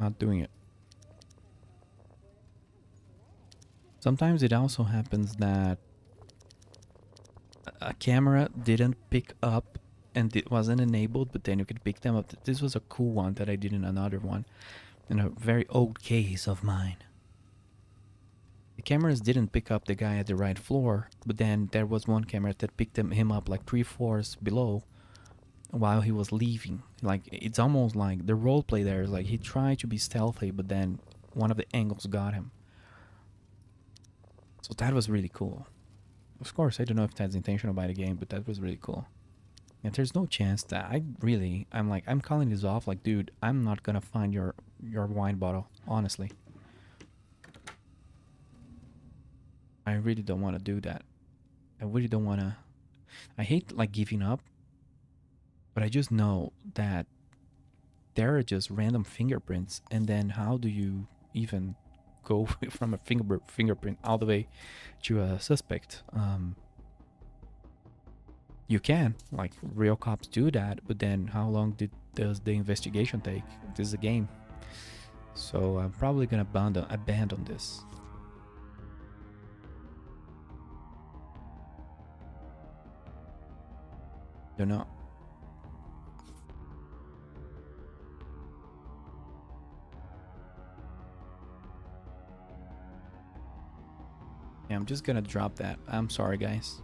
not doing it. Sometimes it also happens that a camera didn't pick up and it wasn't enabled, but then you could pick them up. This was a cool one that I did in another one, in a very old case of mine. The cameras didn't pick up the guy at the right floor, but then there was one camera that picked him up like 3 floors below while he was leaving. Like, it's almost like the role play there is like he tried to be stealthy, but then one of the angles got him. So that was really cool. Of course, I don't know if that's intentional by the game, but that was really cool. And there's no chance that I'm calling this off. Like, dude, I'm not gonna find your wine bottle, honestly. I really don't want to do that. I really don't want to. I hate like giving up, but I just know that there are just random fingerprints, and then how do you even go from a fingerprint all the way to a suspect? You can, like, real cops do that, but then how long does the investigation take? This is a game, so I'm probably gonna abandon this. Don't know. Yeah, I'm just gonna drop that. I'm sorry, guys.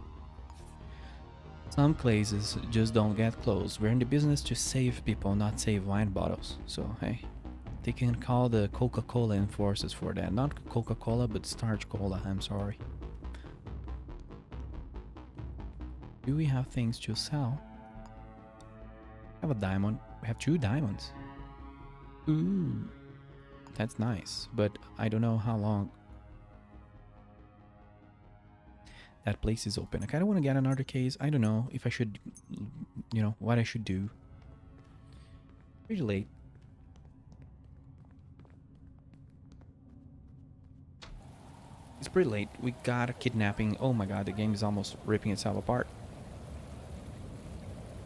Some places just don't get closed. We're in the business to save people, not save wine bottles. So, hey, they can call the Coca-Cola enforcers for that. Not Coca-Cola, but Starch Cola. I'm sorry. Do we have things to sell? I have a diamond. We have 2 diamonds. Ooh, that's nice. But I don't know how long that place is open. I kind of want to get another case. I don't know if I should, what I should do. Pretty late. It's pretty late. We got a kidnapping. Oh my god, the game is almost ripping itself apart.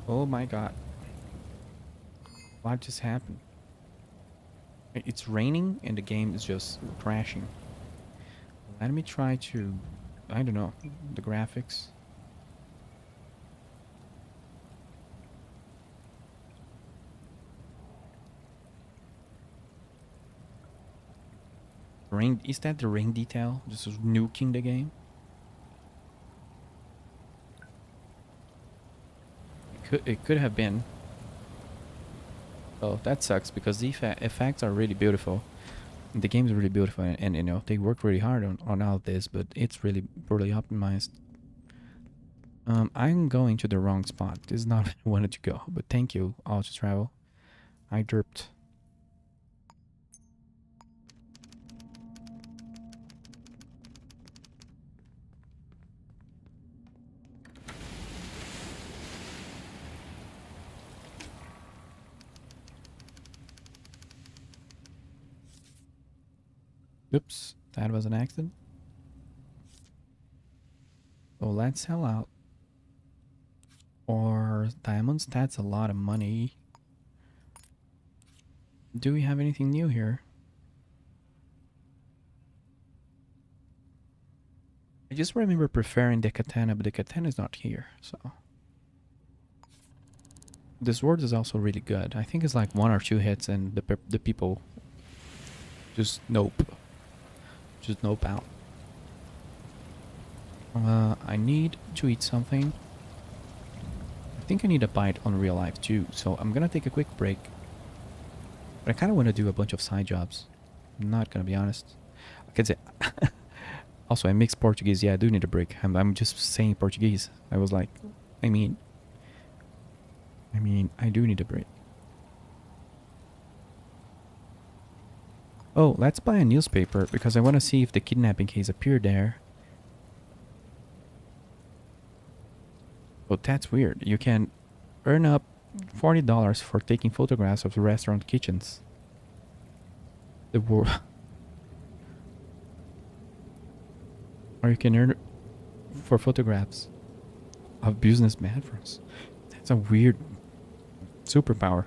Oh my god. What just happened? It's raining and the game is just crashing. Let me try to, I don't know, the graphics. Rain, is that the rain detail? Just nuking the game? It could have been. Oh, that sucks because the effects are really beautiful. The game is really beautiful, and you know they work really hard on all of this, but it's really poorly optimized. I'm going to the wrong spot. This is not where I wanted to go, but thank you, Auto Travel. I derped. Oops, that was an accident. So let's sell out. Or diamonds, that's a lot of money. Do we have anything new here? I just remember preferring the katana, but the katana is not here, so. The sword is also really good. I think it's like 1 or 2 hits and the people just nope. Just nope out. I need to eat something. I think I need a bite on real life too, so I'm gonna take a quick break. But I kind of want to do a bunch of side jobs. I'm not gonna be honest. I can say. Also, I mix Portuguese. Yeah, I do need a break. I'm just saying Portuguese. I was like, I mean, I do need a break. Oh, let's buy a newspaper because I want to see if the kidnapping case appeared there. Oh, that's weird. You can earn up $40 for taking photographs of the restaurant kitchens. The war. Or you can earn for photographs of business bathrooms. That's a weird superpower.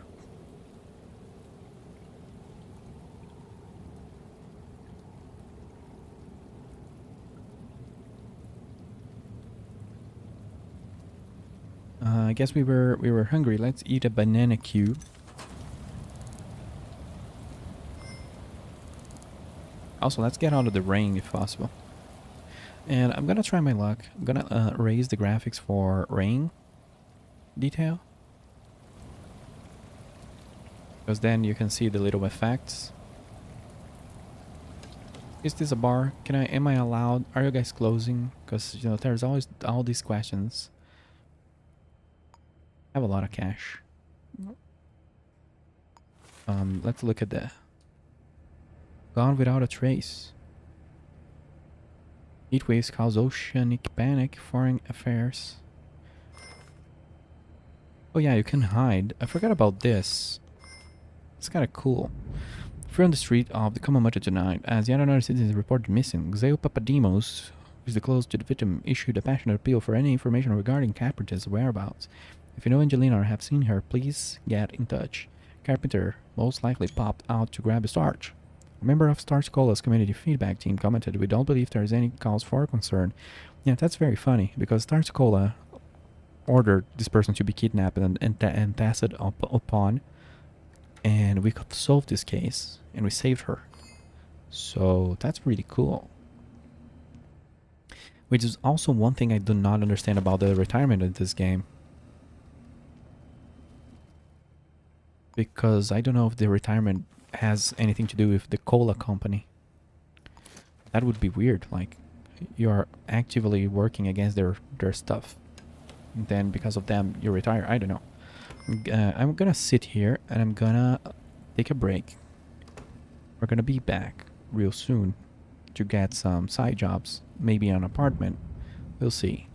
I guess we were hungry. Let's eat a banana cube. Also, let's get out of the rain if possible. And I'm gonna try my luck. I'm gonna raise the graphics for rain detail. Because then you can see the little effects. Is this a bar? Am I allowed? Are you guys closing? Because, you know, there's always all these questions. I have a lot of cash. Let's look at the Gone Without a Trace. Heat waves cause oceanic panic, foreign affairs. Oh yeah, you can hide. I forgot about this. It's kind of cool. Free on the street of the Kumamoto tonight, as yet another citizen is reported missing. Xeo Papadimos, who is the closest to the victim, issued a passionate appeal for any information regarding Carpenter's whereabouts. If you know Angelina or have seen her, please get in touch. Carpenter most likely popped out to grab a starch. A member of Starch Cola's community feedback team commented, "We don't believe there is any cause for concern." Yeah, that's very funny, because Starch Cola ordered this person to be kidnapped and tested upon, and we could solve this case, and we saved her. So that's really cool. Which is also one thing I do not understand about the retirement in this game. Because I don't know if the retirement has anything to do with the cola company. That would be weird. Like, you are actively working against their stuff. And then because of them, you retire. I don't know. I'm gonna sit here and I'm gonna take a break. We're gonna be back real soon to get some side jobs. Maybe an apartment. We'll see.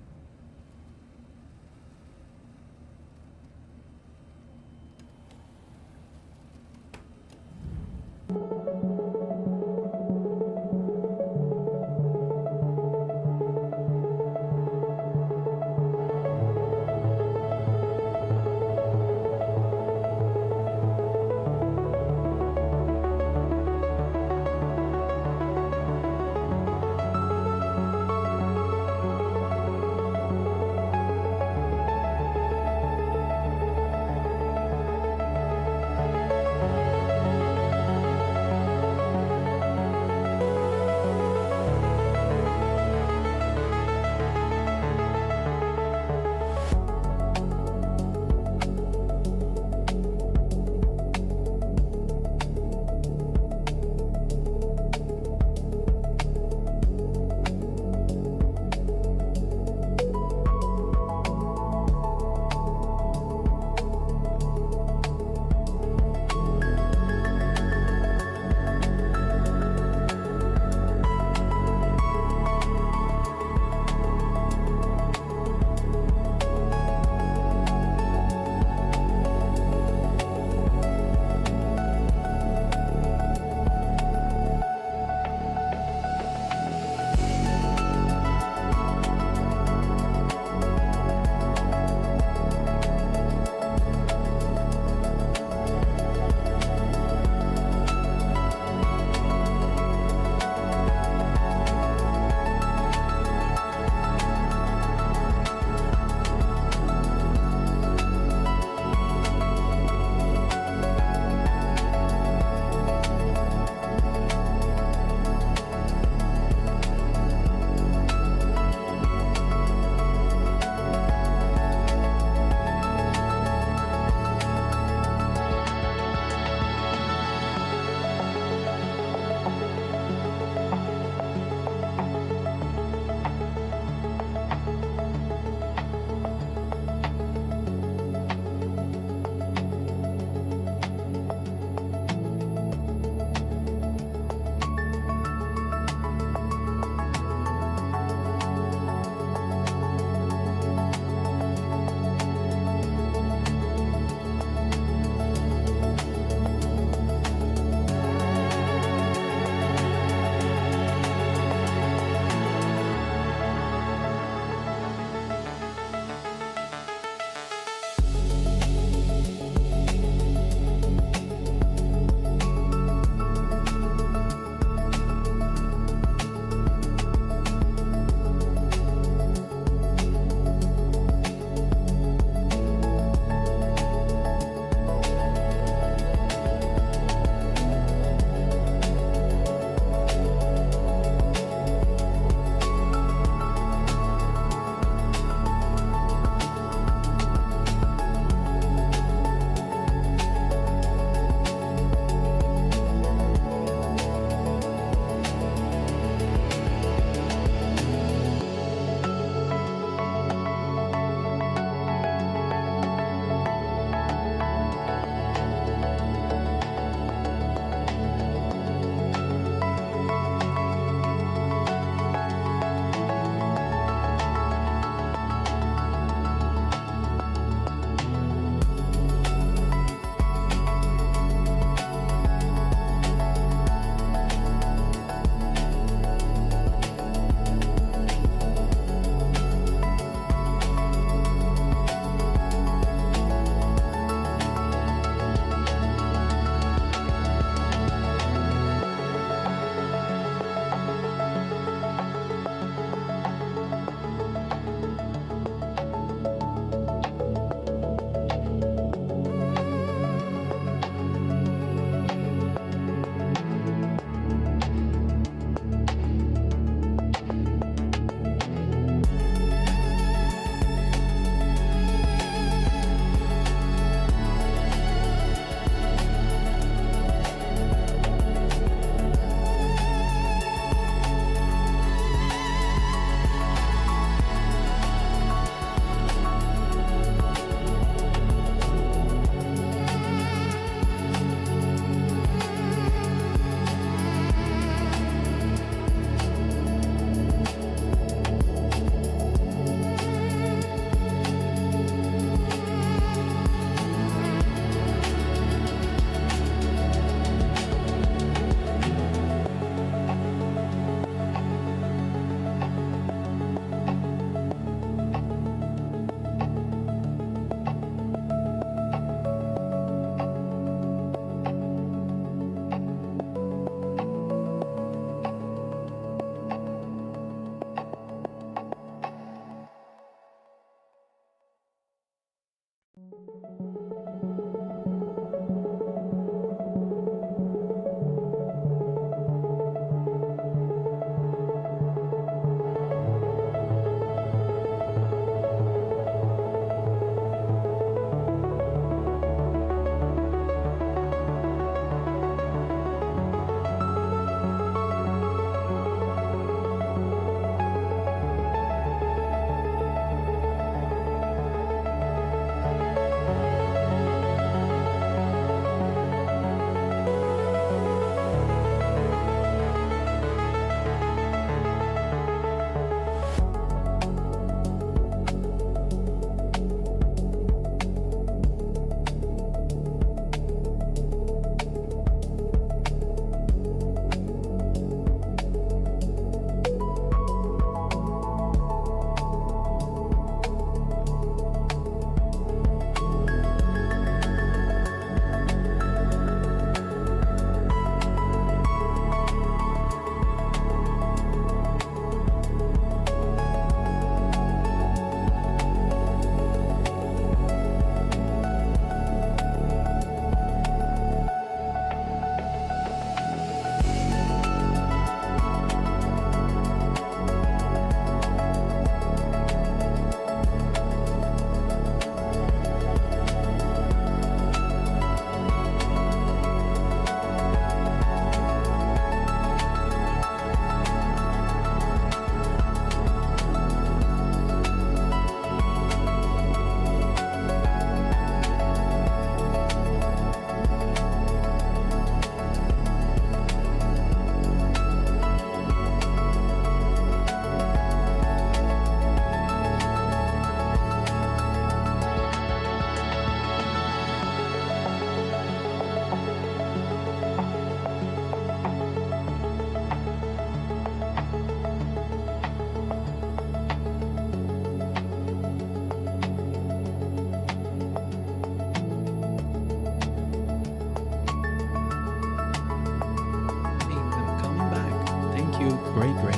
you, Gray Gray,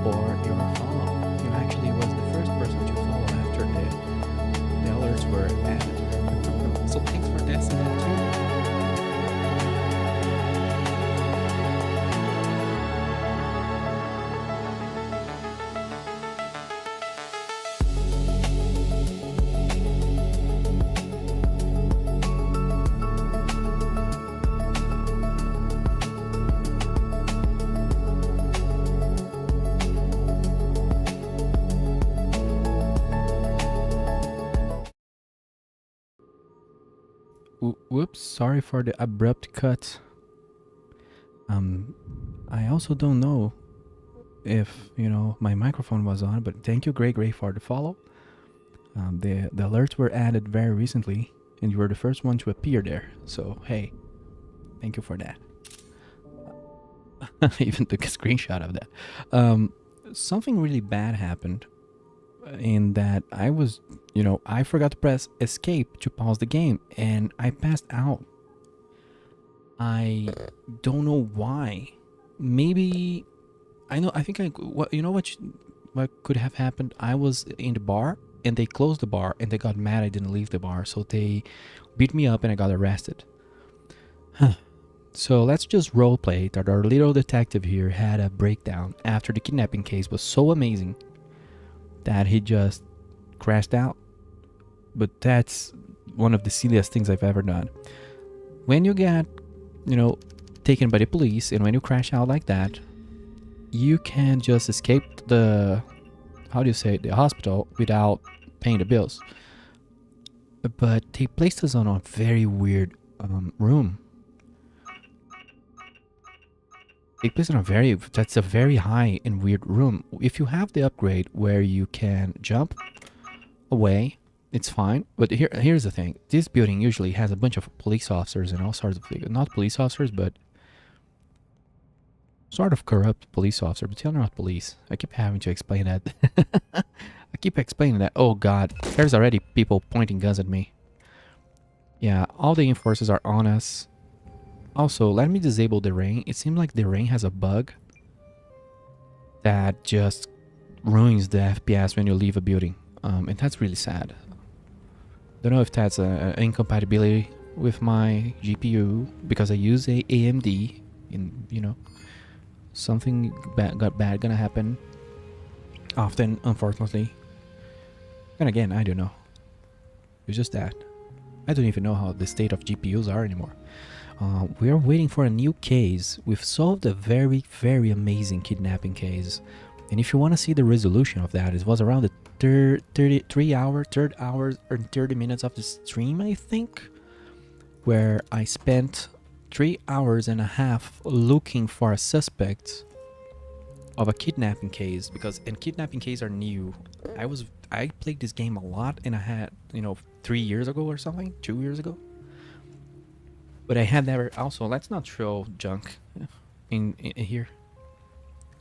for your follow. You actually was the first person to follow after the alerts were added. So thanks for that, too. Whoops, sorry for the abrupt cut. I also don't know if, my microphone was on, but thank you, Gray Gray, for the follow. The alerts were added very recently, and you were the first one to appear there. So, hey, thank you for that. I even took a screenshot of that. Something really bad happened in that I was, I forgot to press escape to pause the game, and I passed out. I don't know why. Maybe I think what could have happened. I was in the bar and they closed the bar and they got mad I didn't leave the bar, so they beat me up and I got arrested. So let's just roleplay that our little detective here had a breakdown after the kidnapping case was so amazing that he just crashed out. But that's one of the silliest things I've ever done. When you get, taken by the police and when you crash out like that, you can just escape the hospital without paying the bills. But they placed us on a very weird room. They placed on that's a very high and weird room. If you have the upgrade where you can jump away, it's fine. But here's the thing. This building usually has a bunch of police officers and all sorts of, not police officers, but sort of corrupt police officer, but they're not police. I keep having to explain that. I keep explaining that. Oh god, there's already people pointing guns at me. Yeah, all the enforcers are on us. Also, let me disable the rain. It seems like the rain has a bug that just ruins the FPS when you leave a building. And that's really sad. Don't know if that's an incompatibility with my GPU because I use a AMD and, something bad gonna happen often, unfortunately. And again, I don't know. It's just that. I don't even know how the state of GPUs are anymore. We are waiting for a new case. We've solved a very, very amazing kidnapping case. And if you want to see the resolution of that, it was around the third hour or 30 minutes of the stream, I think, where I spent 3 hours and a half looking for a suspect of a kidnapping case, because kidnapping cases are new. I played this game a lot, and I had 3 years ago or something, 2 years ago. But I had never. Also, let's not throw junk in here.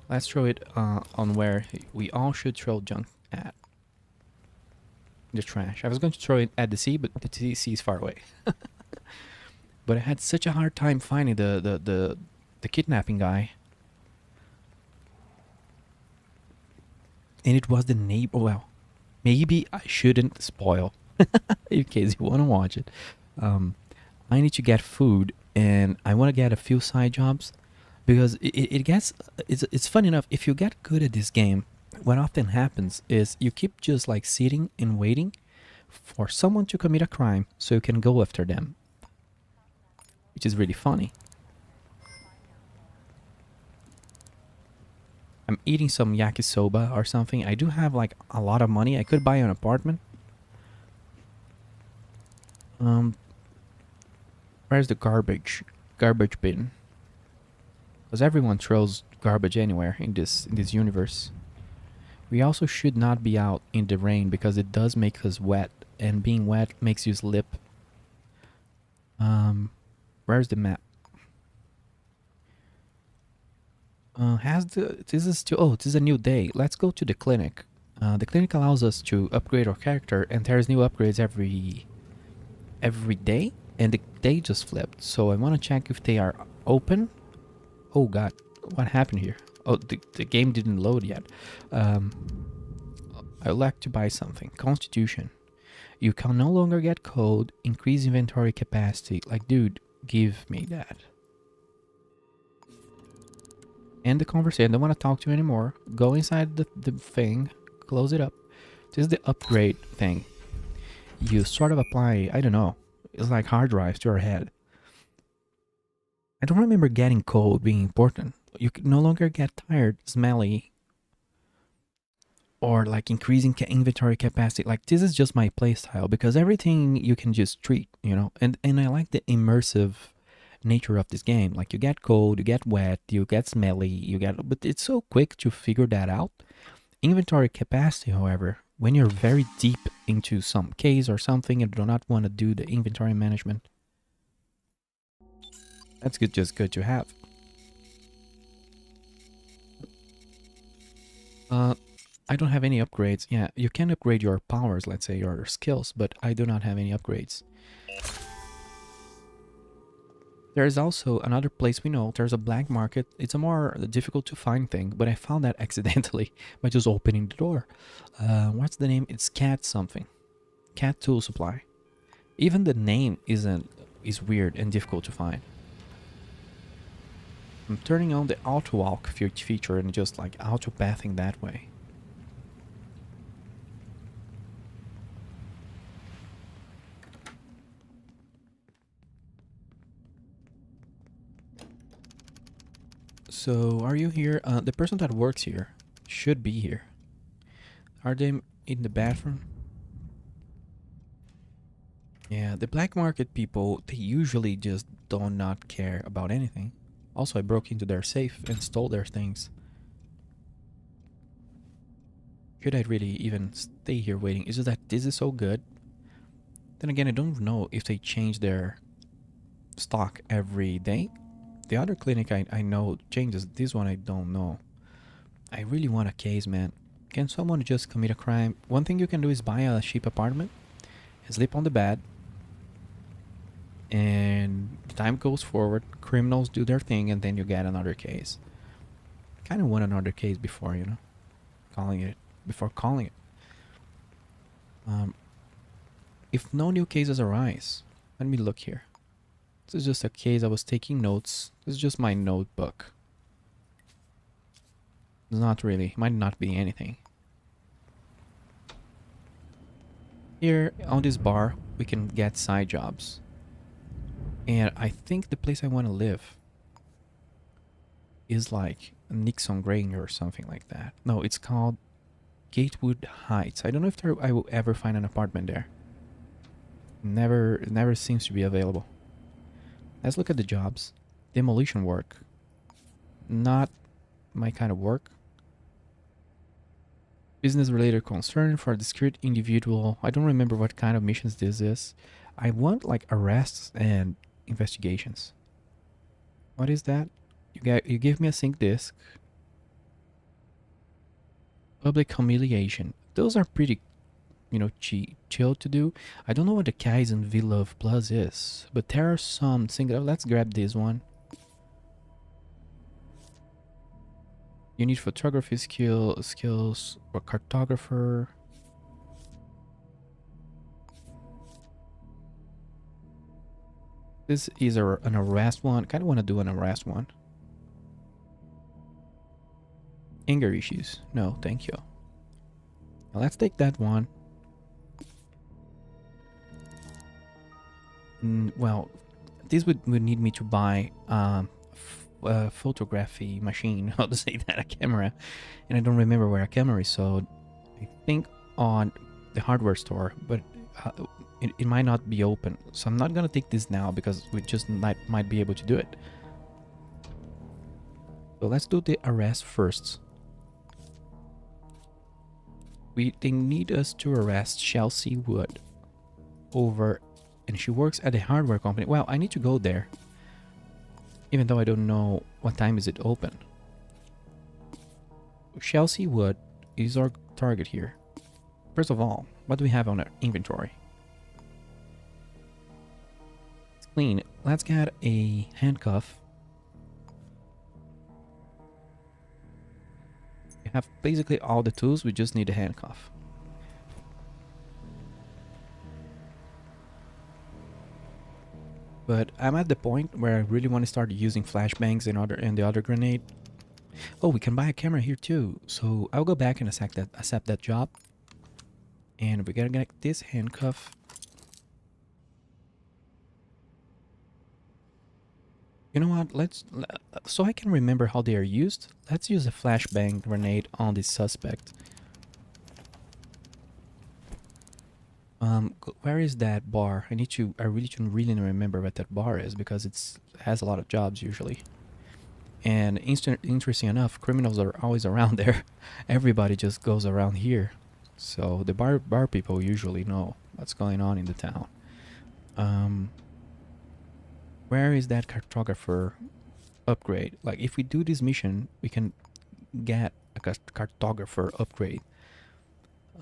Let's throw it on where we all should throw junk at. The trash. I was going to throw it at the sea, but the sea is far away. But I had such a hard time finding the kidnapping guy. And it was the neighbor. Well, maybe I shouldn't spoil in case you want to watch it. I need to get food and I want to get a few side jobs because it's fun enough. If you get good at this game, what often happens is you keep just like sitting and waiting for someone to commit a crime so you can go after them, which is really funny. I'm eating some yakisoba or something. I do have like a lot of money. I could buy an apartment. Where's the garbage bin? Because everyone throws garbage anywhere in this universe. We also should not be out in the rain because it does make us wet, and being wet makes you slip. Where's the map? This is a new day. Let's go to the clinic. The clinic allows us to upgrade our character, and there's new upgrades every day. And the day just flipped, so I want to check if they are open. Oh god, what happened here? Oh, the game didn't load yet. I would like to buy something. Constitution. You can no longer get code. Increase inventory capacity. Like, dude, give me that. End the conversation. I don't want to talk to you anymore. Go inside the thing. Close it up. This is the upgrade thing. You sort of apply, I don't know. It's like hard drives to your head. I don't remember getting cold being important. You can no longer get tired, smelly, or like increasing inventory capacity. Like this is just my playstyle because everything you can just treat, you know. And I like the immersive nature of this game. Like you get cold, you get wet, you get smelly, but it's so quick to figure that out. Inventory capacity, however, when you're very deep into some case or something and do not want to do the inventory management, that's good, just good to have. I don't have any upgrades. Yeah, you can upgrade your powers, let's say your skills, but I do not have any upgrades. There is also another place we know. There's a black market. It's a more difficult to find thing, but I found that accidentally by just opening the door. What's the name? It's Cat something. Cat Tool Supply. Even the name is weird and difficult to find. I'm turning on the auto walk feature and just like auto pathing that way. So, are you here? The person that works here should be here. Are they in the bathroom? Yeah, the black market people, they usually just do not care about anything. Also, I broke into their safe and stole their things. Should I really even stay here waiting? It's just that this is so good. Then again, I don't know if they change their stock every day. The other clinic I know changes. This one I don't know. I really want a case, man. Can someone just commit a crime? One thing you can do is buy a cheap apartment and sleep on the bed. And the time goes forward. Criminals do their thing, and then you get another case. Kind of want another case before, you know, calling it. Before calling it. If no new cases arise, let me look here. This is just a case I was taking notes. This is just my notebook. It's not really, might not be anything. Here on this bar, we can get side jobs. And I think the place I want to live is like Nixon Granger or something like that. No, it's called Gatewood Heights. I don't know if I will ever find an apartment there. It never seems to be available. Let's look at the jobs. Demolition work. Not my kind of work. Business related concern for a discrete individual. I don't remember what kind of missions this is. I want like arrests and investigations. What is that? You give me a sync disk. Public humiliation. Those are pretty, you know, chill to do. I don't know what the Kaizen V-Love Plus is, but there are some single. Let's grab this one. You need photography skills or cartographer. This is an arrest one. Kind of want to do an arrest one. Anger issues. No, thank you. Now let's take that one. Well, this would need me to buy a photography machine. How to say that? A camera. And I don't remember where a camera is, so I think on the hardware store, but it might not be open. So I'm not gonna take this now because we just might be able to do it. So let's do the arrest first. They need us to arrest Chelsea Wood over, and she works at a hardware company. Well, I need to go there, even though I don't know what time is it open. Chelsea Wood is our target here. First of all, what do we have on our inventory? It's clean. Let's get a handcuff. have basically all the tools, we just need a handcuff. But I'm at the point where I really want to start using flashbangs and the other grenade. Oh, we can buy a camera here too. So I'll go back and accept that job. And we're gonna get this handcuff. You know what? So I can remember how they are used. Let's use a flashbang grenade on this suspect. Where is that bar? I really should really remember what that bar is because it has a lot of jobs usually. And interesting enough, criminals are always around there. Everybody just goes around here. So the bar people usually know what's going on in the town. Where is that cartographer upgrade? Like if we do this mission, we can get a cartographer upgrade.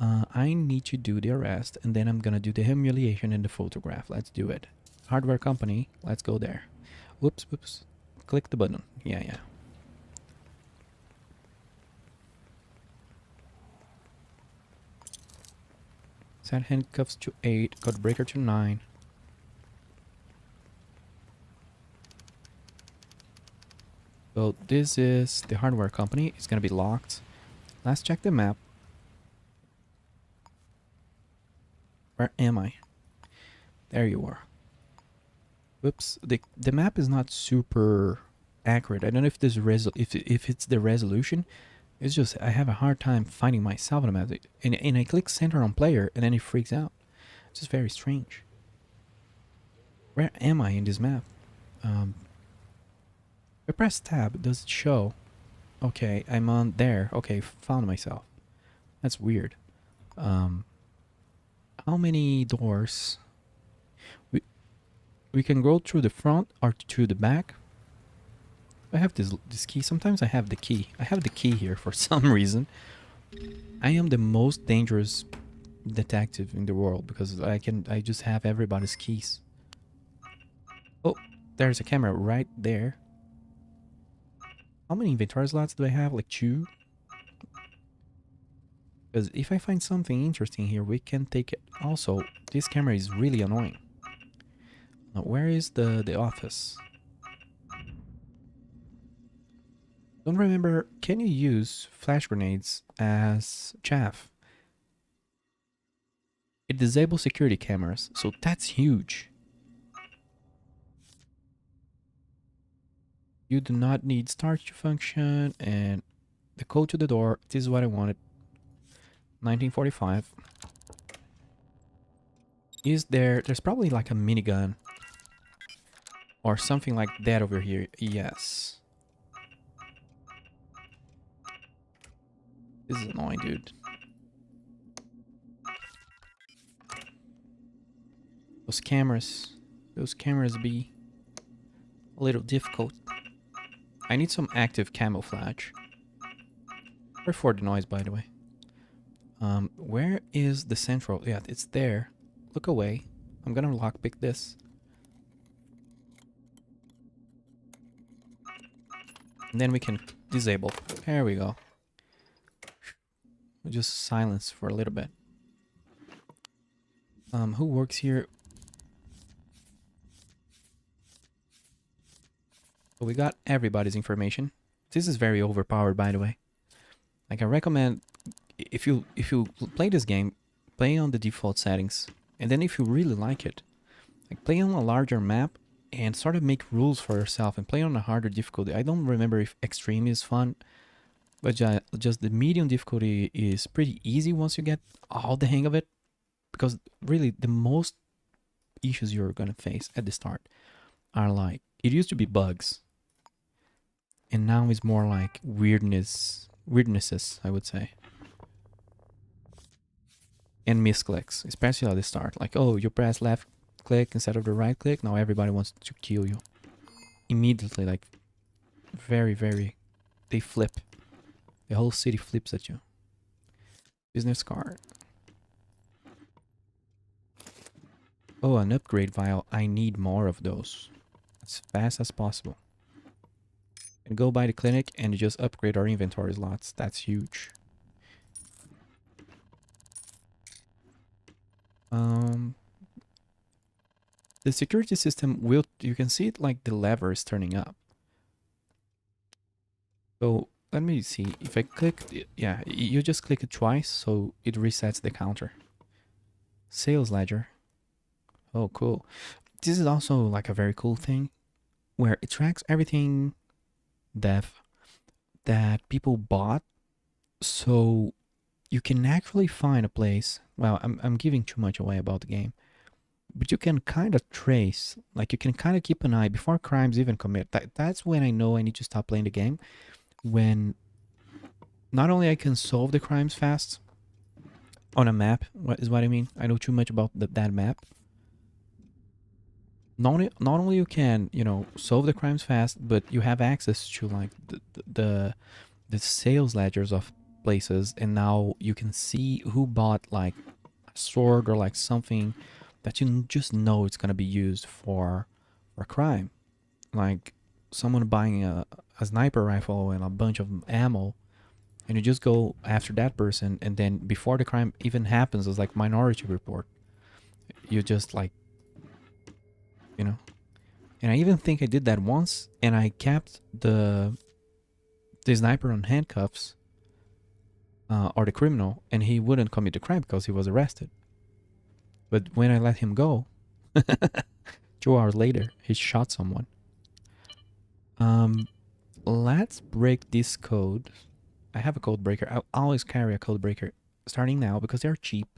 I need to do the arrest, and then I'm gonna do the humiliation and the photograph. Let's do it. Hardware company, let's go there. Whoops, whoops. Click the button. Yeah. Set handcuffs to 8, code breaker to 9. So this is the hardware company. It's gonna be locked. Let's check the map. Where am I? There you are. Whoops. The map is not super accurate. I don't know if this if it's the resolution. It's just I have a hard time finding myself on the map. And I click center on player and then it freaks out. It's just very strange. Where am I in this map? I press tab. Does it show? Okay, I'm on there. Okay, found myself. That's weird. How many doors? We can go through the front or through the back. I have this key. Sometimes I have the key. I have the key here for some reason. I am the most dangerous detective in the world because I just have everybody's keys. Oh, there's a camera right there. How many inventory slots do I have? Like 2? Because if I find something interesting here, we can take it. Also, this camera is really annoying. Now, where is the office? Don't remember, can you use flash grenades as chaff? It disables security cameras, so that's huge. You do not need start to function, and the code to the door, this is what I wanted. 1945. There's probably like a minigun or something like that over here. Yes. This is annoying, dude. Those cameras be a little difficult. I need some active camouflage. Sorry for the noise, by the way. Where is the central? Yeah, it's there. Look away. I'm gonna lockpick this. And then we can disable. There we go. We'll just silence for a little bit. Who works here? So we got everybody's information. This is very overpowered, by the way. Like I recommend if you play this game, play on the default settings, and then if you really like it, like play on a larger map and sort of make rules for yourself and play on a harder difficulty. I don't remember if extreme is fun, but just the medium difficulty is pretty easy once you get all the hang of it, because really the most issues you're gonna face at the start are like, it used to be bugs, and now it's more like weirdnesses, I would say. And misclicks, especially at the start. Like, oh, you press left click instead of the right click. Now everybody wants to kill you. Immediately, like, very, they flip. The whole city flips at you. Business card. Oh, an upgrade vial. I need more of those. As fast as possible. And go by the clinic and just upgrade our inventory slots. That's huge. Um, the security system will, you can see it like the lever is turning up. So let me see if I click, yeah, you just click it twice. So it resets the counter. Sales ledger. Oh, cool. This is also like a very cool thing where it tracks everything that people bought. So you can actually find a place. Well, I'm giving too much away about the game, but you can kind of trace, like you can kind of keep an eye before crimes even commit. That's when I know I need to stop playing the game. When not only I can solve the crimes fast on a map, what is what I mean. I know too much about that map. Not only you can solve the crimes fast, but you have access to like the sales ledgers of places, and now you can see who bought like a sword or like something that you just know it's gonna be used for a crime, like someone buying a sniper rifle and a bunch of ammo, and you just go after that person, and then before the crime even happens, it's like Minority Report. You just like you know. And I even think I did that once, and I kept the sniper on handcuffs, or the criminal, and he wouldn't commit the crime because he was arrested. But when I let him go, 2 hours later, he shot someone. Um, let's break this code. I have a code breaker. I always carry a code breaker starting now because they're cheap.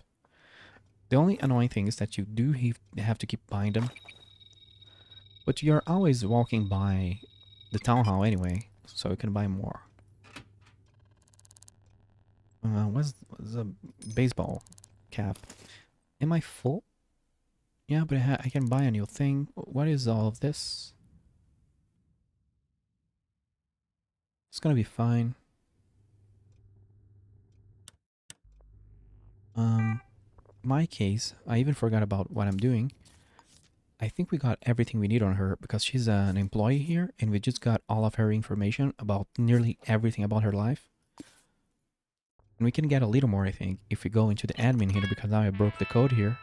The only annoying thing is that you do have to keep buying them. But you're always walking by the town hall anyway, so you can buy more. What's a baseball cap? Am I full? Yeah, but I can buy a new thing. What is all of this? It's gonna be fine. My case, I even forgot about what I'm doing. I think we got everything we need on her because she's an employee here, and we just got all of her information about nearly everything about her life. And we can get a little more, I think, if we go into the admin here, because now I broke the code here.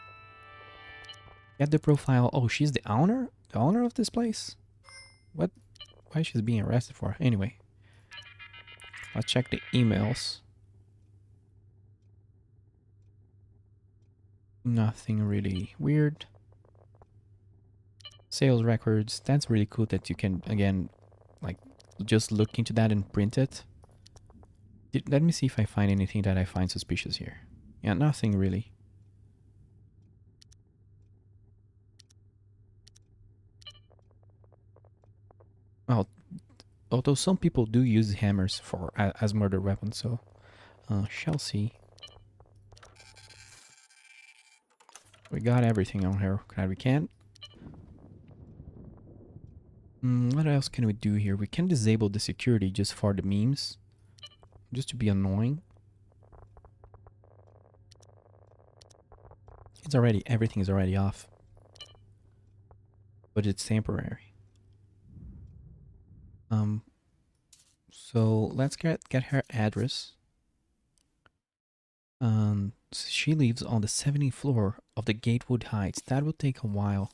Get the profile. Oh, she's the owner? The owner of this place? What? Why is she being arrested for? Anyway, let's check the emails. Nothing really weird. Sales records. That's really cool that you can, again, like, just look into that and print it. Let me see if I find anything that I find suspicious here. Yeah, nothing really. Well, although some people do use hammers for as murder weapons, so shall see. We got everything on her that we can. What else can we do here? We can disable the security just for the memes, just to be annoying. Everything is already off, but it's temporary. So let's get her address. She lives on the 70th floor of the Gatewood Heights. That would take a while.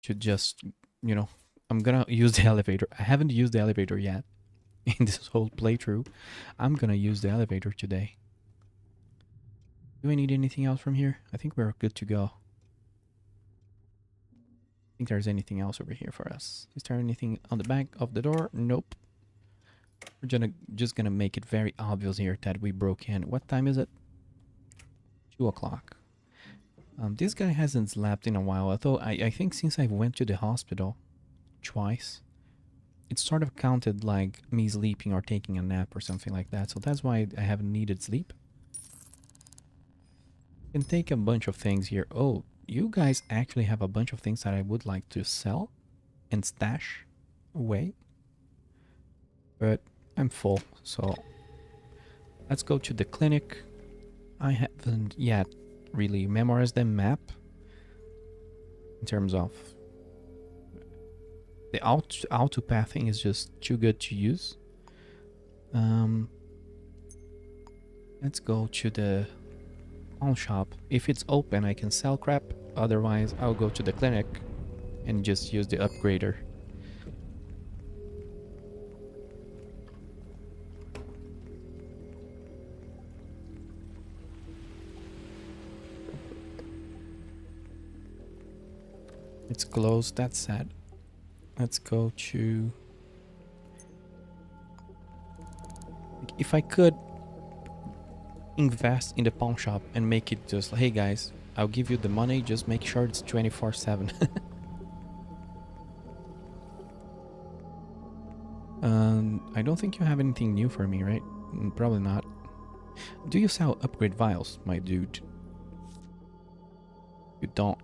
Should just, I'm gonna use the elevator. I haven't used the elevator yet in this whole playthrough. I'm gonna use the elevator today. Do I need anything else from here? I think we're good to go. Think there's anything else over here for us. Is there anything on the back of the door? Nope. We're just gonna make it very obvious here that we broke in. What time is it? 2 o'clock. This guy hasn't slept in a while, although I think since I went to the hospital twice, it sort of counted like me sleeping or taking a nap or something like that. So that's why I haven't needed sleep. Can take a bunch of things here. Oh, you guys actually have a bunch of things that I would like to sell and stash away. But I'm full, so let's go to the clinic. I haven't yet really memorized the map in terms of The auto pathing is just too good to use. Let's go to the pawn shop. If it's open, I can sell crap. Otherwise, I'll go to the clinic and just use the upgrader. It's closed, that's sad. Let's go to... If I could invest in the pawn shop and make it just, hey guys, I'll give you the money, just make sure it's 24/7. I don't think you have anything new for me, right? Probably not. Do you sell upgrade vials, my dude? You don't.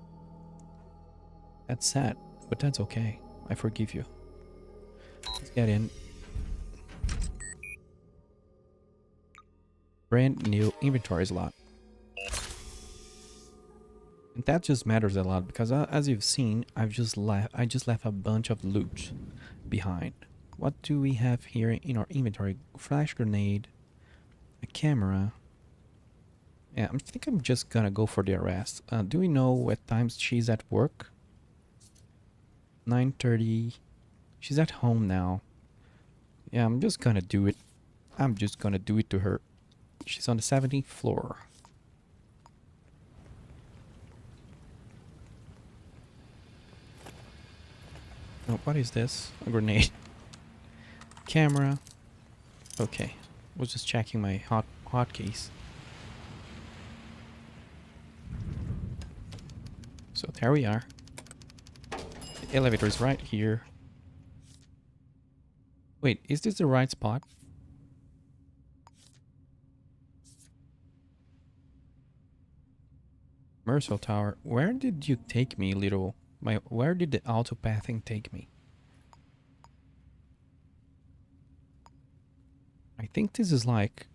That's sad, but that's okay. I forgive you. Let's get in. Brand new inventory slot. And that just matters a lot because as you've seen, I just left a bunch of loot behind. What do we have here in our inventory? Flash grenade, a camera. Yeah, I think I'm just gonna go for the arrest. Do we know what times she's at work? 9:30. She's at home now. Yeah, I'm just gonna do it. I'm just gonna do it to her. She's on the 17th floor. Oh, what is this? A grenade. Camera. Okay. Was just checking my hotkeys. So there we are. The elevator is right here. Wait, is this the right spot? Mercel Tower. Where did you take me, little? Where did the auto pathing take me? I think this is like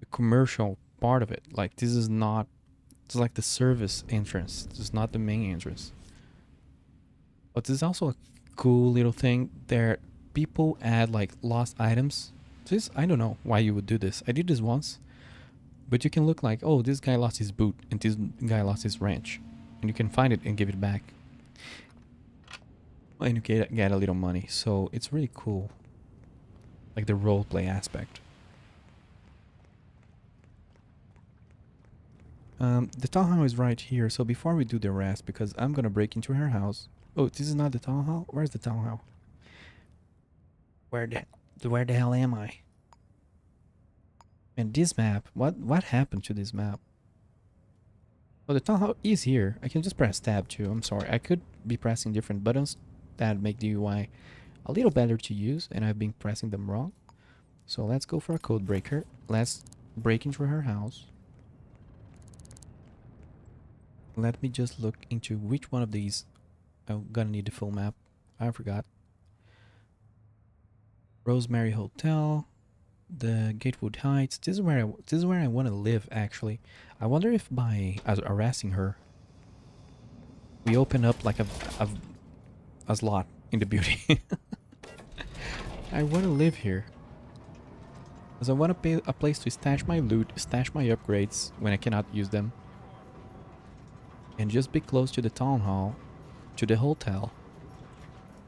the commercial part of it. Like this is not. It's like the service entrance. This is not the main entrance. But there's also a cool little thing there. People add like lost items. This, I don't know why you would do this. I did this once. But you can look like, oh, this guy lost his boot and this guy lost his wrench. And you can find it and give it back. And you get a little money. So it's really cool. Like the roleplay aspect. The town hall is right here. So before we do the rest, because I'm going to break into her house. Oh, this is not the town hall? Where's the town hall? Where the hell am I? And this map, what happened to this map? Oh, the town hall is here. I can just press tab too. I'm sorry. I could be pressing different buttons that make the UI a little better to use, and I've been pressing them wrong. So let's go for a code breaker. Let's break into her house. Let me just look into which one of these. I'm gonna need the full map. I forgot. Rosemary Hotel. The Gatewood Heights. This is where I want to live. Actually, I wonder if by arresting her, we open up like a slot in the beauty. I want to live here because I want to pay a place to stash my loot, stash my upgrades when I cannot use them, and just be close to the town hall, to the hotel,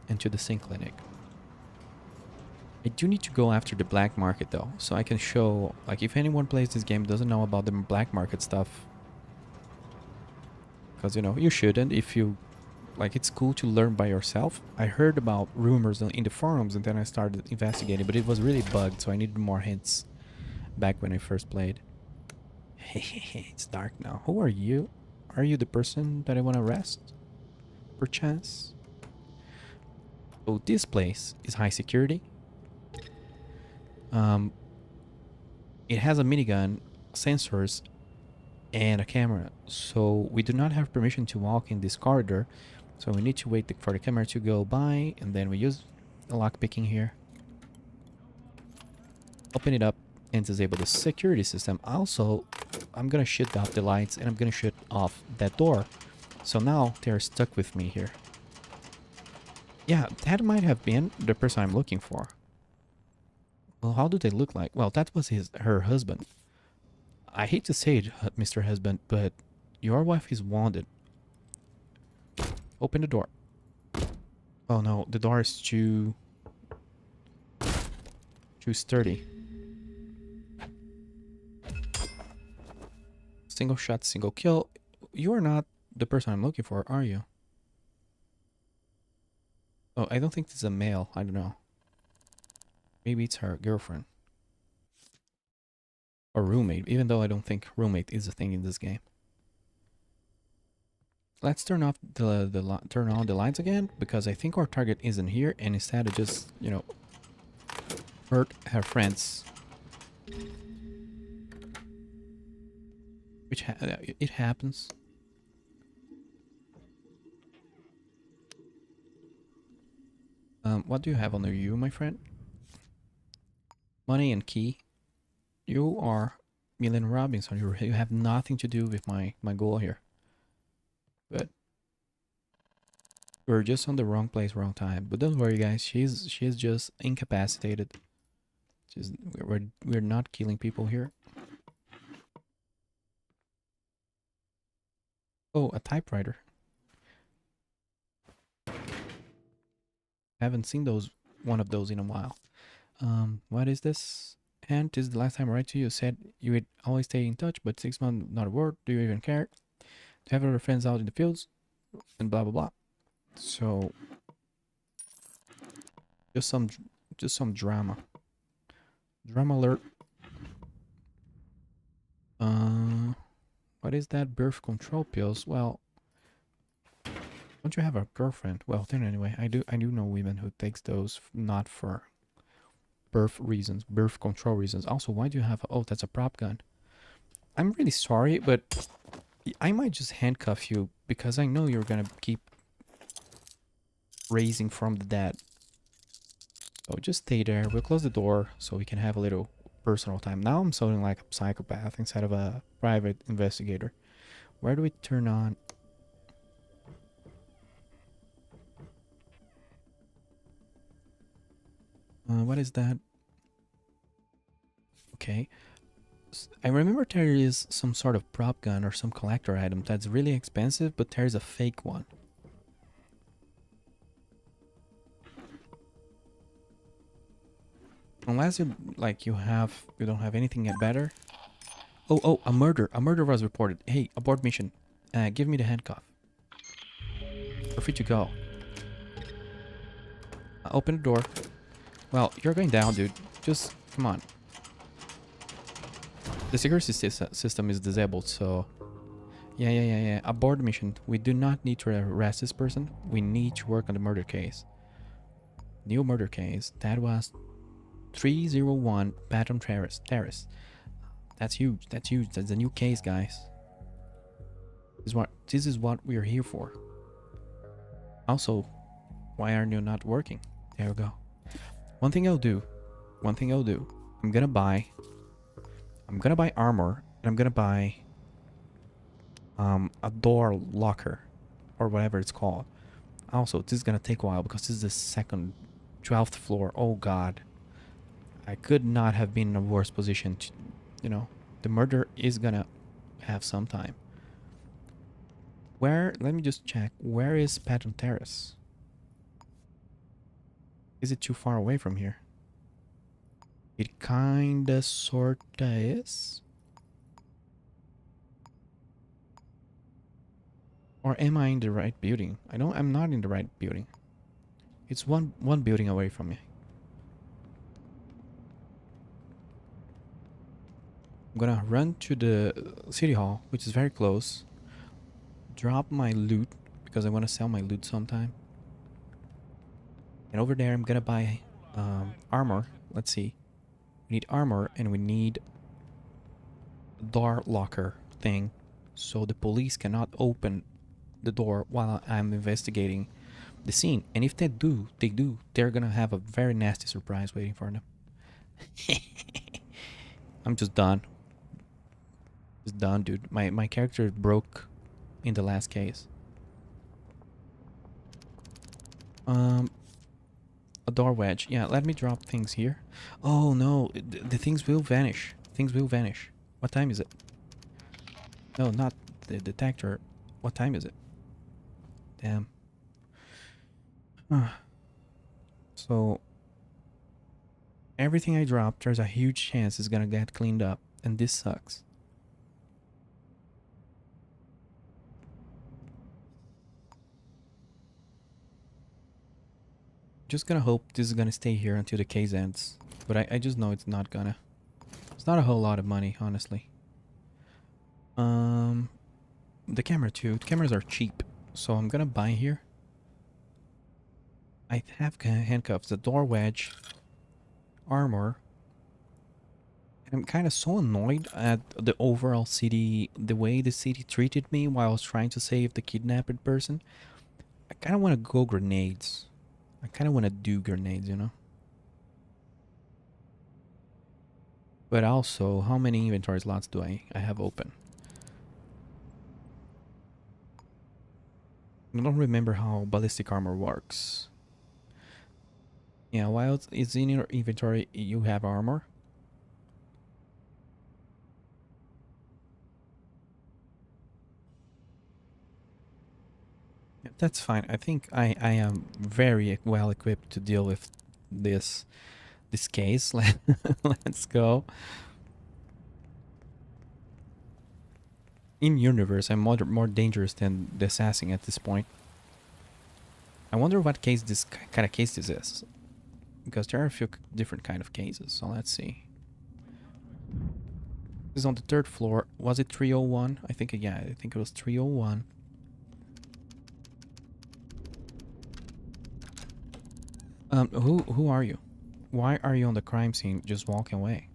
and to the sync clinic. I do need to go after the black market though, so I can show, like, if anyone plays this game doesn't know about the black market stuff. Because, you know, you shouldn't if you, like, it's cool to learn by yourself. I heard about rumors in the forums and then I started investigating, but it was really bugged, so I needed more hints back when I first played. It's dark now. Who are you? Are you the person that I want to arrest? Perchance? Oh, this place is high security. It has a minigun, sensors, and a camera. So we do not have permission to walk in this corridor. So we need to wait for the camera to go by, and then we use the lock picking here. Open it up and disable the security system. Also, I'm gonna shut off the lights and I'm gonna shut off that door So now they're stuck with me here. Yeah, that might have been the person I'm looking for. Well, how do they look like? Well, that was her husband. I hate to say it, Mr. Husband, but your wife is wanted. Open the door. Oh no, the door is too sturdy. Single shot, single kill. You are not the person I'm looking for, are you? Oh, I don't think this is a male. I don't know. Maybe it's her girlfriend. Or roommate, even though I don't think roommate is a thing in this game. Let's turn off turn on the lights again, because I think our target isn't here, and instead of just, you know, hurt her friends. Which it happens. What do you have under you, my friend? Money and key. You are Millen Robinson. You have nothing to do with my goal here. But we're just on the wrong place, wrong time. But don't worry, guys. She's just incapacitated. Just we're not killing people here. Oh, a typewriter. Haven't seen one of those in a while. What is this? And this is the last time I write to you. Said you would always stay in touch, but 6 months not a word. Do you even care? Do you have other friends out in the fields? And blah blah blah. So just some drama. Drama alert. What is that? Birth control pills? Well, don't you have a girlfriend? Well, then anyway, I do know women who takes those not for birth reasons, birth control reasons. Also, why do you have oh, that's a prop gun. I'm really sorry, but I might just handcuff you because I know you're gonna keep raising from the dead. So just stay there. We'll close the door so we can have a little personal time. Now I'm sounding like a psychopath instead of a private investigator. Where do we turn on? What is that? Okay. I remember there is some sort of prop gun or some collector item that's really expensive, but there's a fake one. Unless you you don't have anything better. Oh, a murder. A murder was reported. Hey, abort mission. Give me the handcuff. We're free to go. Open the door. Well, you're going down, dude. Just come on. The security system is disabled, so yeah. Abort mission. We do not need to arrest this person. We need to work on the murder case. New murder case. That was 301 Patton Terrace. That's huge. That's huge. That's a new case, guys. This is what we're here for. Also, why aren't you not working? There we go. One thing I'll do. I'm gonna buy armor, and I'm gonna buy a door locker or whatever it's called. Also, this is gonna take a while because this is the second 12th floor. Oh god. I could not have been in a worse position to, you know, the murder is gonna have some time. Let me just check. Where is Patton Terrace? Is it too far away from here? It kinda sorta is. Or am I in the right building? I'm not in the right building. It's one building away from me. I'm gonna run to the city hall, which is very close. Drop my loot because I want to sell my loot sometime. And over there, I'm gonna buy armor. Let's see. We need armor and we need a door locker thing, so the police cannot open the door while I'm investigating the scene. And if they do, they're gonna have a very nasty surprise waiting for them. I'm just done. Just done, dude. My character broke in the last case. Um, a door wedge. Yeah, let me drop things here. Oh no, the things will vanish. Things will vanish. What time is it? No, not the detector. What time is it? Damn. So everything I drop, there's a huge chance it's gonna get cleaned up, and this sucks. Just gonna hope this is gonna stay here until the case ends. But I just know it's not gonna. It's not a whole lot of money, honestly. Um, the camera too. The cameras are cheap, so I'm gonna buy here. I have handcuffs, the door wedge, armor. I'm kind of so annoyed at the overall city, the way the city treated me while I was trying to save the kidnapped person. I kind of want to go grenades. I kind of want to do grenades, you know? But also, how many inventory slots do I have open? I don't remember how ballistic armor works. Yeah, while it's in your inventory, you have armor. Yeah, that's fine. I think I am very well equipped to deal with this case. Let's go. In universe, I'm more dangerous than the assassin at this point. I wonder what case this kind of case this is, because there are a few different kind of cases. So let's see. This is on the third floor. Was it 301? I think yeah, I think it was 301. Who are you? Why are you on the crime scene just walking away?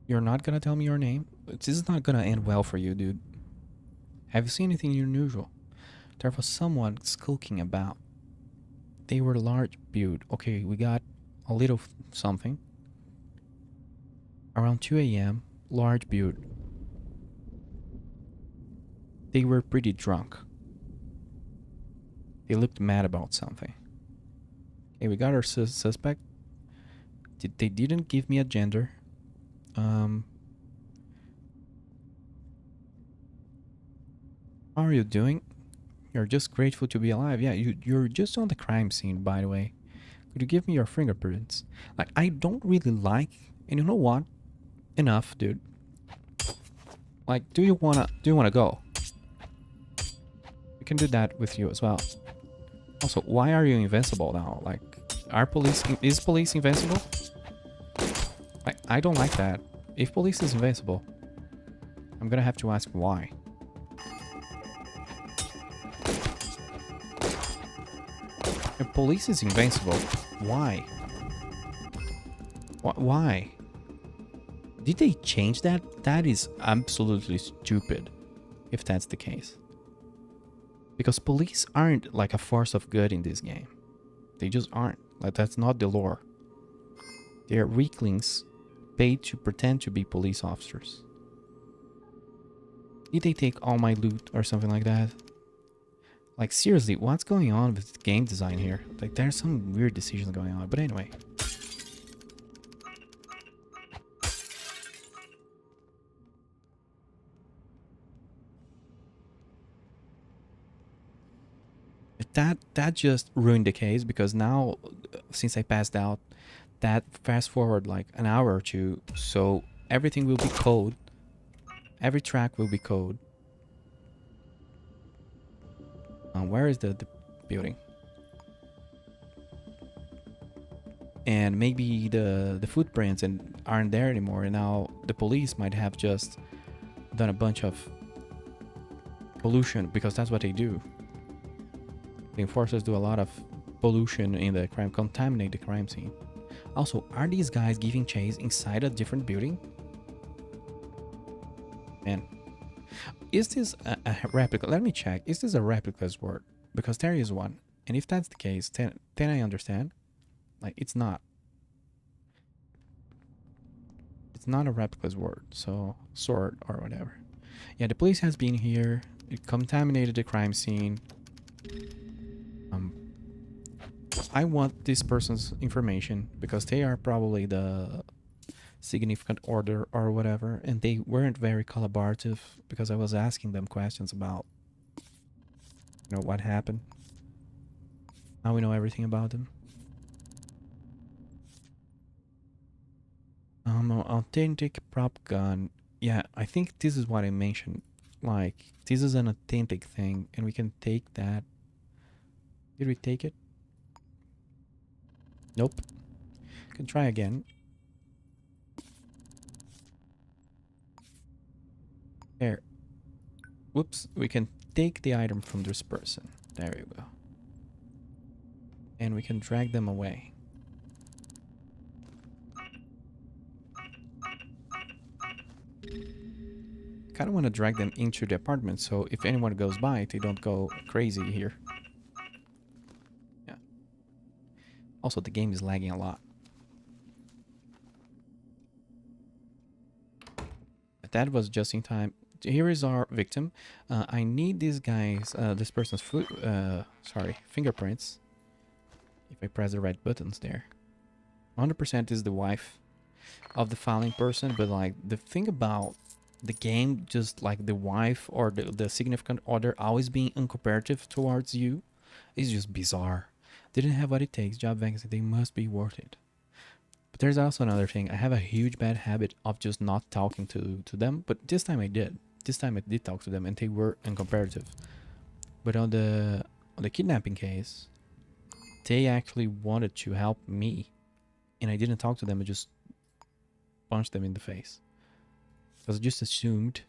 You're not gonna tell me your name? This is not gonna end well for you, dude. Have you seen anything unusual? There was someone skulking about. They were large build. Okay, we got a little something. Around 2 a.m., large build. They were pretty drunk. They looked mad about something. Okay, we got our suspect. They didn't give me a gender. How are you doing? You're just grateful to be alive. Yeah, you're just on the crime scene, by the way. Could you give me your fingerprints? Like, I don't really like, and you know what? Enough, dude. Like, do you wanna go? We can do that with you as well. Also, why are you invincible now? Like, is police invincible? I don't like that. If police is invincible, I'm gonna have to ask why. If police is invincible, why? Why? Did they change that? That is absolutely stupid, if that's the case. Because police aren't like a force of good in this game. They just aren't. Like, that's not the lore. They're weaklings paid to pretend to be police officers. Did they take all my loot or something like that? Like, seriously, what's going on with game design here? Like, there's some weird decisions going on. But anyway. That just ruined the case, because now, since I passed out, that fast forward like an hour or two, so everything will be code. Every track will be code. Where is the building? And maybe the footprints aren't there anymore, and now the police might have just done a bunch of pollution, because that's what they do. The enforcers do a lot of pollution in the crime, contaminate the crime scene. Also, are these guys giving chase inside a different building? Man, is this a replica? Let me check. Is this a replica sword? Because there is one. And if that's the case, then I understand. Like, it's not. It's not a replica sword or whatever. Yeah, the police has been here. It contaminated the crime scene. I want this person's information because they are probably the significant order or whatever, and they weren't very collaborative because I was asking them questions about, what happened. Now we know everything about them. Authentic prop gun. Yeah, I think this is what I mentioned. Like, this is an authentic thing, and we can take that. Did we take it? Nope. Can try again. There. Whoops. We can take the item from this person. There you go. And we can drag them away. Kind of want to drag them into the apartment so if anyone goes by, they don't go crazy here. Yeah. Also, the game is lagging a lot. But that was just in time. Here is our victim. I need this person's fingerprints. If I press the right buttons there. 100% is the wife of the filing person, but like the thing about the game, just like the wife or the significant other always being uncooperative towards you, is just bizarre. Didn't have what it takes, job vacancy, they must be worth it. But there's also another thing. I have a huge bad habit of just not talking to them, but this time I did. This time I did talk to them and they were uncooperative. But on the kidnapping case, they actually wanted to help me, and I didn't talk to them. I just punched them in the face. Because I just assumed.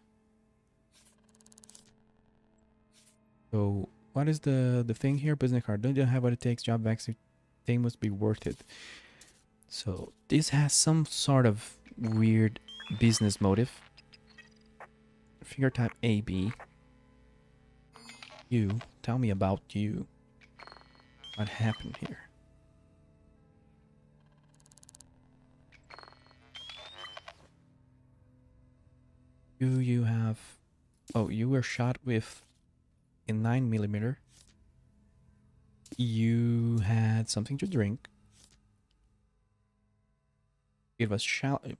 So what is the thing here? Business card. Don't you have what it takes? Job vacancy. They must be worth it. So this has some sort of weird business motive. Finger type AB. You. Tell me about you. What happened here? Do you have... Oh, you were shot with a 9mm. You had something to drink. It was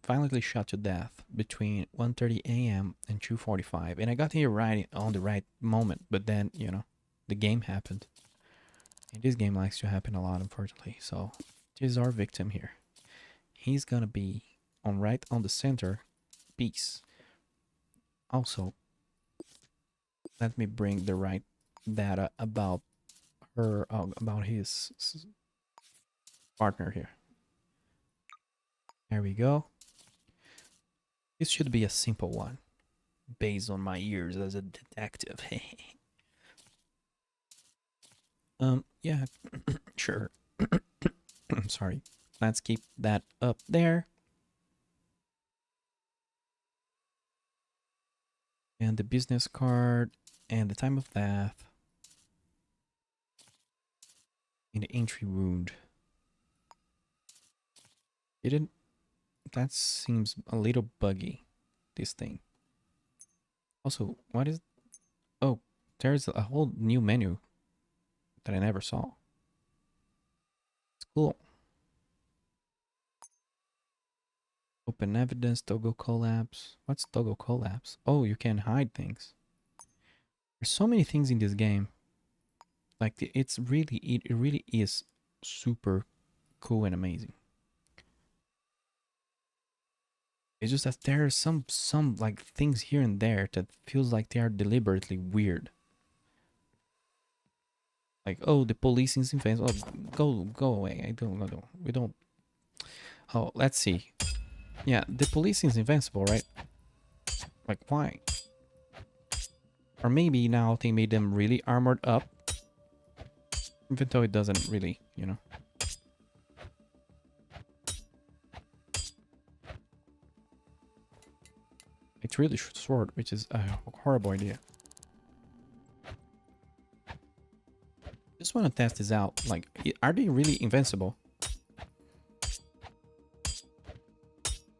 violently shot to death between 1:30 a.m. and 2:45. And I got here right on the right moment, but then, the game happened. And this game likes to happen a lot, unfortunately. So, this is our victim here. He's gonna be right on the center piece. Also, let me bring the right data about about his partner here. There we go. This should be a simple one, based on my years as a detective. Yeah, sure. I'm sorry. Let's keep that up there. And the business card and the time of death. In the entry wound. That seems a little buggy, this thing. Also, what is... Oh, there's a whole new menu that I never saw. It's cool. Open evidence, toggle collapse. What's toggle collapse? Oh, you can hide things. There's so many things in this game. Like, it really is super cool and amazing. It's just that there are some like things here and there that feels like they are deliberately weird. Like, oh, the police is invincible. Oh, go away. I don't know. We don't. Oh, let's see. Yeah, the police is invincible, right? Like, why? Or maybe now they made them really armored up. Even though it doesn't really, It's really short, which is a horrible idea. Just want to test this out. Like, are they really invincible?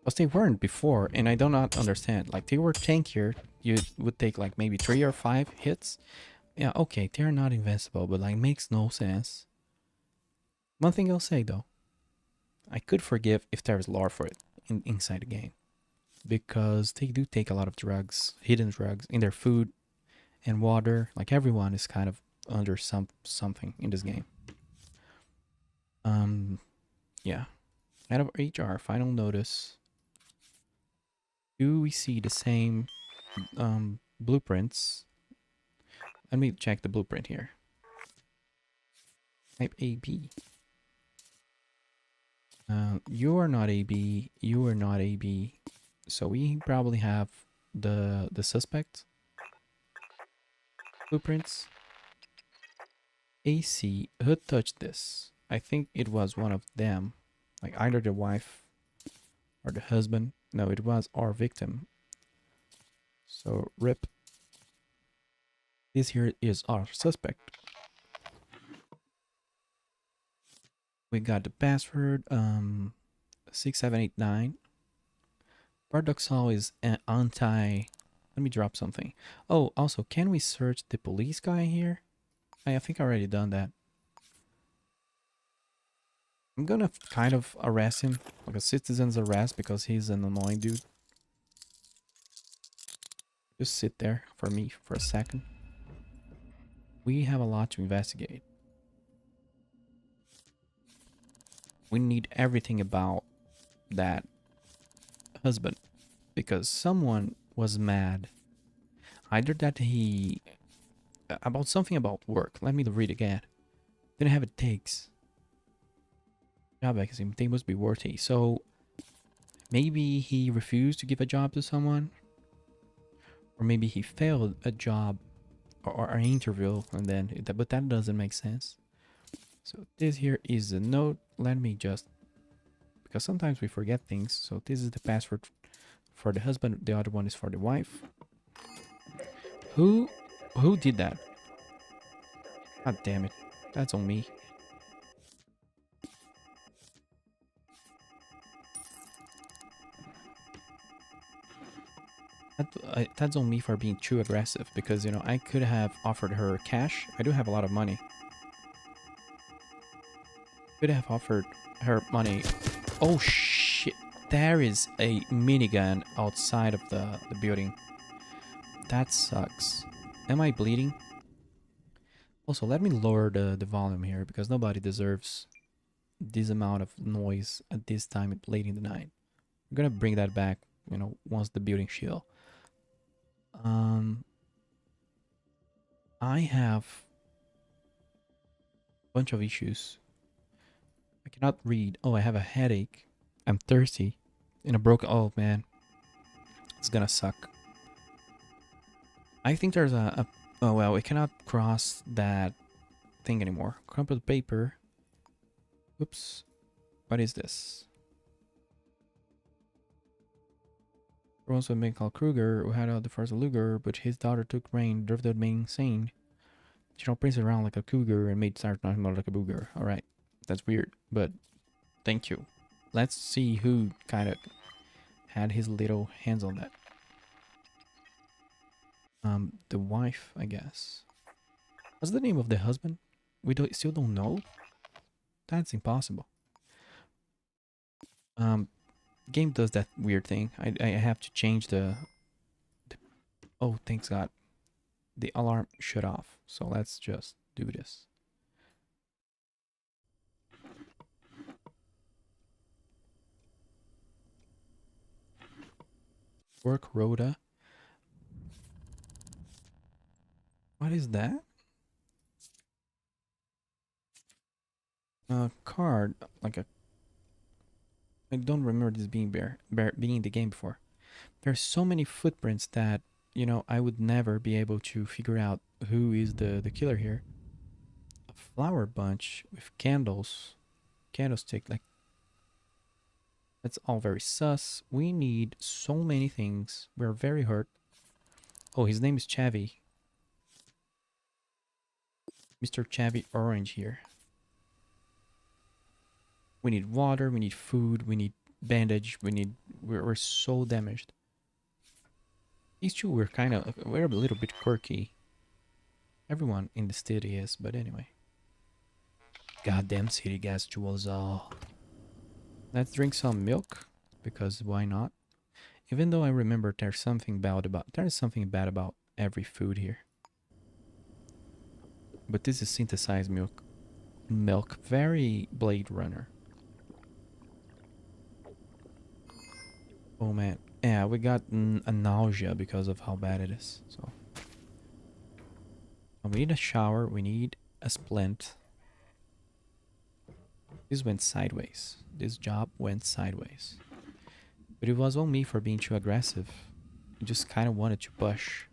Because they weren't before, and I do not understand. Like, they were tankier. You would take like maybe 3 or 5 hits. Yeah, okay, they're not invincible, but like makes no sense. One thing I'll say though, I could forgive if there is lore for it inside the game, because they do take a lot of drugs, hidden drugs, in their food and water. Like everyone is kind of under something in this game. Um, yeah. Out of HR, final notice. Do we see the same blueprints? Let me check the blueprint here. Type AB. You are not AB. You are not AB. So we probably have the suspect blueprints. AC. Who touched this? I think it was one of them, like either the wife or the husband. No, it was our victim. So rip. This here is our suspect. We got the password 6789. Paradoxal is an anti. Let me drop something. Oh, also, can we search the police guy here? I think I already done that. I'm gonna kind of arrest him, like a citizen's arrest, because he's an annoying dude. Just sit there for me for a second. We have a lot to investigate. We need everything about that husband, because someone was mad. Either that he about something about work. Let me read again. Didn't have it takes. Job vacancy. They must be worthy. So maybe he refused to give a job to someone, or maybe he failed a job or an interview, and then but that doesn't make sense. So this here is a note. Let me just, because sometimes we forget things. So this is the password for the husband. The other one is for the wife. Who did that? God damn it. That's on me. That's on me for being too aggressive, because, you know, I could have offered her cash. I do have a lot of money. Could have offered her money. Oh shit. There is a minigun outside of the building. That sucks. Am I bleeding? Also, let me lower the volume here, because nobody deserves this amount of noise at this time late in the night. I'm gonna bring that back, you know, once the building chill. Um, I have a bunch of issues. I cannot read. Oh, I have a headache. I'm thirsty. And a broken. Oh man, it's gonna suck. I think there's a. Oh well, we cannot cross that thing anymore. Crumpled paper. Oops. What is this? There was a man called Kruger who had out the first Luger, but his daughter took rain, drifted me insane. She don't pranced around like a cougar and made start talking about like a booger. Alright. That's weird, but thank you. Let's see who kind of had his little hands on that. The wife, I guess. What's the name of the husband? We still don't know? That's impossible. Game does that weird thing. I have to change the. Oh, thanks God. The alarm shut off. So let's just do this. Work rota. What is that? A card, like a. I don't remember this being being in the game before. There's so many footprints that, you know, I would never be able to figure out who is the killer here. A flower bunch with candles, candlestick, like that's all very sus. We need so many things. We're very hurt. Oh, his name is Chavi. Mr. Chavi Orange here. We need water, we need food, we need bandage, we're so damaged. These two we're a little bit quirky. Everyone in the city is, but anyway. Goddamn city gas jewels all. Let's drink some milk, because why not? Even though I remember there's something bad about every food here. But this is synthesized milk. Milk, very Blade Runner. Oh man, yeah, we got a nausea because of how bad it is. So we need a shower. We need a splint. This went sideways. This job went sideways. But it was on me for being too aggressive. I just kind of wanted to push.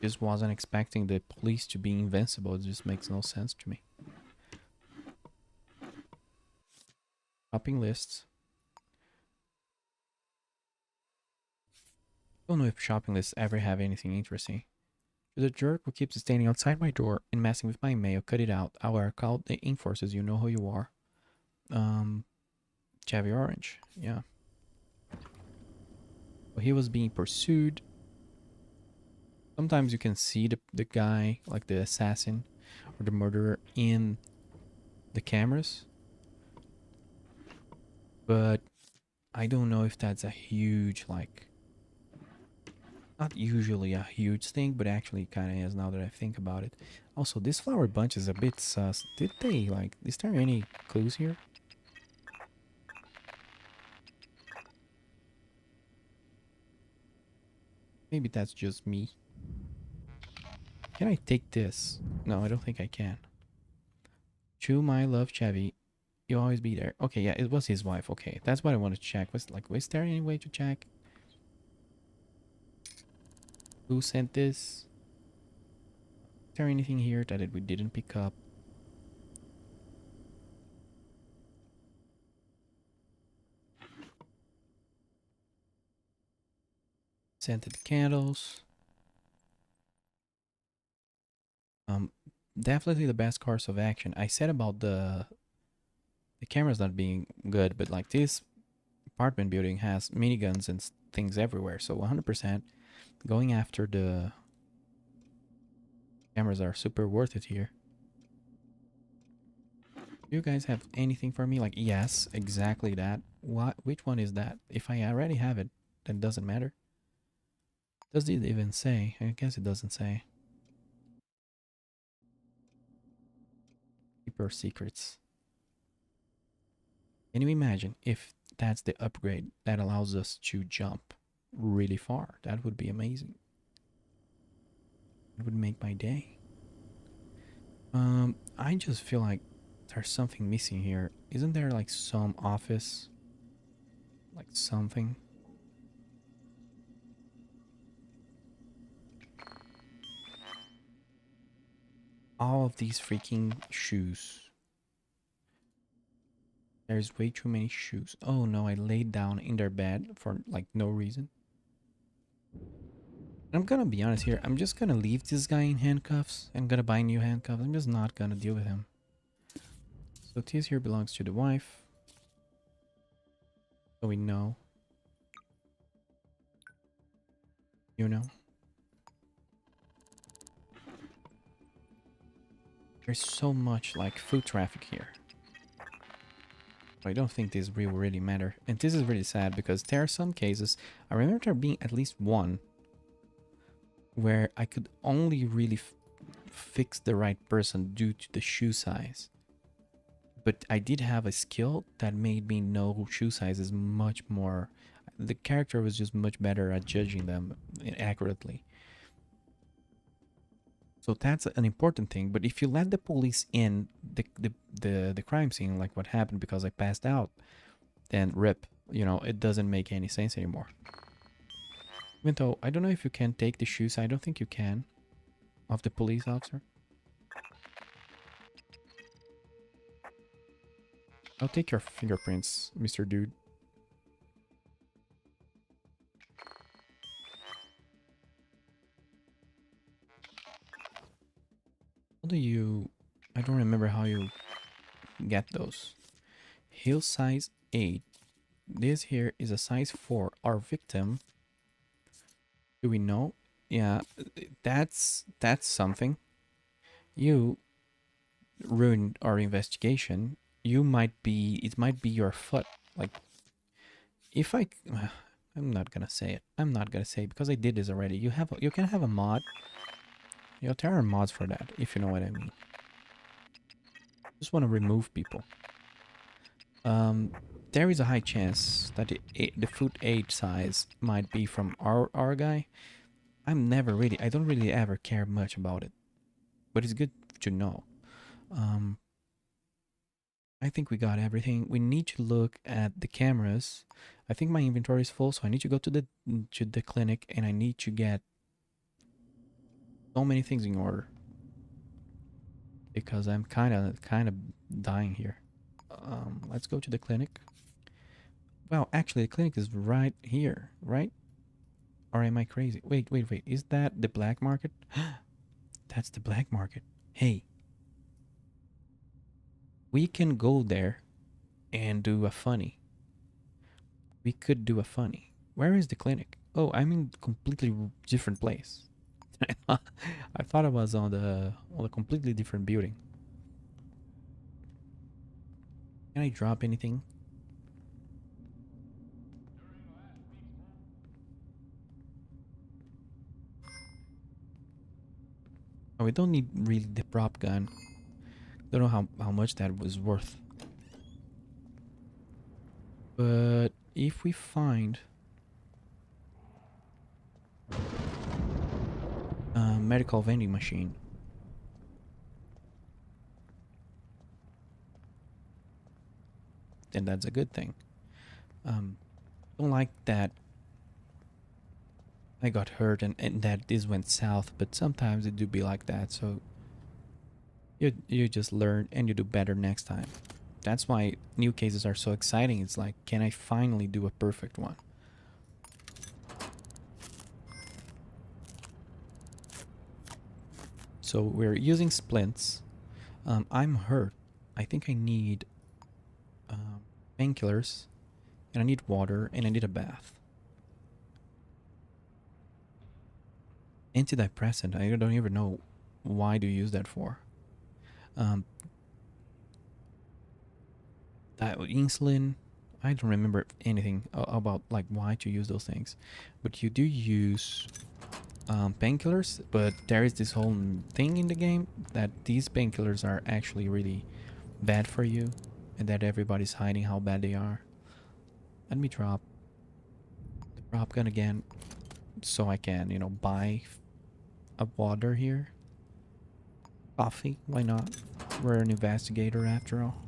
Just wasn't expecting the police to be invincible. It just makes no sense to me. Shopping lists. Don't know if shopping lists ever have anything interesting. To the jerk who keeps standing outside my door and messing with my mail, cut it out. Our call the enforcers, you know who you are. Chevy Orange, yeah. Well, he was being pursued. Sometimes you can see the guy, like the assassin or the murderer, in the cameras. But I don't know if that's a huge, like, not usually a huge thing, but actually kind of is now that I think about it. Also, this flower bunch is a bit sus. Did they, like, is there any clues here? Maybe that's just me. Can I take this? No, I don't think I can. To my love, Chevy. You'll always be there. Okay, yeah, it was his wife. Okay, that's what I wanted to check. Was there any way to check? Who sent this? Is there anything here that we didn't pick up? Scented candles. Um, Definitely the best course of action. I said about the cameras not being good, but like this apartment building has miniguns and things everywhere, so 100% going after the cameras are super worth it here. Do you guys have anything for me? Like, yes, exactly that. What? Which one is that? If I already have it, then it doesn't matter. Does it even say? I guess it doesn't say. Keeper secrets. Can you imagine if that's the upgrade that allows us to jump really far? That would be amazing. It would make my day. I just feel like there's something missing here. Isn't there like some office? Like something? All of these freaking shoes. There's way too many shoes. Oh no, I laid down in their bed for like no reason. I'm gonna be honest here. I'm just gonna leave this guy in handcuffs. I'm gonna buy new handcuffs. I'm just not gonna deal with him. So this here belongs to the wife. So we know. You know. There's so much like food traffic here. I don't think this will really matter. And this is really sad because there are some cases, I remember there being at least one where I could only really fix the right person due to the shoe size. But I did have a skill that made me know shoe size is much more. The character was just much better at judging them accurately. So that's an important thing. But if you let the police in the crime scene, like what happened because I passed out, then rip. You know, it doesn't make any sense anymore. Even though I don't know if you can take the shoes. I don't think you can. Of the police officer. I'll take your fingerprints, Mr. Dude. How do you... I don't remember how you get those. Heel size 8. This here is a size 4. Our victim, do we know? Yeah, that's something. You ruined our investigation. You might be. It might be your foot. Like if I. I'm not gonna say it. I'm not gonna say it because I did this already. You can have a mod. There are mods for that, if you know what I mean. Just want to remove people. Um, there is a high chance that the foot age size might be from our guy. I don't really ever care much about it, but it's good to know. Um, I think we got everything. We need to look at the cameras. I think my inventory is full, so I need to go to the clinic and I need to get so many things in order because I'm kind of dying here. Let's go to the clinic. Well, actually, the clinic is right here, right? Or am I crazy? Wait. Is that the black market? That's the black market. Hey, we can go there and do a funny. We could do a funny. Where is the clinic? Oh, I'm in completely different place. I thought I was on a completely different building. Can I drop anything? Oh, we don't need really the prop gun. Don't know how much that was worth. But if we find a medical vending machine, then that's a good thing. Um, don't like that I got hurt and that this went south, but sometimes it do be like that. So you just learn and you do better next time. That's why new cases are so exciting. It's like, can I finally do a perfect one? So we're using splints. I'm hurt. I think I need um, painkillers, and I need water, and I need a bath. Antidepressant. I don't even know why do you use that for. Um, that insulin. I don't remember anything about like why to use those things, but you do use painkillers. But there is this whole thing in the game that these painkillers are actually really bad for you, and that everybody's hiding how bad they are. Let me drop the prop gun again, so I can buy a water here. Coffee, why not? We're an investigator after all.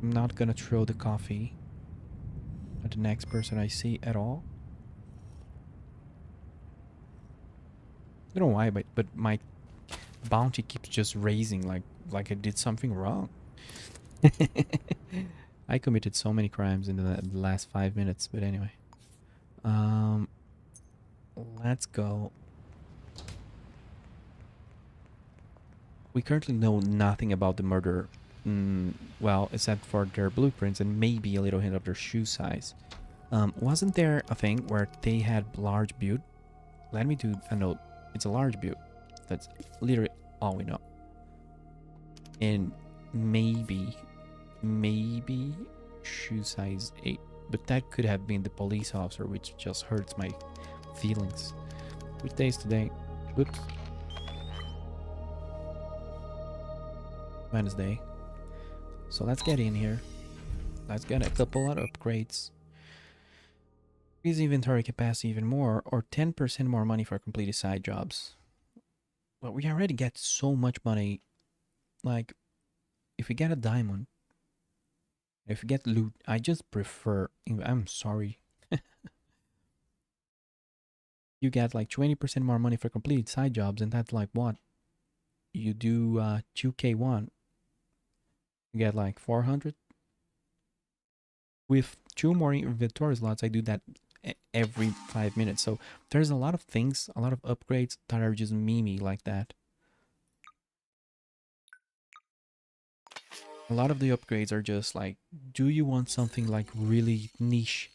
I'm not gonna throw the coffee at the next person I see at all. I don't know why, but my bounty keeps just raising like I did something wrong. I committed so many crimes in the last 5 minutes, but anyway. Um, let's go. We currently know nothing about the murder. Well, except for their blueprints and maybe a little hint of their shoe size. Wasn't there a thing where they had large butte? Let me do a note. It's a large butte. That's literally all we know. And maybe shoe size 8. But that could have been the police officer, which just hurts my feelings. Which day is today? Whoops. Wednesday. So let's get in here. Let's get a couple of upgrades. Increase inventory capacity even more, or 10% more money for completed side jobs. Well, we already get so much money. Like, if we get a diamond, if we get loot, I just prefer. I'm sorry. You get like 20% more money for completed side jobs, and that's like what? You do 2K1, you get like 400. With 2 more inventory slots, I do that every 5 minutes. So there's a lot of things, a lot of upgrades that are just memey like that. A lot of the upgrades are just like, do you want something like really niche?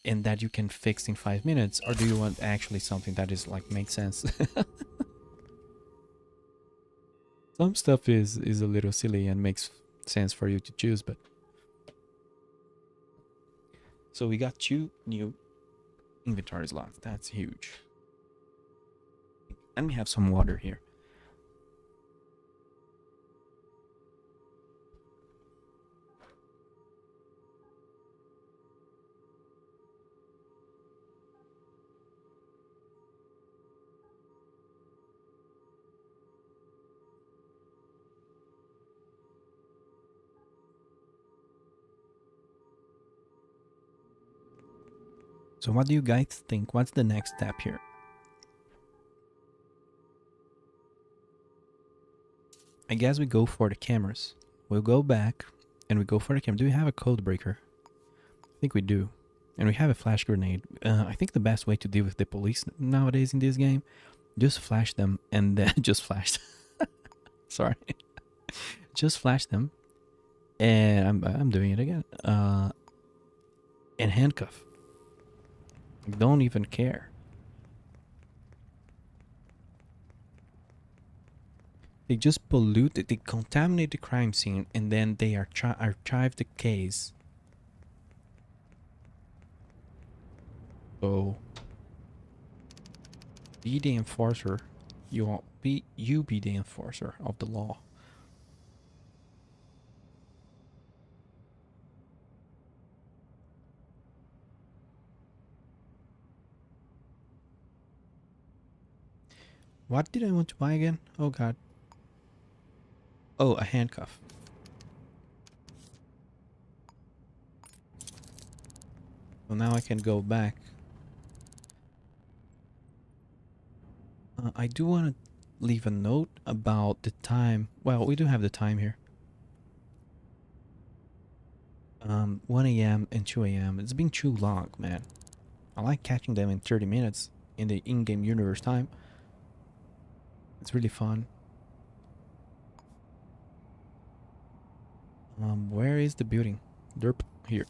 and that you can fix in 5 minutes, or do you want actually something that is like makes sense? Some stuff is a little silly and makes sense for you to choose, but so we got 2 new inventory slots. That's huge. Let me have some water here. So what do you guys think? What's the next step here? I guess we go for the cameras. We'll go back and we go for the camera. Do we have a code breaker? I think we do. And we have a flash grenade. I think the best way to deal with the police nowadays in this game, just flash them and then just flash. Sorry. Just flash them. And I'm doing it again. And handcuff. Don't even care. They just pollute it, they contaminate the crime scene, and then they archive the case. So be the enforcer. You be the enforcer of the law. What did I want to buy again? Oh god. Oh, a handcuff. So now I can go back. I do want to leave a note about the time. Well, we do have the time here. 1 a.m. and 2 a.m. It's been too long, man. I like catching them in 30 minutes in the in-game universe time. It's really fun. Where is the building? Derp, here.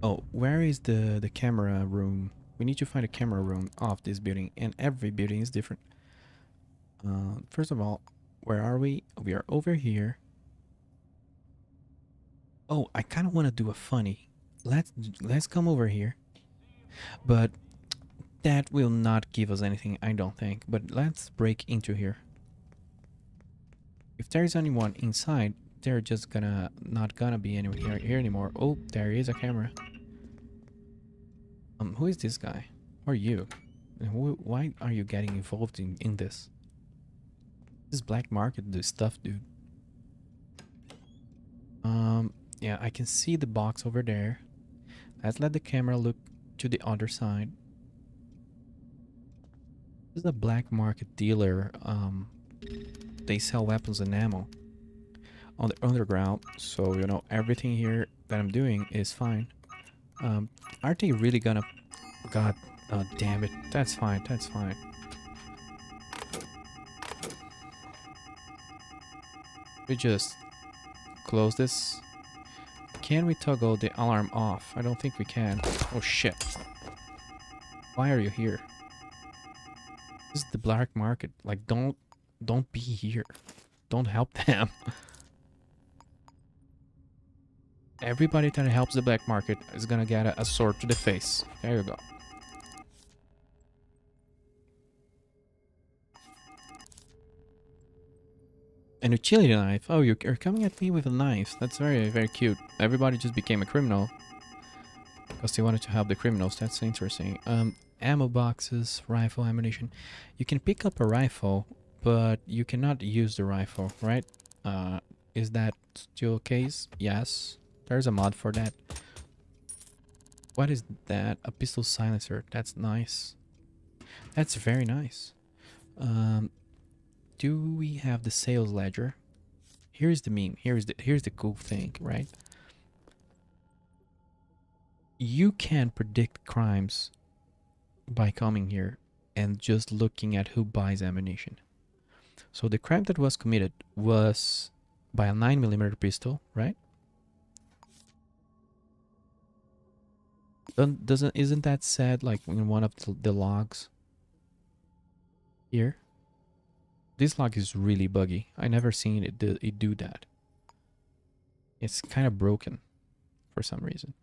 Oh, where is the camera room? We need to find a camera room of this building, and every building is different. First of all, where are we? We are over here. Oh, I kind of want to do a funny. Let's come over here. But that will not give us anything, I don't think. But let's break into here. If there is anyone inside, they're just not gonna be anywhere here anymore. Oh, there is a camera. Who is this guy? Who are you? Why are you getting involved in this? This black market, this stuff, dude. Yeah, I can see the box over there. Let's let the camera look to the other side. This is a black market dealer. They sell weapons and ammo on the underground, so you know everything here that I'm doing is fine. Aren't they really gonna? God, damn it! That's fine. That's fine. We just close this. Can we toggle the alarm off? I don't think we can. Oh shit! Why are you here? This is the black market. Like, don't be here. Don't help them. Everybody that helps the black market is gonna get a sword to the face. There you go. An utility knife. Oh, you're coming at me with a knife. That's very, very cute. Everybody just became a criminal because they wanted to help the criminals. That's interesting. Ammo boxes, rifle ammunition. You can pick up a rifle, but you cannot use the rifle, right? Is that still the case? Yes. There's a mod for that. What is that? A pistol silencer. That's nice. That's very nice. Do we have the sales ledger? Here's the meme. Here's the cool thing, right? You can predict crimes by coming here. and just looking at who buys ammunition. So the crime that was committed was by a 9mm pistol, right? Isn't that said like in one of the logs here? This log is really buggy. I never seen it do that. It's kind of broken for some reason.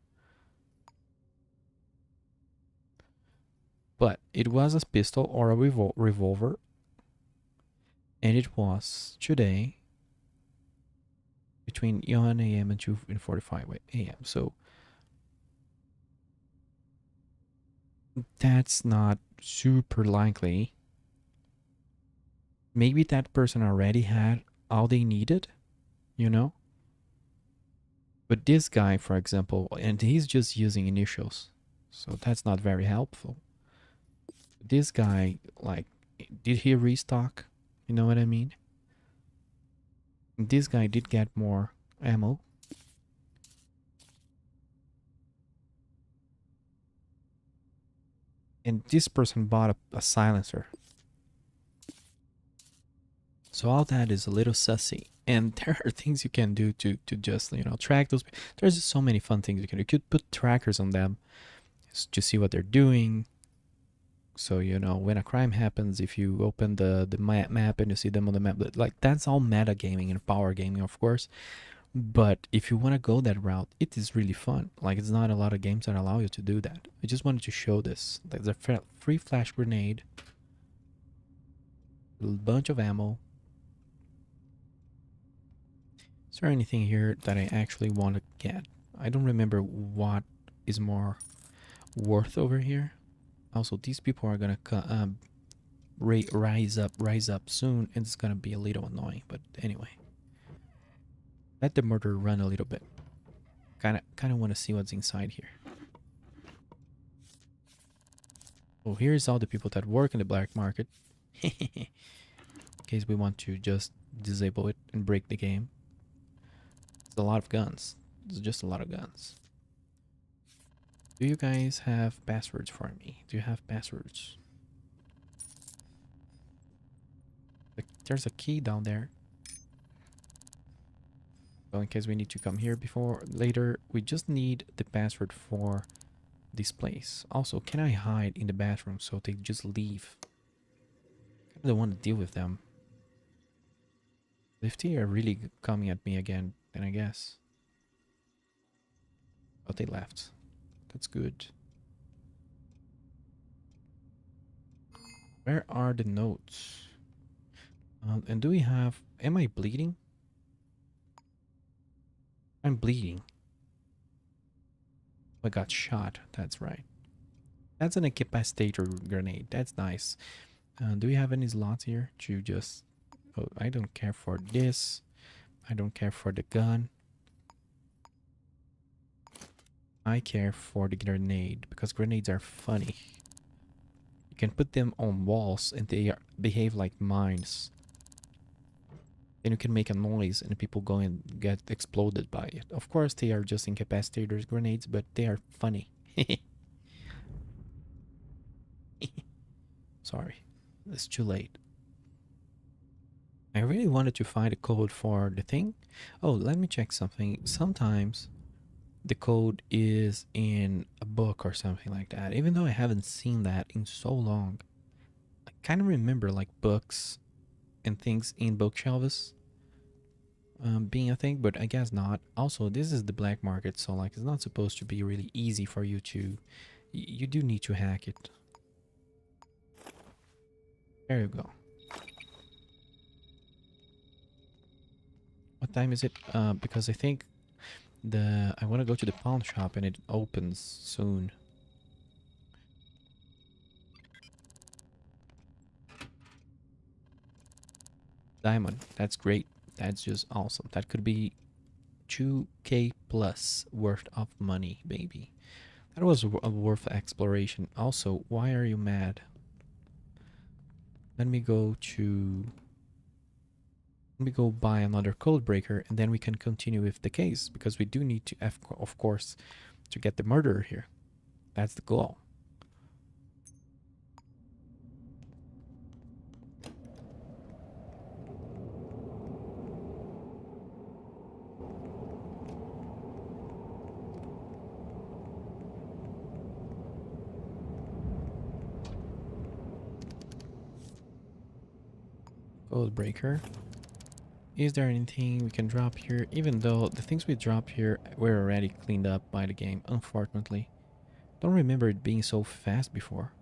But it was a pistol or a revolver, and it was today between 1 a.m. and 2:45 a.m. So that's not super likely. Maybe that person already had all they needed, you know? But this guy, for example, and he's just using initials, so that's not very helpful. This guy, like, did he restock? You know what I mean? This guy did get more ammo. And this person bought a silencer. So all that is a little sussy. And there are things you can do to just, track those. There's just so many fun things you can do. You could put trackers on them to see what they're doing. So, when a crime happens, if you open the map and you see them on the map, like that's all meta gaming and power gaming, of course. But if you want to go that route, it is really fun. Like, it's not a lot of games that allow you to do that. I just wanted to show this. There's a free flash grenade, a bunch of ammo. Is there anything here that I actually want to get? I don't remember what is more worth over here. Also, these people are gonna rise up soon, and it's gonna be a little annoying. But anyway, let the murder run a little bit. Kind of want to see what's inside here. Oh, here's all the people that work in the black market. In case we want to just disable it and break the game. It's a lot of guns. It's just a lot of guns. Do you guys have passwords for me? Do you have passwords? There's a key down there. So in case we need to come here later, we just need the password for this place. Also, can I hide in the bathroom so they just leave? I don't want to deal with them. If they are really coming at me again, then I guess. But they left. That's good. Where are the notes? And do we have... Am I bleeding? I'm bleeding. I got shot. That's right. That's an incapacitator grenade. That's nice. Do we have any slots here to just... Oh, I don't care for this. I don't care for the gun. I care for the grenade because grenades are funny. You can put them on walls and they behave like mines. Then you can make a noise and people go and get exploded by it. Of course, they are just incapacitators grenades, but they are funny. Sorry, it's too late. I really wanted to find a code for the thing. Oh, let me check something. Sometimes the code is in a book or something like that. Even though I haven't seen that in so long. I kind of remember like books and things in bookshelves being a thing, but I guess not. Also, this is the black market, so like it's not supposed to be really easy for you to... You do need to hack it. There you go. What time is it? Because I think I want to go to the pawn shop and it opens soon. Diamond. That's great. That's just awesome. That could be 2K plus worth of money, baby. That was a worth exploration. Also, why are you mad? Let me go buy another code breaker and then we can continue with the case because we do need to, of course, to get the murderer here. That's the goal. Code breaker. Is there anything we can drop here? Even though the things we drop here were already cleaned up by the game, unfortunately. Don't remember it being so fast before.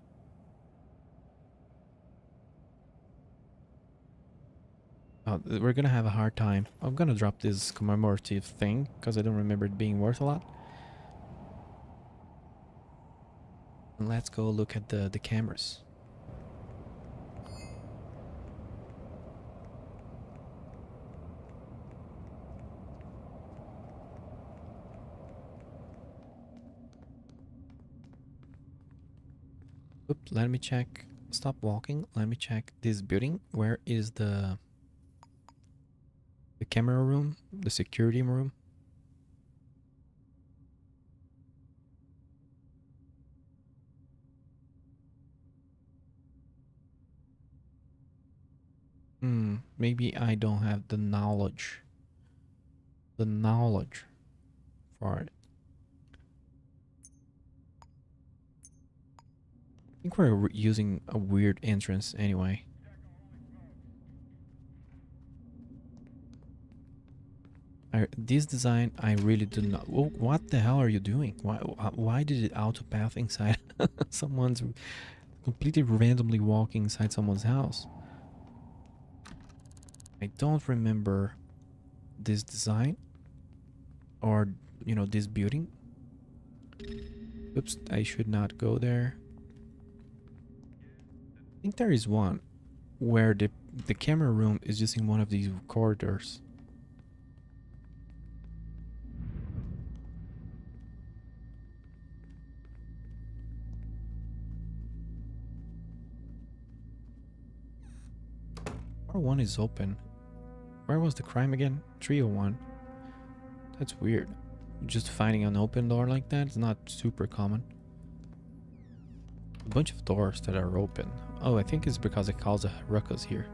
We're gonna have a hard time. I'm gonna drop this commemorative thing because I don't remember it being worth a lot. And let's go look at the cameras. Oops, let me check. Stop walking. Let me check this building. Where is the camera room? The security room? Maybe I don't have the knowledge. The knowledge for it. I think we're using a weird entrance anyway. This design, I really do not. Oh, what the hell are you doing? Why did it auto path inside someone's completely randomly walking inside someone's house? I don't remember this design or this building. Oops, I should not go there. I think there is one where the camera room is just in one of these corridors. Door 1 is open. Where was the crime again? 301. That's weird. Just finding an open door like that is not super common. A bunch of doors that are open. Oh, I think it's because it caused a ruckus here.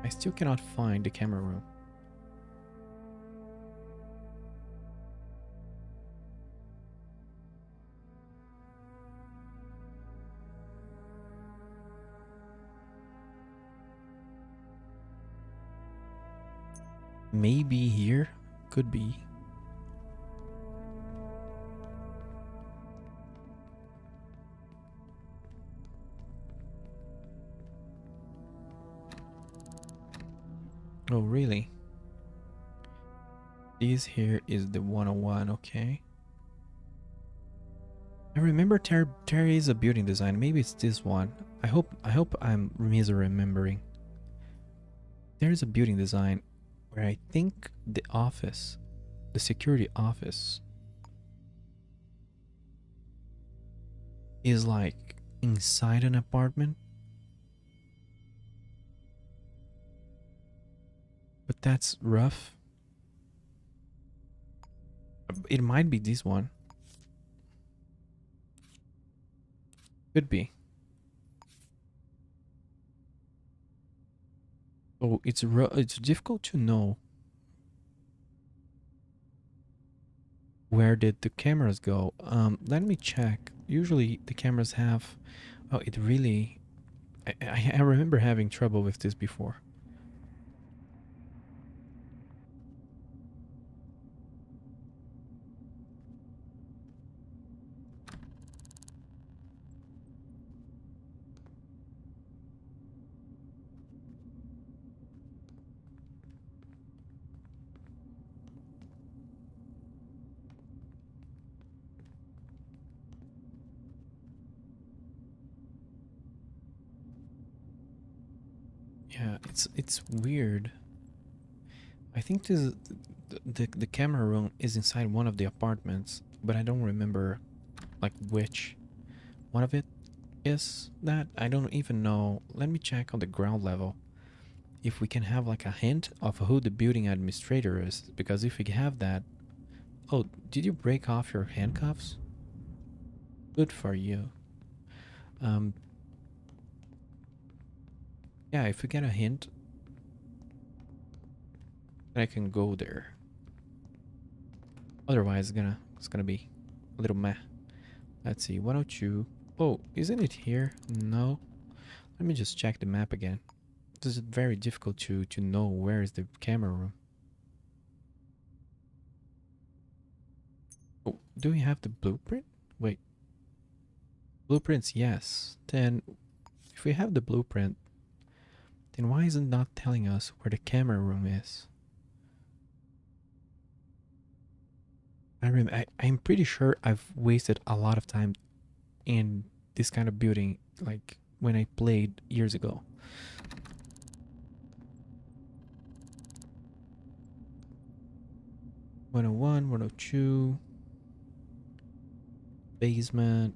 I still cannot find the camera room. Maybe here? Could be. Oh, really? This here is the 101, okay. I remember there is a building design. Maybe it's this one. I hope I'm misremembering. There is a building design where I think the office, the security office, is like inside an apartment. But that's rough. It might be this one. Could be. Oh, it's difficult to know where did the cameras go. Let me check. Usually the cameras have. Oh, it really. I remember having trouble with this before. Yeah, it's weird. I think this the camera room is inside one of the apartments, but I don't remember like which one of it is that. I don't even know. Let me check on the ground level if we can have like a hint of who the building administrator is, because if we have that. Oh, did you break off your handcuffs? Good for you. Um yeah, if we get a hint, then I can go there. Otherwise, it's gonna be a little meh. Let's see. 102. Oh, isn't it here? No. Let Let me just check the map again. This is very difficult to know where is the camera room. Oh, do we have the blueprint? Wait. Blueprints, yes. Then, if we have the blueprint, then why is it not telling us where the camera room is? I'm pretty sure I've wasted a lot of time in this kind of building, like when I played years ago. 101, 102, basement.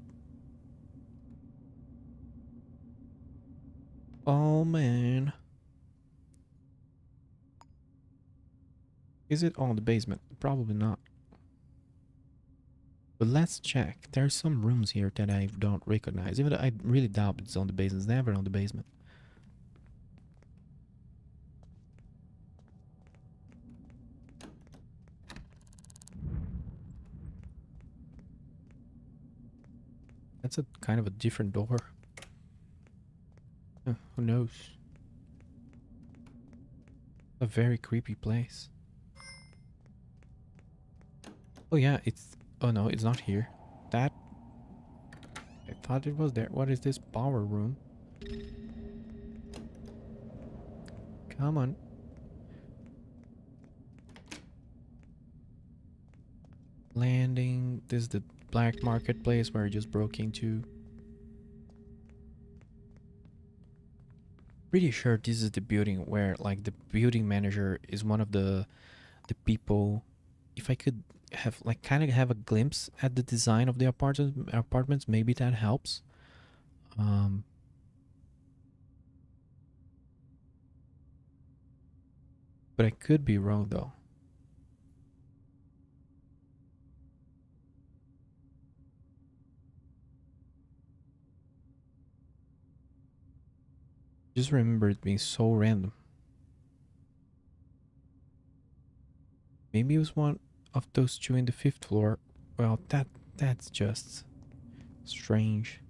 Oh man. Is it all in the basement? Probably not. But let's check. There's some rooms here that I don't recognize. Even though I really doubt it's on the basement. It's never on the basement. That's a kind of a different door. Who knows? A very creepy place. Oh yeah, it's... Oh no, it's not here. That... I thought it was there. What is this power room? Come on. Landing. This is the black marketplace where I just broke into. Pretty sure this is the building where like the building manager is one of the people. If I could have like kind of have a glimpse at the design of the apartments, maybe that helps. But I could be wrong though. Just remember it being so random. Maybe it was one of those two in the fifth floor. Well, that's just strange.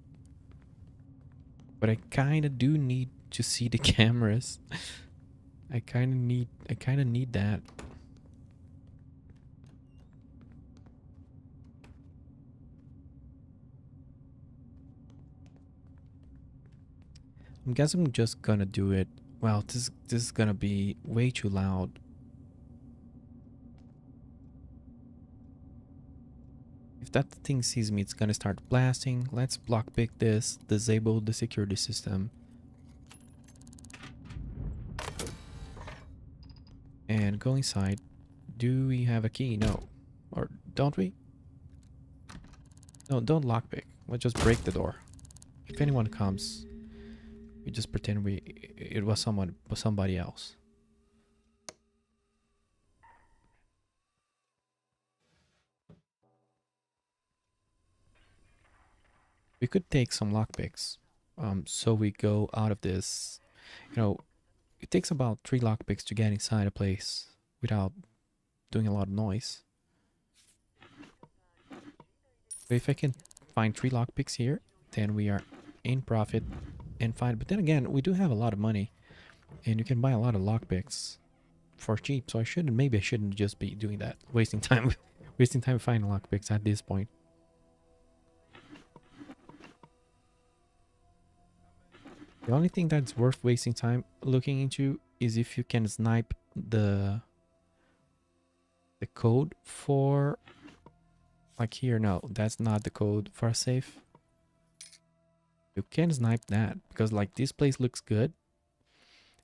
But I kind of do need to see the cameras. I kind of need that. I guess I'm just gonna do it. Well, this is gonna be way too loud. If that thing sees me, it's gonna start blasting. Let's blockpick this, disable the security system. And go inside. Do we have a key? No. Or don't we? No, don't lockpick. Let's just break the door. If anyone comes, we just pretend it was somebody else. We could take some lockpicks. So we go out of this. You know, it takes about 3 lockpicks to get inside a place without doing a lot of noise. So if I can find 3 lockpicks here, then we are in profit and fine. But then again, we do have a lot of money, and you can buy a lot of lockpicks for cheap. So maybe I shouldn't just be doing that, wasting time, wasting time finding lockpicks at this point. The only thing that's worth wasting time looking into is if you can snipe the code for, like here. No, that's not the code for a safe. You can snipe that because like this place looks good.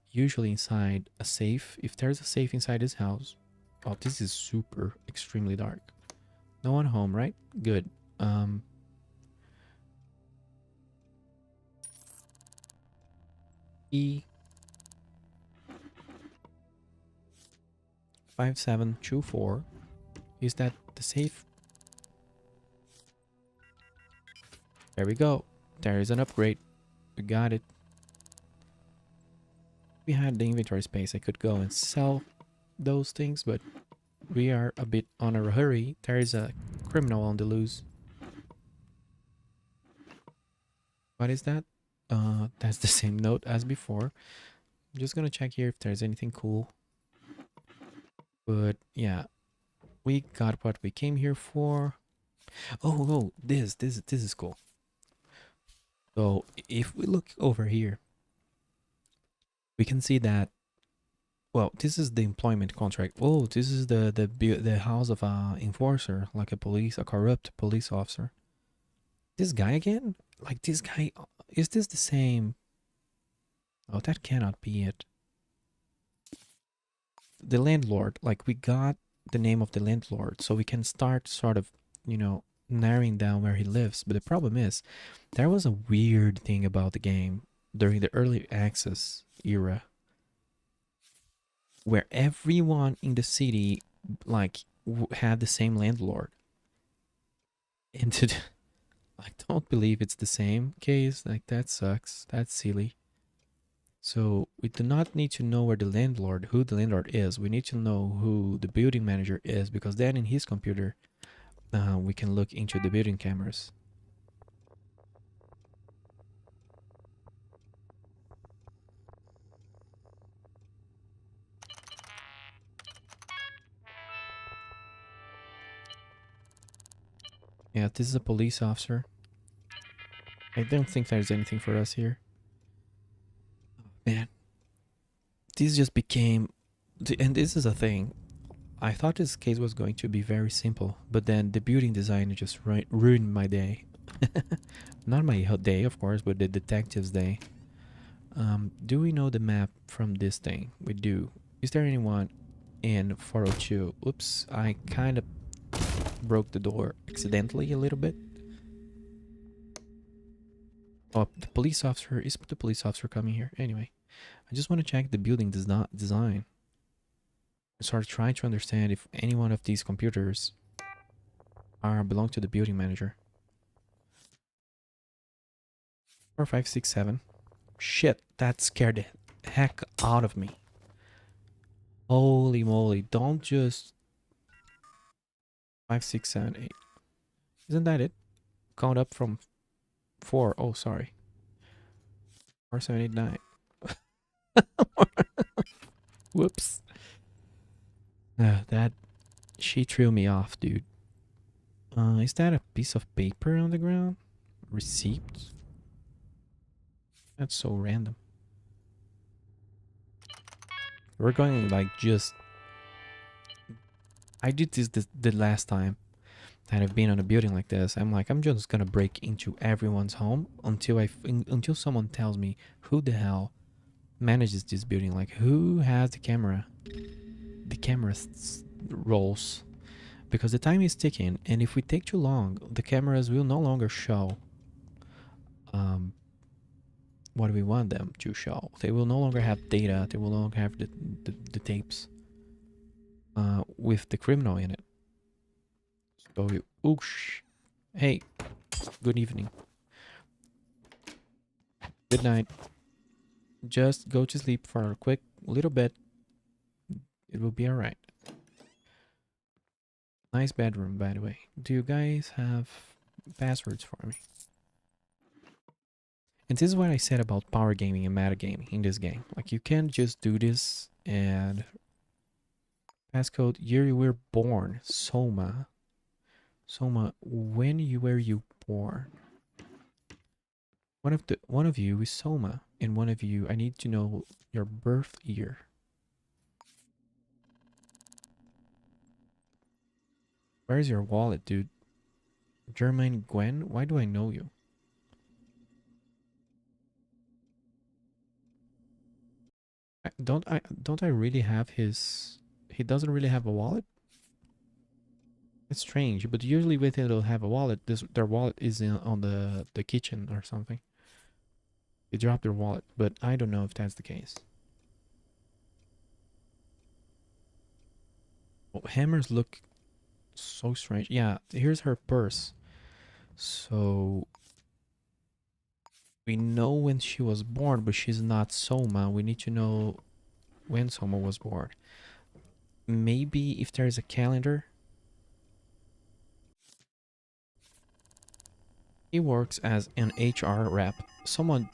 Usually inside a safe, if there's a safe inside this house. Oh, this is super extremely dark. No one home, right? Good. E5724. Is that the safe? There we go. There is an upgrade. We got it. We had the inventory space. I could go and sell those things, but we are a bit on a hurry. There is a criminal on the loose. What is that? That's the same note as before. I'm just gonna check here if there's anything cool. But yeah, we got what we came here for. Oh, this is cool. So if we look over here, we can see that. Well, this is the employment contract. Oh, this is the house of a enforcer, like a corrupt police officer. This guy again? Like this guy? Is this the same? Oh, that cannot be it. The landlord. Like we got the name of the landlord, so we can start sort of, narrowing down where he lives. But the problem is, there was a weird thing about the game during the early access era where everyone in the city like had the same landlord. And I don't believe it's the same case. Like that sucks. That's silly. So we do not need to know who the landlord is. We need to know who the building manager is, because then in his computer, we can look into the building cameras. Yeah, this is a police officer. I don't think there's anything for us here. Man, this just became, and this is a thing. I thought this case was going to be very simple, but then the building designer just ruined my day. Not my day, of course, but the detective's day. Do we know the map from this thing? We do. Is there anyone in 402? Oops, I kind of broke the door accidentally a little bit. Oh, the police officer. Is the police officer coming here? Anyway, I just want to check the building design. Sort of trying to understand if any one of these computers belong to the building manager. 4567. Shit, that scared the heck out of me. Holy moly, don't just 5678. Isn't that it? Count up from 4. Oh, sorry. 4789. Whoops. That she threw me off, dude. Is that a piece of paper on the ground? Receipt? That's so random. We're going like just. I did this the last time that I've been on a building like this. I'm just gonna break into everyone's home until someone tells me who the hell manages this building. Like who has the camera? The camera rolls, because the time is ticking, and if we take too long, the cameras will no longer show what we want them to show. They will no longer have data. They will no longer have the tapes with the criminal in it. So, oosh. Hey, good evening. Good night. Just go to sleep for a quick little bit. It will be alright. Nice bedroom, by the way. Do you guys have passwords for me? And this is what I said about power gaming and metagaming in this game. Like, you can't just do this and passcode year you were born. Soma. Soma, when were you born? One of you is Soma, and one of you, I need to know your birth year. Where's your wallet, dude? Jermaine Gwen? Why do I know you? Don't I really have his? He doesn't really have a wallet. It's strange, but usually with it, they'll have a wallet. Their wallet is on the kitchen or something. They dropped their wallet, but I don't know if that's the case. Oh, hammers look so strange. Yeah, here's her purse. So we know when she was born, but she's not Soma. We need to know when Soma was born. Maybe if there's a calendar. He works as an HR rep. Someone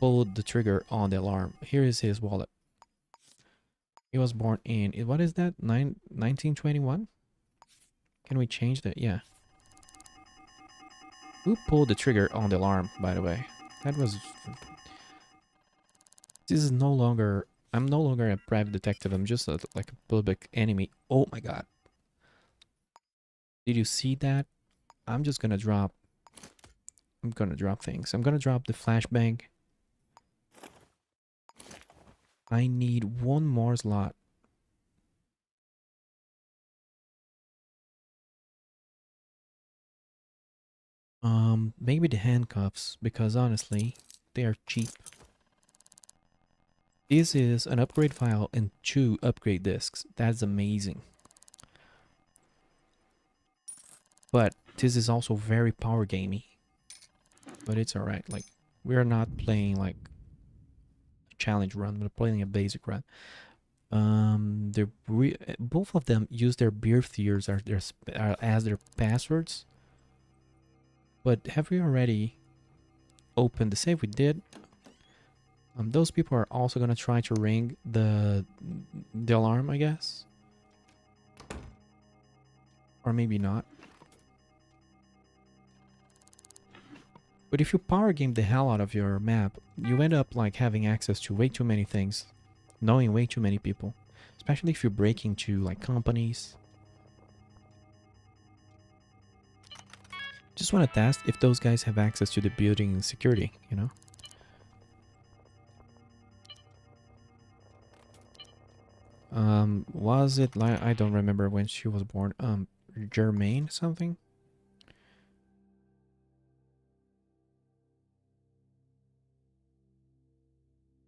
pulled the trigger on the alarm. Here is his wallet. He was born in, what is that? 1921? Can we change that? Yeah. Who pulled the trigger on the alarm, by the way? That was... This is no longer... I'm no longer a private detective. I'm just like a public enemy. Oh my god. Did you see that? I'm just gonna drop... I'm gonna drop things. I'm gonna drop the flashbang. I need one more slot. Maybe the handcuffs, because honestly, they are cheap. This is an upgrade file and 2 upgrade discs. That's amazing. But this is also very power gamey. But it's alright. Like, we're not playing like a challenge run. We're playing a basic run. Both of them use their beer fears as their passwords. But have we already opened the save? We did. Those people are also gonna try to ring the alarm, I guess, or maybe not. But if you power game the hell out of your map, you end up like having access to way too many things, knowing way too many people, especially if you break into like companies. Just want to test if those guys have access to the building security, you know? Was it like, I don't remember when she was born. Germaine something?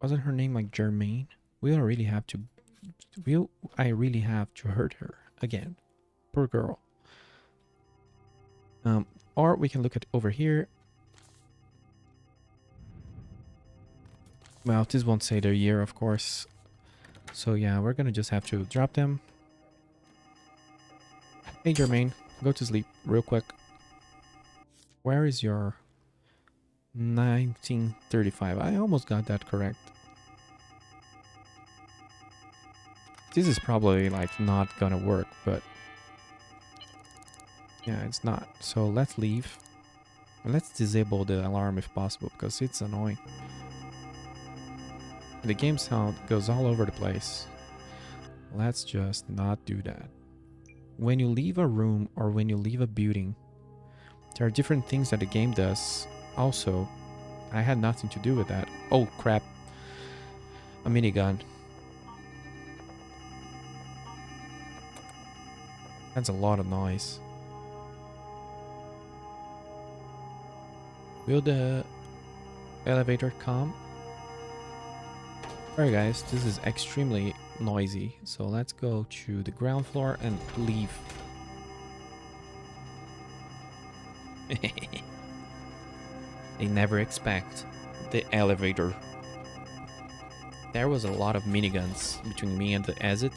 Wasn't her name like Germaine? I really have to hurt her again. Poor girl. Or we can look at over here. Well, this won't say their year, of course. So yeah, we're gonna just have to drop them. Hey Germaine, go to sleep real quick. Where is your 1935? I almost got that correct. This is probably like not gonna work, but yeah, it's not. So let's leave. Let's disable the alarm if possible, because it's annoying. The game sound goes all over the place. Let's just not do that. When you leave a room or when you leave a building, there are different things that the game does. Also, I had nothing to do with that. Oh crap. A minigun. That's a lot of noise. Will the elevator come? Alright guys, this is extremely noisy. So let's go to the ground floor and leave. They never expect the elevator. There was a lot of miniguns between me and the exit.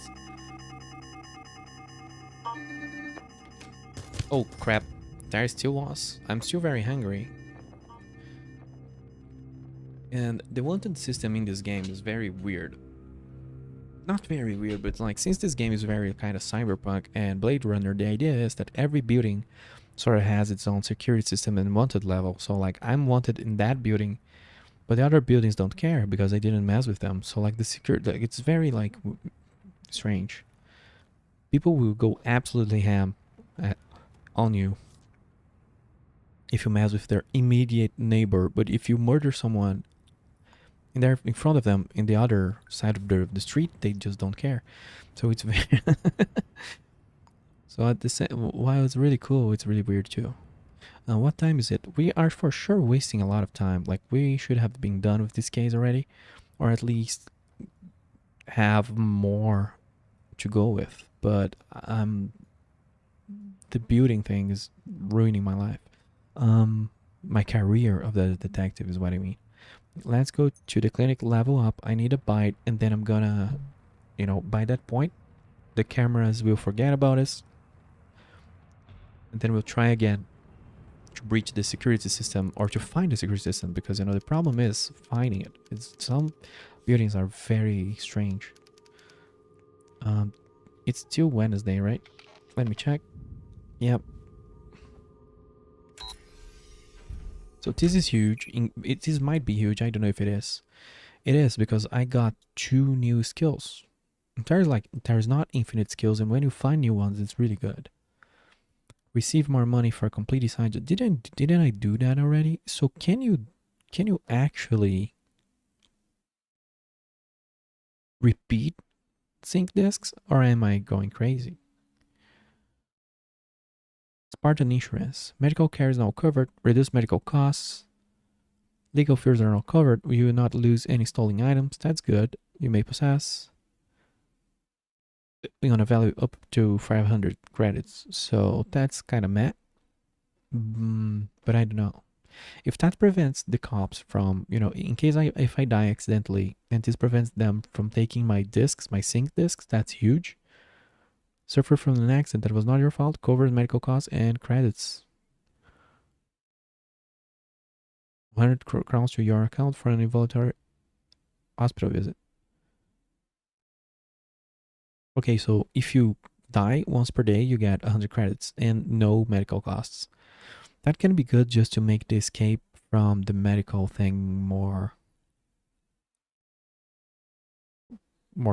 Oh crap, there still was. I'm still very hungry. And the wanted system in this game is very weird. Not very weird, but like since this game is very kind of cyberpunk and Blade Runner, the idea is that every building sort of has its own security system and wanted level. So like I'm wanted in that building, but the other buildings don't care because I didn't mess with them. So like the security, like, it's very like strange. People will go absolutely ham on you if you mess with their immediate neighbor, but if you murder someone in front of them in the other side of the street, they just don't care. So it's very so at the same, while it's really cool, it's really weird too. What time is it? We are for sure wasting a lot of time. Like we should have been done with this case already, or at least have more to go with. But the building thing is ruining my life. My career of the detective is what I mean. Let's go to the clinic, level up. I need a bite, and then I'm gonna, by that point, the cameras will forget about us, and then we'll try again to breach the security system or to find the security system, because the problem is finding it. Some buildings are very strange. It's still Wednesday, right? Let me check. Yep. So this is huge. This might be huge. I don't know if it is. It is, because I got 2 new skills. There's not infinite skills, and when you find new ones, it's really good. Receive more money for completing side job. Didn't I do that already? So can you actually repeat sync disks, or am I going crazy? Spartan insurance. Medical care is now covered. Reduce medical costs. Legal fees are now covered. You will not lose any stolen items. That's good. You may possess. We're gonna value up to 500 credits. So that's kind of meh. But I don't know. If that prevents the cops from, in case if I die accidentally, and this prevents them from taking my discs, my sync discs, that's huge. Suffer from an accident that was not your fault, covers medical costs and credits. 100 crowns to your account for an involuntary hospital visit. Okay, so if you die once per day, you get 100 credits and no medical costs. That can be good just to make the escape from the medical thing more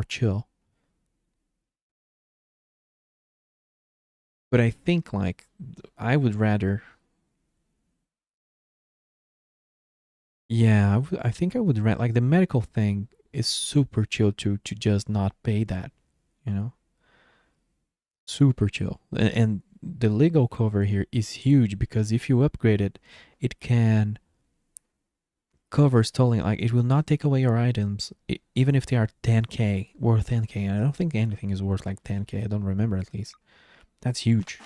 chill. But I think I would rather. Yeah, I think I would rent the medical thing is super chill to just not pay that, you know, super chill. And the legal cover here is huge, because if you upgrade it, it can cover stolen. It will not take away your items, even if they are 10k worth 10k. I don't think anything is worth 10k. I don't remember, at least. That's huge,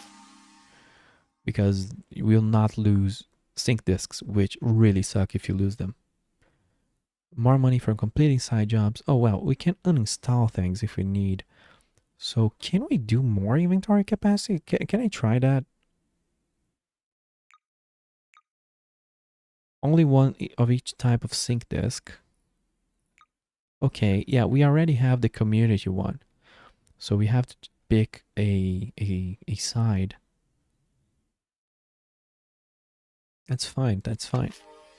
because you will not lose sync disks, which really suck if you lose them. More money for completing side jobs. Oh well, we can uninstall things if we need. So can we do more inventory capacity? Can I try that? Only one of each type of sync disk. Okay, yeah, we already have the community one. So we have to pick a side. That's fine, that's fine.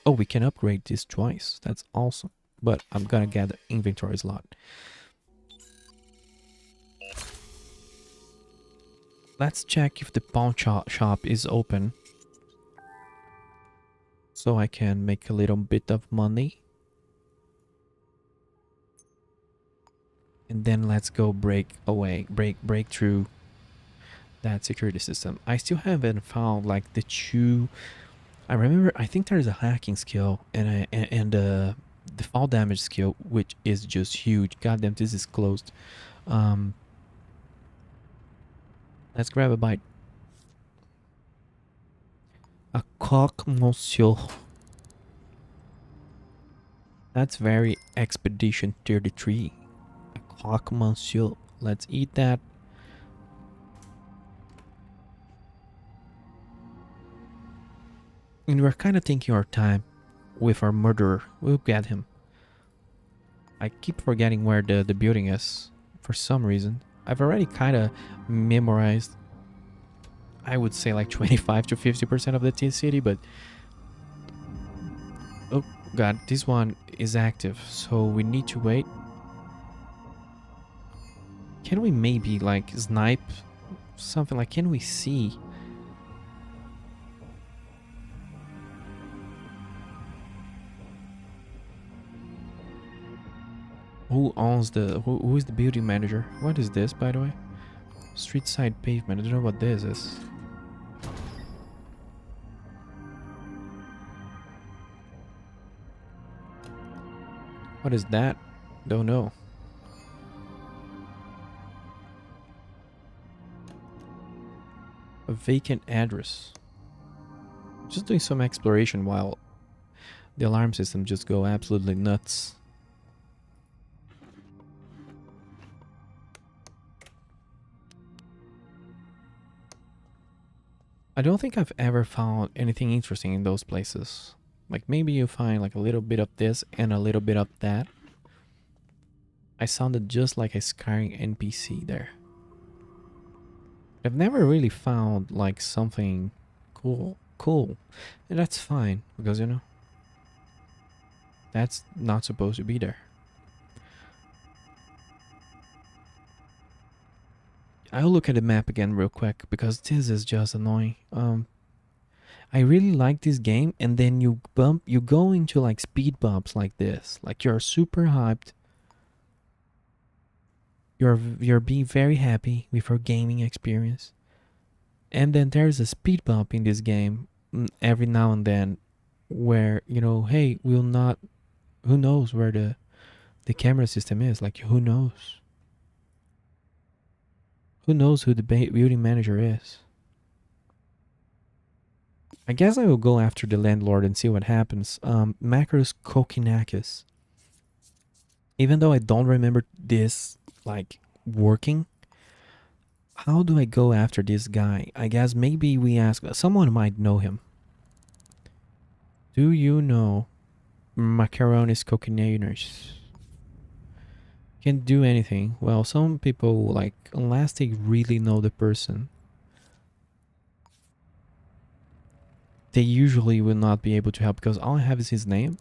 Oh, we can upgrade this twice. That's awesome. But I'm gonna get the inventory slot. Let's check if the pawn shop is open, so I can make a little bit of money. And then let's go break through that security system. I still haven't found the two. I remember, I think there's a hacking skill and the fall damage skill, which is just huge. Goddamn, this is closed. Let's grab a bite. A coq monsieur. That's very Expedition 33. A coq monsieur. Let's eat that. And we're kind of taking our time with our murderer. We'll get him. I keep forgetting where the building is for some reason. I've already kind of memorized, I would say 25 to 50% of the T city, but oh god, this one is active, so we need to wait. Can we maybe snipe something? Can we see? Who owns who is the building manager? What is this, by the way? Street side pavement. I don't know what this is. What is that? Don't know. A vacant address. Just doing some exploration while the alarm system just go absolutely nuts. I don't think I've ever found anything interesting in those places. Like maybe you find like a little bit of this and a little bit of that. I sounded just like a Skyrim NPC there. I've never really found like something cool. And that's fine because that's not supposed to be there. I'll look at the map again real quick because this is just annoying. I really like this game, and then you go into like speed bumps like this, like you're super hyped. You're being very happy with your gaming experience, and then there's a speed bump in this game every now and then, where hey, we'll not. Who knows where the camera system is? Like who knows? Who knows who the building manager is? I guess I will go after the landlord and see what happens. Macros Kokinakis. Even though I don't remember this like working, how do I go after this guy? I guess maybe we ask someone might know him. Do you know Macaronis Coquinators? Can't do anything. Well, some people like unless they really know the person, they usually will not be able to help because all I have is his name.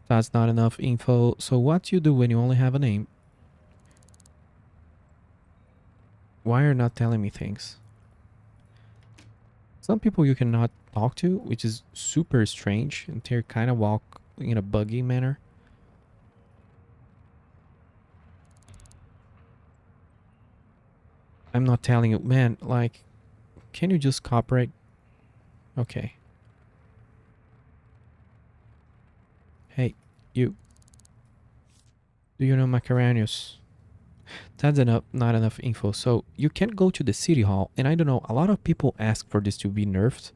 That's not enough info. So what do you do when you only have a name? Why are you not telling me things? Some people you cannot talk to, which is super strange, and they kind of walk in a buggy manner. I'm not telling you, man, like, can you just cooperate? Okay. Hey, you. Do you know Macaranius? That's enough, not enough info. So you can go to the city hall, and I don't know, a lot of people ask for this to be nerfed,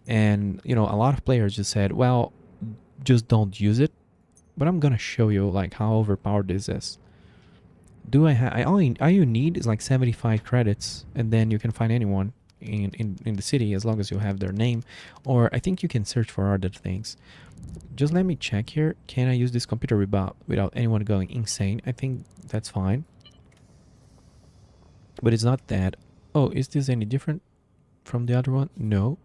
and a lot of players just said, well, just don't use it. But I'm gonna show you like how overpowered this is. Do I have? All you need is like 75 credits, and then you can find anyone in the city as long as you have their name, or I think you can search for other things. Just let me check here. Can I use this computer without anyone going insane? I think that's fine. But it's not that. Oh, is this any different from the other one? No.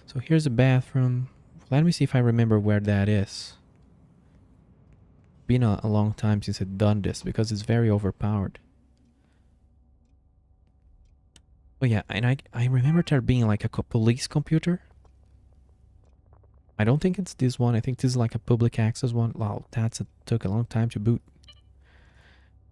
So here's a bathroom. Let me see if I remember where that is. Been a long time since I've done this because it's very overpowered. Oh yeah, and I remember there being like a police computer. I don't think it's this one. I think this is like a public access one. Wow, took a long time to boot.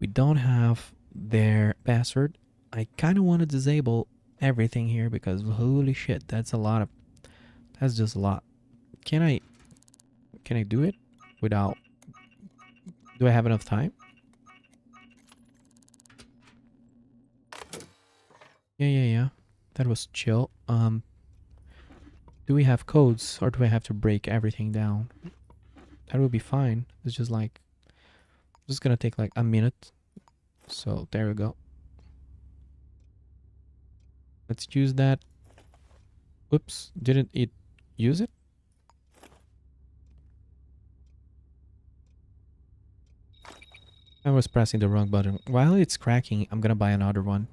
We don't have their password. I kind of want to disable everything here because holy shit, that's just a lot. Can I do it without? Do I have enough time? Yeah. That was chill. Do we have codes or do I have to break everything down? That would be fine. It's just like just gonna take like a minute. So there we go. Let's use that. Oops, didn't it use it? I was pressing the wrong button. While it's cracking, I'm gonna buy another one.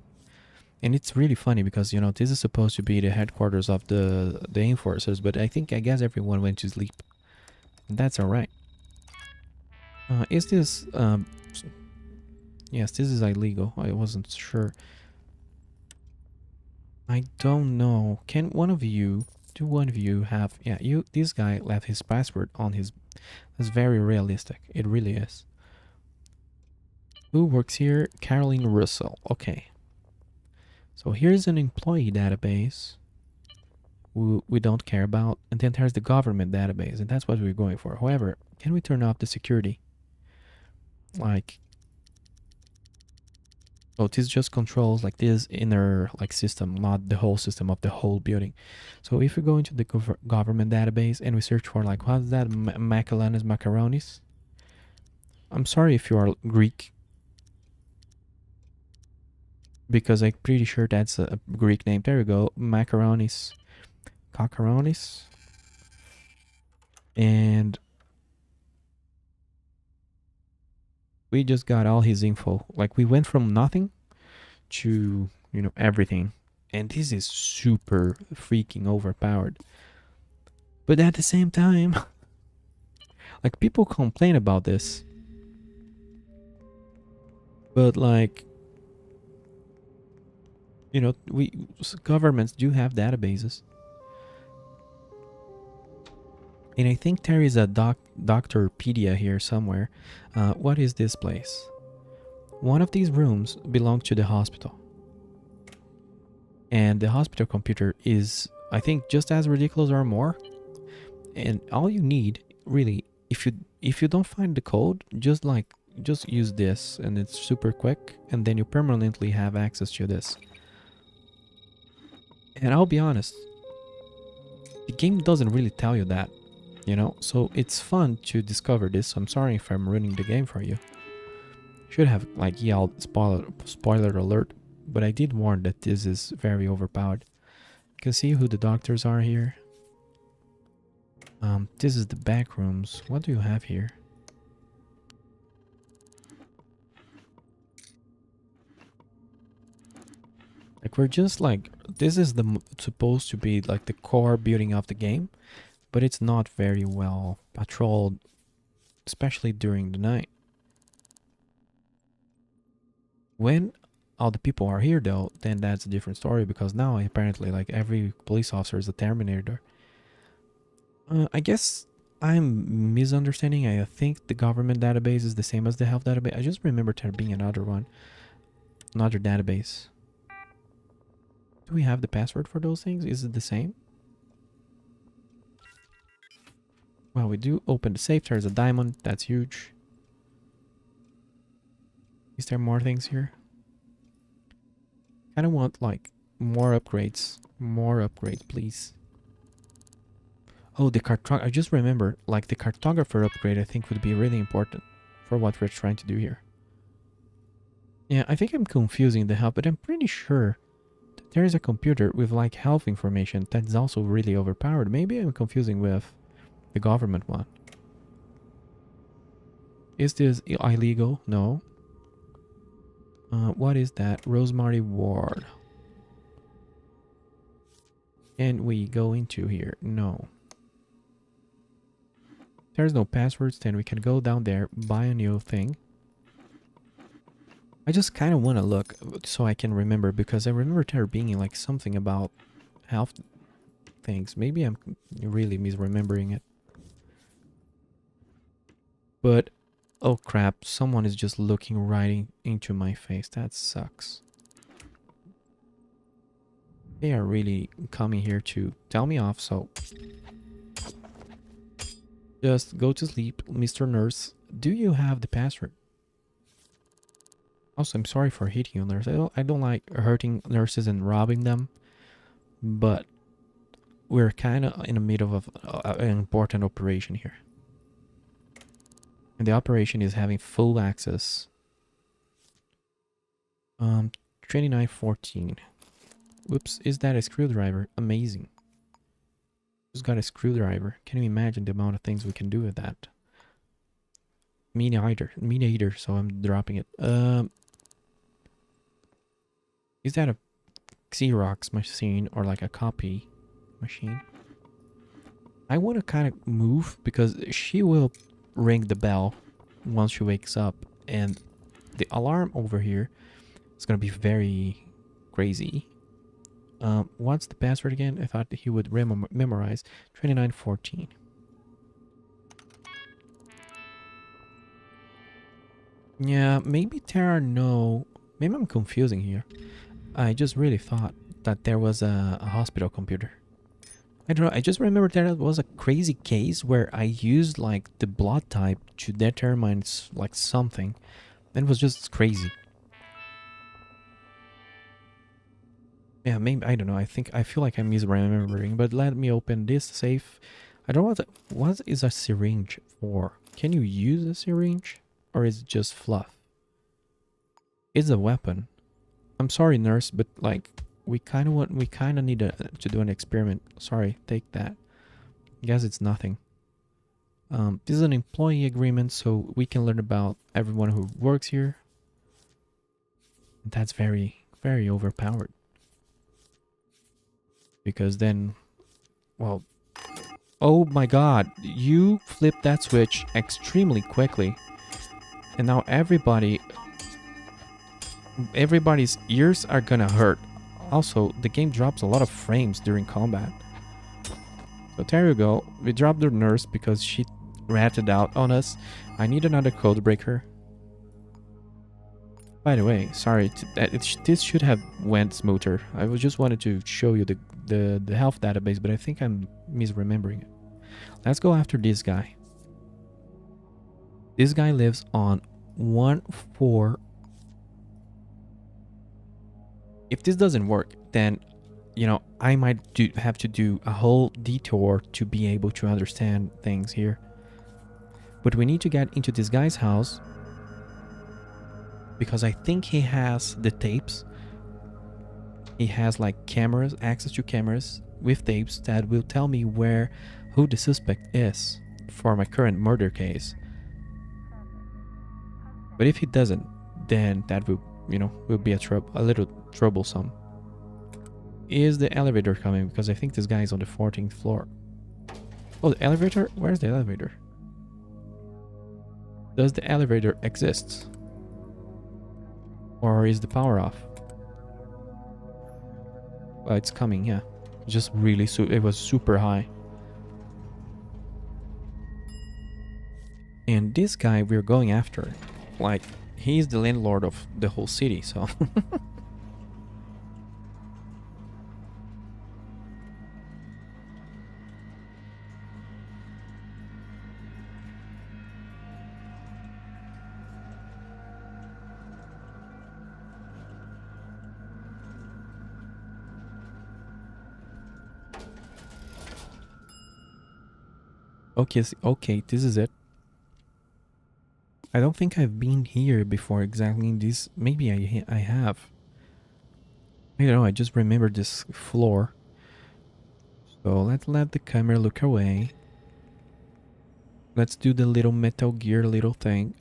And it's really funny because this is supposed to be the headquarters of the enforcers, but I guess everyone went to sleep. That's alright. Is this yes, this is illegal. I wasn't sure. I don't know. Can one of you have this guy left his password on his. That's very realistic. It really is. Who works here? Caroline Russell. Okay. So here's an employee database we don't care about. And then there's the government database, and that's what we're going for. However, can we turn off the security? Like, oh, this just controls like this inner like system, not the whole system of the whole building. So if we go into the government database and we search for like, what's that? Macallanes macaronis? I'm sorry if you are Greek, because I'm pretty sure that's a Greek name. There we go. Macaronis. Cocaronis. And we just got all his info. Like, we went from nothing to, everything. And this is super freaking overpowered. But at the same time, like, people complain about this. But, like, governments do have databases. And I think there is a Doctorpedia here somewhere. What is this place? One of these rooms belongs to the hospital. And the hospital computer is, I think, just as ridiculous or more. And all you need, really, if you don't find the code, just use this, and it's super quick, and then you permanently have access to this. And I'll be honest, the game doesn't really tell you that, so it's fun to discover this. So I'm sorry if I'm ruining the game for you. Should have yelled spoiler alert, but I did warn that this is very overpowered. You can see who the doctors are here. This is the back rooms. What do you have here? Like, we're just this is supposed to be like the core building of the game, but it's not very well patrolled, especially during the night. When all the people are here though, then that's a different story, because now apparently every police officer is a Terminator. I guess I'm misunderstanding. I think the government database is the same as the health database. I just remember there being another one. Another database. Do we have the password for those things? Is it the same? Well, we do open the safe. There's a diamond. That's huge. Is there more things here? Kind of want more upgrades. More upgrades, please. Oh, the cartographer. I just remember, the cartographer upgrade I think would be really important for what we're trying to do here. Yeah, I think I'm confusing the health, but I'm pretty sure that there is a computer with health information that's also really overpowered. Maybe I'm confusing with the government one. Is this illegal? No. What is that? Rosemary Ward. Can we go into here? No. There's no passwords, then we can go down there, buy a new thing. I just kind of want to look so I can remember, because I remember there being something about health things. Maybe I'm really misremembering it. But, oh crap, someone is just looking right into my face. That sucks. They are really coming here to tell me off, so... Just go to sleep, Mr. Nurse. Do you have the password? Also, I'm sorry for hitting you, nurse. I don't like hurting nurses and robbing them. But we're kind of in the middle of an important operation here. And the operation is having full access. 2914. Whoops, is that a screwdriver? Amazing. Just got a screwdriver. Can you imagine the amount of things we can do with that? Me neither, so I'm dropping it. Is that a Xerox machine or a copy machine? I want to kind of move, because she will ring the bell once she wakes up, and the alarm over here is going to be very crazy. What's the password again? I thought he would memorize. 2914. Yeah, maybe there are no... Maybe I'm confusing here. I just really thought that there was a hospital computer. I don't know, I just remember there was a crazy case where I used the blood type to determine something. And it was just crazy. Yeah, maybe, I don't know. I feel like I'm misremembering, but let me open this safe. I don't know what is a syringe for? Can you use a syringe? Or is it just fluff? It's a weapon. I'm sorry, nurse, but like we kind of need to do an experiment. Sorry, take that. Guess it's nothing. This is an employee agreement, so we can learn about everyone who works here. That's very, very overpowered. Because then, well, oh my god, you flipped that switch extremely quickly. And now everybody's ears are gonna hurt. Also, the game drops a lot of frames during combat. So there you go. We dropped the nurse because she ratted out on us. I need another code breaker. By the way, sorry, this should have went smoother. I just wanted to show you the health database, but I think I'm misremembering it. Let's go after this guy. This guy lives on 1-4. If this doesn't work, then, you know, I might have to do a whole detour to be able to understand things here. But we need to get into this guy's house because I think he has the tapes. He has like cameras, access to cameras with tapes that will tell me who the suspect is for my current murder case. But if he doesn't, then that will, you know, will be a little troublesome. Is the elevator coming? Because I think this guy is on the 14th floor. Oh, the elevator? Where's the elevator? Does the elevator exist? Or is the power off? Well, it's coming, yeah. Just really, it was super high. And this guy we're going after, like, he's the landlord of the whole city, so... Okay, this is it. I don't think I've been here before exactly in this. Maybe I have. I don't know, I just remember this floor. So let's let the camera look away. Let's do the little Metal Gear little thing.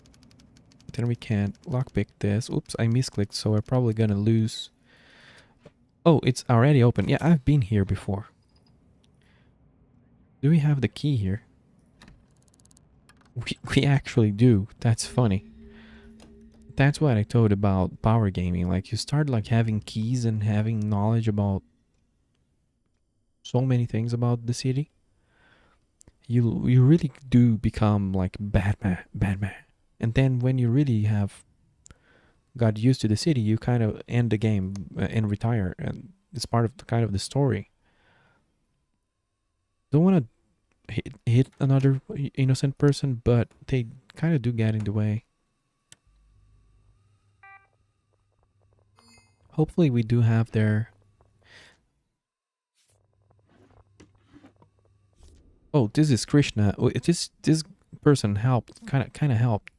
Then we can lockpick this. Oops, I misclicked, so we're probably gonna lose. Oh, it's already open. Yeah, I've been here before. Do we have the key here? We actually do. That's funny. That's what I told about power gaming. Like, you start like having keys and having knowledge about so many things about the city. You really do become like Batman. And then when you really have got used to the city, you kind of end the game and retire, and it's part of the story. Don't want to hit another innocent person, but they kind of do get in the way. Hopefully we do have their... Oh, this is Krishna. Oh, this person helped, kind of helped.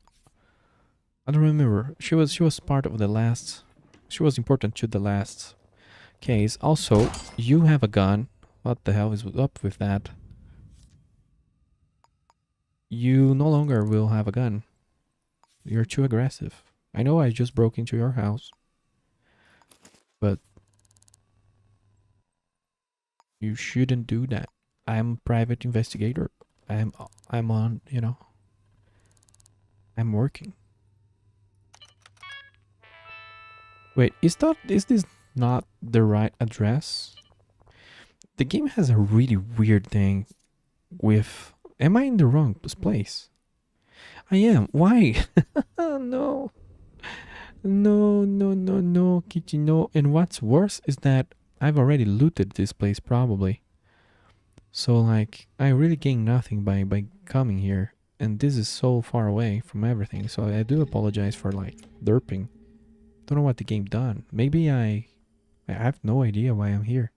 I don't remember. She was part of the last. She was important to the last case. Also, you have a gun. What the hell is up with that? You no longer will have a gun. You're too aggressive. I know I just broke into your house, but you shouldn't do that. I'm a private investigator. I'm on, you know, I'm working. Wait, is this not the right address? The game has a really weird thing with... Am I in the wrong place? I am. Why? No. No, Kitty, no. And what's worse is that I've already looted this place, probably. So, like, I really gain nothing by coming here. And this is so far away from everything. So I do apologize for, like, derping. Don't know what the game done. Maybe I have no idea why I'm here.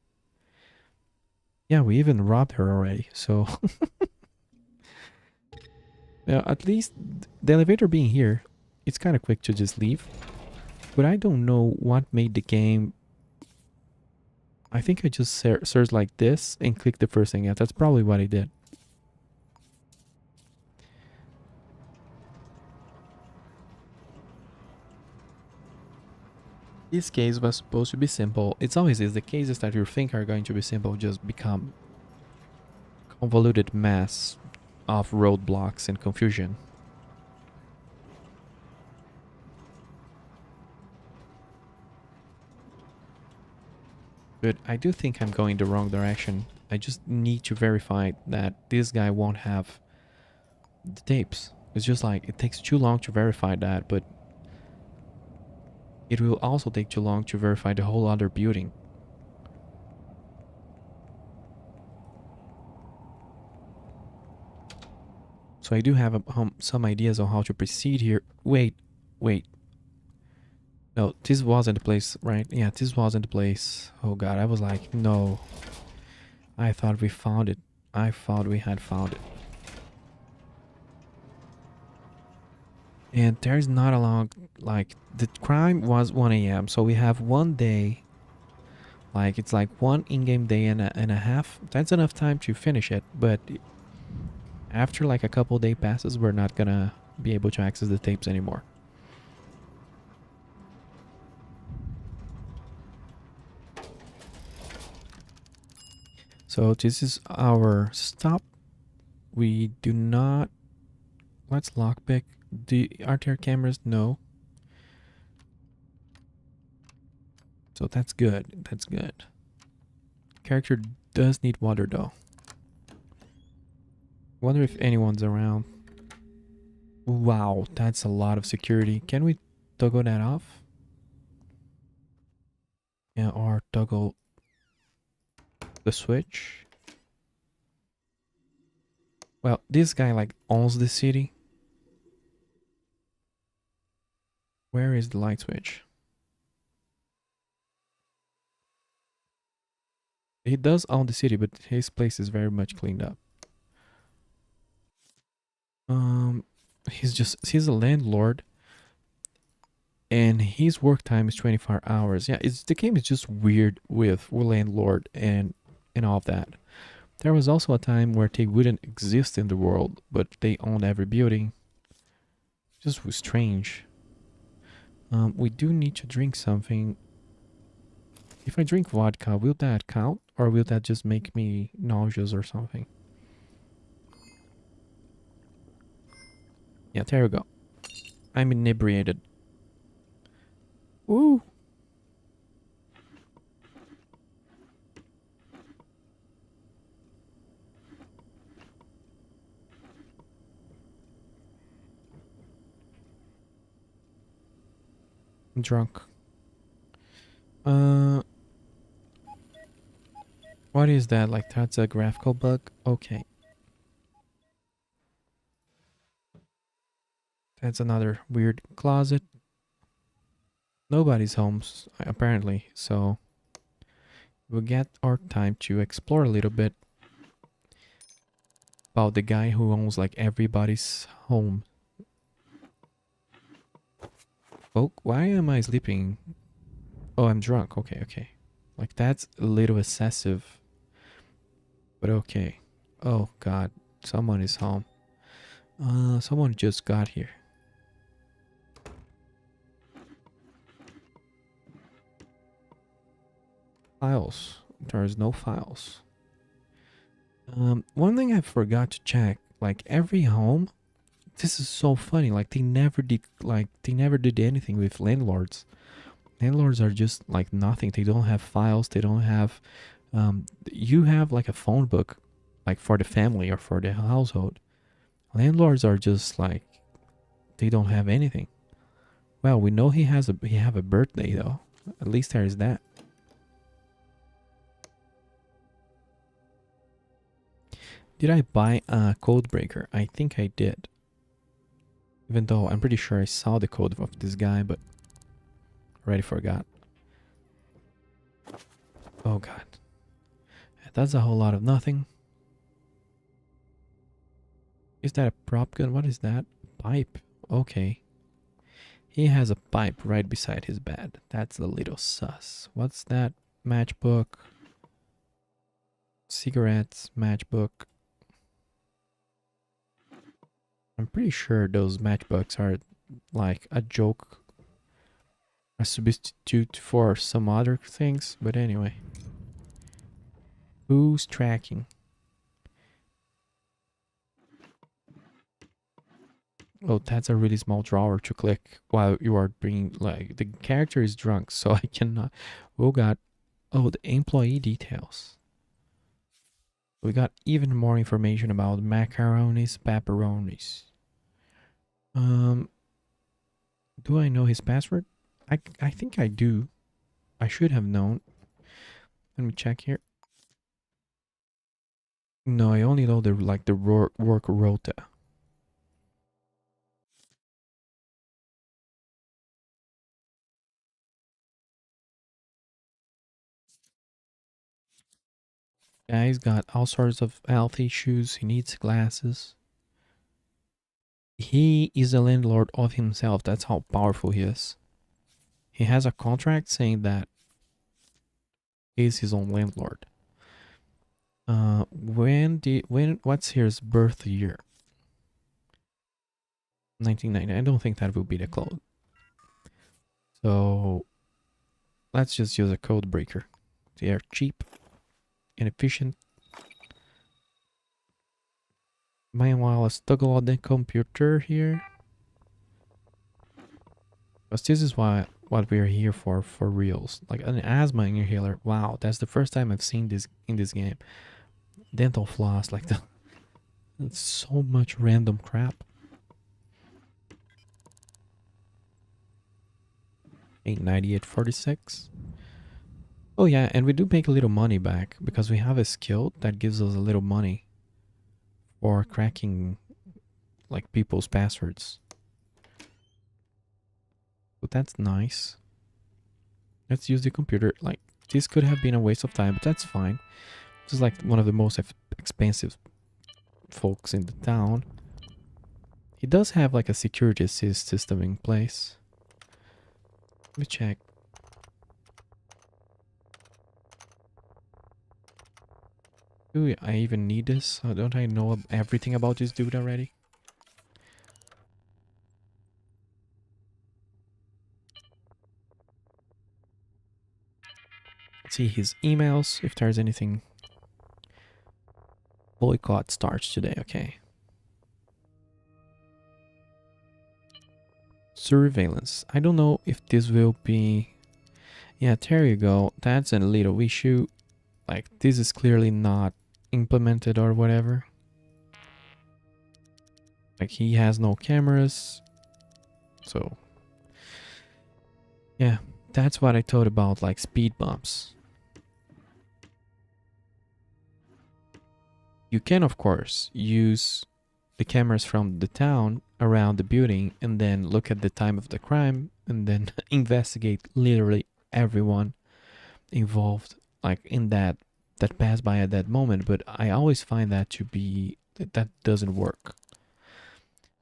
Yeah, we even robbed her already, so... Yeah, at least the elevator being here, it's kind of quick to just leave. But I don't know what made the game. I think I just searched like this and clicked the first thing. Yeah, that's probably what I did. This case was supposed to be simple. It's always is. The cases that you think are going to be simple just become convoluted mess of roadblocks and confusion. But I do think I'm going the wrong direction. I just need to verify that this guy won't have the tapes. It's just like it takes too long to verify that, but it will also take too long to verify the whole other building. So I do have some ideas on how to proceed here. Wait. No, this wasn't the place, right? Yeah, this wasn't the place. Oh god, I was like, no. I thought we found it. I thought we had found it. And there's not a long, like, the crime was 1 a.m. So we have 1 day. Like, it's like one in-game day and a half. That's enough time to finish it. But after like a couple day passes, we're not gonna be able to access the tapes anymore. So this is our stop. We do not. Let's lockpick. Are there cameras? No. So that's good. That's good. Character does need water though. Wonder if anyone's around. Wow, that's a lot of security. Can we toggle that off? Yeah, or toggle the switch. Well, this guy like owns the city. Where is the light switch? He does own the city, but his place is very much cleaned up. He's a landlord, and his work time is 24 hours. Yeah, the game is just weird with landlord and all of that. There was also a time where they wouldn't exist in the world, but they owned every building. Just was strange. We do need to drink something. If I drink vodka, will that count? Or will that just make me nauseous or something? Yeah, there we go. I'm inebriated. Woo! I'm drunk. What is that? Like, that's a graphical bug? Okay. That's another weird closet. Nobody's home, apparently, so we'll get our time to explore a little bit about the guy who owns like everybody's home. Oh, why am I sleeping? Oh, I'm drunk. Okay. Like, that's a little excessive. But okay. Oh god, someone is home. Someone just got here. Files. There's no files. One thing I forgot to check, like every home, this is so funny. Like they never did anything with landlords. Landlords are just like nothing. They don't have files. They don't have. You have like a phone book, like for the family or for the household. Landlords are just like, they don't have anything. Well, we know he have a birthday though. At least there is that. Did I buy a code breaker? I think I did. Even though I'm pretty sure I saw the code of this guy, but already forgot. Oh god. That's a whole lot of nothing. Is that a prop gun? What is that? Pipe. Okay. He has a pipe right beside his bed. That's a little sus. What's that? Matchbook. Cigarettes, matchbook. I'm pretty sure those matchbooks are like a joke, a substitute for some other things. But anyway. Who's tracking? Oh, that's a really small drawer to click while you are bringing, like, the character is drunk, so I cannot. Oh god. Oh, the employee details. We got even more information about macaronis, pepperonis. Do I know his password? I think I do. I should have known. Let me check here. No, I only know the work rota. Guy's got all sorts of health issues. He needs glasses. He is a landlord of himself. That's how powerful he is. He has a contract saying that he's his own landlord. What's his birth year? 1990. I don't think that will be the code. So let's just use a code breaker. They are cheap and efficient. Meanwhile, let's toggle on the computer here. Because this is what we're here for reals. Like an asthma inhaler. Wow, that's the first time I've seen this in this game. Dental floss, like the it's so much random crap. 898.46. Oh yeah, and we do make a little money back because we have a skill that gives us a little money for cracking like people's passwords. So that's nice. Let's use the computer. Like, this could have been a waste of time, but that's fine. This is like one of the most expensive folks in the town. He does have like a security assist system in place. Let me check. Do I even need this? Don't I know everything about this dude already? Let's see his emails, if there's anything. Boycott starts today, okay. Surveillance. I don't know if this will be... Yeah, there you go. That's a little issue. Like, this is clearly not implemented or whatever. Like, he has no cameras. So, yeah, that's what I thought about, like, speed bumps. You can, of course, use the cameras from the town around the building and then look at the time of the crime and then investigate literally everyone involved, like, in that passed by at that moment. But I always find that to be that doesn't work.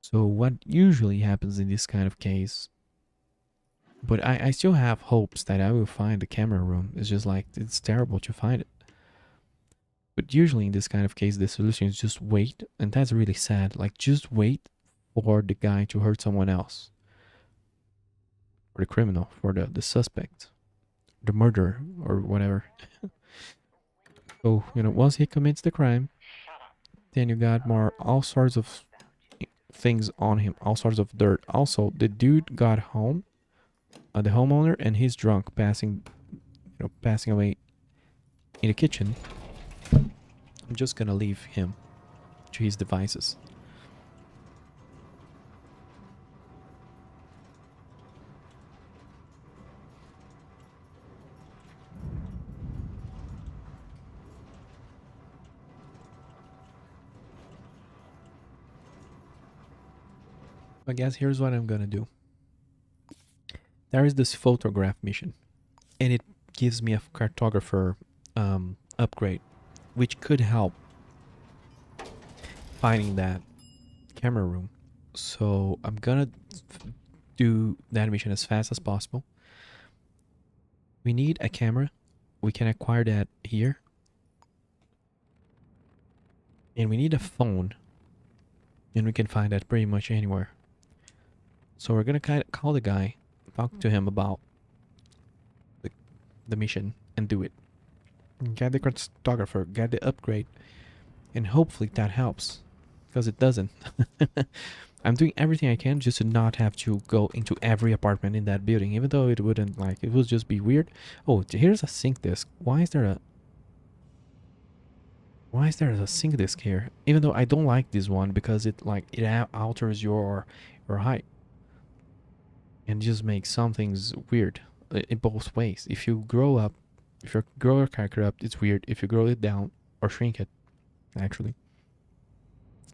So what usually happens in this kind of case, but I still have hopes that I will find the camera room. It's just like, it's terrible to find it. But usually in this kind of case, the solution is just wait. And that's really sad. Like, just wait for the guy to hurt someone else. For the criminal, for the suspect. The murderer, or whatever. So, you know, once he commits the crime, then you got all sorts of things on him. All sorts of dirt. Also, the dude got home. The homeowner, and he's drunk, passing away in the kitchen. I'm just gonna leave him to his devices. I guess here's what I'm gonna do. There is this photograph mission, and it gives me a cartographer upgrade, which could help finding that camera room. So I'm gonna do that mission as fast as possible. We need a camera. We can acquire that here. And we need a phone. And we can find that pretty much anywhere. So we're gonna kind of call the guy, talk to him about the mission, and do it. Get the cartographer, get the upgrade, and hopefully that helps. Because it doesn't. I'm doing everything I can just to not have to go into every apartment in that building, even though it wouldn't, like, it would just be weird. Oh, here's a sync disk. Why is there a sync disk here? Even though I don't like this one because it alters your height and just makes some things weird in both ways. If you grow your character up, it's weird. If you grow it down or shrink it, actually,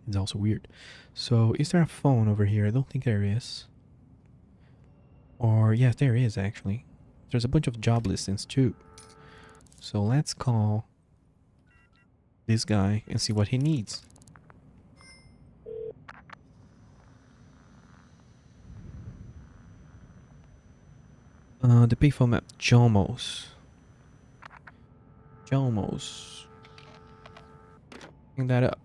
it's also weird. So is there a phone over here? I don't think there is. Or yes, there is actually. There's a bunch of job listings too. So let's call this guy and see what he needs. The payphone map, Jomos. Bring that up.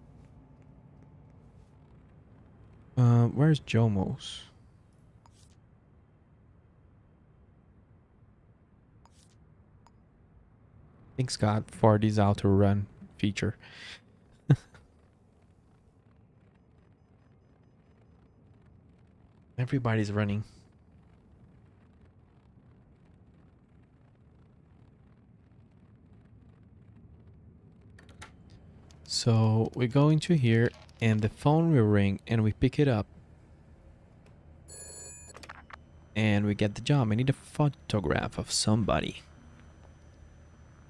Where's Jomos? Thanks God for this auto run feature. Everybody's running. So we go into here and the phone will ring and we pick it up. And we get the job. I need a photograph of somebody.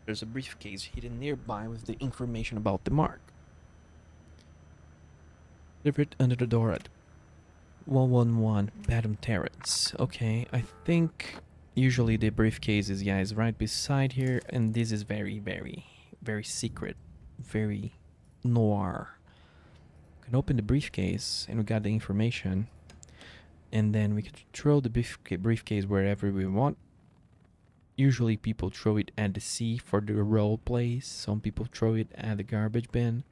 There's a briefcase hidden nearby with the information about the mark. Deliver it under the door at 111 Batham Terrace. Okay, I think usually the briefcase is right beside here, and this is very, very, very secret, very noir. We can open the briefcase and we got the information, and then we can throw the briefcase wherever we want. Usually people throw it at the sea for the role plays. Some people throw it at the garbage bin.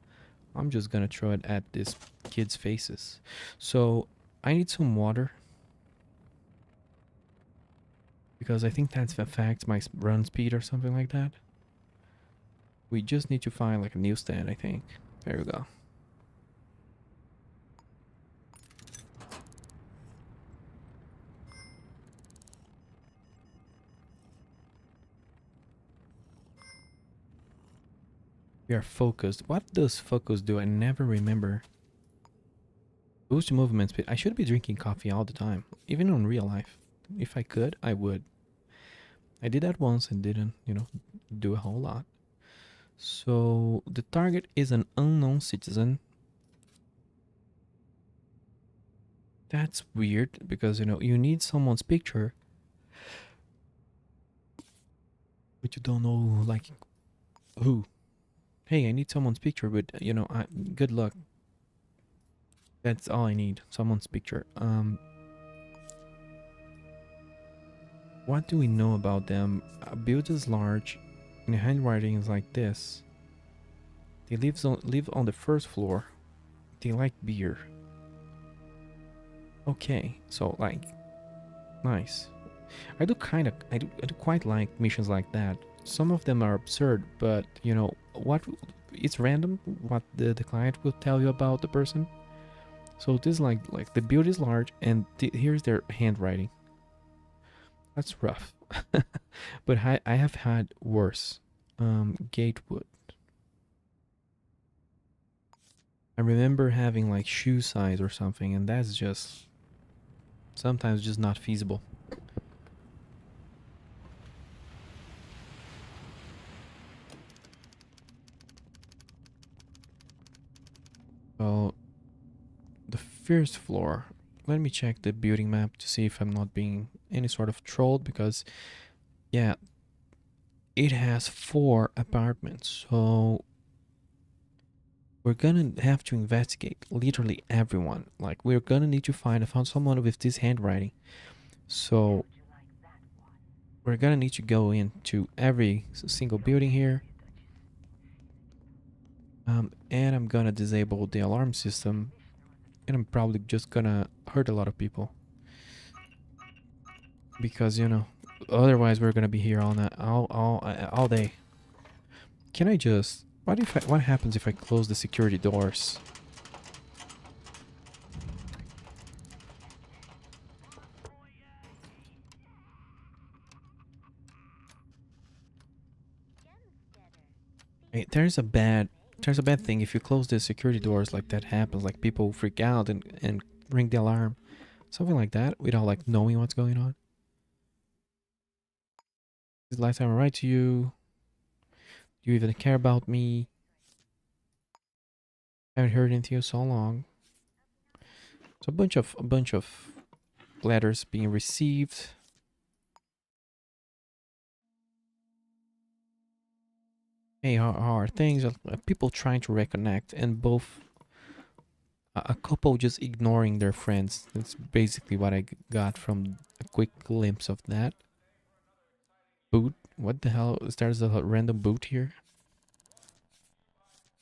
I'm just gonna throw it at this kid's faces. So I need some water, because I think that affects my run speed or something like that. We just need to find like a newsstand, I think. There we go. We are focused. What does focus do? I never remember. Boost movement speed. I should be drinking coffee all the time, even in real life. If I could, I would. I did that once and didn't, do a whole lot. So the target is an unknown citizen. That's weird because, you need someone's picture, but you don't know, like, who. Hey, I need someone's picture, but, good luck. That's all I need, someone's picture. What do we know about them? A build is large, and the handwriting is like this. They live on the first floor. They like beer. Okay, so like, nice. I do quite like missions like that. Some of them are absurd, but what? It's random what the client will tell you about the person. So this like the build is large, and here's their handwriting. That's rough, but I have had worse. Gatewood. I remember having like shoe size or something, and that's just sometimes just not feasible. So the first floor. Let me check the building map to see if I'm not being any sort of trolled, because yeah, it has 4 apartments. So we're gonna have to investigate literally everyone. Like we're gonna need to find someone with this handwriting. So we're gonna need to go into every single building here. And I'm gonna disable the alarm system, and I'm probably just gonna hurt a lot of people because otherwise we're gonna be here all night, all day. Can I just? What happens if I close the security doors? Hey, there's a bad thing if you close the security doors like that happens. Like people freak out and ring the alarm, something like that, without like knowing what's going on. This is the last time I write to you. Do you even care about me? I haven't heard anything so long. So a bunch of letters being received. Hey, how are things? People trying to reconnect, and both a couple just ignoring their friends. That's basically what I got from a quick glimpse of that. Boot? What the hell? There's a random boot here.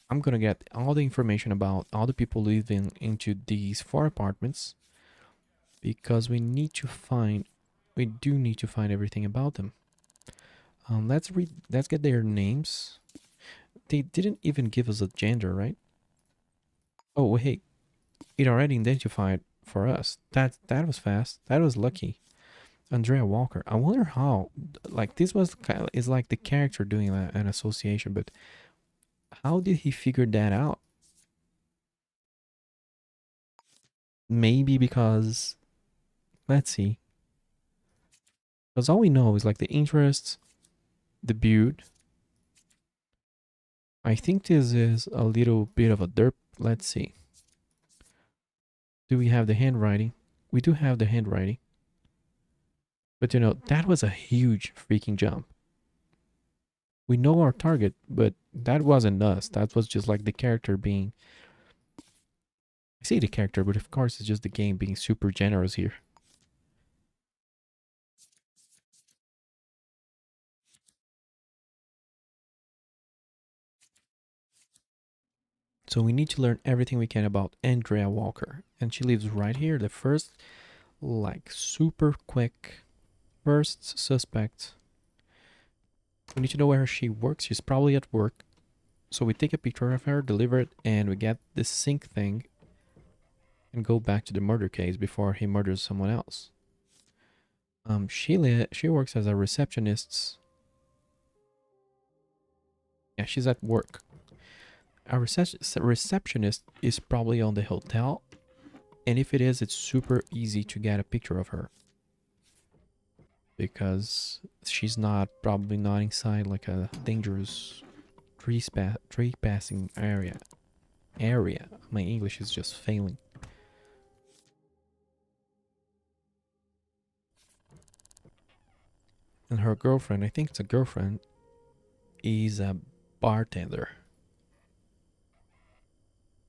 I'm gonna get all the information about all the people living into these 4 apartments because we do need to find everything about them. Let's get their names. They didn't even give us a gender, right? Oh, hey, it already identified for us. That was fast. That was lucky. Andrea Walker. I wonder how. Like this was kind of is like the character doing an association, but how did he figure that out? Maybe because let's see. Because all we know is like the interests, the build. I think this is a little bit of a derp. Let's see. Do we have the handwriting? We do have the handwriting. But that was a huge freaking jump. We know our target, but that wasn't us. That was just like the character being. I say the character, but of course it's just the game being super generous here. So we need to learn everything we can about Andrea Walker. And she lives right here. The first, like, super quick first suspect. We need to know where she works. She's probably at work. So we take a picture of her, deliver it, and we get this sync thing and go back to the murder case before he murders someone else. She works as a receptionist. Yeah, she's at work. A receptionist is probably on the hotel, and if it is, it's super easy to get a picture of her because she's probably not inside like a dangerous tree passing area. My English is just failing. And her girlfriend, I think it's a girlfriend, is a bartender.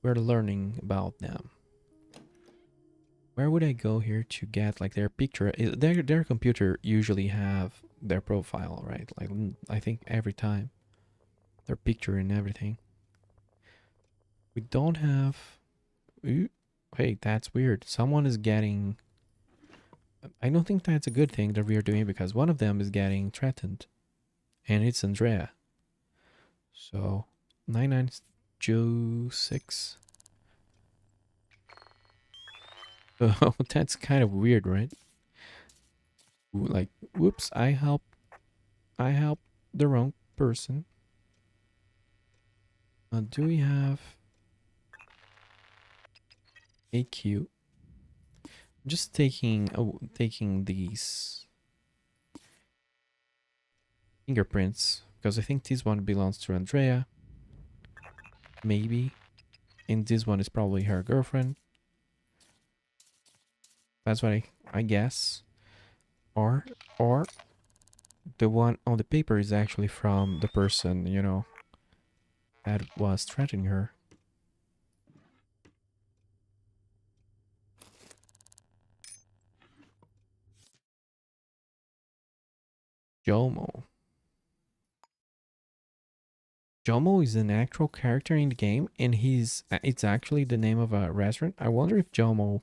We're learning about them. Where would I go here to get like their picture? Their computer usually have their profile, right? Like I think every time their picture and everything. We don't have. Ooh, hey, that's weird. Someone is getting. I don't think that's a good thing that we are doing because one of them is getting threatened, and it's Andrea. So 99 Joe 6. So that's kind of weird, right? Like, whoops, I helped the wrong person. Do we have AQ? I'm just taking these fingerprints because I think this one belongs to Andrea. Maybe. And this one is probably her girlfriend. That's what I guess. Or the one on the paper is actually from the person, that was threatening her. Jomo. Jomo is an actual character in the game, and it's actually the name of a restaurant. I wonder if Jomo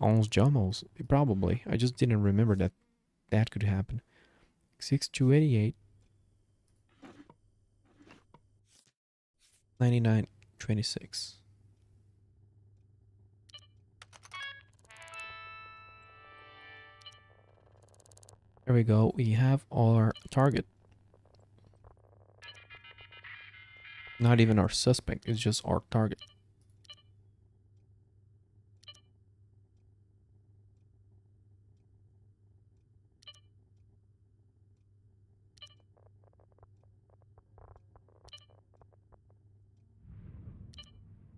owns Jomo's. Probably. I just didn't remember that that could happen. 6288 9926. There we go. We have our target. Not even our suspect. It's just our target.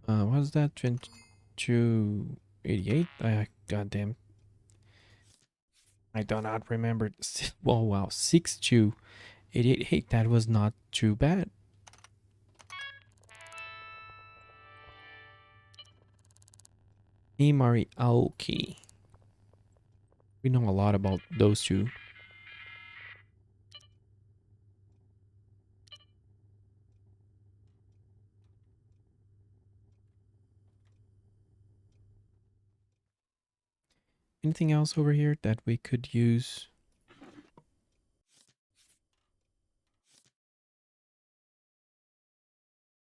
What is that? 2288? Goddamn. I do not remember. Oh, wow. 6288. Hey, that was not too bad. Himari Aoki. We know a lot about those two. Anything else over here that we could use?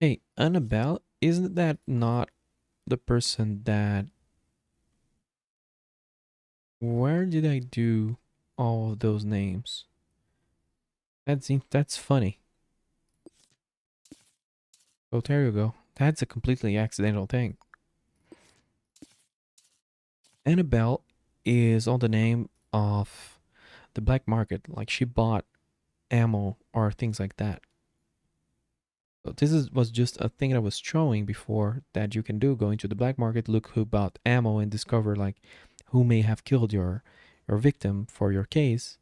Hey, Annabelle, isn't that not the person that... Where did I do all of those names? That's funny. Oh, there you go. That's a completely accidental thing. Annabelle is on the name of the black market. Like she bought ammo or things like that. So was just a thing that was showing before that you can do. Go into the black market, look who bought ammo, and discover like who may have killed your victim for your case.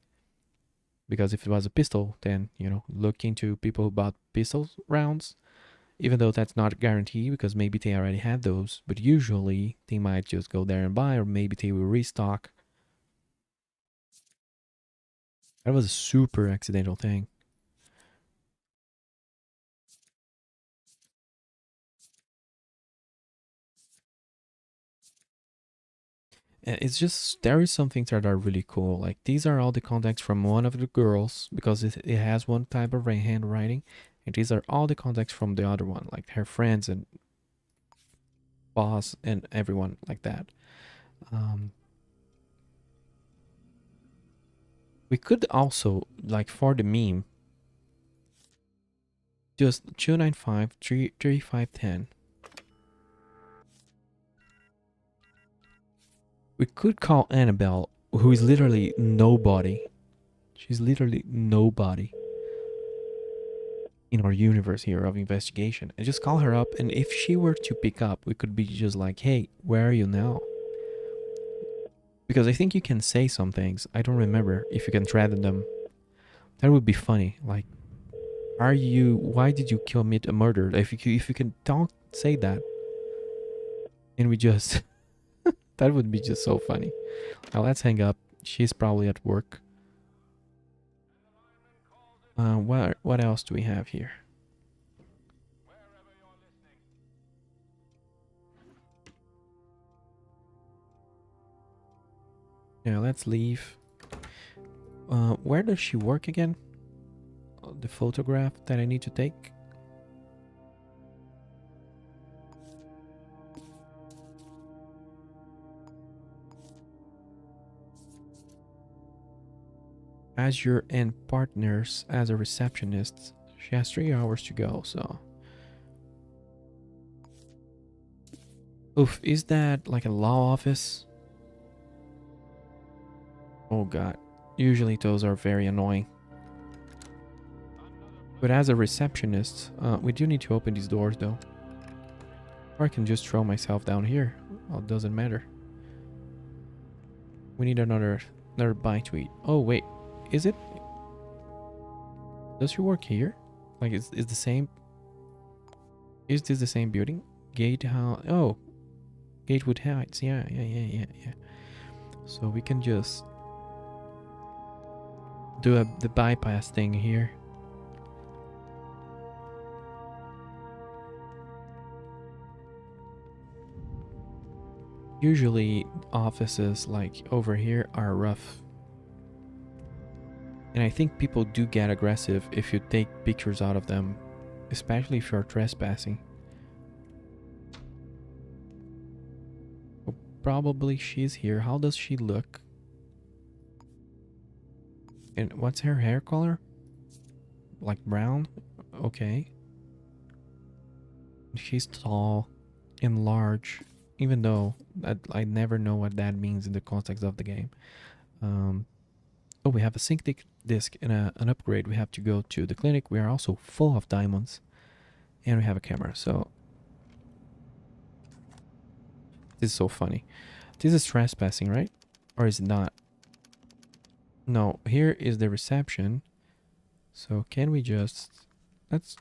Because if it was a pistol, then look into people who bought pistols rounds. Even though that's not a guarantee because maybe they already had those, but usually they might just go there and buy, or maybe they will restock. That was a super accidental thing. It's just, there is some things that are really cool. Like these are all the contacts from one of the girls because it has one type of handwriting. And these are all the contacts from the other one, like her friends and boss and everyone like that. Um, we could also, like for the meme, just 295 3510. We could call Annabelle, who is literally nobody. She's literally nobody in our universe here of investigation. And just call her up, and if she were to pick up, we could be just like, hey, where are you now? Because I think you can say some things. I don't remember if you can threaten them. That would be funny. Like, why did you commit a murder? If you can talk, say that. And we just, that would be just so funny. Now let's hang up. She's probably at work. What else do we have here? Yeah, let's leave. Where does she work again? The photograph that I need to take. Azure and partners as a receptionist. She has 3 hours to go, so. Oof, is that like a law office? Oh god. Usually those are very annoying. But as a receptionist, we do need to open these doors though. Or I can just throw myself down here. Well, it doesn't matter. We need another bite to eat. Oh wait, is it? Does she work here? Like is the same? Is this the same building? Gatehouse. Oh, Gatewood Heights. Yeah. So we can just do the bypass thing here. Usually offices like over here are rough. And I think people do get aggressive if you take pictures out of them, especially if you're trespassing. Oh, probably she's here. How does she look? And what's her hair color? Like brown? Okay. She's tall and large, even though I never know what that means in the context of the game. Oh, we have a sync disc and an upgrade. We have to go to the clinic. We are also full of diamonds. And we have a camera. So this is so funny. This is trespassing, right? Or is it not? No, here is the reception. So can we just... Let's...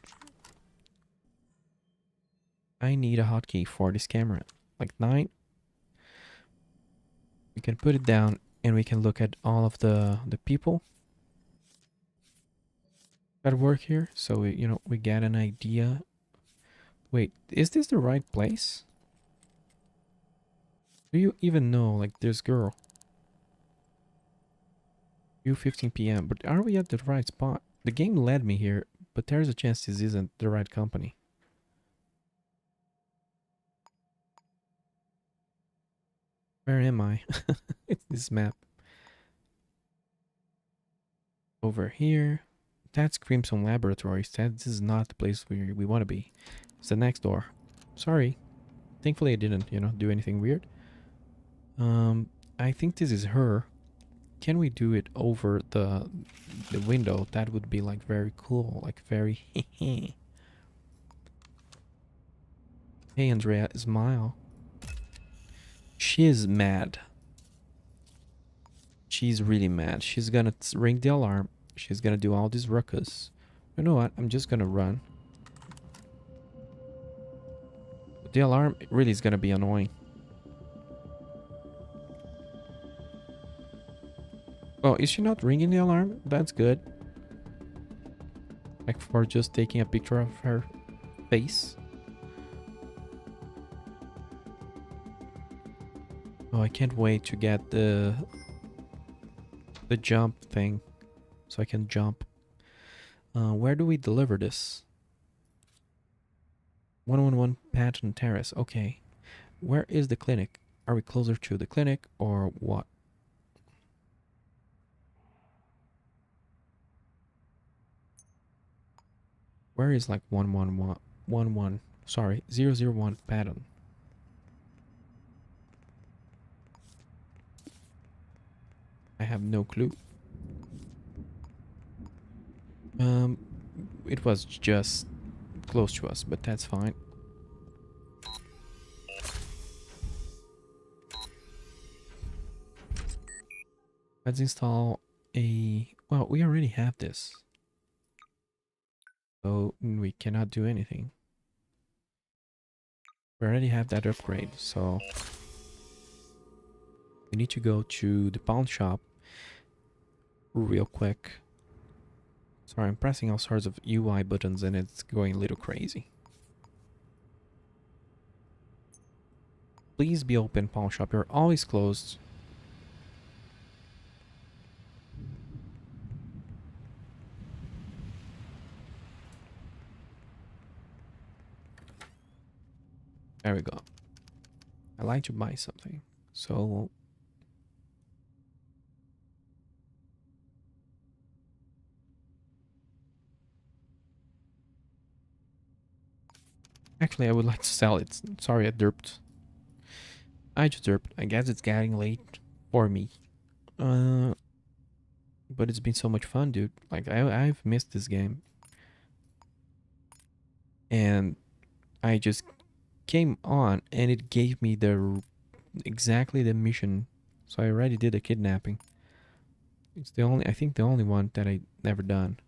I need a hotkey for this camera. Like 9. We can put it down and we can look at all of the people that work here. So we, we get an idea. Wait, is this the right place? Do you even know, like, this girl? 2:15 p.m. But are we at the right spot? The game led me here, but there's a chance this isn't the right company. Where am I? It's this map. Over here. That's Crimson Laboratories. This is not the place we want to be. It's the next door. Sorry. Thankfully I didn't, do anything weird. I think this is her. Can we do it over the window? That would be like very cool, like very Hey Andrea, smile. She is mad. She's really mad. She's gonna ring the alarm. She's gonna do all this ruckus. You know what? I'm just gonna run. The alarm really is gonna be annoying. Oh, is she not ringing the alarm? That's good. Like for just taking a picture of her face. Oh, I can't wait to get the jump thing. So I can jump. Where do we deliver this? 111 Patton Terrace. Okay. Where is the clinic? Are we closer to the clinic or what? Where is like 111? Sorry, 001 Patton. I have no clue. It was just close to us, but that's fine. Let's install a... Well, we already have this. So we cannot do anything. We already have that upgrade, so... We need to go to the pawn shop real quick. Sorry, I'm pressing all sorts of UI buttons and it's going a little crazy. Please be open, pawn shop. You're always closed. There we go. I like to buy something. So... Actually, I would like to sell it. Sorry, I derped. I just derped. I guess it's getting late for me. But it's been so much fun, dude. Like, I've missed this game. And I just came on and it gave me exactly the mission. So I already did a kidnapping. It's I think the only one that I never done.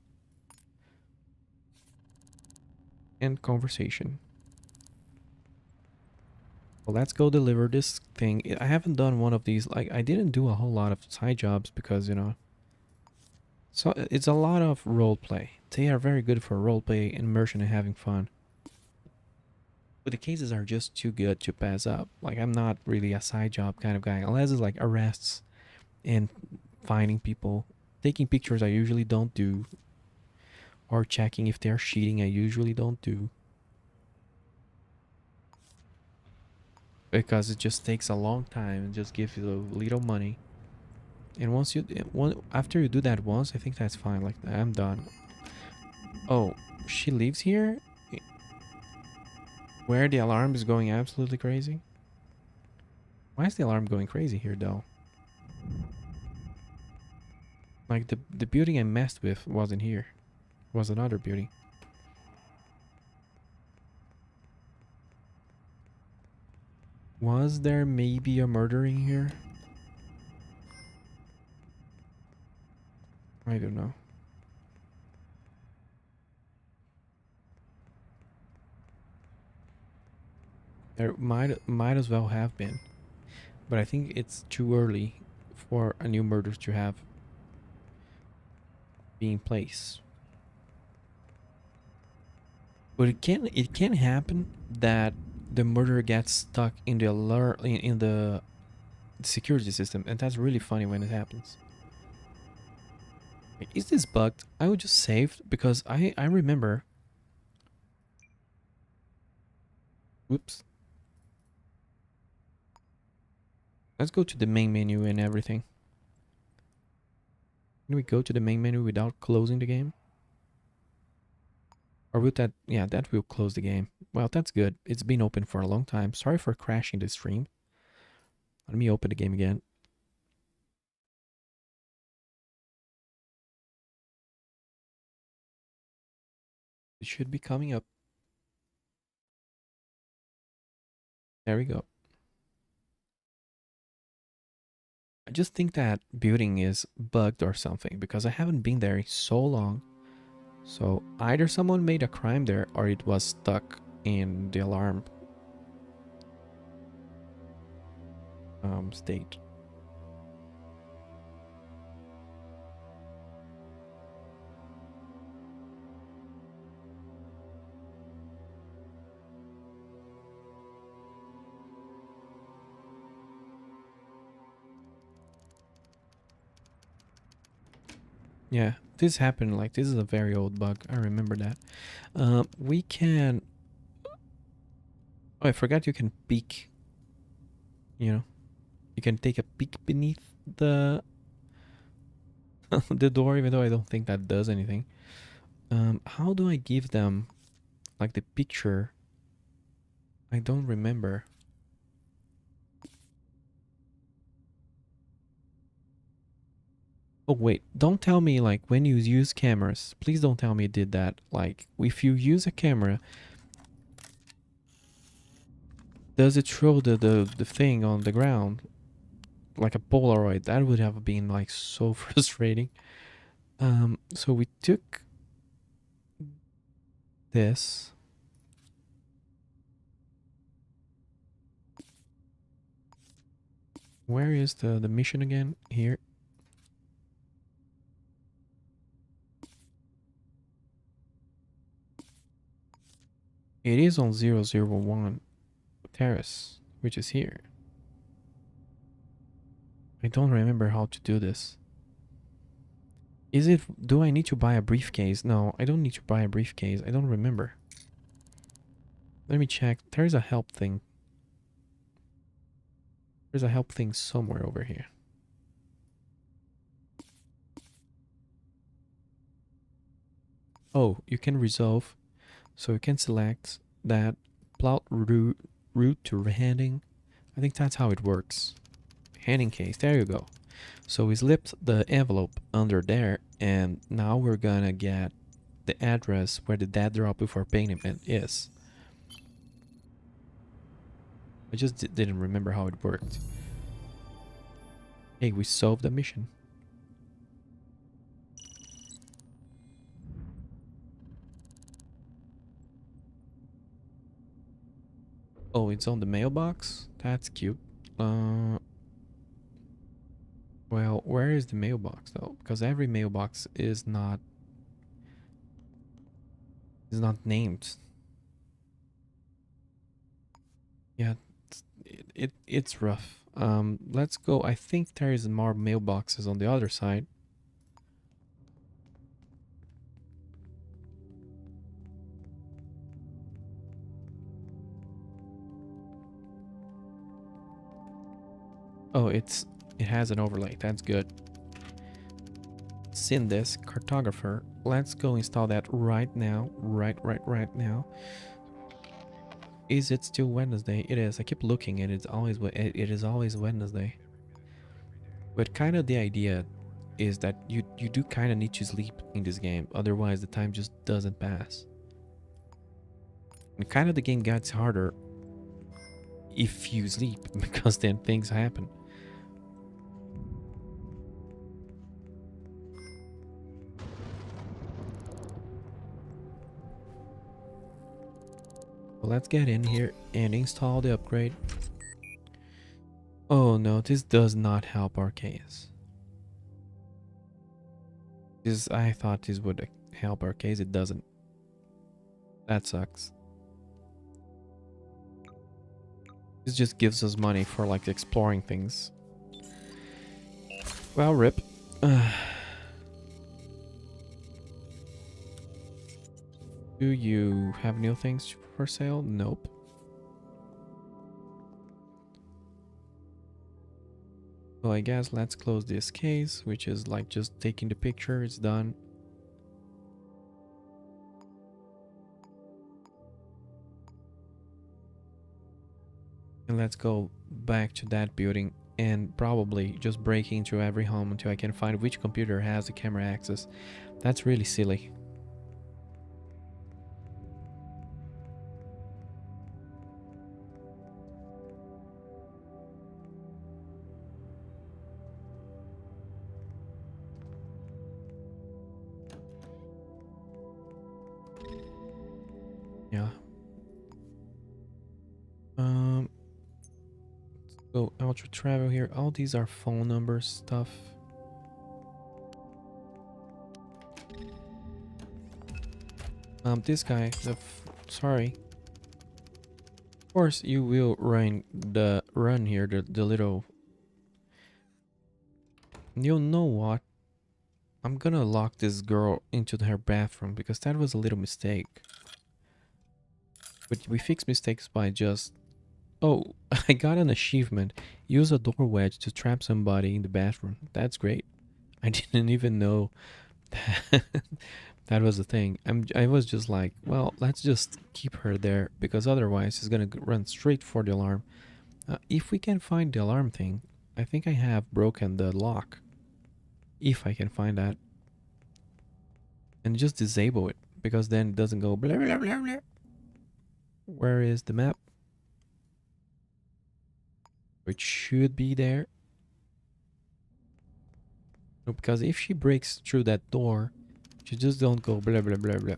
And conversation. Well, let's go deliver this thing. I haven't done one of these. Like, I didn't do a whole lot of side jobs because, So it's a lot of role play. They are very good for role play, immersion, and having fun. But the cases are just too good to pass up. Like I'm not really a side job kind of guy, unless it's like arrests and finding people, taking pictures. I usually don't do, or checking if they're cheating. I usually don't do because it just takes a long time and just gives you a little money. And once you, after you do that once, I think that's fine. Like I'm done. Oh, she lives here, where the alarm is going absolutely crazy. Why is the alarm going crazy here though? Like the building I messed with wasn't here. It was another building. Was there maybe a murder in here? I don't know. There might as well have been, but I think it's too early for a new murder to have been in place. But it can happen that the murderer gets stuck in the alert in the security system, and that's really funny when it happens. Is this bugged? I would just save because I remember. Whoops. Let's go to the main menu and everything. Can we go to the main menu without closing the game? Or will that, yeah, that will close the game. Well, that's good. It's been open for a long time. Sorry for crashing the stream. Let me open the game again. It should be coming up. There we go. I just think that building is bugged or something because I haven't been there in so long. So either someone made a crime there or it was stuck in the alarm state. Yeah, this happened. Like this is a very old bug. I remember that. We can. Oh, I forgot you can peek. You know, you can take a peek beneath the the door, even though I don't think that does anything. How do I give them like the picture? I don't remember. Oh wait, don't tell me like when you use cameras. Please don't tell me it did that. Like if you use a camera, does it throw the thing on the ground like a Polaroid? That would have been like so frustrating. So we took this. Where is the mission again? Here. It is on 001 Terrace, which is here. I don't remember how to do this. Is it, do I need to buy a briefcase? No, I don't need to buy a briefcase. I don't remember. Let me check. There's a help thing. There's a help thing somewhere over here. Oh, you can resolve. So you can select that plot route to handing. I think that's how it works. Handing case. There you go. So we slipped the envelope under there, and now we're gonna get the address where the dead drop before payment is. I just didn't remember how it worked. Hey, we solved the mission. Oh, it's on the mailbox? That's cute. Uh, Well, where is the mailbox though? Because every mailbox is not named. Yeah, it's rough. Let's go. I think there is more mailboxes on the other side. Oh, it has an overlay. That's good. Seen this cartographer. Let's go install that right now. Right now. Is it still Wednesday? It is. I keep looking and it is always Wednesday. But kind of the idea is that you do kind of need to sleep in this game, otherwise the time just doesn't pass. And kind of the game gets harder if you sleep because then things happen. Well, let's get in here and install the upgrade. Oh no, this does not help our case. I thought this would help our case. It doesn't. That sucks. This just gives us money for like exploring things. Well, rip. Do you have new things for sale? Nope. So I guess let's close this case, which is like just taking the picture. It's done. And let's go back to that building and probably just break into every home until I can find which computer has the camera access. That's really silly. Yeah. Go ultra travel here. All these are phone numbers stuff. This guy, sorry. Of course, you will run here, the little. You'll know what? I'm gonna lock this girl into her bathroom because that was a little mistake. But we fix mistakes by just. Oh, I got an achievement. Use a door wedge to trap somebody in the bathroom. That's great. I didn't even know that, that was a thing. I was just like, well, let's just keep her there because otherwise she's gonna run straight for the alarm. If we can find the alarm thing, I think I have broken the lock. If I can find that. And just disable it because then it doesn't go blah blah blah blah. Where is the map? It should be there. No, because if she breaks through that door, she just don't go blah blah blah blah.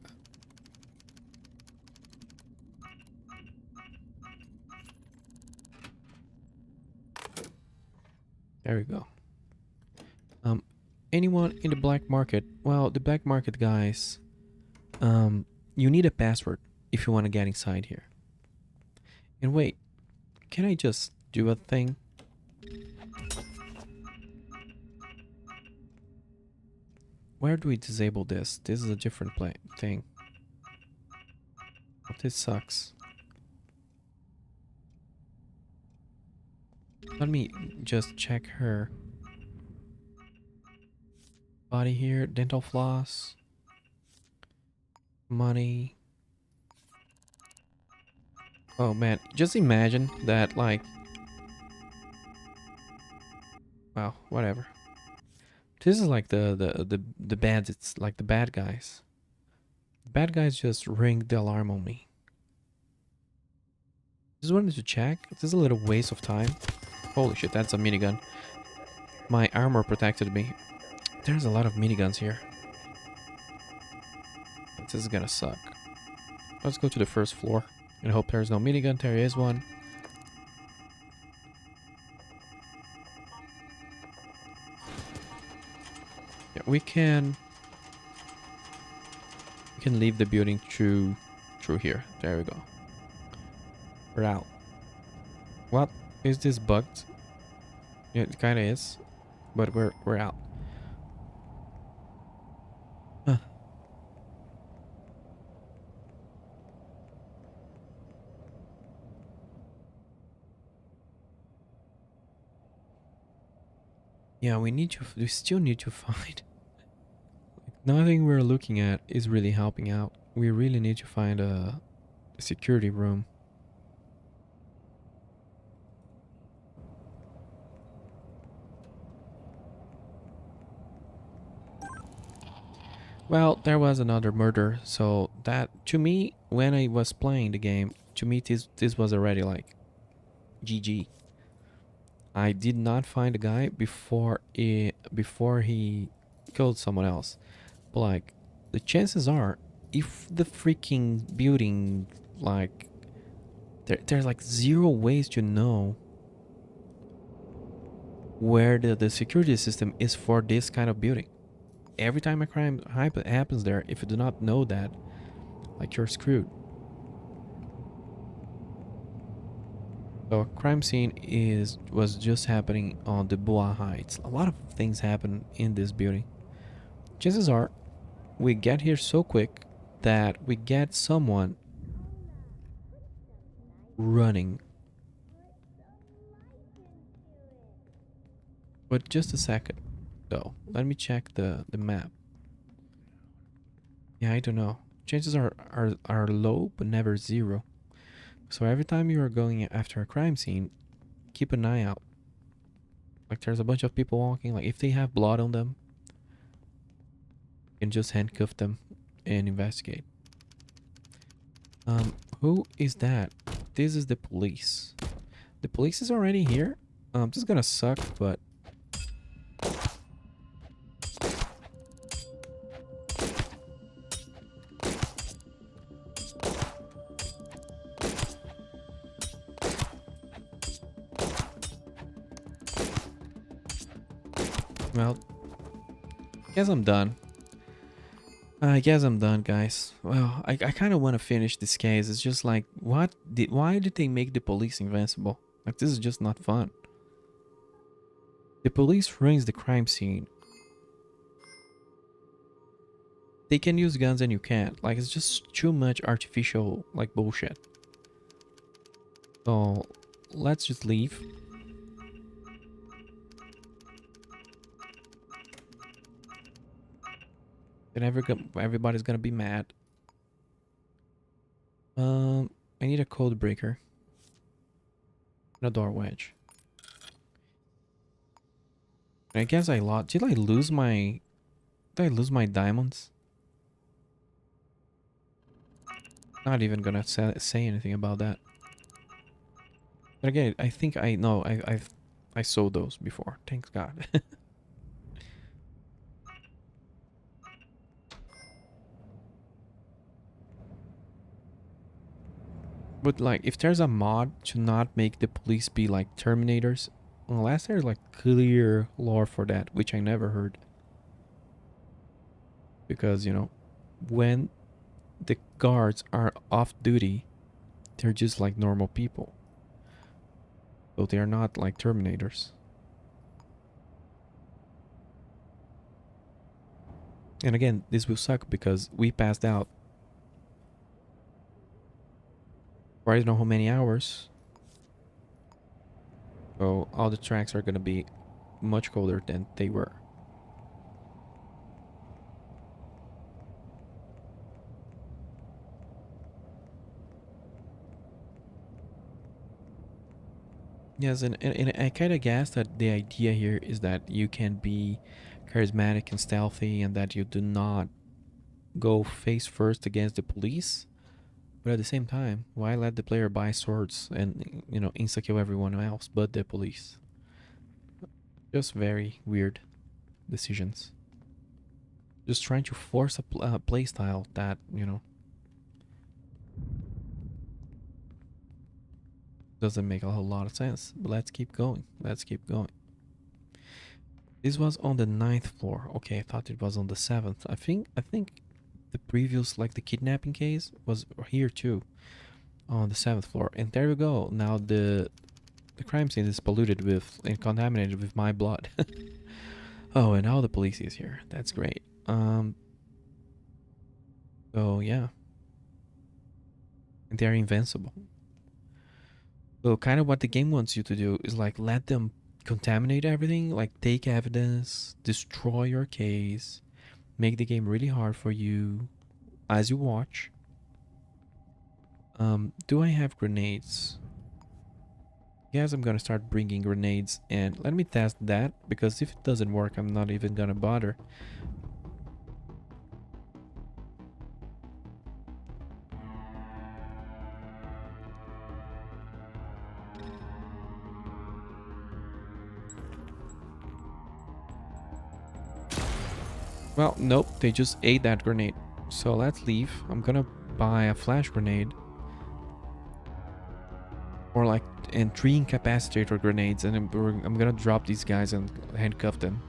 There we go. Anyone in the black market? Well, the black market guys, you need a password if you want to get inside here. And wait, can I just do a thing? Where do we disable this? This is a different thing. Oh, this sucks. Let me just check her body here. Dental floss. Money. Oh man, just imagine that like... Wow, whatever. This is like the bad, it's like the bad guys. The bad guys just ring the alarm on me. Just wanted to check. This is a little waste of time. Holy shit, that's a minigun. My armor protected me. There's a lot of miniguns here. This is gonna suck. Let's go to the first floor and hope there's no minigun. There is one. we can leave the building through here. There we go. We're out. What is this bugged? Yeah, it kind of is, but we're out. Huh. Yeah, we still need to find. Nothing we're looking at is really helping out. We really need to find a security room. Well, there was another murder, so that to me, when I was playing the game, to me this was already like GG. I did not find the guy before he killed someone else. But like, the chances are, if the freaking building, like, there's like zero ways to know where the security system is for this kind of building. Every time a crime happens there, if you do not know that, like, you're screwed. So a crime scene was just happening on the Bois Heights. A lot of things happen in this building. Chances are we get here so quick that we get someone running. But just a second, though. Let me check the map. Yeah, I don't know. Chances are low, but never zero. So every time you are going after a crime scene, keep an eye out. Like, there's a bunch of people walking. Like, if they have blood on them, you can just handcuff them and investigate. Who is that? This is the police. The police is already here. This is gonna suck, but well, guess I'm done. I guess I'm done, guys. Well, I kind of want to finish this case. It's just like, why did they make the police invincible? Like, this is just not fun. The police ruins the crime scene. They can use guns and you can't. Like, it's just too much artificial, like, bullshit. So, let's just leave. Then everybody's gonna be mad. I need a code breaker. And a door wedge. I guess I lost. Did I lose my diamonds? Not even gonna say anything about that. But again, I think I know I sold those before. Thanks God. But like, if there's a mod to not make the police be like Terminators, unless there's like clear lore for that, which I never heard. Because, when the guards are off duty, they're just like normal people. So they are not like Terminators. And again, this will suck because we passed out for I don't know how many hours. So all the tracks are gonna be much colder than they were. Yes, and I kind of guess that the idea here is that you can be charismatic and stealthy and that you do not go face first against the police. But at the same time, why let the player buy swords and, insta-kill everyone else but the police? Just very weird decisions. Just trying to force a play style that, doesn't make a whole lot of sense. But let's keep going. Let's keep going. This was on the 9th floor. Okay, I thought it was on the 7th. I think the previous, like the kidnapping case, was here too, on the 7th floor. And there you go. Now the crime scene is polluted with and contaminated with my blood. Oh, and now the police is here. That's great. So yeah, and they're invincible. So kind of what the game wants you to do is like let them contaminate everything, like take evidence, destroy your case, make the game really hard for you as you watch. Do I have grenades? Yes, I'm gonna start bringing grenades, and let me test that, because if it doesn't work, I'm not even gonna bother. Well, nope, they just ate that grenade. So let's leave. I'm gonna buy a flash grenade. Or like, and 3 incapacitator grenades, and I'm gonna drop these guys and handcuff them.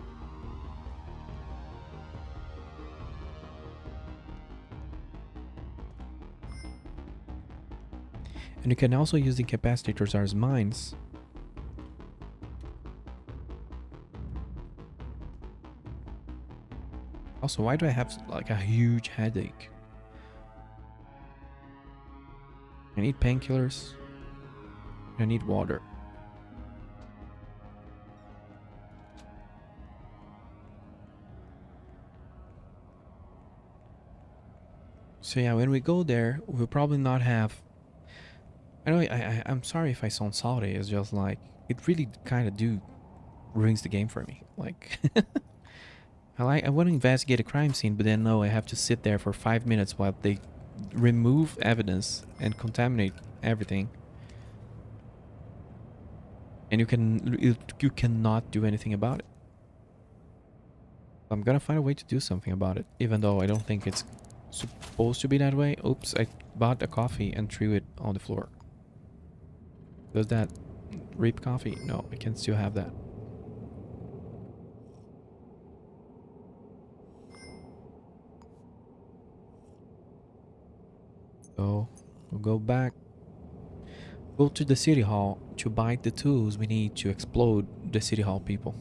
And you can also use the incapacitors as mines. Also, why do I have like a huge headache? I need painkillers. I need water. So yeah, when we go there, we'll probably not have... I know I'm sorry if I sound salty. It's just like, it really kind of ruins the game for me. Like, I want to investigate a crime scene, but then no, I have to sit there for 5 minutes while they remove evidence and contaminate everything. And you cannot do anything about it. I'm gonna find a way to do something about it, even though I don't think it's supposed to be that way. Oops, I bought a coffee and threw it on the floor. Does that reap coffee? No, I can still have that. So we'll go back. Go to the city hall to buy the tools we need to explode the city hall people.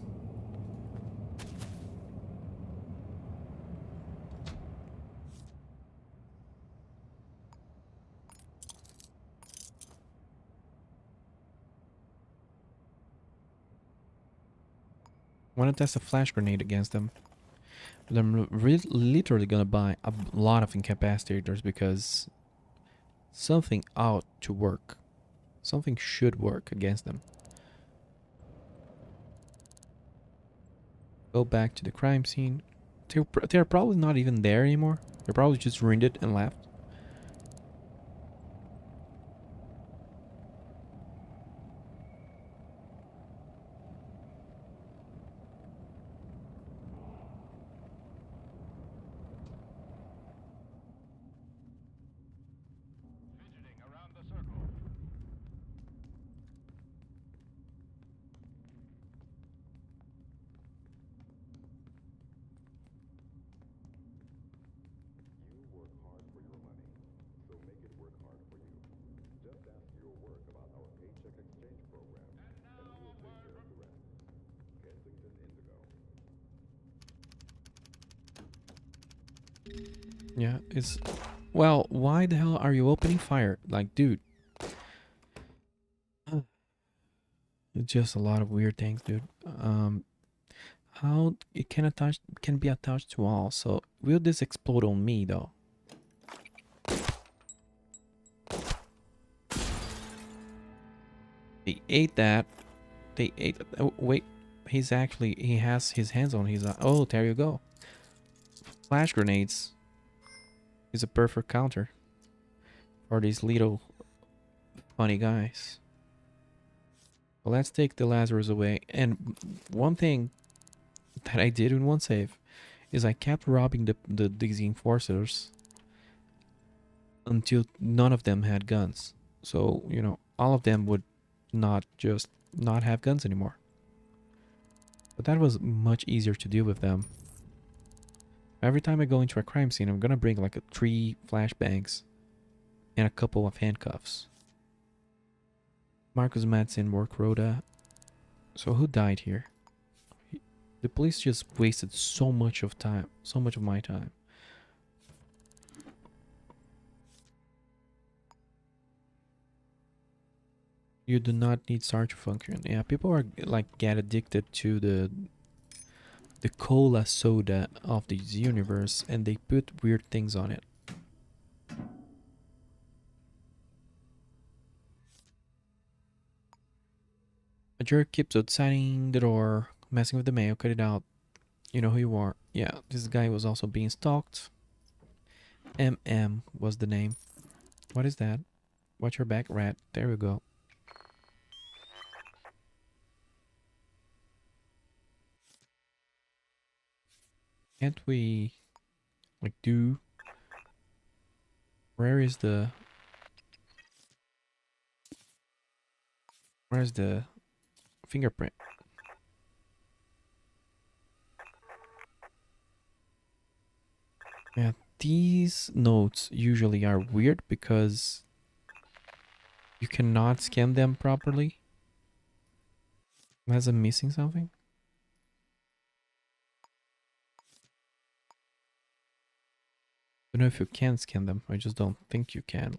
I want to test a flash grenade against them. But I'm literally gonna buy a lot of incapacitors because something ought to work. Something should work against them. Go back to the crime scene. They're probably not even there anymore. They probably just ruined it and left. Fidgeting around the circle. You work hard for your money, so make it work hard for you. Just ask your work about our paycheck exchange program, and we'll take care of the rest. Kensington Indigo. Yeah, it's... Well, why the hell are you opening fire? Like, dude. It's just a lot of weird things, dude. How it can be attached to all. So will this explode on me though? They ate that. They ate. Oh wait, he has his hands on his. Oh, there you go. Flash grenades is a perfect counter for these little funny guys. Well, let's take the Lazarus away. And one thing that I did in one save is I kept robbing these enforcers until none of them had guns. So, you know, all of them would not have guns anymore. But that was much easier to deal with them. Every time I go into a crime scene, I'm gonna bring like 3 flashbangs and a couple of handcuffs. Marcus Madsen work rota. So who died here? The police just wasted so much of time, so much of my time. You do not need SAR to function. Yeah, people are like get addicted to the cola soda of this universe and they put weird things on it. A jerk keeps outside the door, messing with the mail, cut it out. You know who you are. Yeah, this guy was also being stalked. MM was the name. What is that? Watch your back, rat. There we go. Can't we like do where is the where's the fingerprint? Yeah, these notes usually are weird because you cannot scan them properly. Unless I'm missing something. I don't know if you can scan them. I just don't think you can.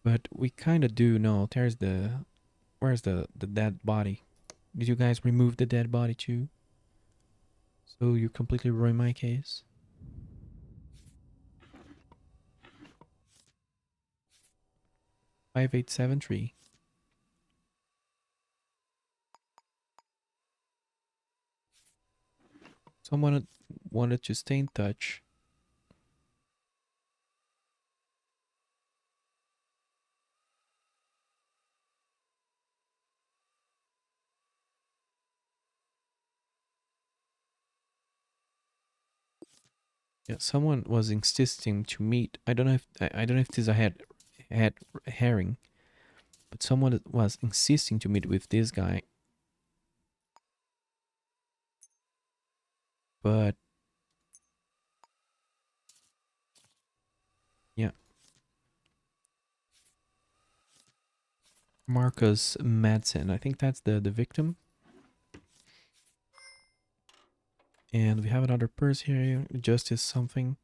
But we kind of do know. There's the where's the dead body? Did you guys remove the dead body too? So you completely ruined my case. 5873. Someone wanted to stay in touch. Yeah, someone was insisting to meet. I don't know if I don't know if this is a head herring, but someone was insisting to meet with this guy. But yeah, Marcus Madsen. I think that's the victim. And we have another purse here. Justice something.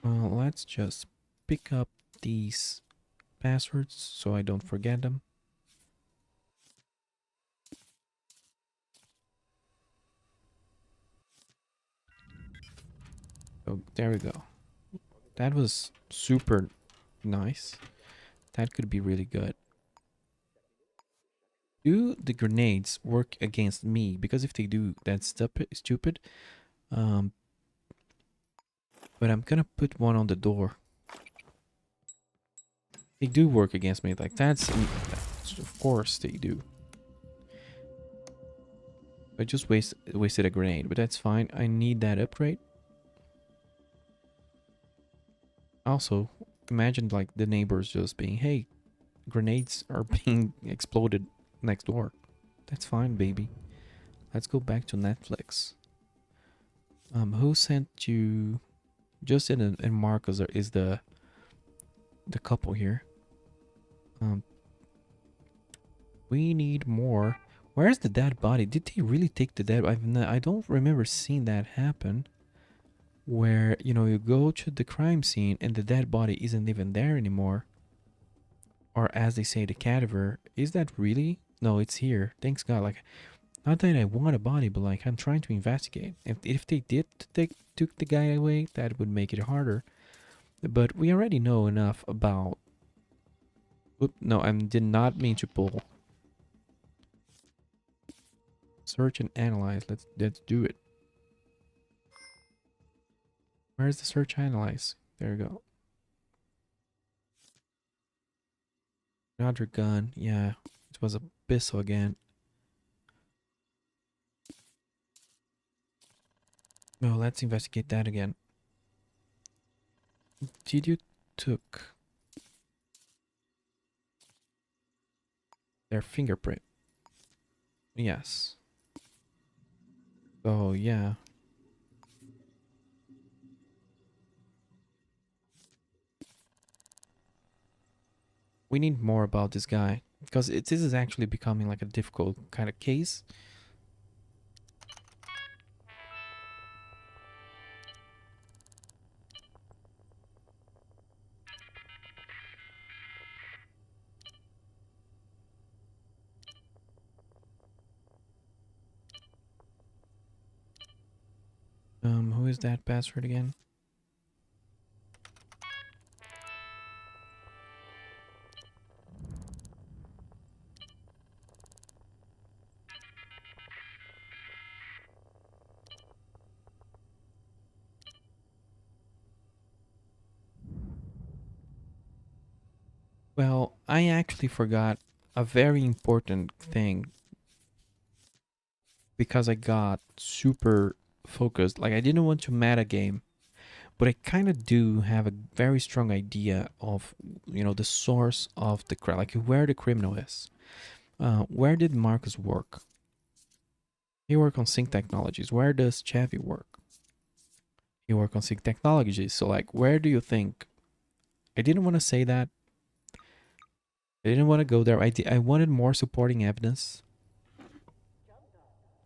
Let's just pick up these passwords so I don't forget them. So there we go. That was super nice. That could be really good. Do the grenades work against me? Because if they do, that's stupid. Um, but I'm gonna put one on the door. They do work against me. Like that's of course they do. I just wasted a grenade, but that's fine. I need that upgrade. Also, imagine like the neighbors just being, "Hey, grenades are being exploded next door." That's fine, baby. Let's go back to Netflix. Who sent you? Justin and Marcus is the couple here. Um, we need more. Where's the dead body? Did they really take the dead? I don't remember seeing that happen. Where you go to the crime scene and the dead body isn't even there anymore. Or as they say, the cadaver. Is that really? No, it's here. Thanks God. Like, not that I want a body, but like I'm trying to investigate. If they did took the guy away, that would make it harder. But we already know enough about. Oop, no, I did not mean to pull. Search and analyze. Let's do it. Where's the search analyze? There we go. Another gun. Yeah, it was a pistol again. No, let's investigate that again. Did you took their fingerprint. Yes. So yeah. We need more about this guy because this is actually becoming like a difficult kind of case. Who is that password again? Well, I actually forgot a very important thing because I got super focused. Like I didn't want to meta game, but I kind of do have a very strong idea of, the source of the crime, like where the criminal is. Where did Marcus work? He worked on Sync Technologies. Where does Chevy work? He worked on Sync Technologies. So like, where do you think? I didn't want to say that. I didn't want to go there. I wanted more supporting evidence,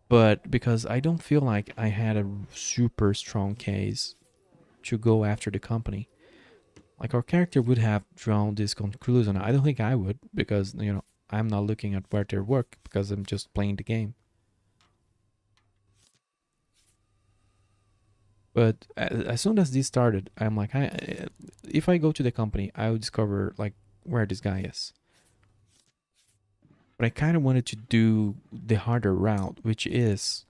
but because I don't feel like I had a super strong case to go after the company. Like our character would have drawn this conclusion. I don't think I would because I'm not looking at where they work because I'm just playing the game. But as soon as this started, I'm like, if I go to the company, I will discover like where this guy is. But I kind of wanted to do the harder route, which is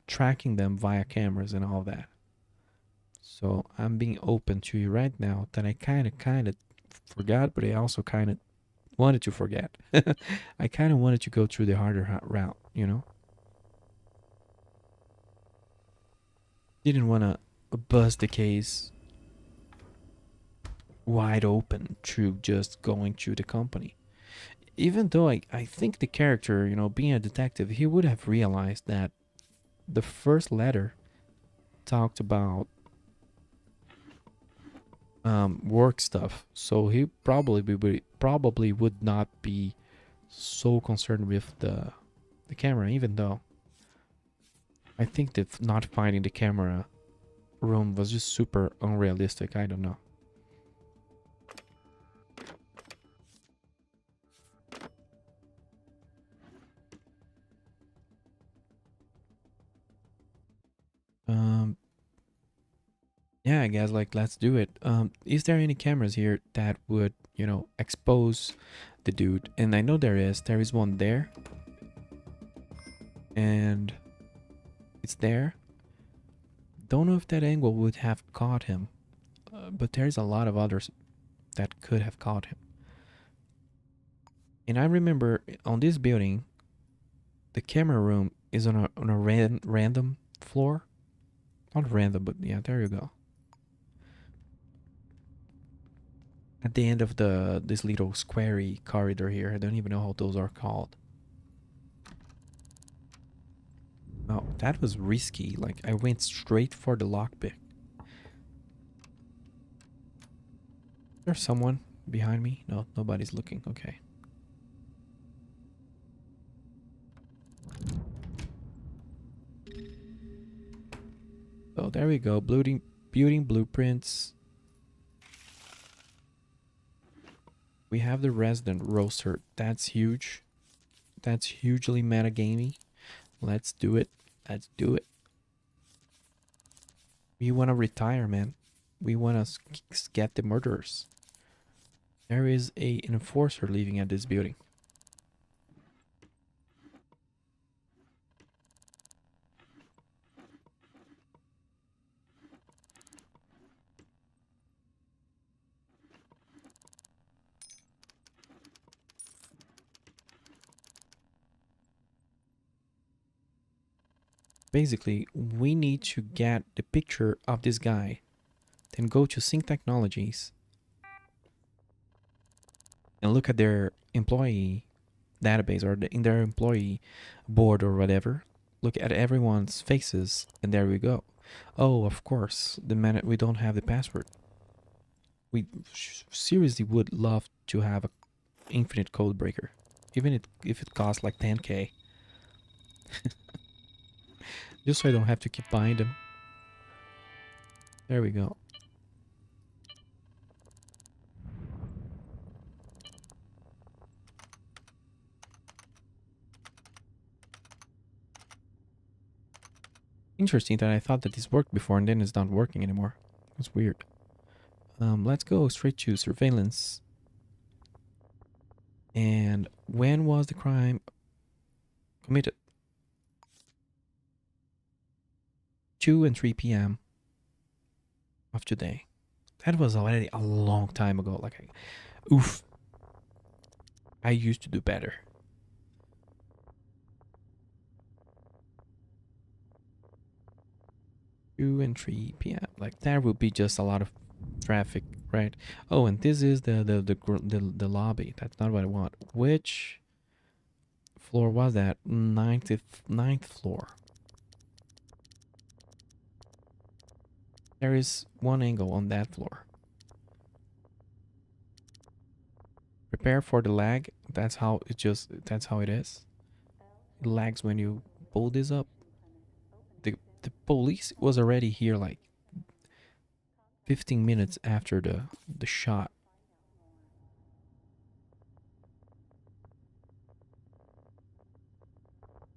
tracking them via cameras and all that. So I'm being open to you right now that I kind of forgot, but I also kind of wanted to forget. I kind of wanted to go through the harder route, Didn't want to bust the case wide open through just going to the company. Even though I think the character, being a detective, he would have realized that the first letter talked about work stuff, so he probably would not be so concerned with the camera. Even though I think that not finding the camera room was just super unrealistic. I don't know. Um, yeah, I guess like let's do it. Is there any cameras here that would expose the dude? And I know there is. There is one there, and it's there. Don't know if that angle would have caught him, but there's a lot of others that could have caught him. And I remember on this building, the camera room is on a random floor. Not random, but yeah, there you go. At the end of this little squarey corridor here, I don't even know how those are called. Oh, that was risky. Like I went straight for the lockpick. There's someone behind me. No, nobody's looking. Okay. So there we go. Building blueprints. We have the resident roaster. That's huge. That's hugely metagamey. Let's do it. Let's do it. We want to retire, man. We want to get the murderers. There is an enforcer living at this building. Basically, we need to get the picture of this guy, then go to Sync Technologies and look at their employee database or in their employee board or whatever. Look at everyone's faces, and there we go. Oh, of course, the minute we don't have the password, we seriously would love to have a infinite code breaker, even if it costs like 10K, just so I don't have to keep buying them. There we go. Interesting that I thought that this worked before and then it's not working anymore. It's weird. Let's go straight to surveillance. And when was the crime committed? 2 and 3 p.m. of today. That was already a long time ago. Like, oof. I used to do better. 2 and 3 p.m. Like, there would be just a lot of traffic, right? Oh, and this is the lobby. That's not what I want. Which floor was that? Ninth floor. There is one angle on that floor. Prepare for the lag. That's how it is. It lags when you pull this up. The police was already here like 15 minutes after the shot.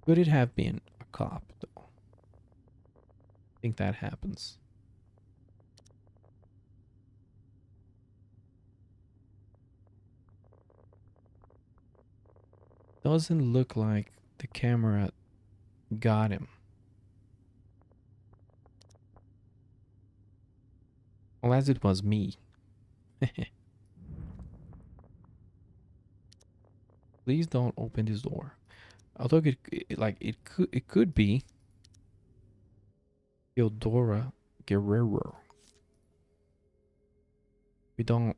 Could it have been a cop though? I think that happens. Doesn't look like the camera got him. Unless it was me. Please don't open this door. Although it could be Eudora Guerrero. We don't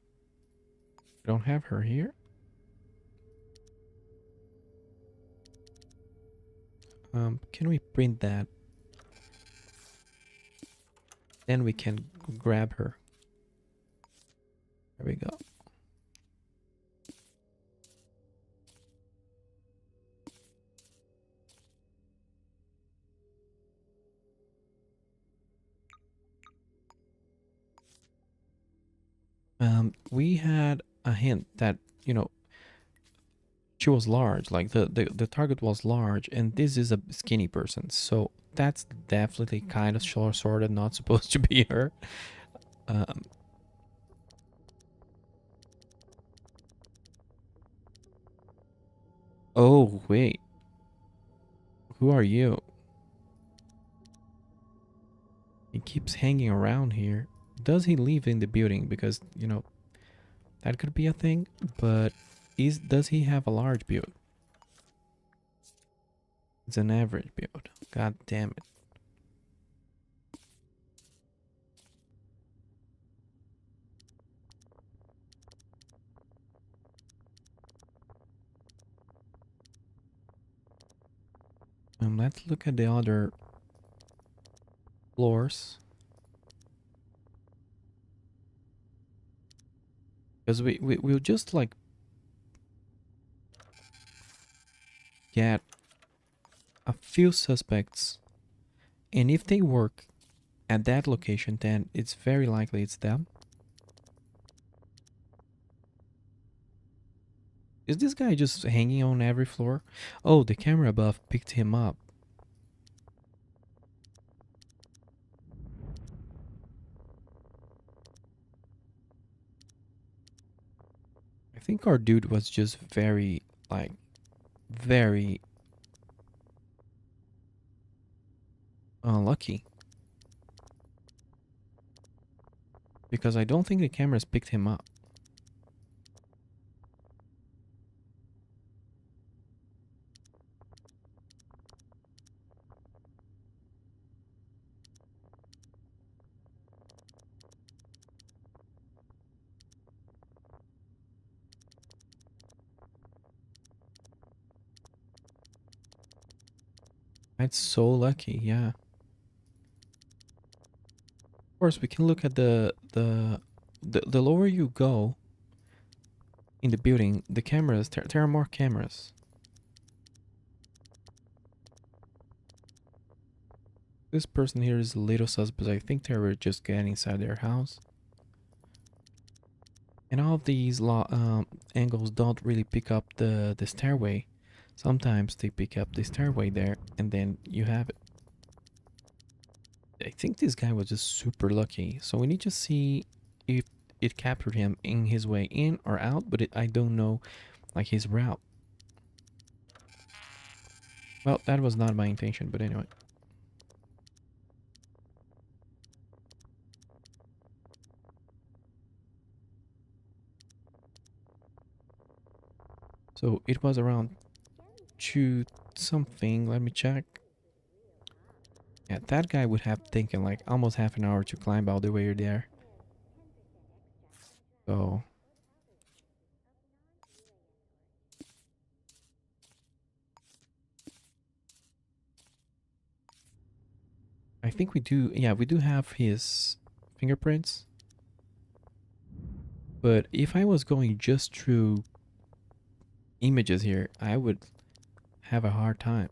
have her here. Can we print that? Then we can grab her. There we go. We had a hint that, she was large, like the target was large, and this is a skinny person, so that's definitely kind of sort of not supposed to be her. Um, oh wait, who are you? He keeps hanging around here. Does he live in the building? Because that could be a thing. But does he have a large build? It's an average build. God damn it. Let's look at the other floors. Because we'll just like get a few suspects, and if they work at that location, then it's very likely it's them. Is this guy just hanging on every floor? Oh, the camera above picked him up. I think our dude was just very, like, very unlucky. Because I don't think the cameras picked him up. That's so lucky, yeah. Of course, we can look at the lower you go in the building, the cameras, there are more cameras. This person here is a little suspect. I think they were just getting inside their house. And all of these angles don't really pick up the stairway. Sometimes they pick up the stairway there, and then you have it. I think this guy was just super lucky. So we need to see if it captured him in his way in or out, but I don't know like his route. Well, that was not my intention, but anyway. So it was around 2 something. Let me check. Yeah, that guy would have taken like almost half an hour to climb all the way there. So I think we do, yeah, we do have his fingerprints. But if I was going just through images here, I would have a hard time.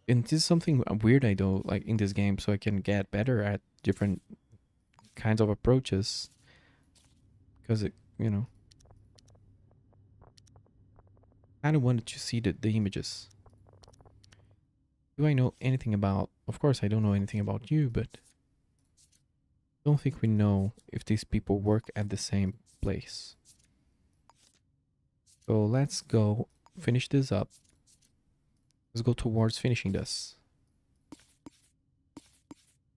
And this is something weird I do like in this game, so I can get better at different kinds of approaches. Because it, you know, I don't want to see the images. Do I know anything about? Of course, I don't know anything about you, but I don't think we know if these people work at the same place. So let's go finish this up. Let's go towards finishing this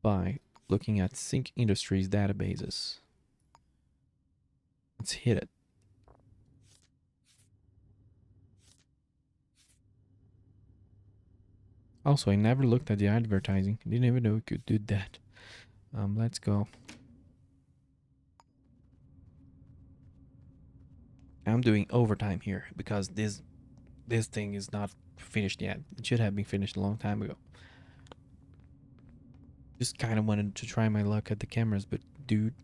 by looking at Sync Industries databases. Let's hit it. Also, I never looked at the advertising. Didn't even know we could do that. Let's go. I'm doing overtime here because this thing is not finished yet. It should have been finished a long time ago. Just kind of wanted to try my luck at the cameras, but dude.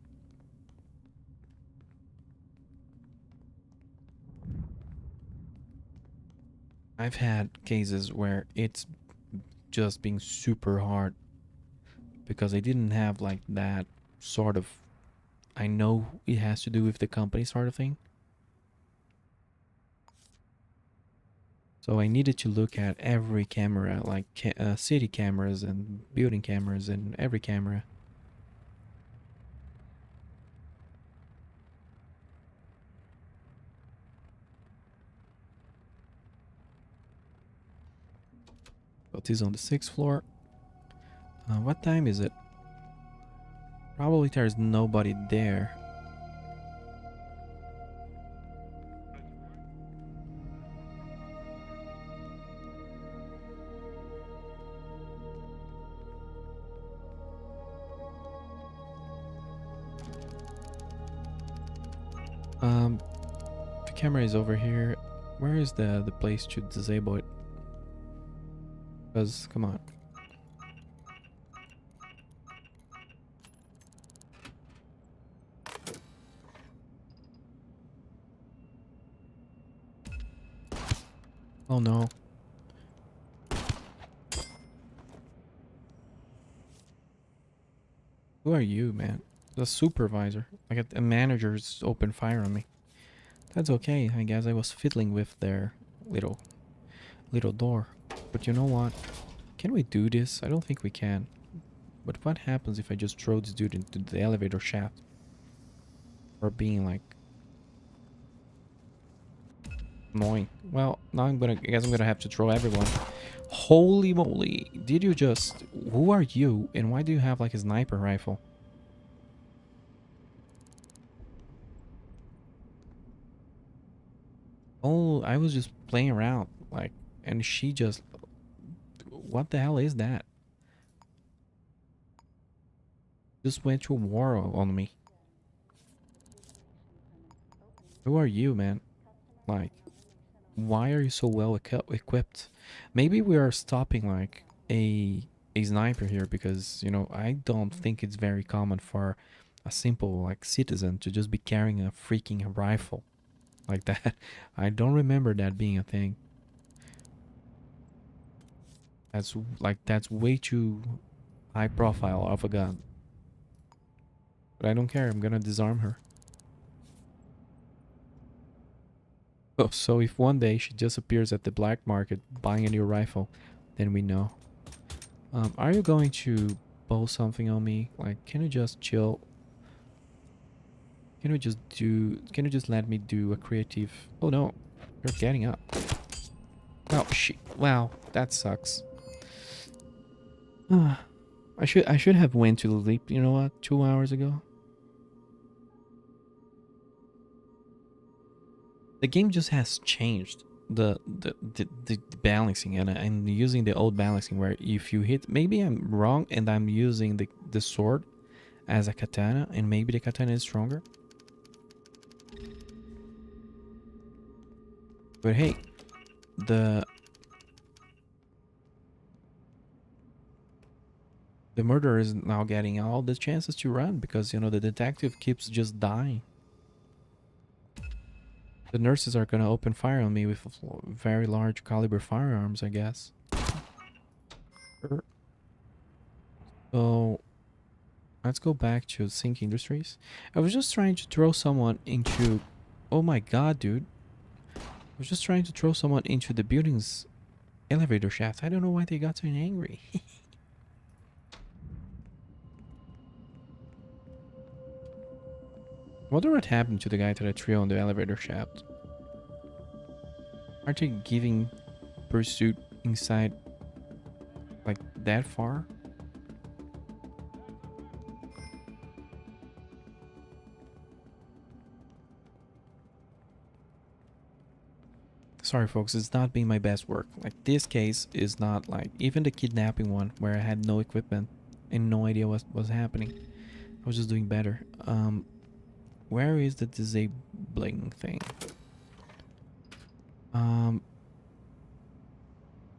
I've had cases where it's just being super hard because I didn't have like that sort of, I know it has to do with the company sort of thing. So I needed to look at every camera, like city cameras and building cameras and every camera. But it's on the 6th floor. What time is it? Probably there's nobody there. Um, the camera is over here. Where is the place to disable it? Because, come on. Oh no. Who are you, man? The supervisor. Like a manager's open fire on me. That's okay. I guess I was fiddling with their little door. But you know what? Can we do this? I don't think we can. But what happens if I just throw this dude into the elevator shaft? Or being like annoying. Well, now I guess I'm gonna have to throw everyone. Holy moly. Did you just... Who are you? And why do you have like a sniper rifle? Oh, I was just playing around. Like, and she just... What the hell is that? Just went to war on me. Who are you, man? Like, why are you so well equipped? Maybe we are stopping like a sniper here because I don't think it's very common for a simple like citizen to just be carrying a freaking rifle like that. I don't remember that being a thing. That's way too high profile of a gun. But I don't care. I'm gonna disarm her. Oh, so if one day she just appears at the black market buying a new rifle, then we know. Are you going to bowl something on me? Like, can you just chill? Can you just let me do a creative? Oh no, you're getting up. Oh shit! Wow, that sucks. I should have went to sleep. You know what? 2 hours ago. The game just has changed the balancing, and I'm using the old balancing where if you hit, maybe I'm wrong and I'm using the sword as a katana, and maybe the katana is stronger. But hey, the the murderer is now getting all the chances to run because the detective keeps just dying. The nurses are gonna open fire on me with very large caliber firearms, I guess. So let's go back to Sync Industries. I was just trying to throw someone into. Oh my god, dude! I was just trying to throw someone into the building's elevator shaft. I don't know why they got so angry. Wonder what happened to the guy that I threw on the elevator shaft. Aren't they giving pursuit inside like that far? Sorry folks, it's not being my best work. Like this case is not like even the kidnapping one where I had no equipment and no idea what was happening. I was just doing better. Where is the disabling thing?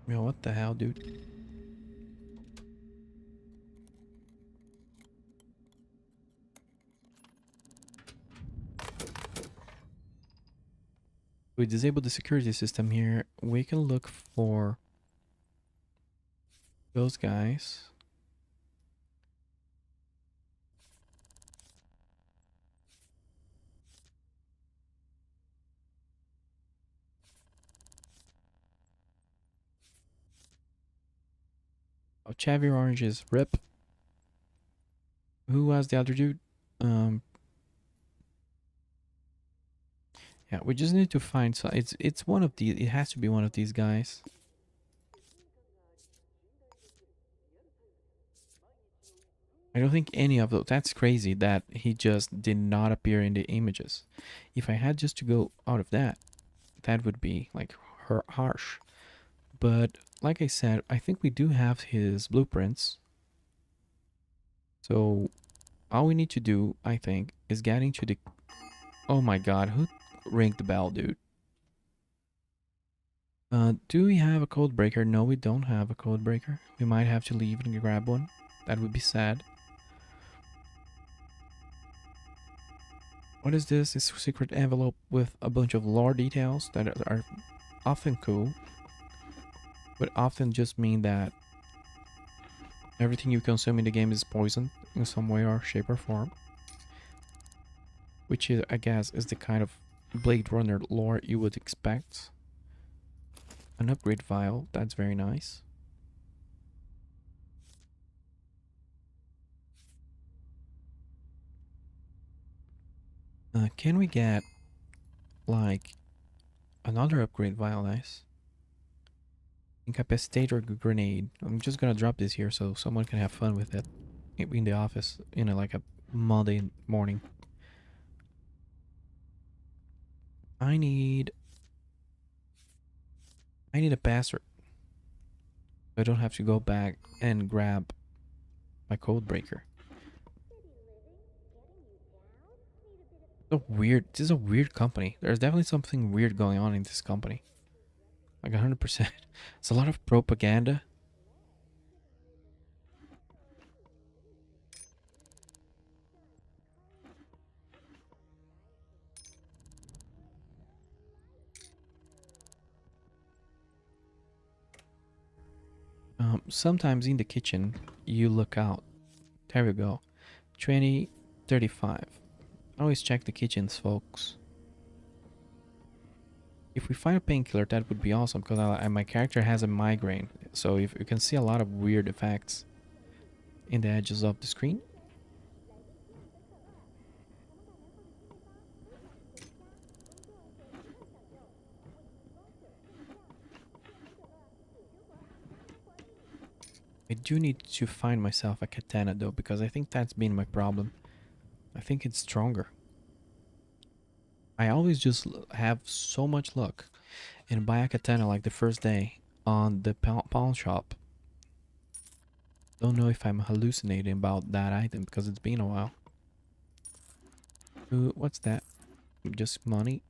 What the hell, dude? We disable the security system here. We can look for those guys. Oh, Chavy Orange is rip. Who was the other dude? Yeah, we just need to find. So it's one of these. It has to be one of these guys. I don't think any of those. That's crazy that he just did not appear in the images. If I had just to go out of that, that would be like harsh. But like I said, I think we do have his blueprints. So all we need to do, I think, is getting to the. Oh my god, who rang the bell, dude? Do we have a code breaker? No, we don't have a code breaker. We might have to leave and grab one. That would be sad. What is this? This secret envelope with a bunch of lore details that are often cool, but often just mean that everything you consume in the game is poisoned in some way or shape or form. Which is, I guess, is the kind of Blade Runner lore you would expect. An upgrade vial, that's very nice. Can we get like another upgrade vial? Nice. Incapacitator grenade. I'm just gonna drop this here so someone can have fun with it in the office, like a Monday morning. I need a password. I don't have to go back and grab my code breaker. So weird. This is a weird company. There's definitely something weird going on in this company. Like 100%. It's a lot of propaganda. Sometimes in the kitchen, you look out. There we go. 2035. Always check the kitchens, folks. If we find a painkiller, that would be awesome because my character has a migraine. So if you can see a lot of weird effects in the edges of the screen. I do need to find myself a katana though, because I think that's been my problem. I think it's stronger. I always just have so much luck and buy a katana like the first day on the pawn shop. Don't know if I'm hallucinating about that item because it's been a while. Ooh, what's that? Just money.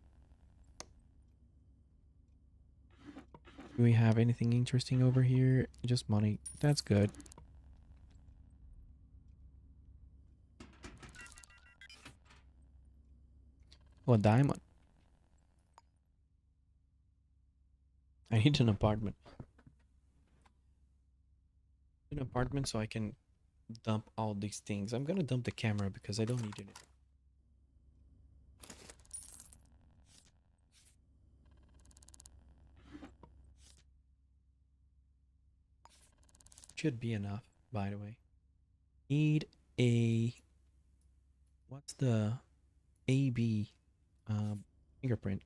Do we have anything interesting over here? Just money. That's good. Oh, a diamond. I need an apartment. An apartment so I can dump all these things. I'm gonna dump the camera because I don't need it. Should be enough, by the way. Need a what's the AB fingerprint.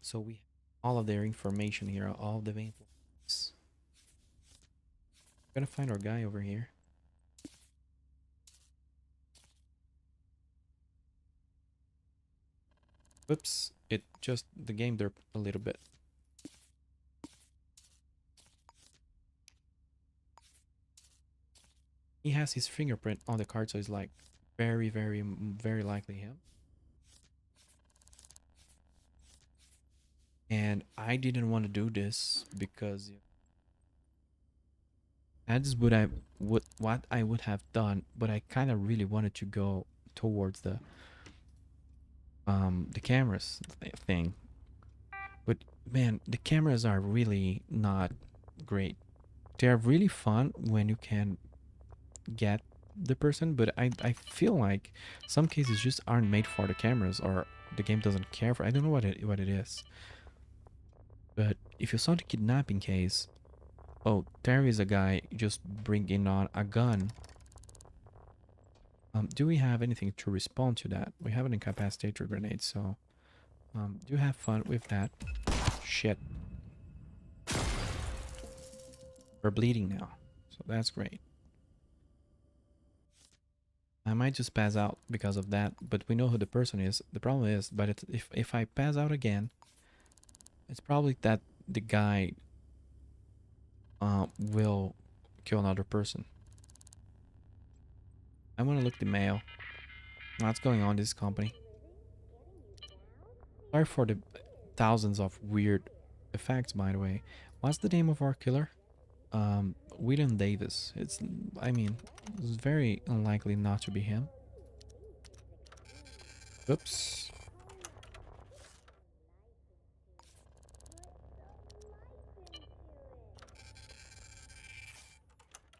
So we have all of their information here, all of the main points. Gotta find our guy over here. Whoops, it just the game derped a little bit. He has his fingerprint on the card, so it's like very, very, very likely him. And I didn't want to do this because that is what I would have done, but I kind of really wanted to go towards the cameras thing. But man, the cameras are really not great. They are really fun when you can get the person, but I feel like some cases just aren't made for the cameras or the game doesn't care for. I don't know what it is. But if you saw the kidnapping case, oh, there is a guy just bringing on a gun. Do we have anything to respond to that? We have an incapacitator grenade, so do have fun with that. Shit. We're bleeding now, so that's great. I might just pass out because of that, but we know who the person is. The problem is, but if I pass out again, it's probably that the guy will kill another person. I want to look the mail. What's going on in this company? Sorry for the thousands of weird effects, by the way. What's the name of our killer? William Davis. I mean, it's very unlikely not to be him. Oops.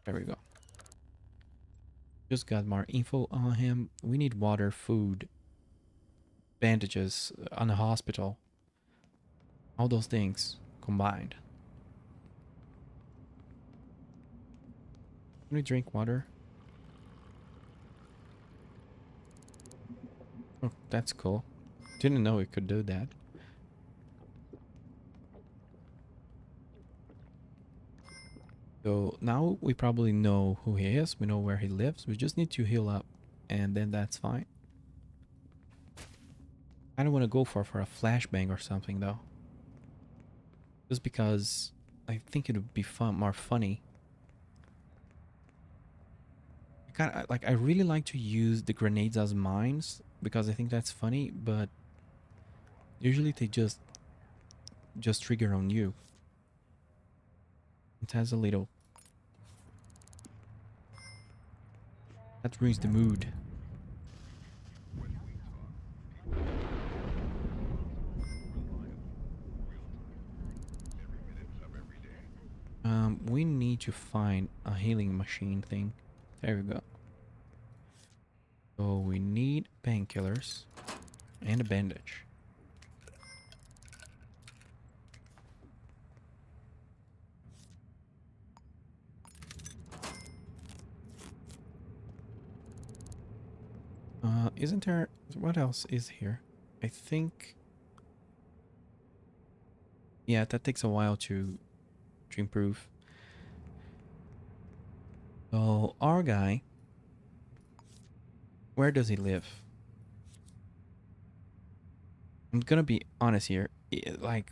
There we go. Just got more info on him. We need water, food, bandages on the hospital. All those things combined. Can we drink water? Oh, that's cool. Didn't know we could do that. So now we probably know who he is. We know where he lives. We just need to heal up and then that's fine. I don't want to go for a flashbang or something though. Just because I think it would be more funny. I really like to use the grenades as mines because I think that's funny, but usually they just trigger on you. It has a little that ruins the mood. We need to find a healing machine thing. There we go. So we need painkillers and a bandage. Isn't there... What else is here? I think... Yeah, that takes a while to improve. So, our guy... Where does he live? I'm gonna be honest here. Like,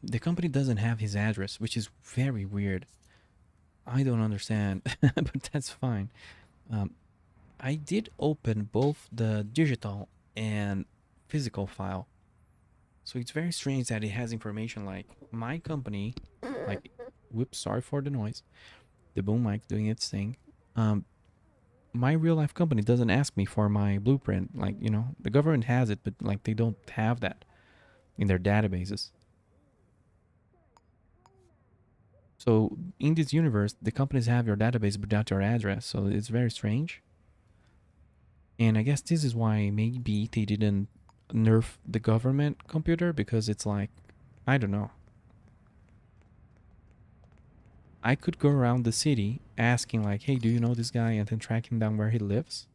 the company doesn't have his address, which is very weird. I don't understand, but that's fine. Um, I did open both the digital and physical file. So it's very strange that it has information like my company, like, whoops, sorry for the noise. The boom mic doing its thing. Um, my real life company doesn't ask me for my blueprint. Like, you know, the government has it, but like they don't have that in their databases. So in this universe, the companies have your database without your address. So it's very strange. And I guess this is why maybe they didn't nerf the government computer, because it's like, I don't know. I could go around the city asking like, hey, do you know this guy? And then tracking down where he lives.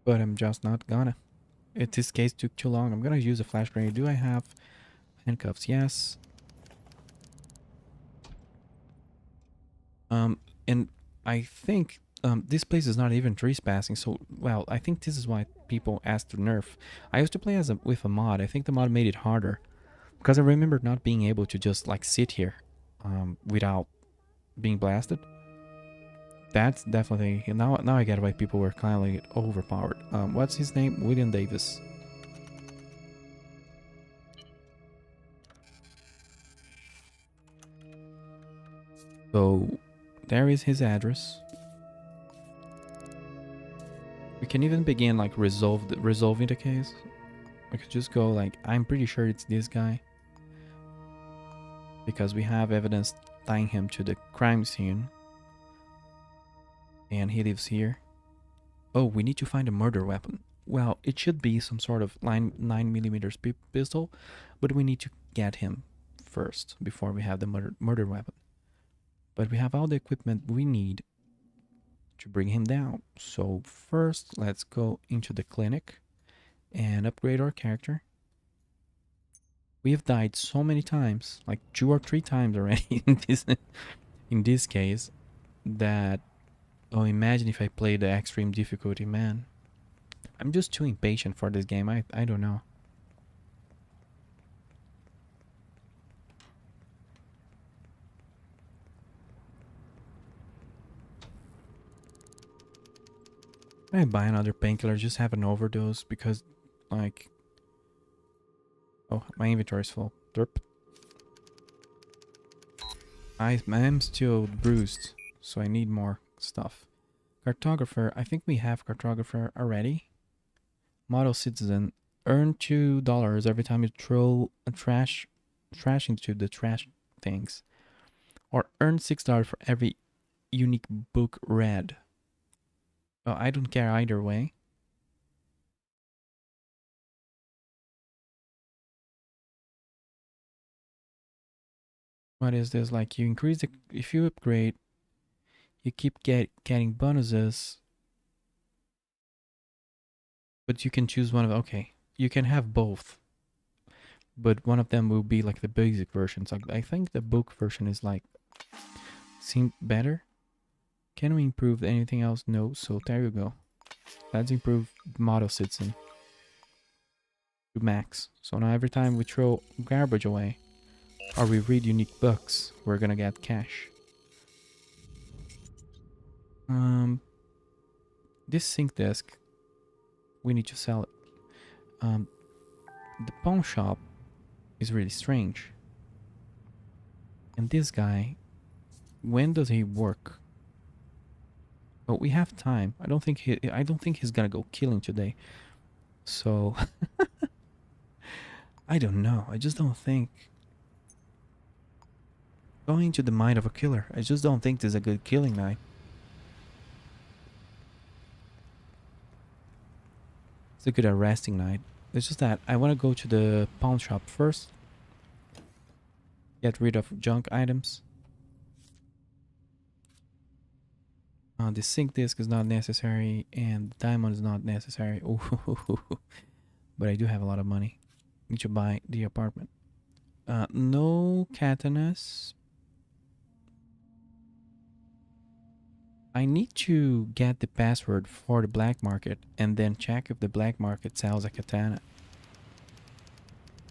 But I'm just not gonna. This case took too long. I'm gonna use a flash grenade. Do I have handcuffs? Yes. And I think this place is not even trespassing. So, well, I think this is why people asked to nerf. I used to play with a mod. I think the mod made it harder because I remember not being able to just like sit here without being blasted. That's definitely now I get why people were kind of overpowered. What's his name? William Davis. So there is his address. We can even begin like resolving the case. We could just go like, I'm pretty sure it's this guy, because we have evidence tying him to the crime scene, and he lives here. Oh, we need to find a murder weapon. Well, it should be some sort of 9mm pistol, but we need to get him first before we have the murder weapon. But we have all the equipment we need to bring him down. So first, let's go into the clinic and upgrade our character. We have died so many times, like 2 or 3 times already in this case, that, oh, imagine if I play the extreme difficulty, man. I'm just too impatient for this game. I don't know. I buy another painkiller, just have an overdose because, like... Oh, my inventory is full. Derp. I'm still bruised, so I need more stuff. Cartographer, I think we have cartographer already. Model citizen, earn $2 every time you throw a trash into the trash things. Or earn $6 for every unique book read. Well, I don't care either way. What is this? Like, you increase the... If you upgrade, you keep getting bonuses. But you can choose one of... Okay, you can have both. But one of them will be like the basic version. So I think the book version is like... Seem better. Can we improve anything else? No, so there you go. Let's improve model citizen to max. So now every time we throw garbage away, or we read unique books, we're gonna get cash. This sink desk, we need to sell it. The pawn shop is really strange. And this guy, when does he work? But we have time. I don't think he's gonna go killing today. So I don't know. I just don't think going into the mind of a killer. I just don't think this is a good killing night. It's a good arresting night. It's just that I want to go to the pawn shop first. Get rid of junk items. The sink disc is not necessary, and the diamond is not necessary. Ooh, but I do have a lot of money. Need to buy the apartment. No katanas. I need to get the password for the black market and then check if the black market sells a katana.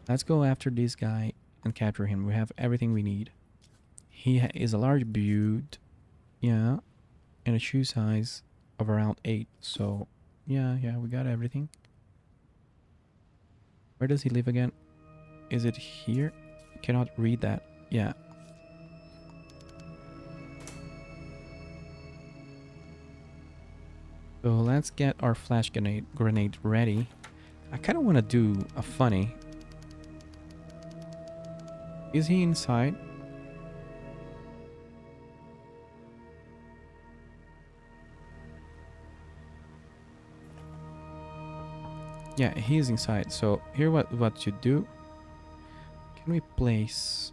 Let's go after this guy and capture him. We have everything we need. He is a large build, yeah, and a shoe size of around 8. So, yeah, we got everything. Where does he live again? Is it here? Cannot read that. Yeah. So let's get our flash grenade ready. I kind of want to do a funny. Is he inside? Yeah, he is inside. So here what you do. Can we place...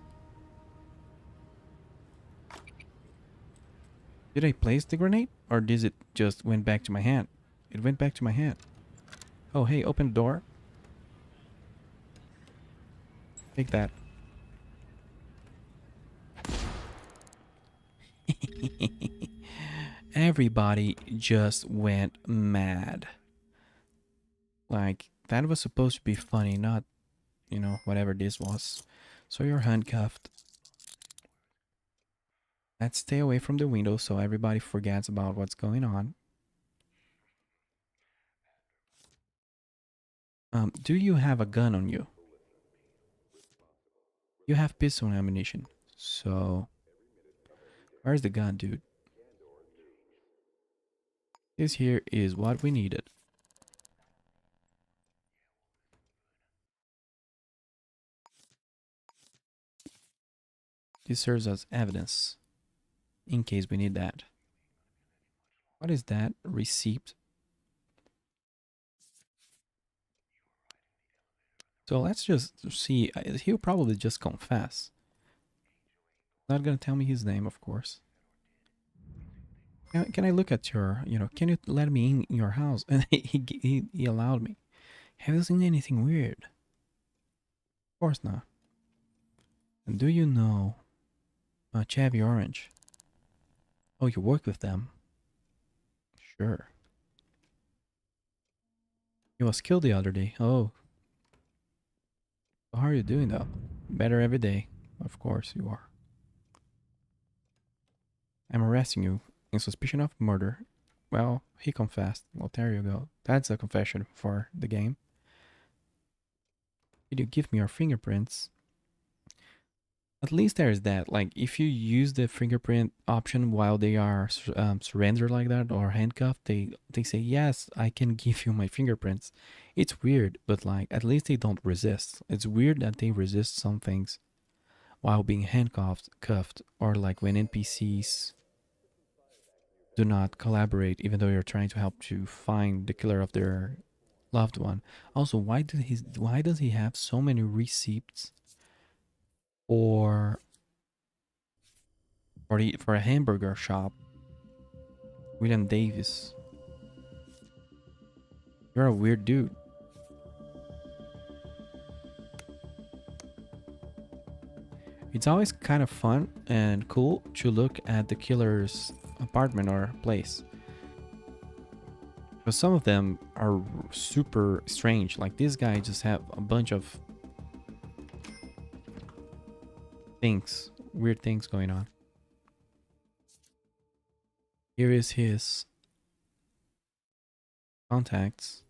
Did I place the grenade? Or did it just went back to my hand? It went back to my hand. Oh, hey, open the door. Take that. Everybody just went mad. Like, that was supposed to be funny, not, you know, whatever this was. So you're handcuffed. Let's stay away from the window so everybody forgets about what's going on. Do you have a gun on you? You have pistol ammunition. So, where's the gun, dude? This here is what we needed. This serves as evidence in case we need that. What is that? Receipt. So let's just see. He'll probably just confess. Not gonna tell me his name, of course. Can I look at your, can you let me in your house? And he allowed me. Have you seen anything weird? Of course not. And do you know Chevy Orange? Oh, you work with them? Sure. He was killed the other day. Oh. How are you doing though? Better every day. Of course you are. I'm arresting you in suspicion of murder. Well, he confessed. Well, there you go. That's a confession for the game. Did you give me your fingerprints? At least there is that. Like, if you use the fingerprint option while they are surrendered like that or handcuffed, they say, yes, I can give you my fingerprints. It's weird, but like, at least they don't resist. It's weird that they resist some things while being cuffed, or like when NPCs do not collaborate, even though you're trying to help to find the killer of their loved one. Also, why does he have so many receipts for a hamburger shop? William Davis. You're a weird dude. It's always kind of fun and cool to look at the killer's apartment or place. But some of them are super strange. Like this guy just have a bunch of things, weird things going on. Here is his contacts.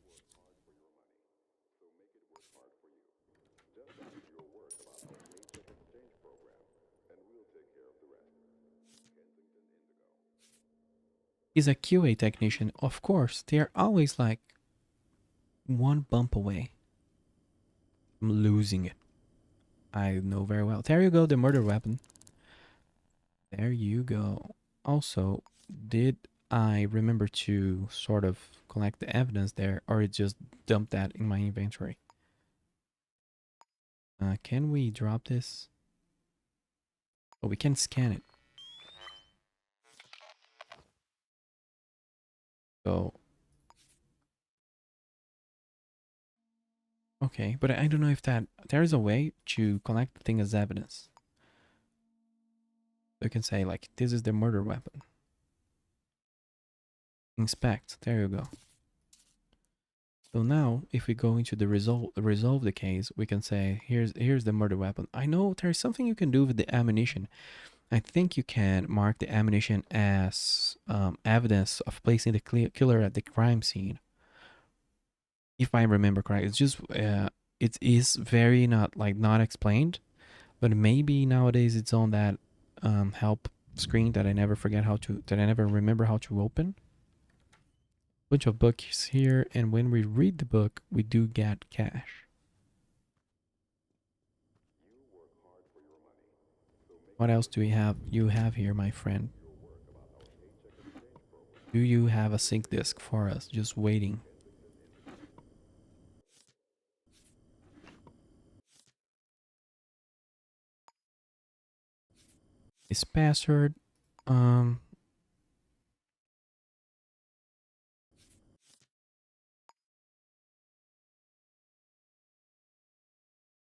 He's a QA technician. Of course, they're always like one bump away from losing it. I know very well. There you go, the murder weapon. There you go. Also, did I remember to sort of collect the evidence there, or it just dumped that in my inventory? Can we drop this? Oh, we can scan it. So, okay, but I don't know if that there is a way to collect the thing as evidence. So you can say like, this is the murder weapon. Inspect. There you go. So now, if we go into the resolve the case, we can say here's the murder weapon. I know there's something you can do with the ammunition. I think you can mark the ammunition as evidence of placing the killer at the crime scene. If I remember correct, it's just it is very not explained, but maybe nowadays it's on that help screen that I never remember how to open. Bunch of books here, and when we read the book, we do get cash. What else do we have? You have here, my friend. Do you have a sync disk for us? Just waiting. This password. Um.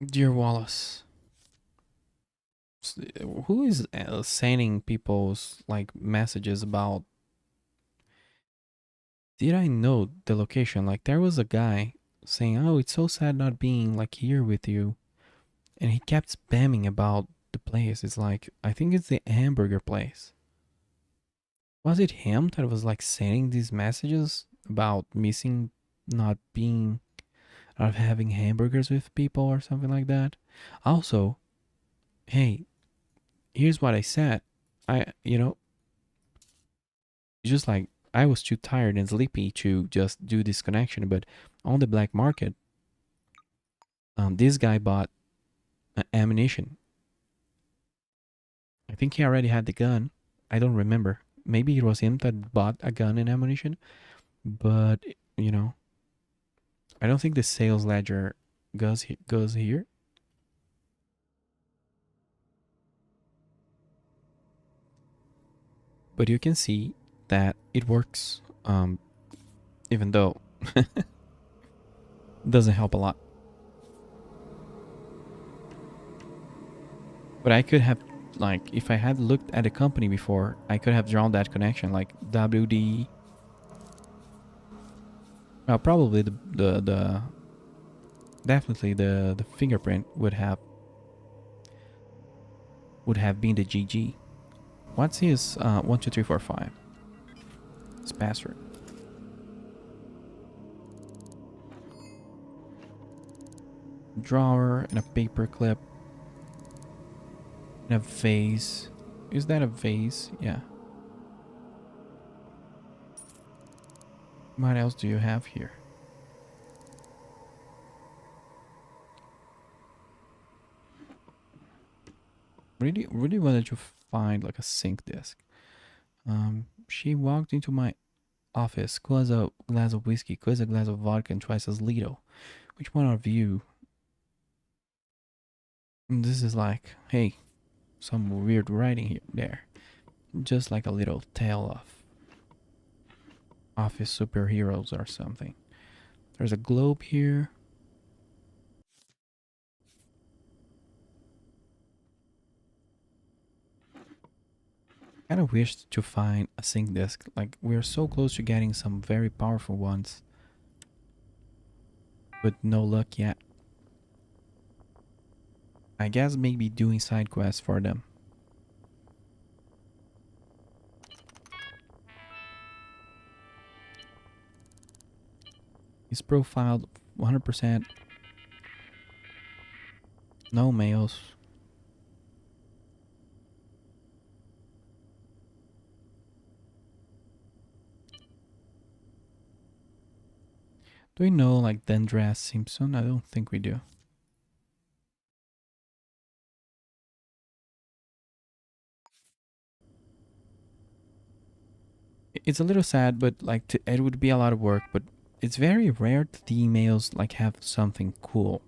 Dear Wallace, who is sending people's like messages about? Did I know the location? Like there was a guy saying, "Oh, it's so sad not being like here with you," and he kept spamming about the place. It's like I think it's the hamburger place. Was it him that was like sending these messages about missing, not being, not having hamburgers with people or something like that? Also, hey, here's what I said. Just like I was too tired and sleepy to just do this connection, but on the black market, this guy bought ammunition. I think he already had the gun. I don't remember. Maybe it was him that bought a gun and ammunition, but you know, I don't think the sales ledger goes here. But you can see that it works, even though it doesn't help a lot. But I could have, like, if I had looked at the company before, I could have drawn that connection, like WD. Well, probably the definitely the fingerprint would have been the GG. What's his 12345? His password. Drawer and a paper clip and a vase. Is that a vase? Yeah. What else do you have here? Really wanted to find like a sync disk. She walked into my office, close a glass of whiskey, close a glass of vodka, and twice as little. Which one of you? And this is like, hey, some weird writing here, there. Just like a little tale of office superheroes or something. There's a globe here. Kind of wished to find a sync disk. Like, we're so close to getting some very powerful ones, but no luck yet. I guess maybe doing side quests for them. He's profiled 100%. No males. Do we know like Dendras Simpson? I don't think we do. It's a little sad, but like it would be a lot of work. But it's very rare that the emails like have something cool,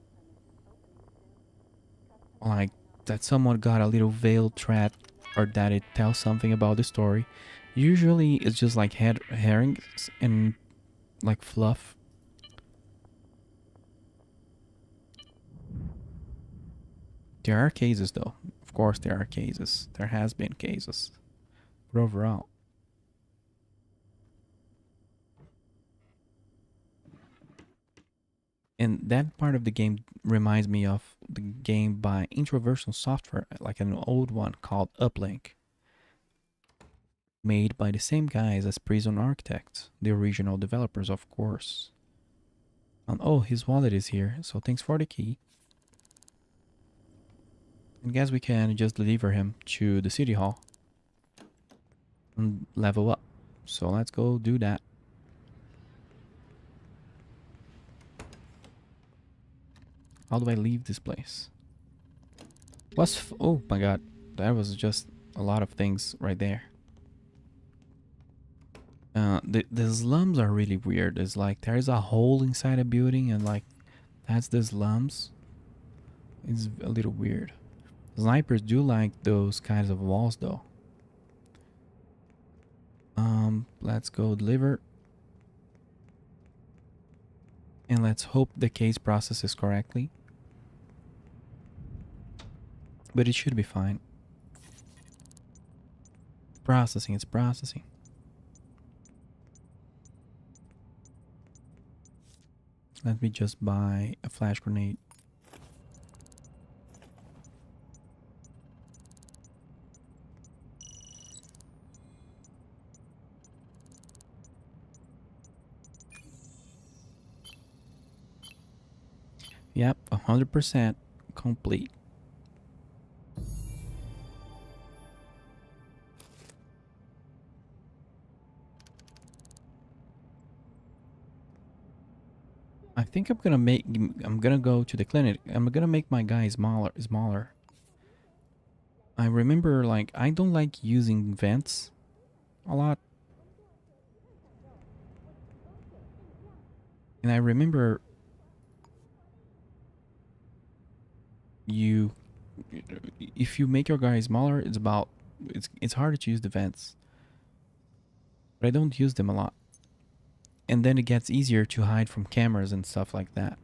like that someone got a little veiled threat, or that it tells something about the story. Usually, it's just like herrings and like fluff. There are cases, though. Of course, there are cases. There has been cases, but overall. And that part of the game reminds me of the game by Introversion Software, like an old one called Uplink, made by the same guys as Prison Architects, the original developers, of course. And oh, his wallet is here, so thanks for the key. And guess we can just deliver him to the city hall and level up. So let's go do that. How do I leave this place? Oh my god, that was just a lot of things right there. The slums are really weird. It's like there's a hole inside a building, and like that's the slums. It's a little weird. Snipers do like those kinds of walls, though. Let's go deliver, and let's hope the case processes correctly. But it should be fine. Processing, it's processing. Let me just buy a flash grenade. Yep, 100% complete. I think I'm gonna go to the clinic. I'm gonna make my guy smaller. I remember, like, I don't like using vents a lot. And I remember you if you make your guy smaller, it's harder to use the vents. But I don't use them a lot. And then it gets easier to hide from cameras and stuff like that.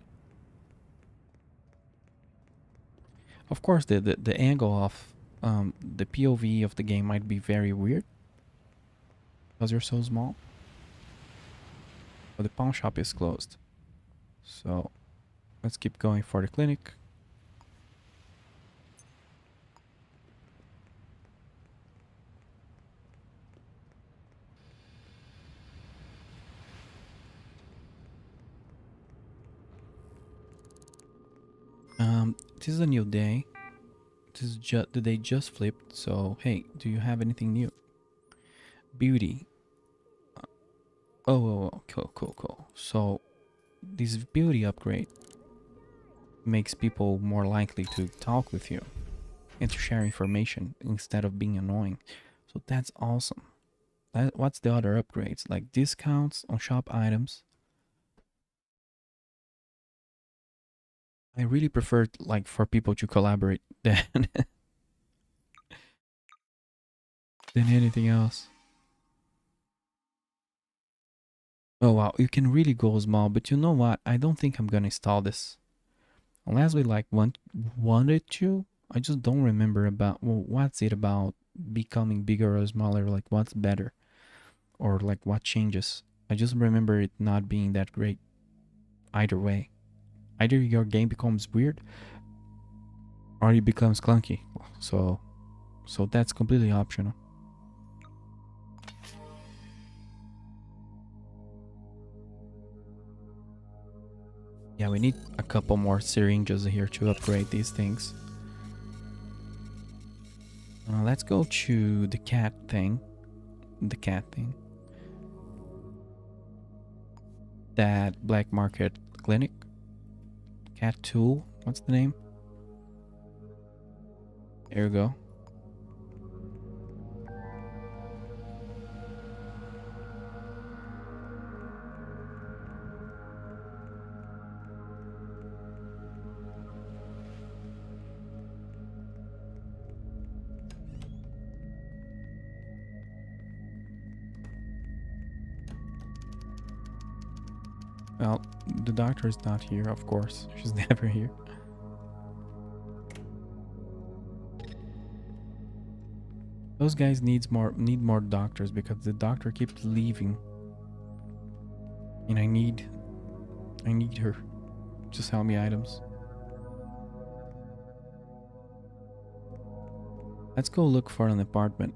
Of course, the angle of the POV of the game might be very weird because you're so small. But the pawn shop is closed. So let's keep going for the clinic. This is a new day. This is just the day just flipped. So hey, do you have anything new? Beauty. Cool. So this beauty upgrade makes people more likely to talk with you and to share information instead of being annoying. So that's awesome. What's the other upgrades? Like discounts on shop items. I really prefer like for people to collaborate than than anything else. Oh wow, you can really go small, but you know what? I don't think I'm gonna install this unless we like wanted to. I just don't remember about what's it about becoming bigger or smaller. Like what's better or like what changes. I just remember it not being that great either way. Either your game becomes weird or it becomes clunky. So that's completely optional. Yeah, we need a couple more syringes here to upgrade these things. Let's go to the cat thing. The cat thing. That black market clinic. Cat tool. What's the name? There we go. Well, the doctor is not here, of course. She's never here. Those guys need more doctors because the doctor keeps leaving. And I need her to sell me items. Let's go look for an apartment.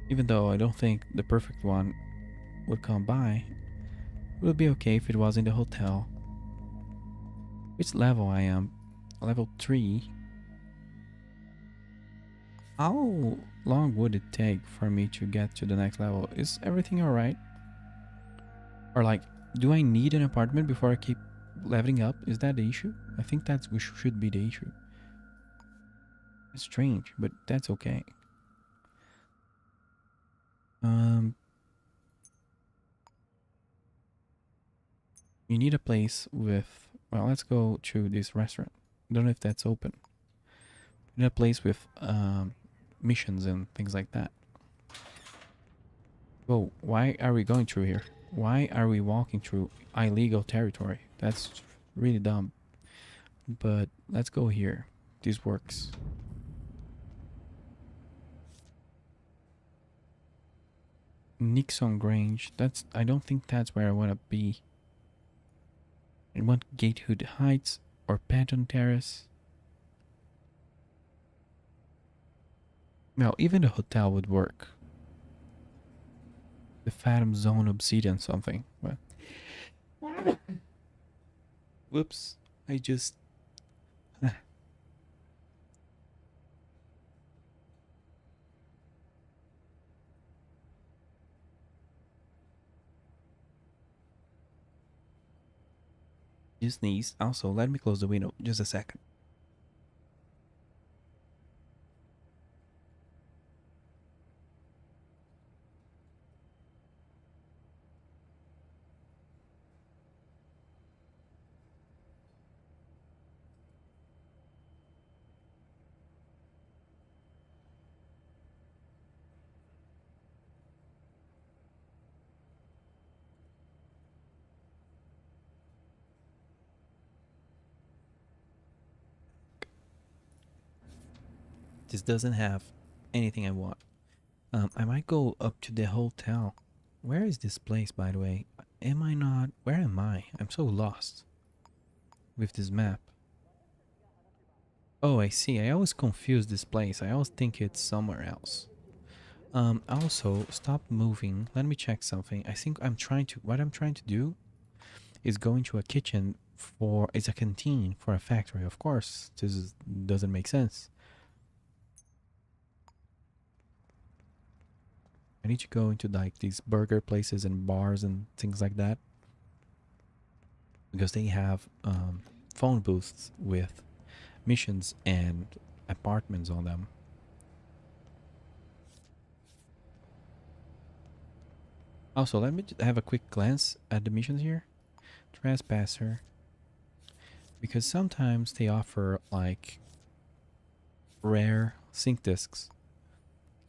Even though I don't think the perfect one would come by, it would be okay if it was in the hotel. Which level I am? Level 3. How long would it take for me to get to the next level? Is everything alright? Or like, do I need an apartment before I keep leveling up? Is that the issue? I think that's which should be the issue. It's strange, but that's okay. You need a place with... Well, let's go to this restaurant. Don't know if that's open. You need a place with missions and things like that. Whoa, why are we going through here? Why are we walking through illegal territory? That's really dumb. But let's go here. This works. Nixon Grange. I don't think that's where I want to be. I want Gatewood Heights or Patton Terrace. Well, even the hotel would work. The Phantom Zone Obsidian something. But whoops. I just... You sneeze. Also, let me close the window just a second. This doesn't have anything I want. I might go up to the hotel. Where is this place, by the way? Am I not? Where am I? I'm so lost with this map. Oh, I see. I always confuse this place. I always think it's somewhere else. Also, stop moving. Let me check something. I think what I'm trying to do is go into a kitchen it's a canteen for a factory. Of course, doesn't make sense. I need to go into like these burger places and bars and things like that. Because they have phone booths with missions and apartments on them. Also, let me have a quick glance at the missions here. Trespasser. Because sometimes they offer like rare sync discs.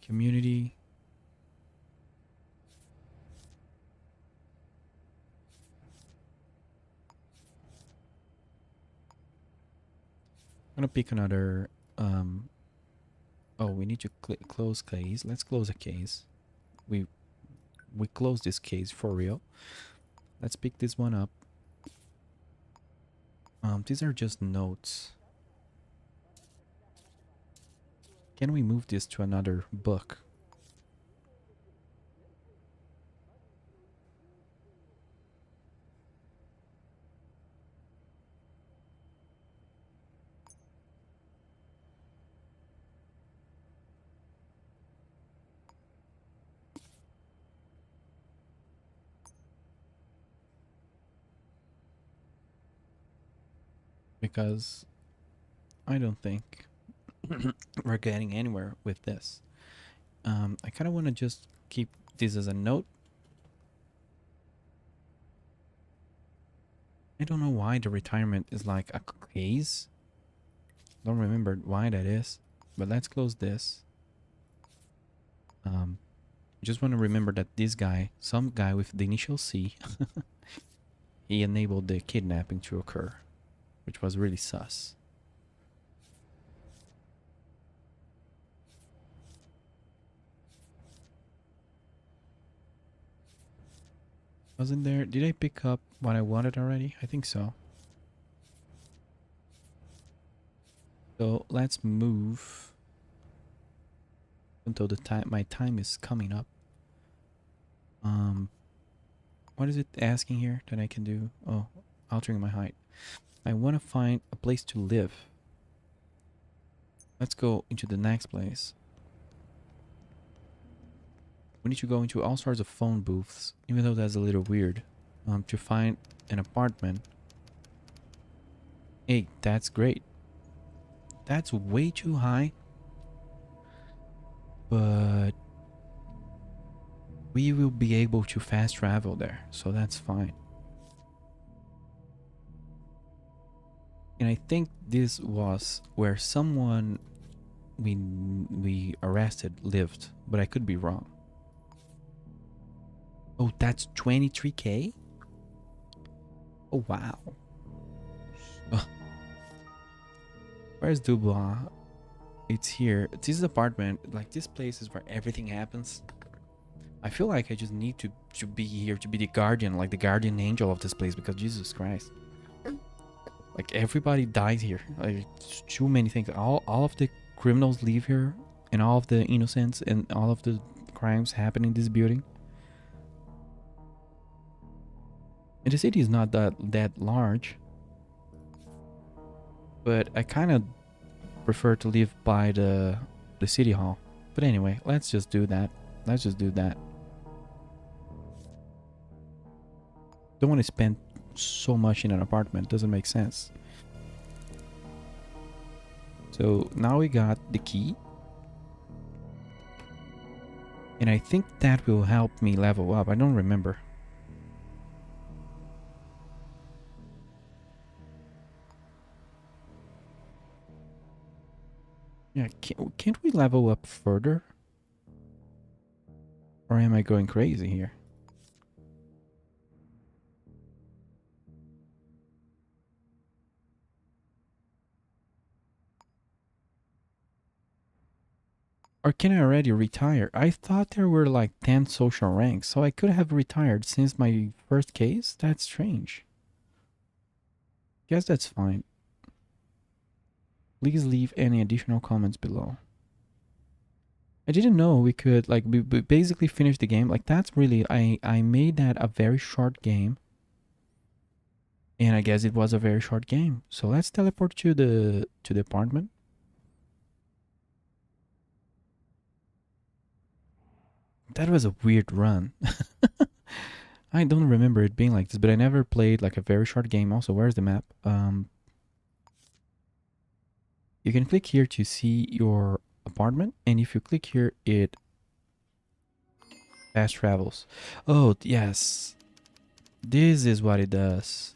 Community. I'm gonna pick another oh, we need to close case. Let's close a case. We close this case for real. Let's pick this one up. These are just notes. Can we move this to another book? Because I don't think we're getting anywhere with this. I kind of want to just keep this as a note. I don't know why the retirement is like a case. Don't remember why that is. But let's close this. Just want to remember that this guy, some guy with the initial C, he enabled the kidnapping to occur, which was really sus. Wasn't there? Did I pick up what I wanted already? I think so. So let's move until the time my time is coming up. What is it asking here that I can do? Oh, altering my height. I want to find a place to live. Let's go into the next place. We need to go into all sorts of phone booths, even though that's a little weird, to find an apartment. Hey, that's great. That's way too high. But we will be able to fast travel there, so that's fine. And I think this was where someone we arrested lived, but I could be wrong. Oh, that's 23K? Oh, wow. Oh. Where's Dubois? It's here. This apartment, like this place is where everything happens. I feel like I just need to be here, to be the guardian, like the guardian angel of this place, because Jesus Christ. Like everybody dies here. Like too many things. All of the criminals live here, and all of the innocents and all of the crimes happen in this building. And the city is not that large, but I kind of prefer to live by the city hall. But anyway, let's just do that. Let's just do that. Don't want to spend so much in an apartment. Doesn't make sense. So now we got the key. And I think that will help me level up. I don't remember. Yeah, can't we level up further? Or am I going crazy here? Or can I already retire? I thought there were like 10 social ranks, so I could have retired since my first case? That's strange. Guess that's fine. Please leave any additional comments below. I didn't know we could like we basically finish the game. Like that's really I made that a very short game. And I guess it was a very short game. So let's teleport to the apartment. That was a weird run. I don't remember it being like this, but I never played like a very short game. Also, where's the map? You can click here to see your apartment, and if you click here, it fast travels. Oh yes, this is what it does.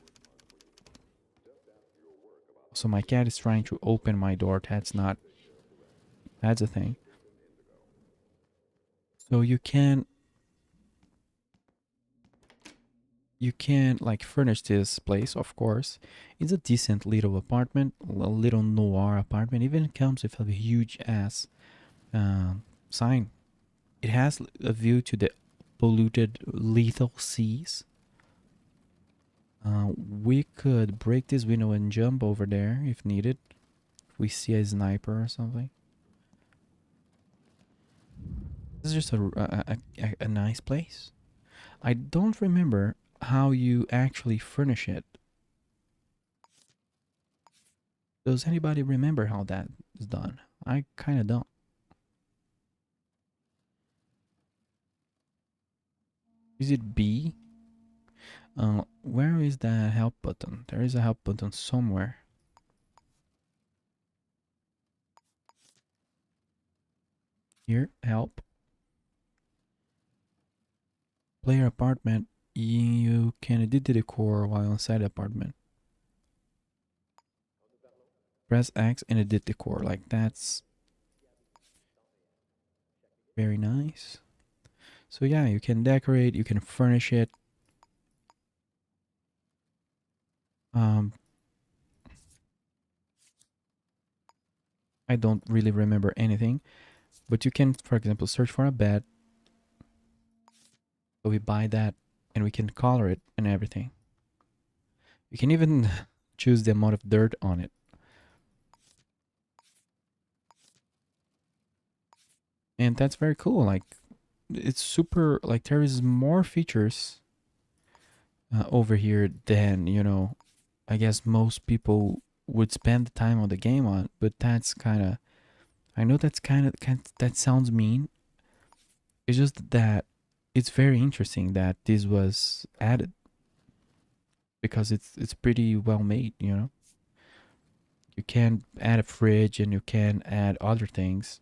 So my cat is trying to open my door. That's a thing. So you can like furnish this place, of course. It's a decent little apartment, a little noir apartment. Even comes with a huge ass sign. It has a view to the polluted lethal seas. We could break this window and jump over there if needed. If we see a sniper or something. It's just a nice place. I don't remember how you actually furnish it. Does anybody remember how that is done? I kind of don't. Is it B? Where is the help button? There is a help button somewhere. Here, help. Player apartment. You can edit the decor while inside the apartment. Press X and edit decor. Like that's very nice. So yeah, you can decorate, you can furnish it. Um, I don't really remember anything, but you can, for example, search for a bed. So we buy that and we can color it and everything. You can even choose the amount of dirt on it. And that's very cool. Like it's super, like there is more features over here than, I guess most people would spend the time on the game on, but that's kind of, I know that's that sounds mean. It's just that it's very interesting that this was added because it's pretty well made. You can add a fridge and you can add other things.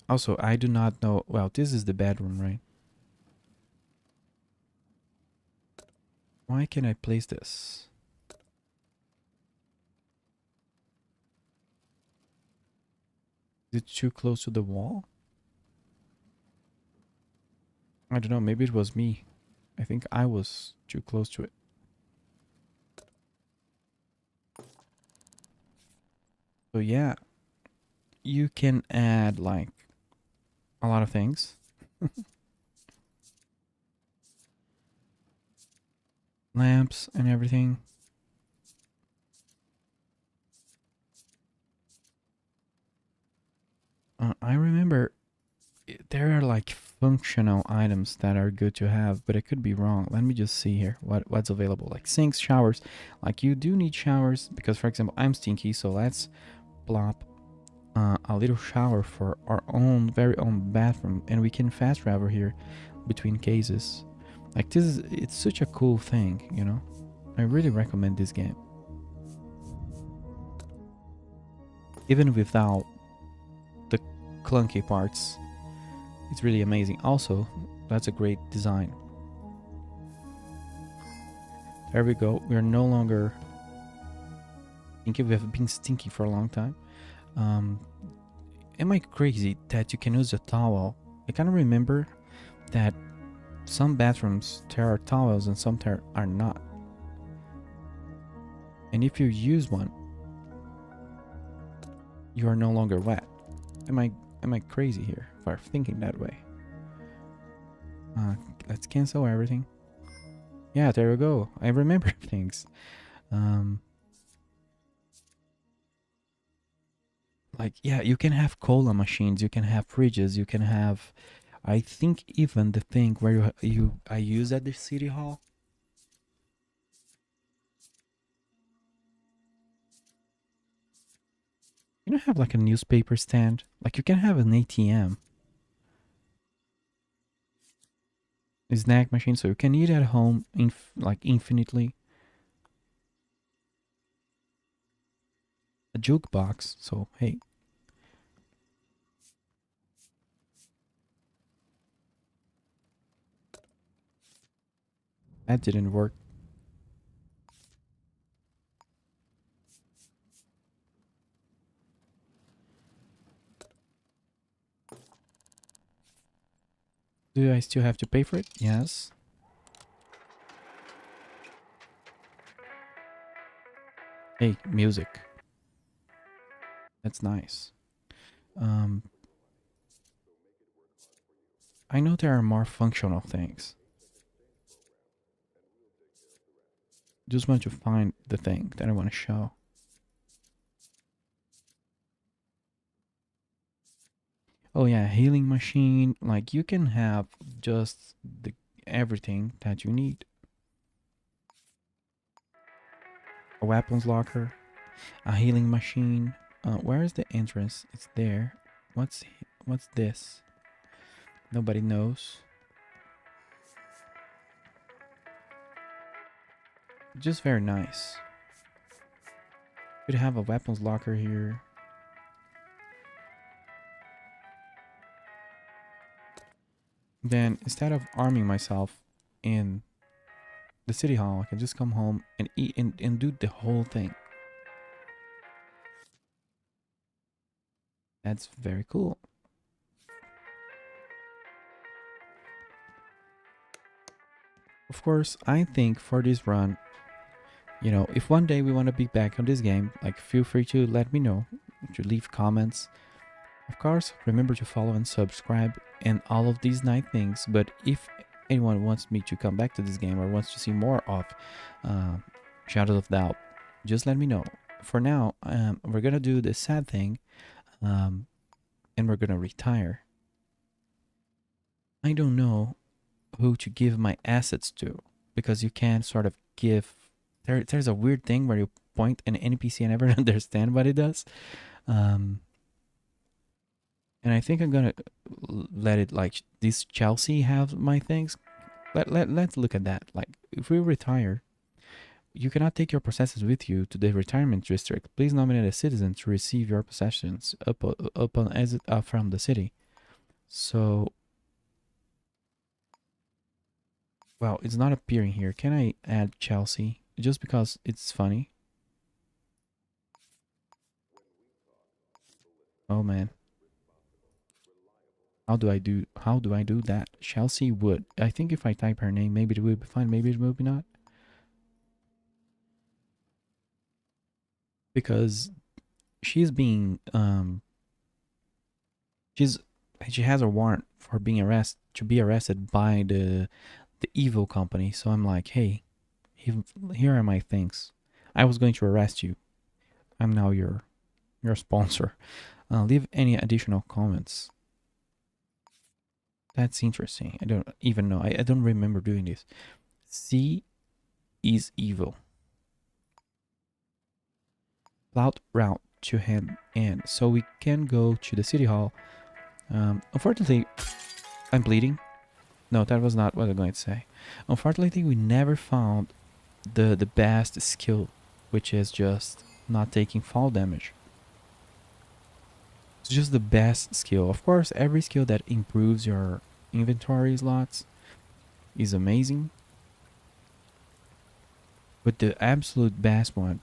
Also, I do not know. Well, this is the bedroom, right? Why can I place this? Is it too close to the wall? I don't know. Maybe it was me. I think I was too close to it. So yeah, you can add like a lot of things. Lamps and everything. I remember there are like functional items that are good to have, but I could be wrong. Let me just see here what's available. Like sinks, showers. Like you do need showers because, for example, I'm stinky, so let's plop a little shower for our own very own bathroom, and we can fast travel here between cases. Like it's such a cool thing. I really recommend this game, even without the clunky parts. It's really amazing. Also, that's a great design. There we go. We are no longer stinky. We have been stinky for a long time. Am I crazy that you can use a towel? I kind of remember that some bathrooms there are towels and some there are not. And if you use one, you are no longer wet. Am I crazy here for thinking that way? Let's cancel everything. Yeah, there we go. I remember things. Like yeah, you can have cola machines, you can have fridges, you can have. I think even the thing where I use at the city hall. You don't have like a newspaper stand. Like you can have an ATM, a snack machine, so you can eat at home like infinitely. A jukebox. So hey, that didn't work. Do I still have to pay for it? Yes. Hey, music. That's nice. Um, I know there are more functional things. Just want to find the thing that I want to show. Oh yeah, healing machine. Like you can have just the everything that you need. A weapons locker, a healing machine. Where is the entrance? It's there. What's this? Nobody knows. Just very nice. Could have a weapons locker here. Then instead of arming myself in the city hall, I can just come home and eat and do the whole thing. That's very cool. Of course, I think for this run, if one day we want to be back on this game, like feel free to let me know, to leave comments. Of course, remember to follow and subscribe and all of these nice things. But if anyone wants me to come back to this game or wants to see more of uh, Shadows of Doubt, just let me know. For now, we're gonna do the sad thing, and we're gonna retire. I don't know who to give my assets to because you can sort of give. There's a weird thing where you point an NPC. I never understand what it does. Um, and I think I'm gonna let it like this Chelsea have my things. Let's look at that. Like if we retire, you cannot take your possessions with you to the retirement district. Please nominate a citizen to receive your possessions upon exit from the city. So, well, it's not appearing here. Can I add Chelsea just because it's funny? Oh man. How do I do that? Chelsea Wood. I think if I type her name, maybe it will be fine, maybe it will be not. Because she's being she's she has a warrant for being arrested by the evil company. So I'm like, hey, here are my things. I was going to arrest you. I'm now your sponsor. Leave any additional comments. That's interesting. I don't even know. I don't remember doing this. C is evil. Plot route to hand in. So we can go to the city hall. Unfortunately, I'm bleeding. No, that was not what I'm going to say. Unfortunately, we never found the best skill, which is just not taking fall damage. It's just the best skill. Of course, every skill that improves your inventory slots is amazing. But the absolute best one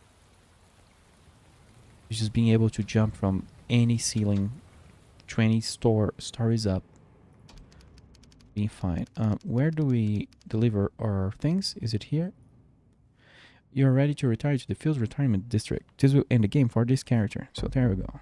is just being able to jump from any ceiling 20 stories up. Being fine. Where do we deliver our things? Is it here? You're ready to retire to the field retirement district. This will end the game for this character. So there we go.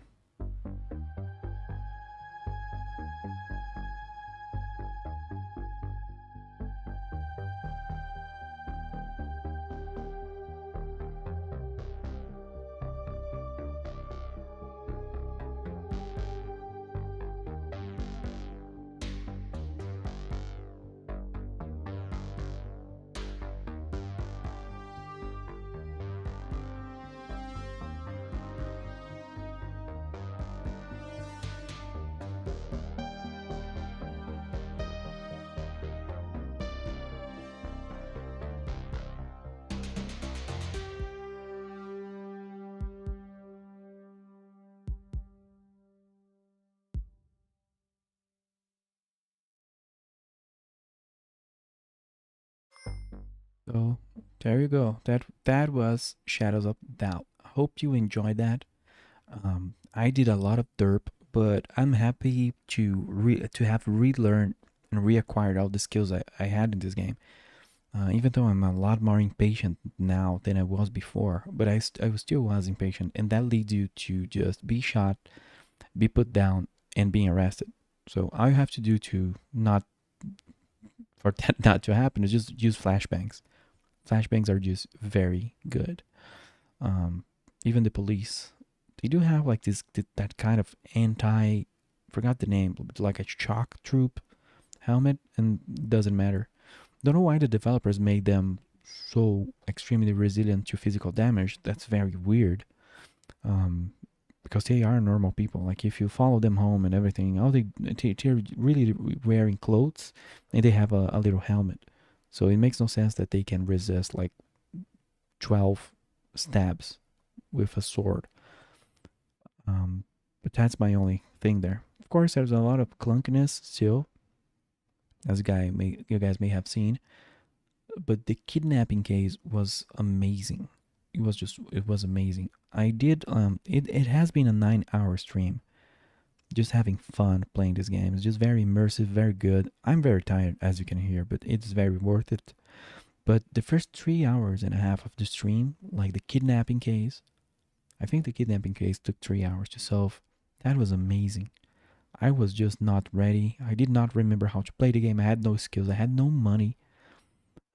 So there you go. That was Shadows of Doubt. Hope you enjoyed that. I did a lot of derp, but I'm happy to have relearned and reacquired all the skills I had in this game. Even though I'm a lot more impatient now than I was before, but I still was impatient, and that leads you to just be shot, be put down, and being arrested. So all you have to do to not for that not to happen is just use flashbangs. Flashbangs are just very good. Even the police, they do have like that kind of anti forgot the name, like a shock troop helmet, and doesn't matter. Don't know why the developers made them so extremely resilient to physical damage. That's very weird. Um, because they are normal people. Like if you follow them home and everything, they're really wearing clothes, and they have a little helmet. So it makes no sense that they can resist like 12 stabs with a sword. But that's my only thing there. Of course, there's a lot of clunkiness still, as you guys may have seen. But the kidnapping case was amazing. It was amazing. I did it has been a 9 hour stream. Just having fun playing this game. It's just very immersive, very good. I'm very tired as you can hear, but it's very worth it. But the first 3 hours and a half of the stream, like the kidnapping case, I think the kidnapping case took 3 hours to solve. That was amazing. I was just not ready. I did not remember how to play the game. I had no skills. I had no money.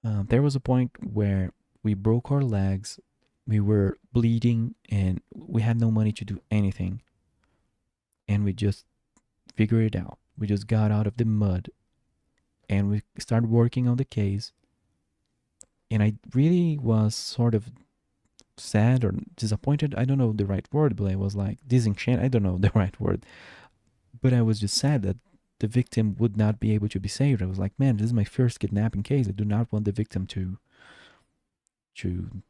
There was a point where we broke our legs, we were bleeding, and we had no money to do anything. And we just figured it out. We just got out of the mud and we started working on the case. And I really was sort of sad or disappointed. I don't know the right word, but I was like disenchanted. I don't know the right word. But I was just sad that the victim would not be able to be saved. I was like, man, this is my first kidnapping case. I do not want the victim to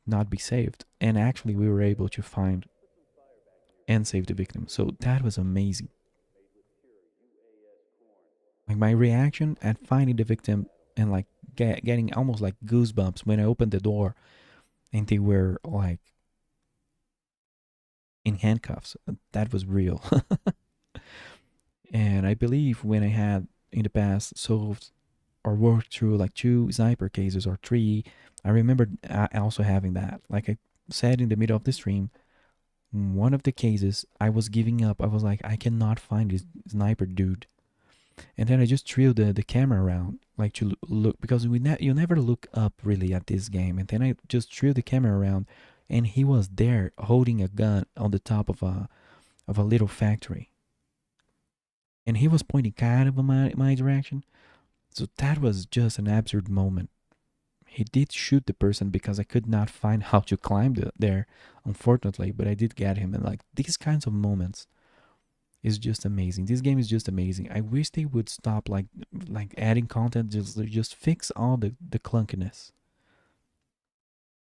not be saved. And actually we were able to find and save the victim. So that was amazing. Like my reaction at finding the victim and like getting almost like goosebumps when I opened the door and they were like in handcuffs. That was real. And I believe when I had in the past solved or worked through like 2 sniper cases or 3, I remember also having that. Like I said in the middle of the stream, one of the cases I was giving up. I was like, I cannot find this sniper dude. And then I just threw the camera around, like to look, because you never look up really at this game. And then I just threw the camera around, and he was there holding a gun on the top of a little factory, and he was pointing kind of in my direction. So that was just an absurd moment. He did shoot the person because I could not find how to climb there, unfortunately, but I did get him. And like these kinds of moments is just amazing. This game is just amazing. I wish they would stop like adding content, just fix all the clunkiness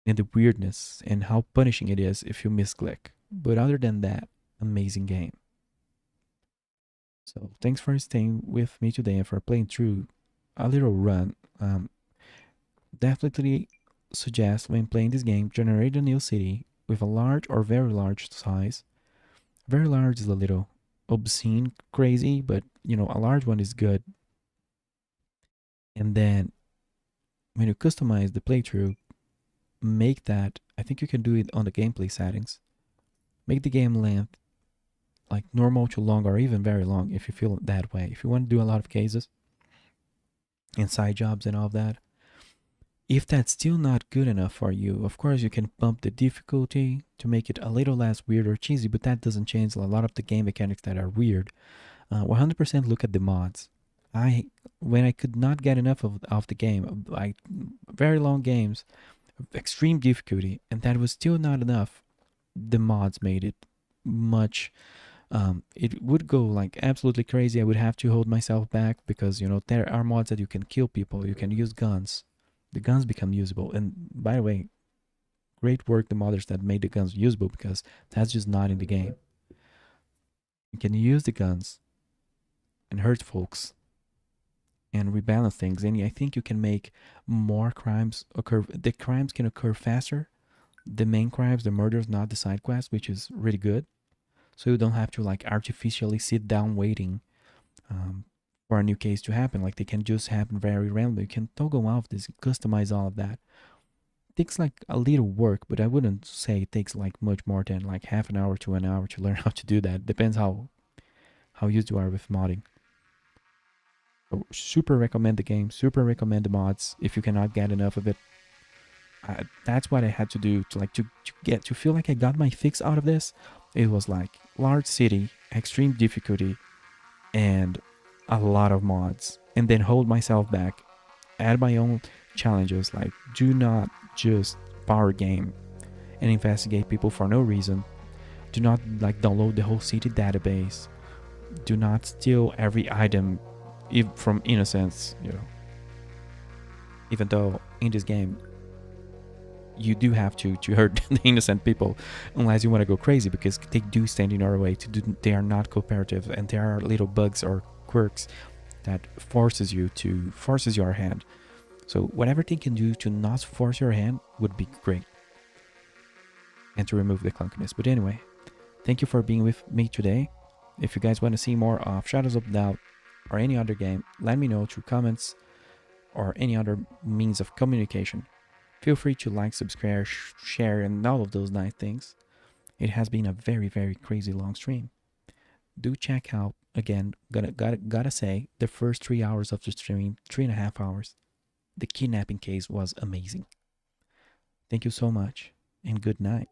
and the weirdness and how punishing it is if you misclick. But other than that, amazing game. So thanks for staying with me today and for playing through a little run. Definitely suggest when playing this game, generate a new city with a large or very large size. Very large is a little obscene crazy, but a large one is good. And then when you customize the playthrough, make that, I think you can do it on the gameplay settings, make the game length like normal to long or even very long if you feel that way. If you want to do a lot of cases and side jobs and all of that, if that's still not good enough for you, of course you can bump the difficulty to make it a little less weird or cheesy, but that doesn't change a lot of the game mechanics that are weird. 100% look at the mods. When I could not get enough of the game, like very long games, extreme difficulty, and that was still not enough, the mods made it much. It would go like absolutely crazy. I would have to hold myself back because there are mods that you can kill people, you can use guns. The guns become usable. And by the way, great work the modders that made the guns usable, because that's just not in the game. You can use the guns and hurt folks and rebalance things, and I think you can make more crimes occur. The crimes can occur faster, the main crimes, the murders, not the side quests, which is really good. So you don't have to like artificially sit down waiting for a new case to happen. Like they can just happen very randomly. You can toggle off this, customize all of that. It takes like a little work, but I wouldn't say it takes like much more than like half an hour to an hour to learn how to do that. Depends how used you are with modding. So super recommend the game, super recommend the mods if you cannot get enough of it. That's what I had to do to feel like I got my fix out of this. It was like large city, extreme difficulty, and a lot of mods, and then hold myself back, add my own challenges like do not just power game and investigate people for no reason. Do not like download the whole city database. Do not steal every item from innocents, even though in this game you do have to hurt the innocent people unless you want to go crazy, because they do stand in our way. They are not cooperative, and there are little bugs or quirks that forces your hand. So whatever they can do to not force your hand would be great, and to remove the clunkiness. But anyway, thank you for being with me today. If you guys want to see more of Shadows of Doubt or any other game, let me know through comments or any other means of communication. Feel free to like, subscribe, share, and all of those nice things. It has been a very, very crazy long stream. Do check out, again, gotta say, the first 3 hours of the stream, 3.5 hours. The kidnapping case was amazing. Thank you so much, and good night.